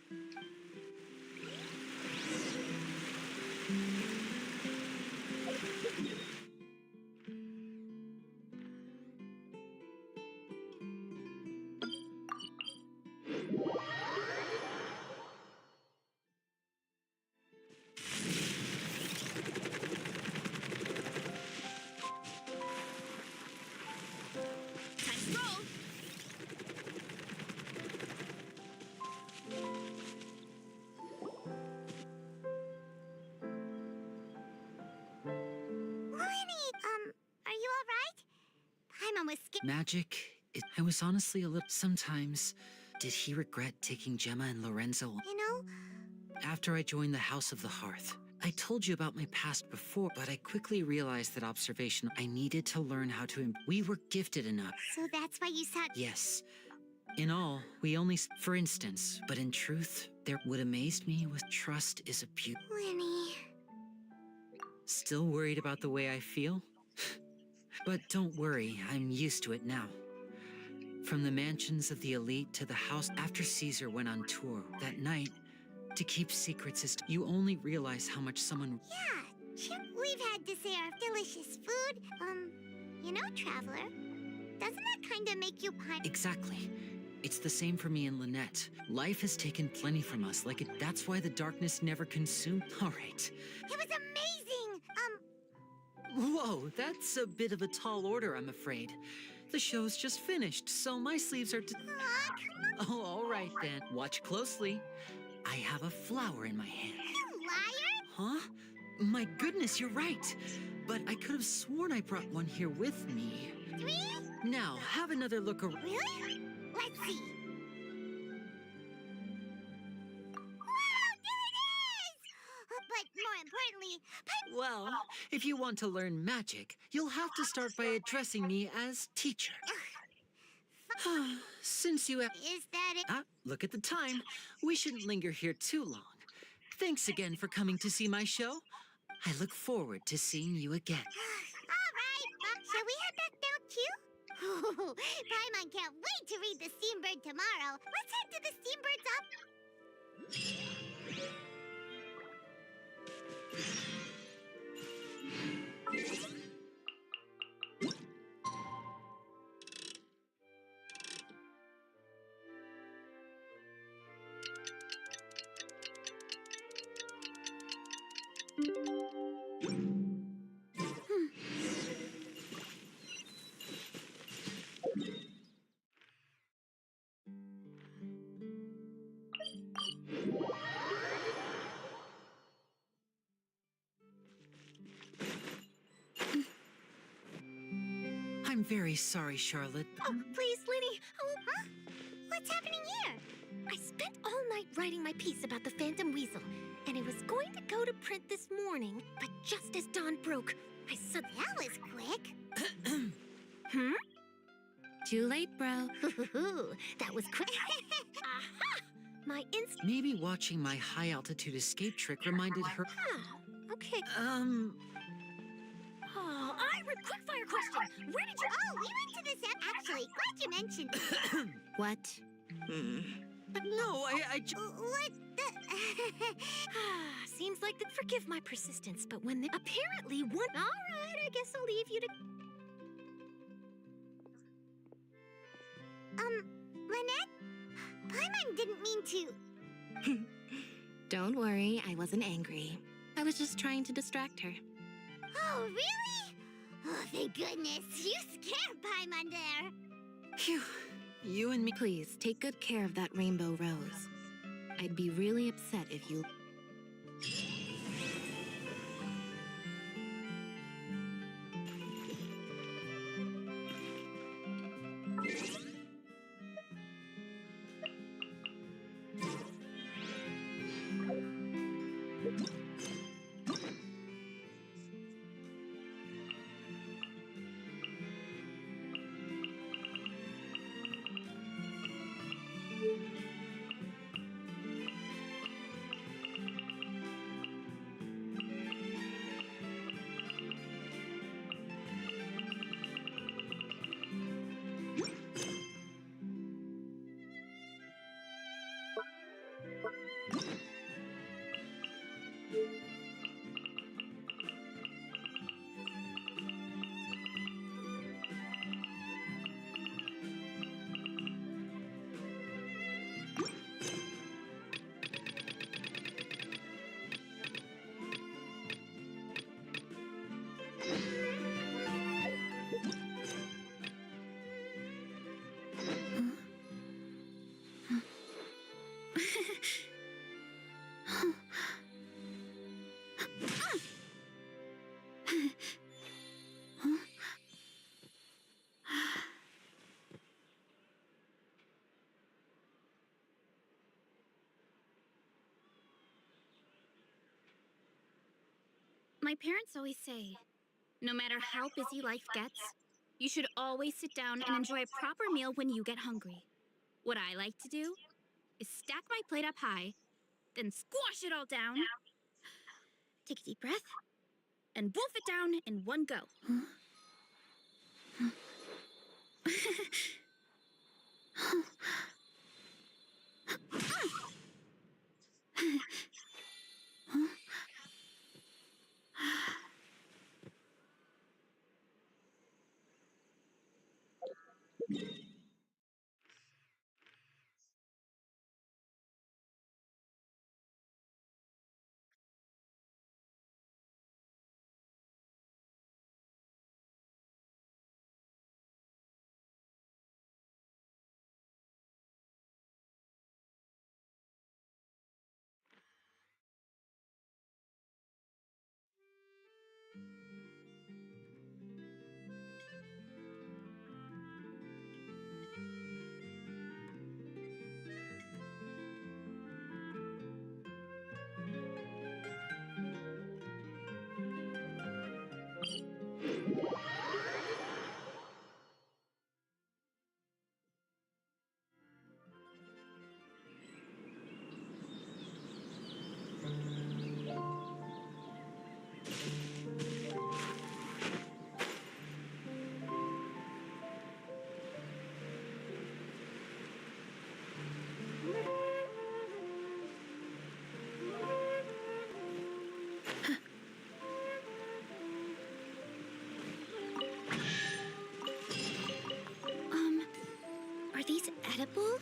Magic, I was honestly a little... Sometimes, did he regret taking Gemma and Lorenzo? You know, After I joined the House of the Hearth, I told you about my past before, but I quickly realized that observation, I needed to learn how to... We were gifted enough. so that's why you said. Yes. In all, we only... For instance, but in truth, what amazed me was trust is a beauty. Lenny. Still worried about the way I feel? But don't worry, I'm used to it now. From the mansions of the elite to the house after Caesar went on tour that night, to keep secrets is... You only realize how much someone... Yeah, we've had dessert, delicious food. You know, Traveler, doesn't that kind of make you pine? Exactly. It's the same for me and Lynette. Life has taken plenty from us, that's why the darkness never consumed... All right. It was amazing! Whoa, that's a bit of a tall order, I'm afraid. The show's just finished, so my sleeves are... Oh, all right then. Watch closely. I have a flower in my hand. You liar! Huh? My goodness, you're right. But I could have sworn I brought one here with me. 3? Now, have another look around. Really? Let's see. But more importantly, Well, if you want to learn magic, you'll have to start by addressing me as teacher. Since you have... Is that it? Look at the time. We shouldn't linger here too long. Thanks again for coming to see my show. I look forward to seeing you again. All right, shall we head back now too? Paimon can't wait to read The Steambird tomorrow. Let's head to the Steambird's I'm very sorry, Charlotte. Oh, please, Lenny. Oh, huh? What's happening here? I spent all night writing my piece about the Phantom Weasel, and it was going to go to print this morning, but just as dawn broke, I saw... That was quick. Hmm? Too late, bro. That was quick. Aha! My instinct... Maybe watching my high-altitude escape trick reminded her... Okay. Oh, quick-fire question. Where did you... Oh, we went to this... Actually, glad you mentioned... What? No, I What the... Seems like they'd forgive my persistence, but when they... Apparently one... All right, I guess I'll leave you to... Lynette? Paimon didn't mean to... Don't worry, I wasn't angry. I was just trying to distract her. Oh, really? Oh, thank goodness. You scared Paimon there. Phew. You and me. Please, take good care of that rainbow rose. I'd be really upset if you... My parents always say, no matter how busy life gets, you should always sit down and enjoy a proper meal when you get hungry. What I like to do is stack my plate up high, then squash it all down, take a deep breath, and wolf it down in one go. Are these edible?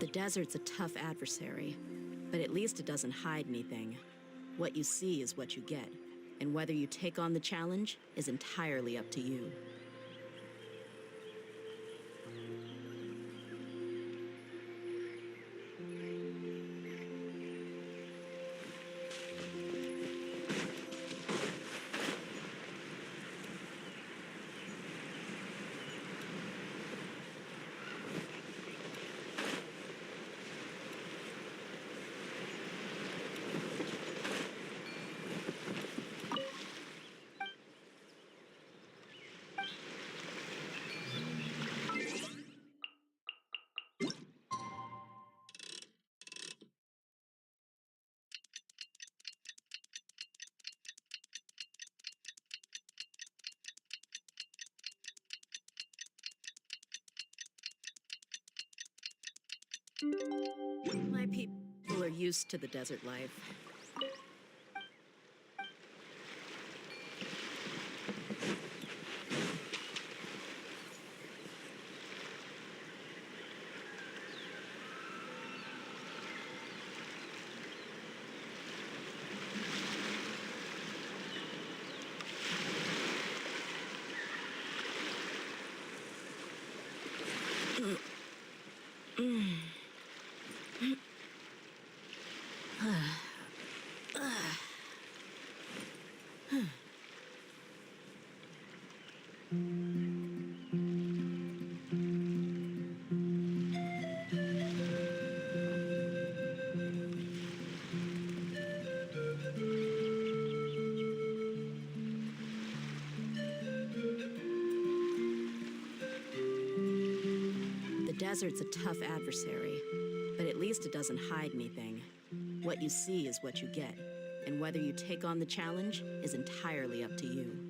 The desert's a tough adversary, but at least it doesn't hide anything. What you see is what you get, and whether you take on the challenge is entirely up to you. My people are used to the desert life. The desert's a tough adversary, but at least it doesn't hide anything. What you see is what you get, and whether you take on the challenge is entirely up to you.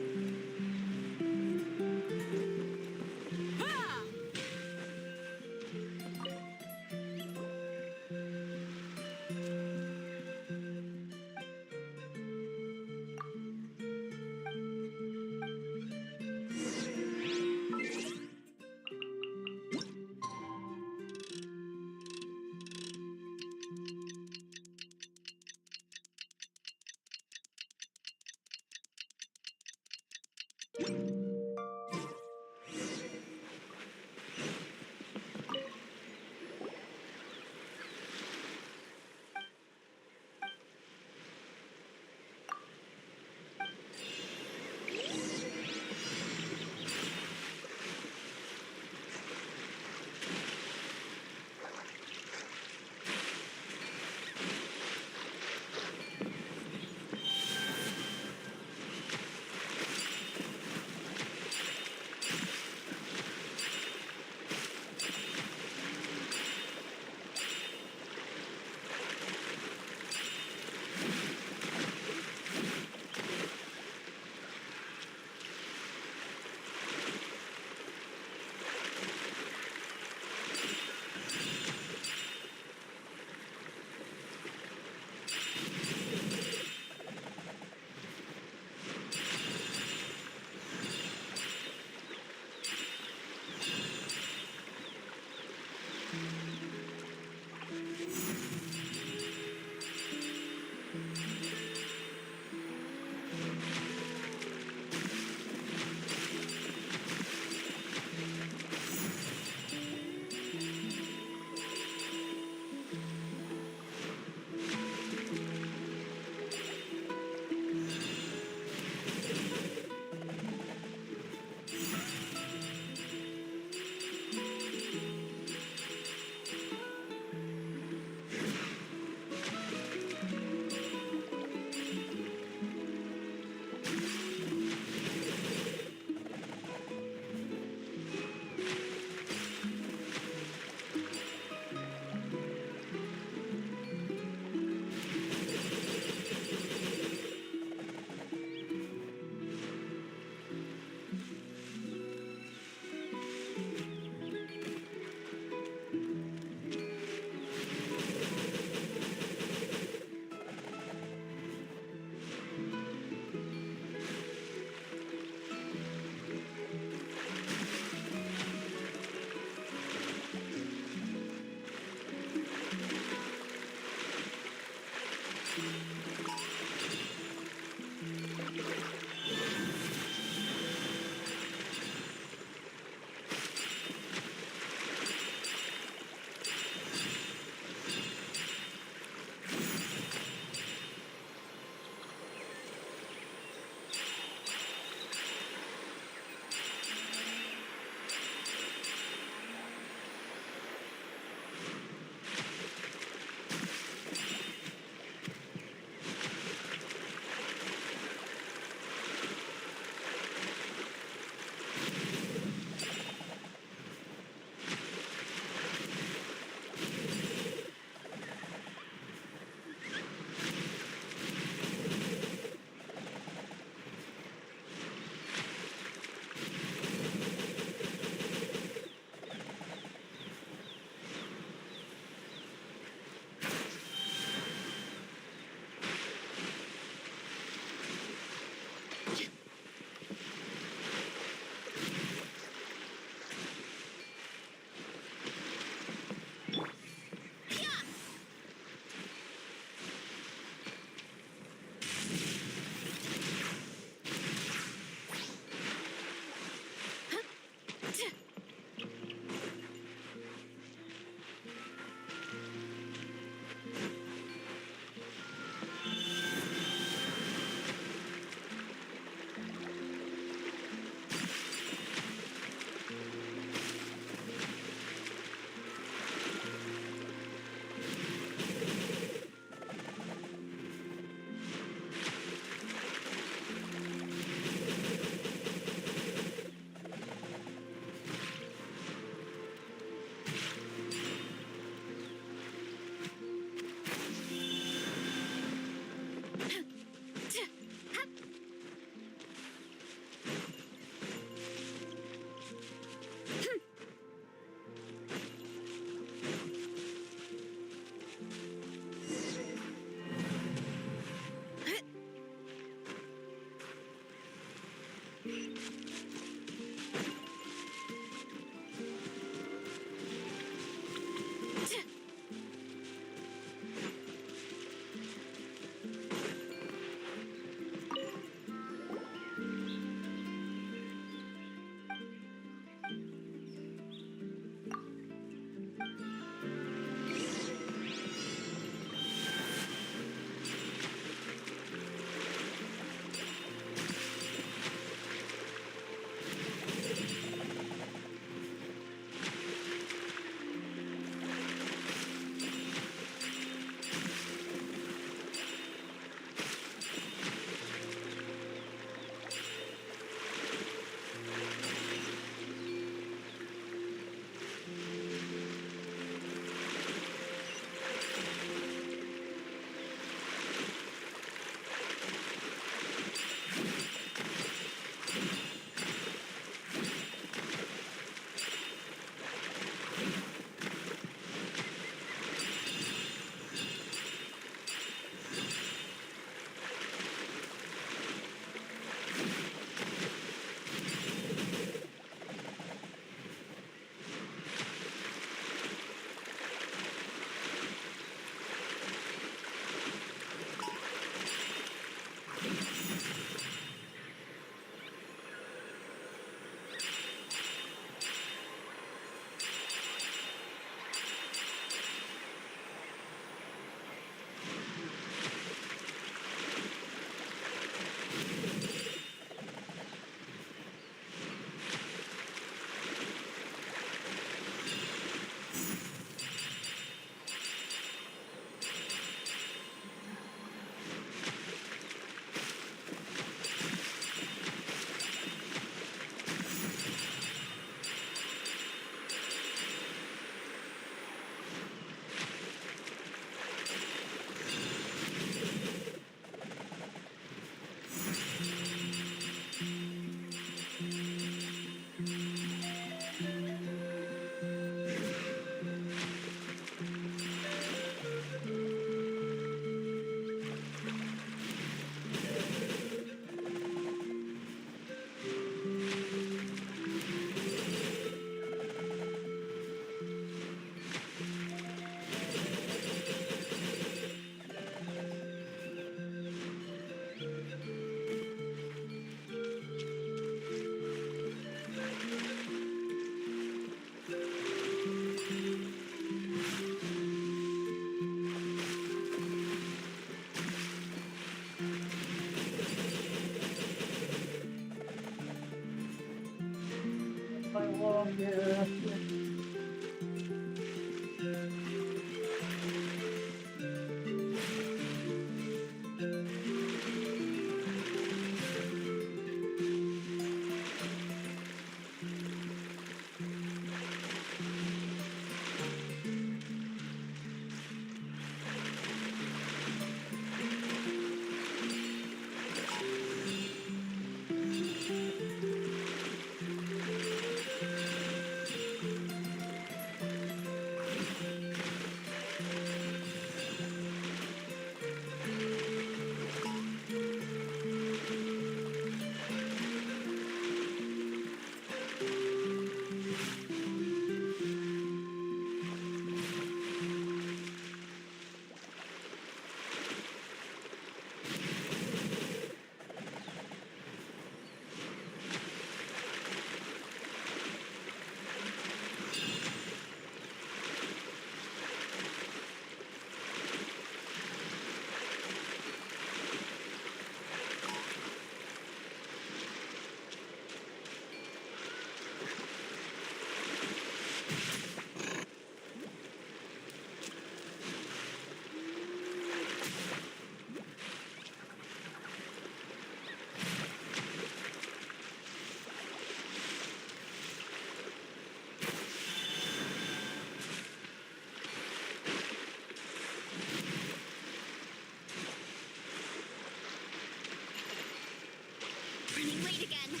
Running late again.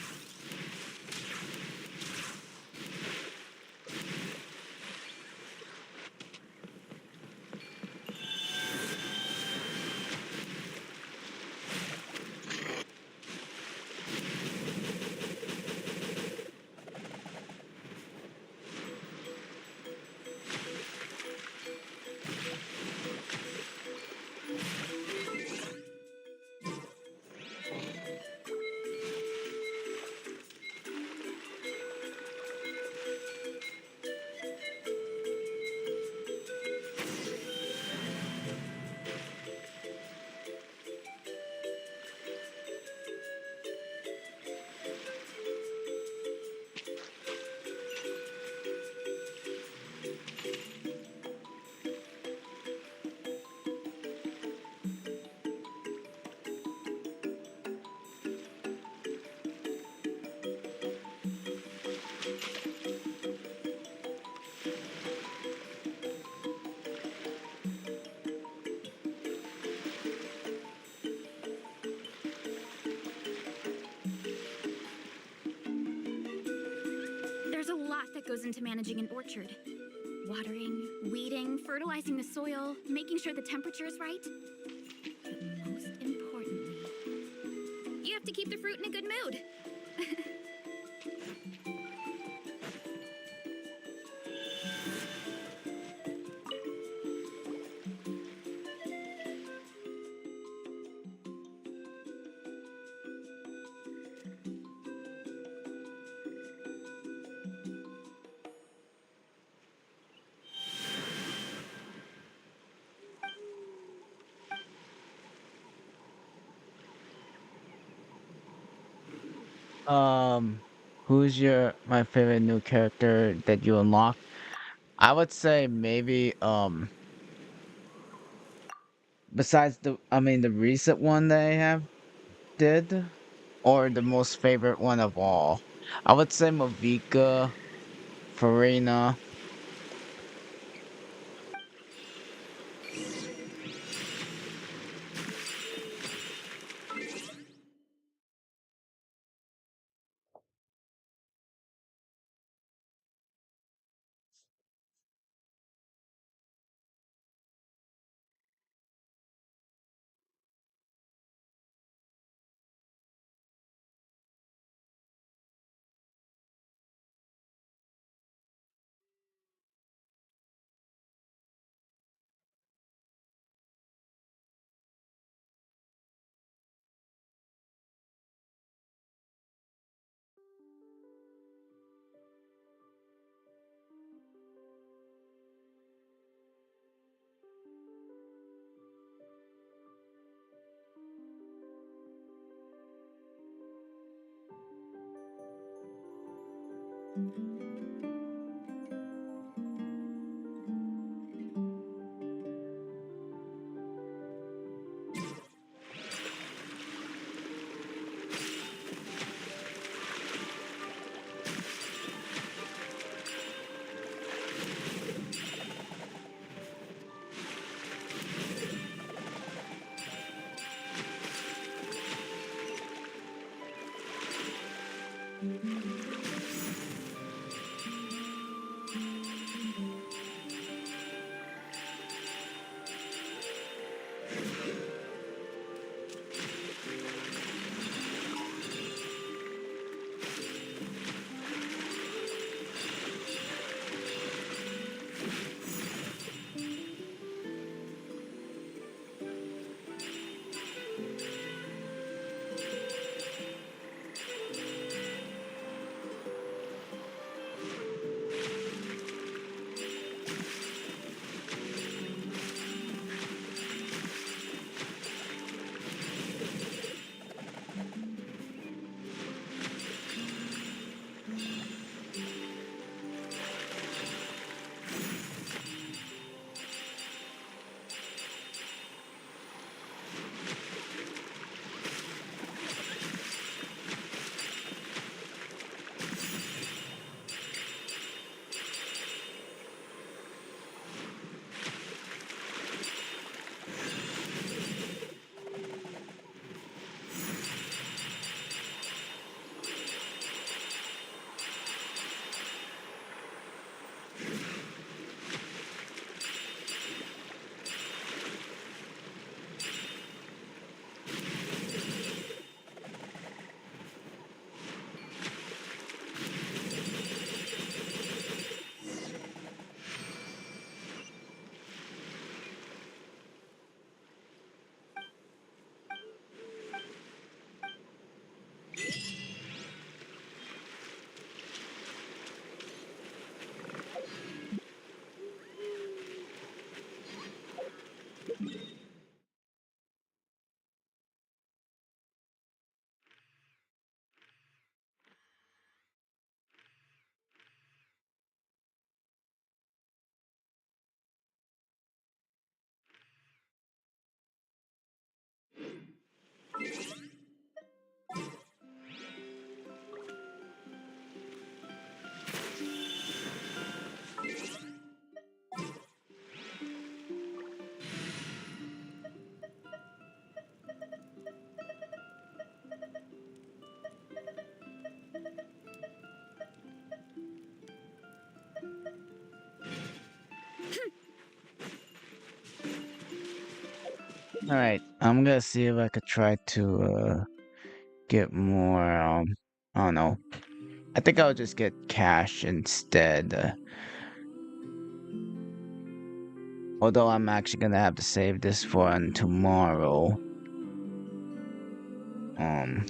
There's a lot that goes into managing an orchard. Watering, weeding, fertilizing the soil, making sure the temperature is right. But most importantly, you have to keep the fruit in a good mood. Um, who's your my favorite new character that you unlock? I would say maybe besides the recent one that I have did, or the most favorite one of all. I would say Movika, Farina. Alright, I'm gonna see if I could try to get more, I don't know. I think I'll just get cash instead. Although I'm actually gonna have to save this for tomorrow. Um.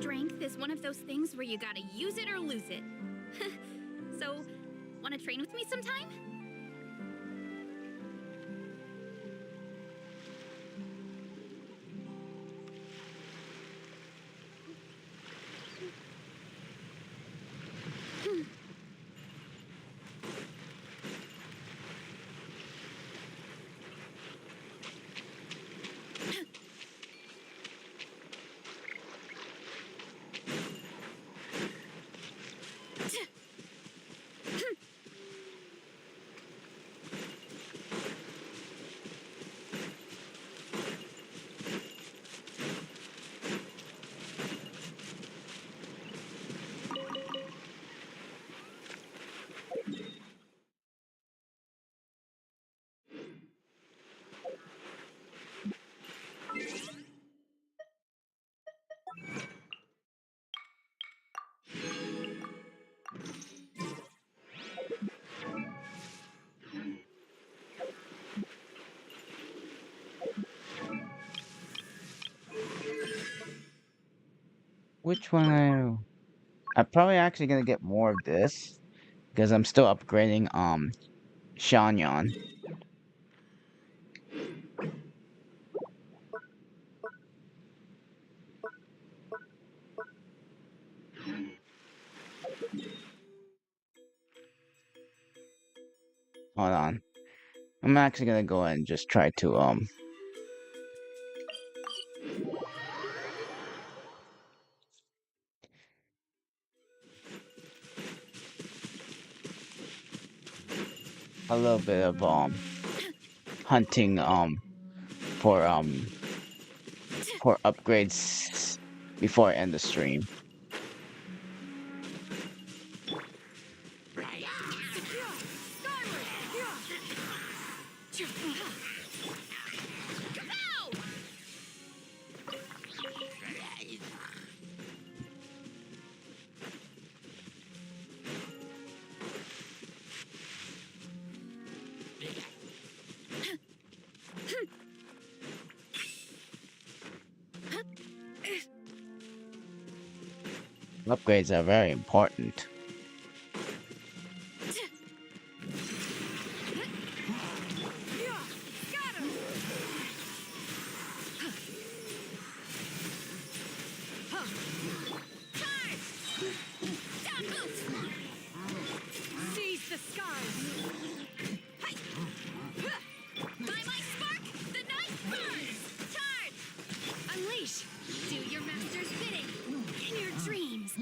Strength is one of those things where you gotta use it or lose it. So, wanna train with me sometime? Which one I'm probably actually gonna get more of this because I'm still upgrading Xianyun. Hold on. I'm actually gonna go ahead and just try to a little bit of hunting for for upgrades before I end the stream. Upgrades are very important. Seize the skies! By my spark, the night burns! Charge! Unleash! Do your master's bidding! In your dreams!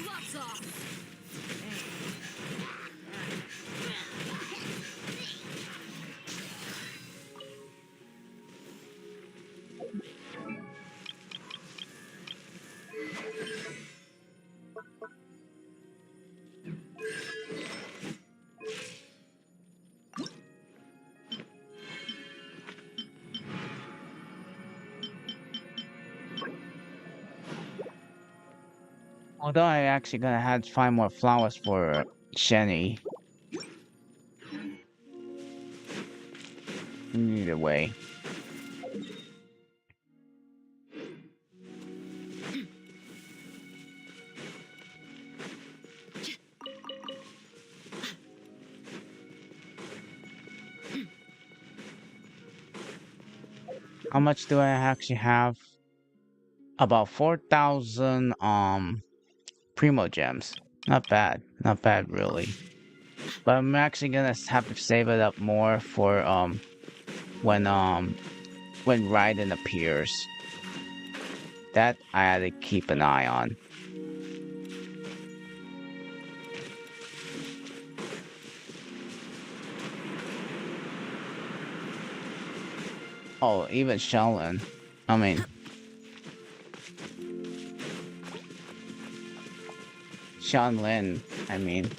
Gloves off! Although I actually gonna have to find more flowers for Shenny. Either way. How much do I actually have? About 4,000 Primo gems. Not bad. Not bad really. But I'm actually gonna have to save it up more for when Raiden appears. That I had to keep an eye on. Oh, even Shaolin. I mean, Lin. I mean,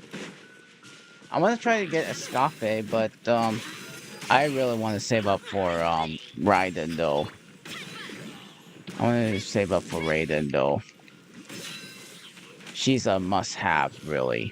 I want to try to get Escafe, but I really want to save up for Raiden though. I want to save up for Raiden though. She's a must-have, really.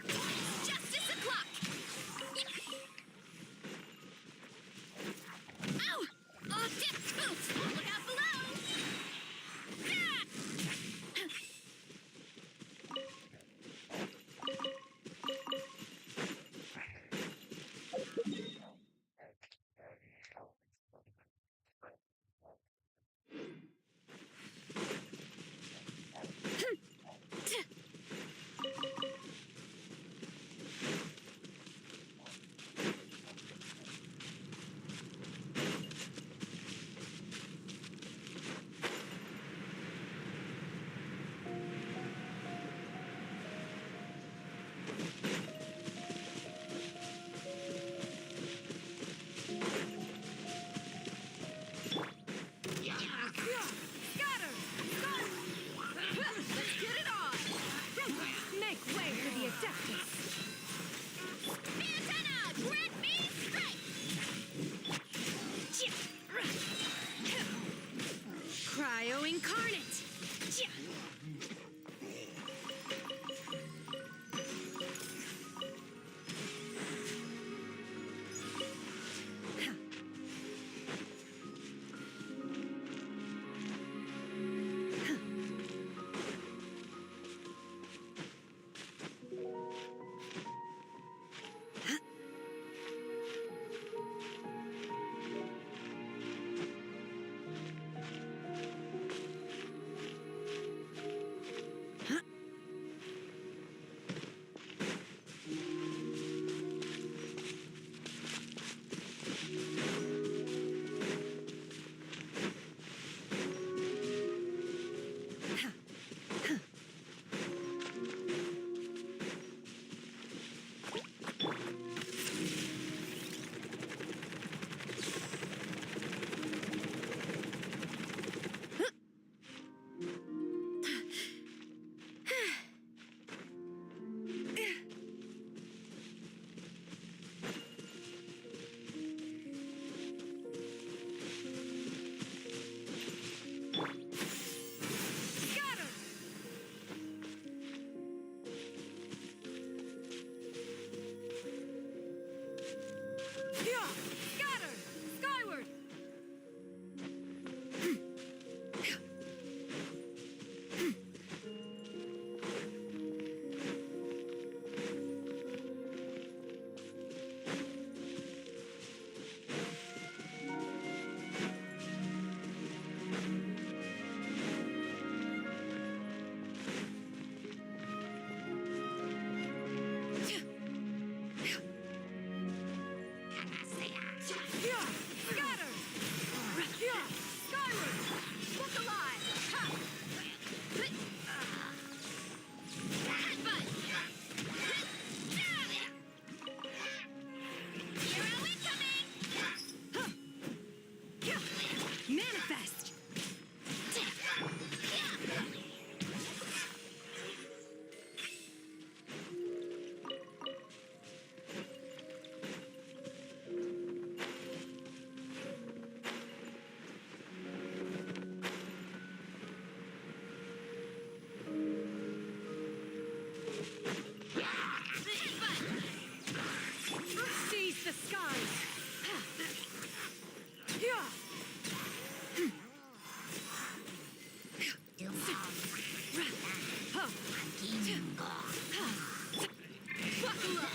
Buckle up!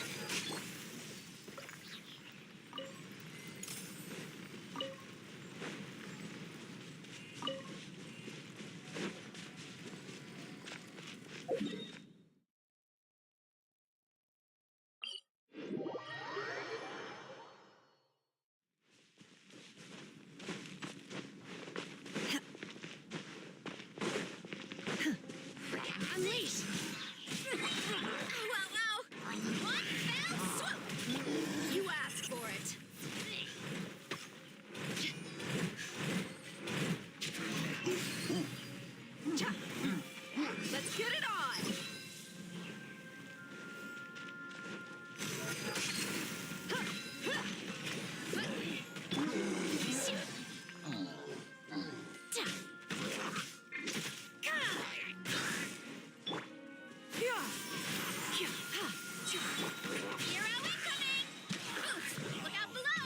Unleash! Ow, ow, ow! One fell swoop! You asked for it. Cha! Let's get it on! Hero incoming! Look out below!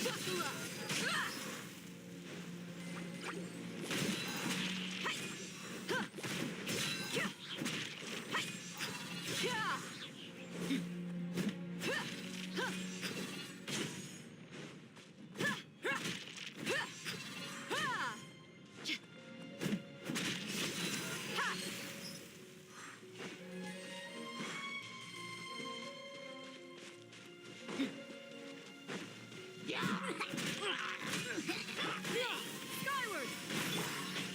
Buckle up! Skyward!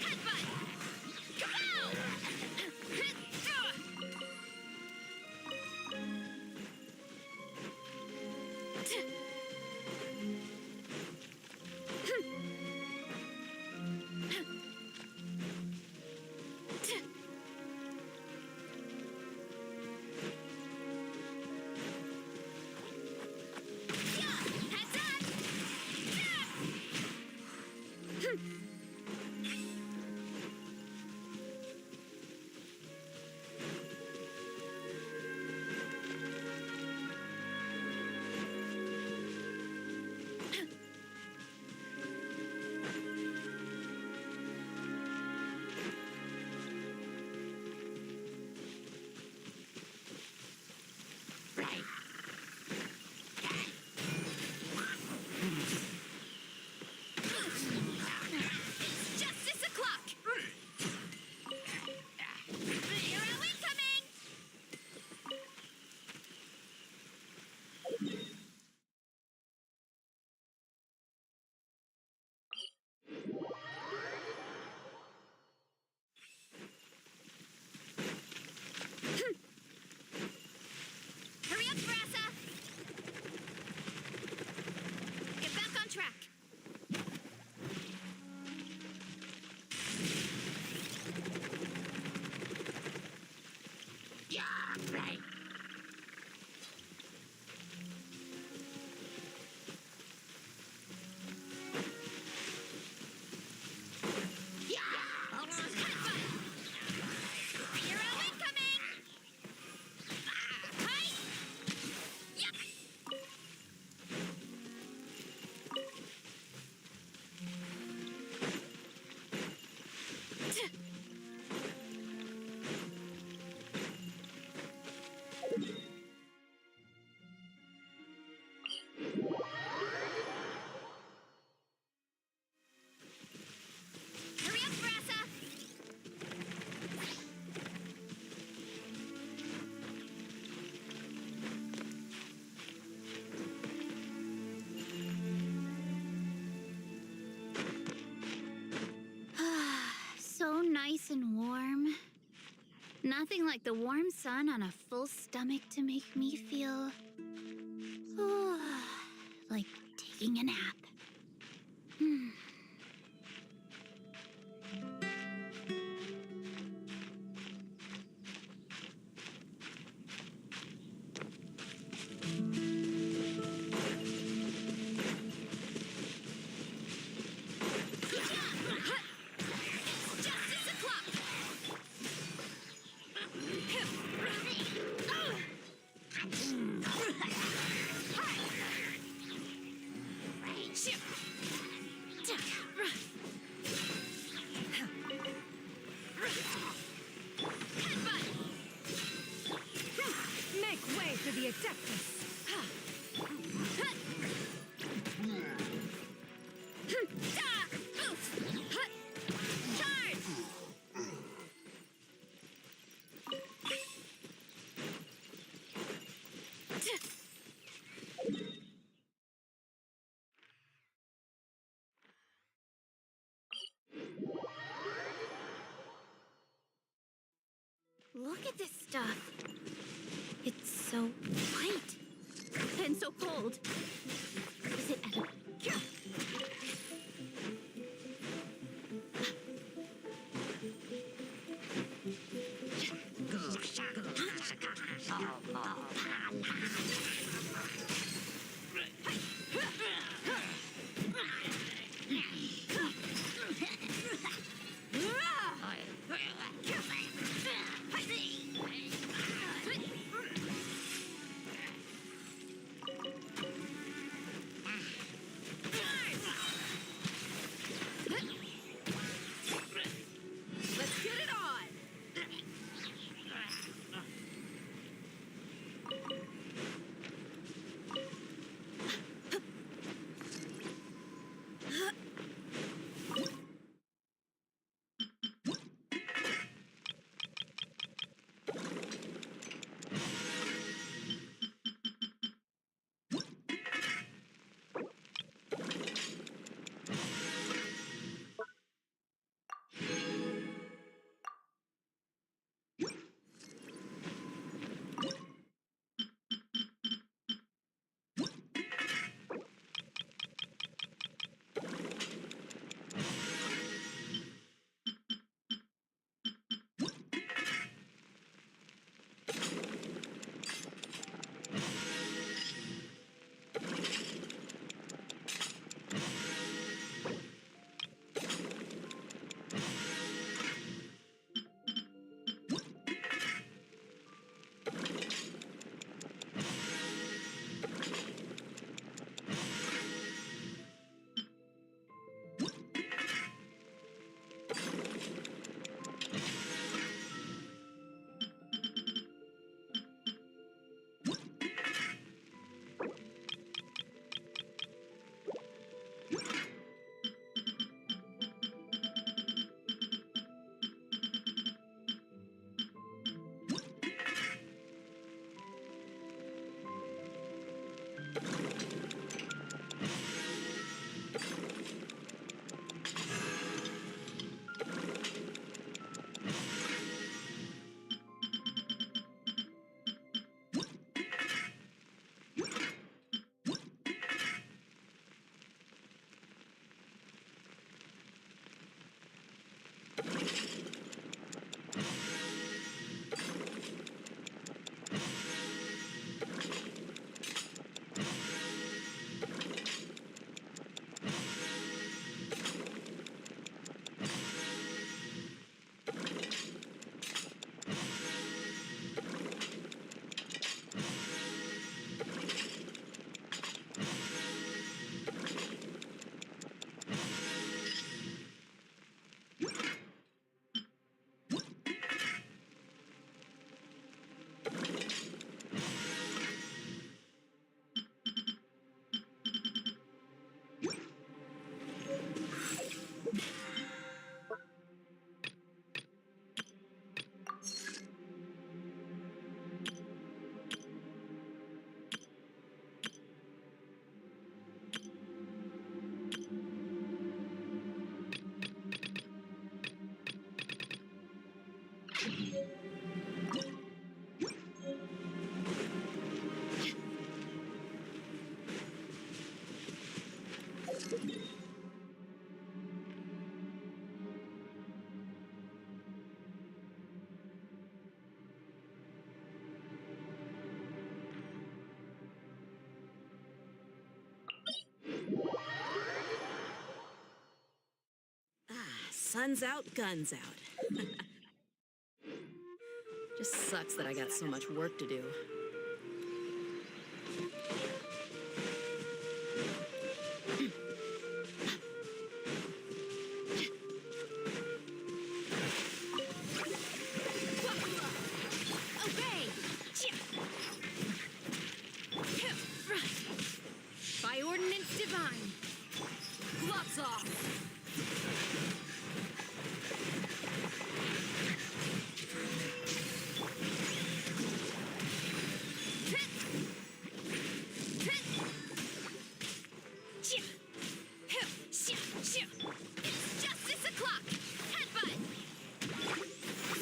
Headbutt! Kapow! Heads up! It's justice o'clock! Hero incoming! Hurry up, Brassa! Get back on track! Hero incoming! Nothing like the warm sun on a full stomach to make me feel like taking a nap. Make way for the Adeptus. Look at this stuff. It's so white and so cold. Is it edible? Let's get it on. Sun's out, guns out. Just sucks that I got so much work to do. Obey! By ordinance divine. Gloves off. It's justice o'clock. Headbutt.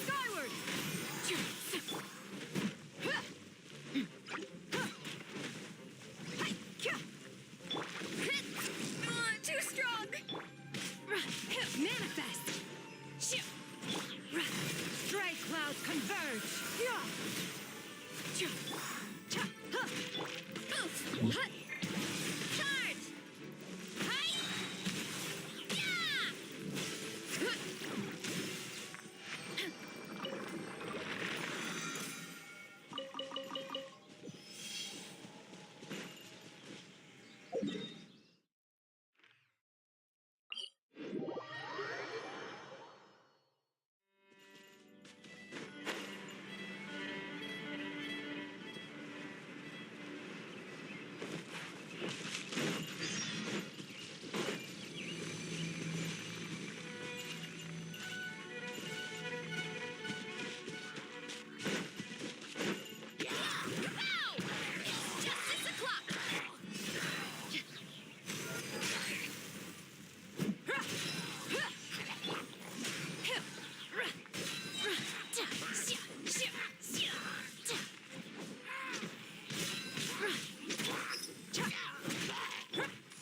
Skyward. Too strong. Manifest. Strike clouds converge. Charge.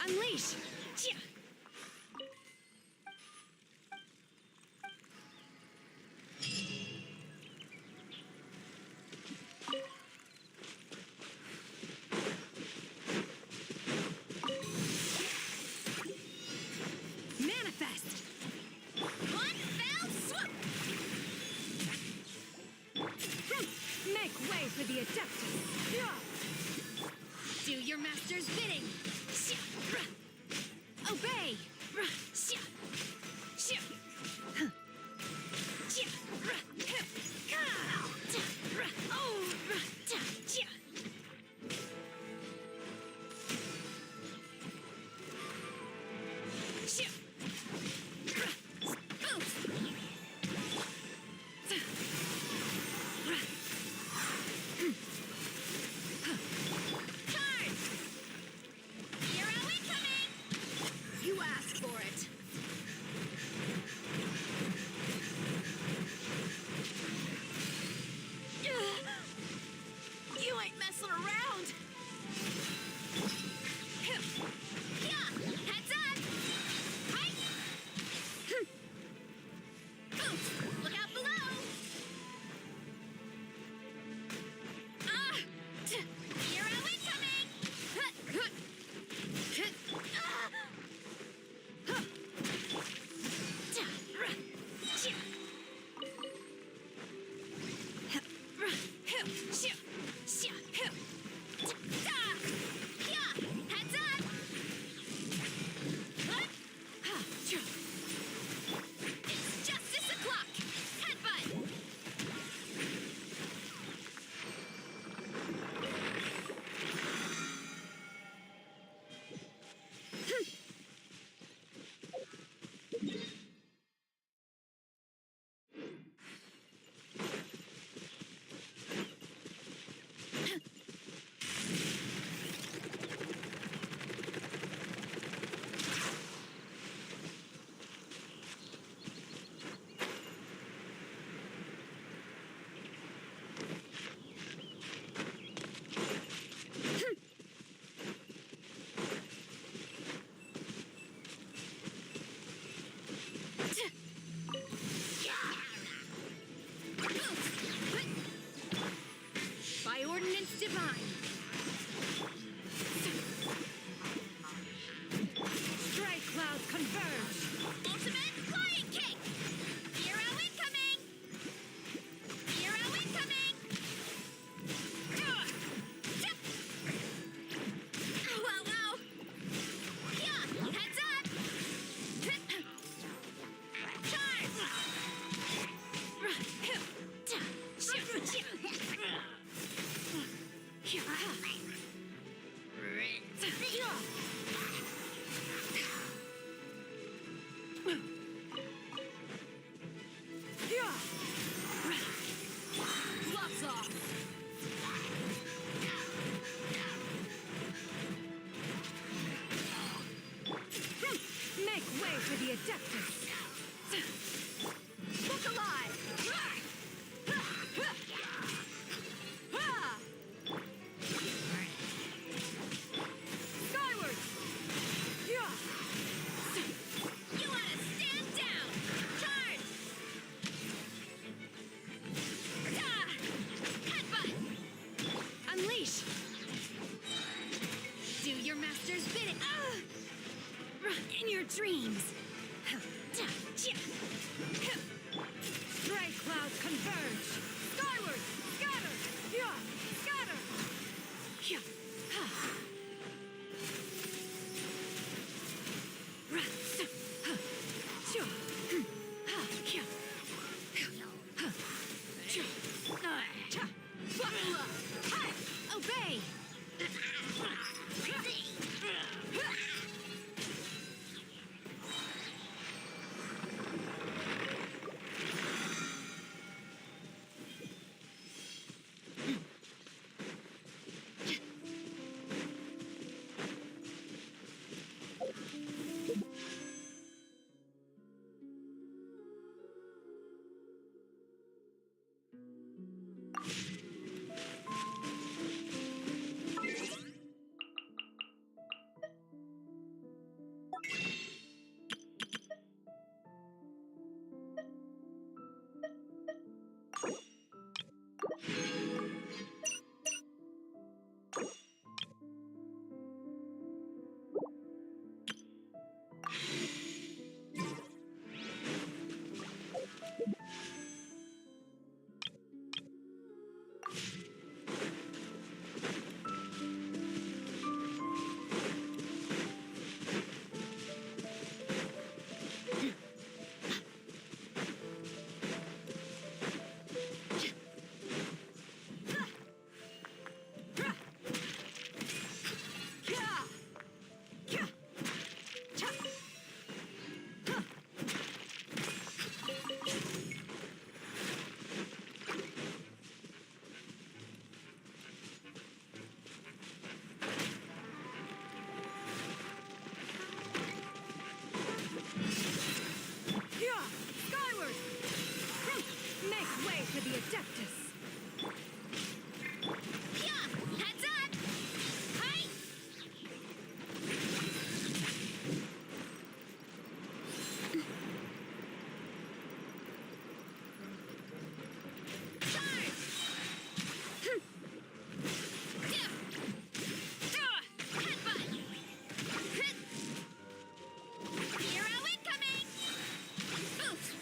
Unleash! Manifest! One fell swoop! Make way for the Adeptus! Do your master's bidding! Obey! Hero incoming! Gloves off! Make way for the Adeptus! Look alive! Skyward! You wanna stand down! Charge! Headbutt! Unleash! Do your master's bidding! In your dreams! Stray clouds converge! Skyward! Scatter! Scatter! Buckle up! Obey! Skyward! Make way for the Adeptus! Heads up! Hi! Hero incoming! Boost!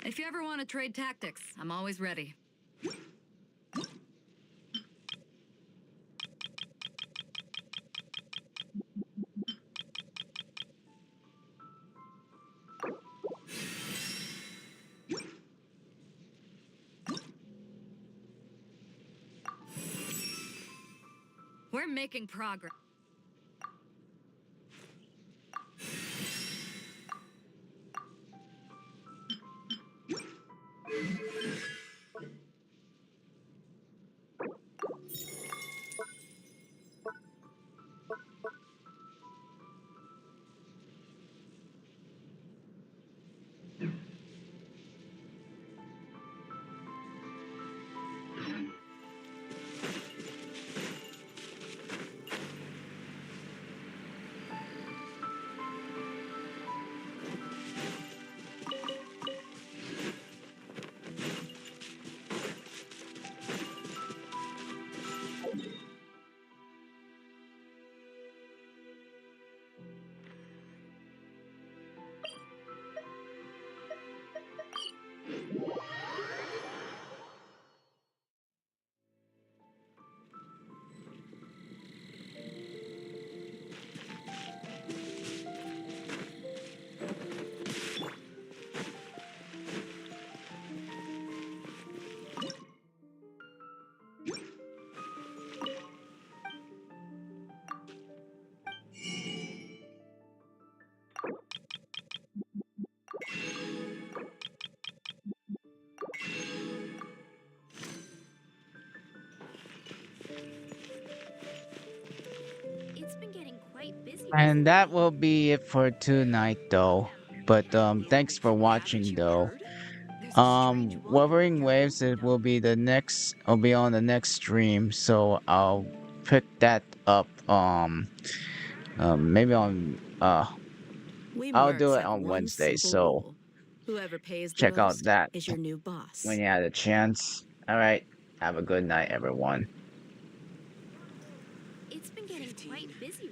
If you ever want to trade tactics, I'm always ready. We're making progress. And that will be it for tonight, though. But thanks for watching, though. Wuthering Waves, it will be the next. Will be on the next stream, so I'll pick that up. Maybe on We I'll do mercs it have on one Wednesday. simple So rule. Whoever pays the check out most that is your new boss. when you had a chance. All right. Have a good night, everyone. It's been getting quite busy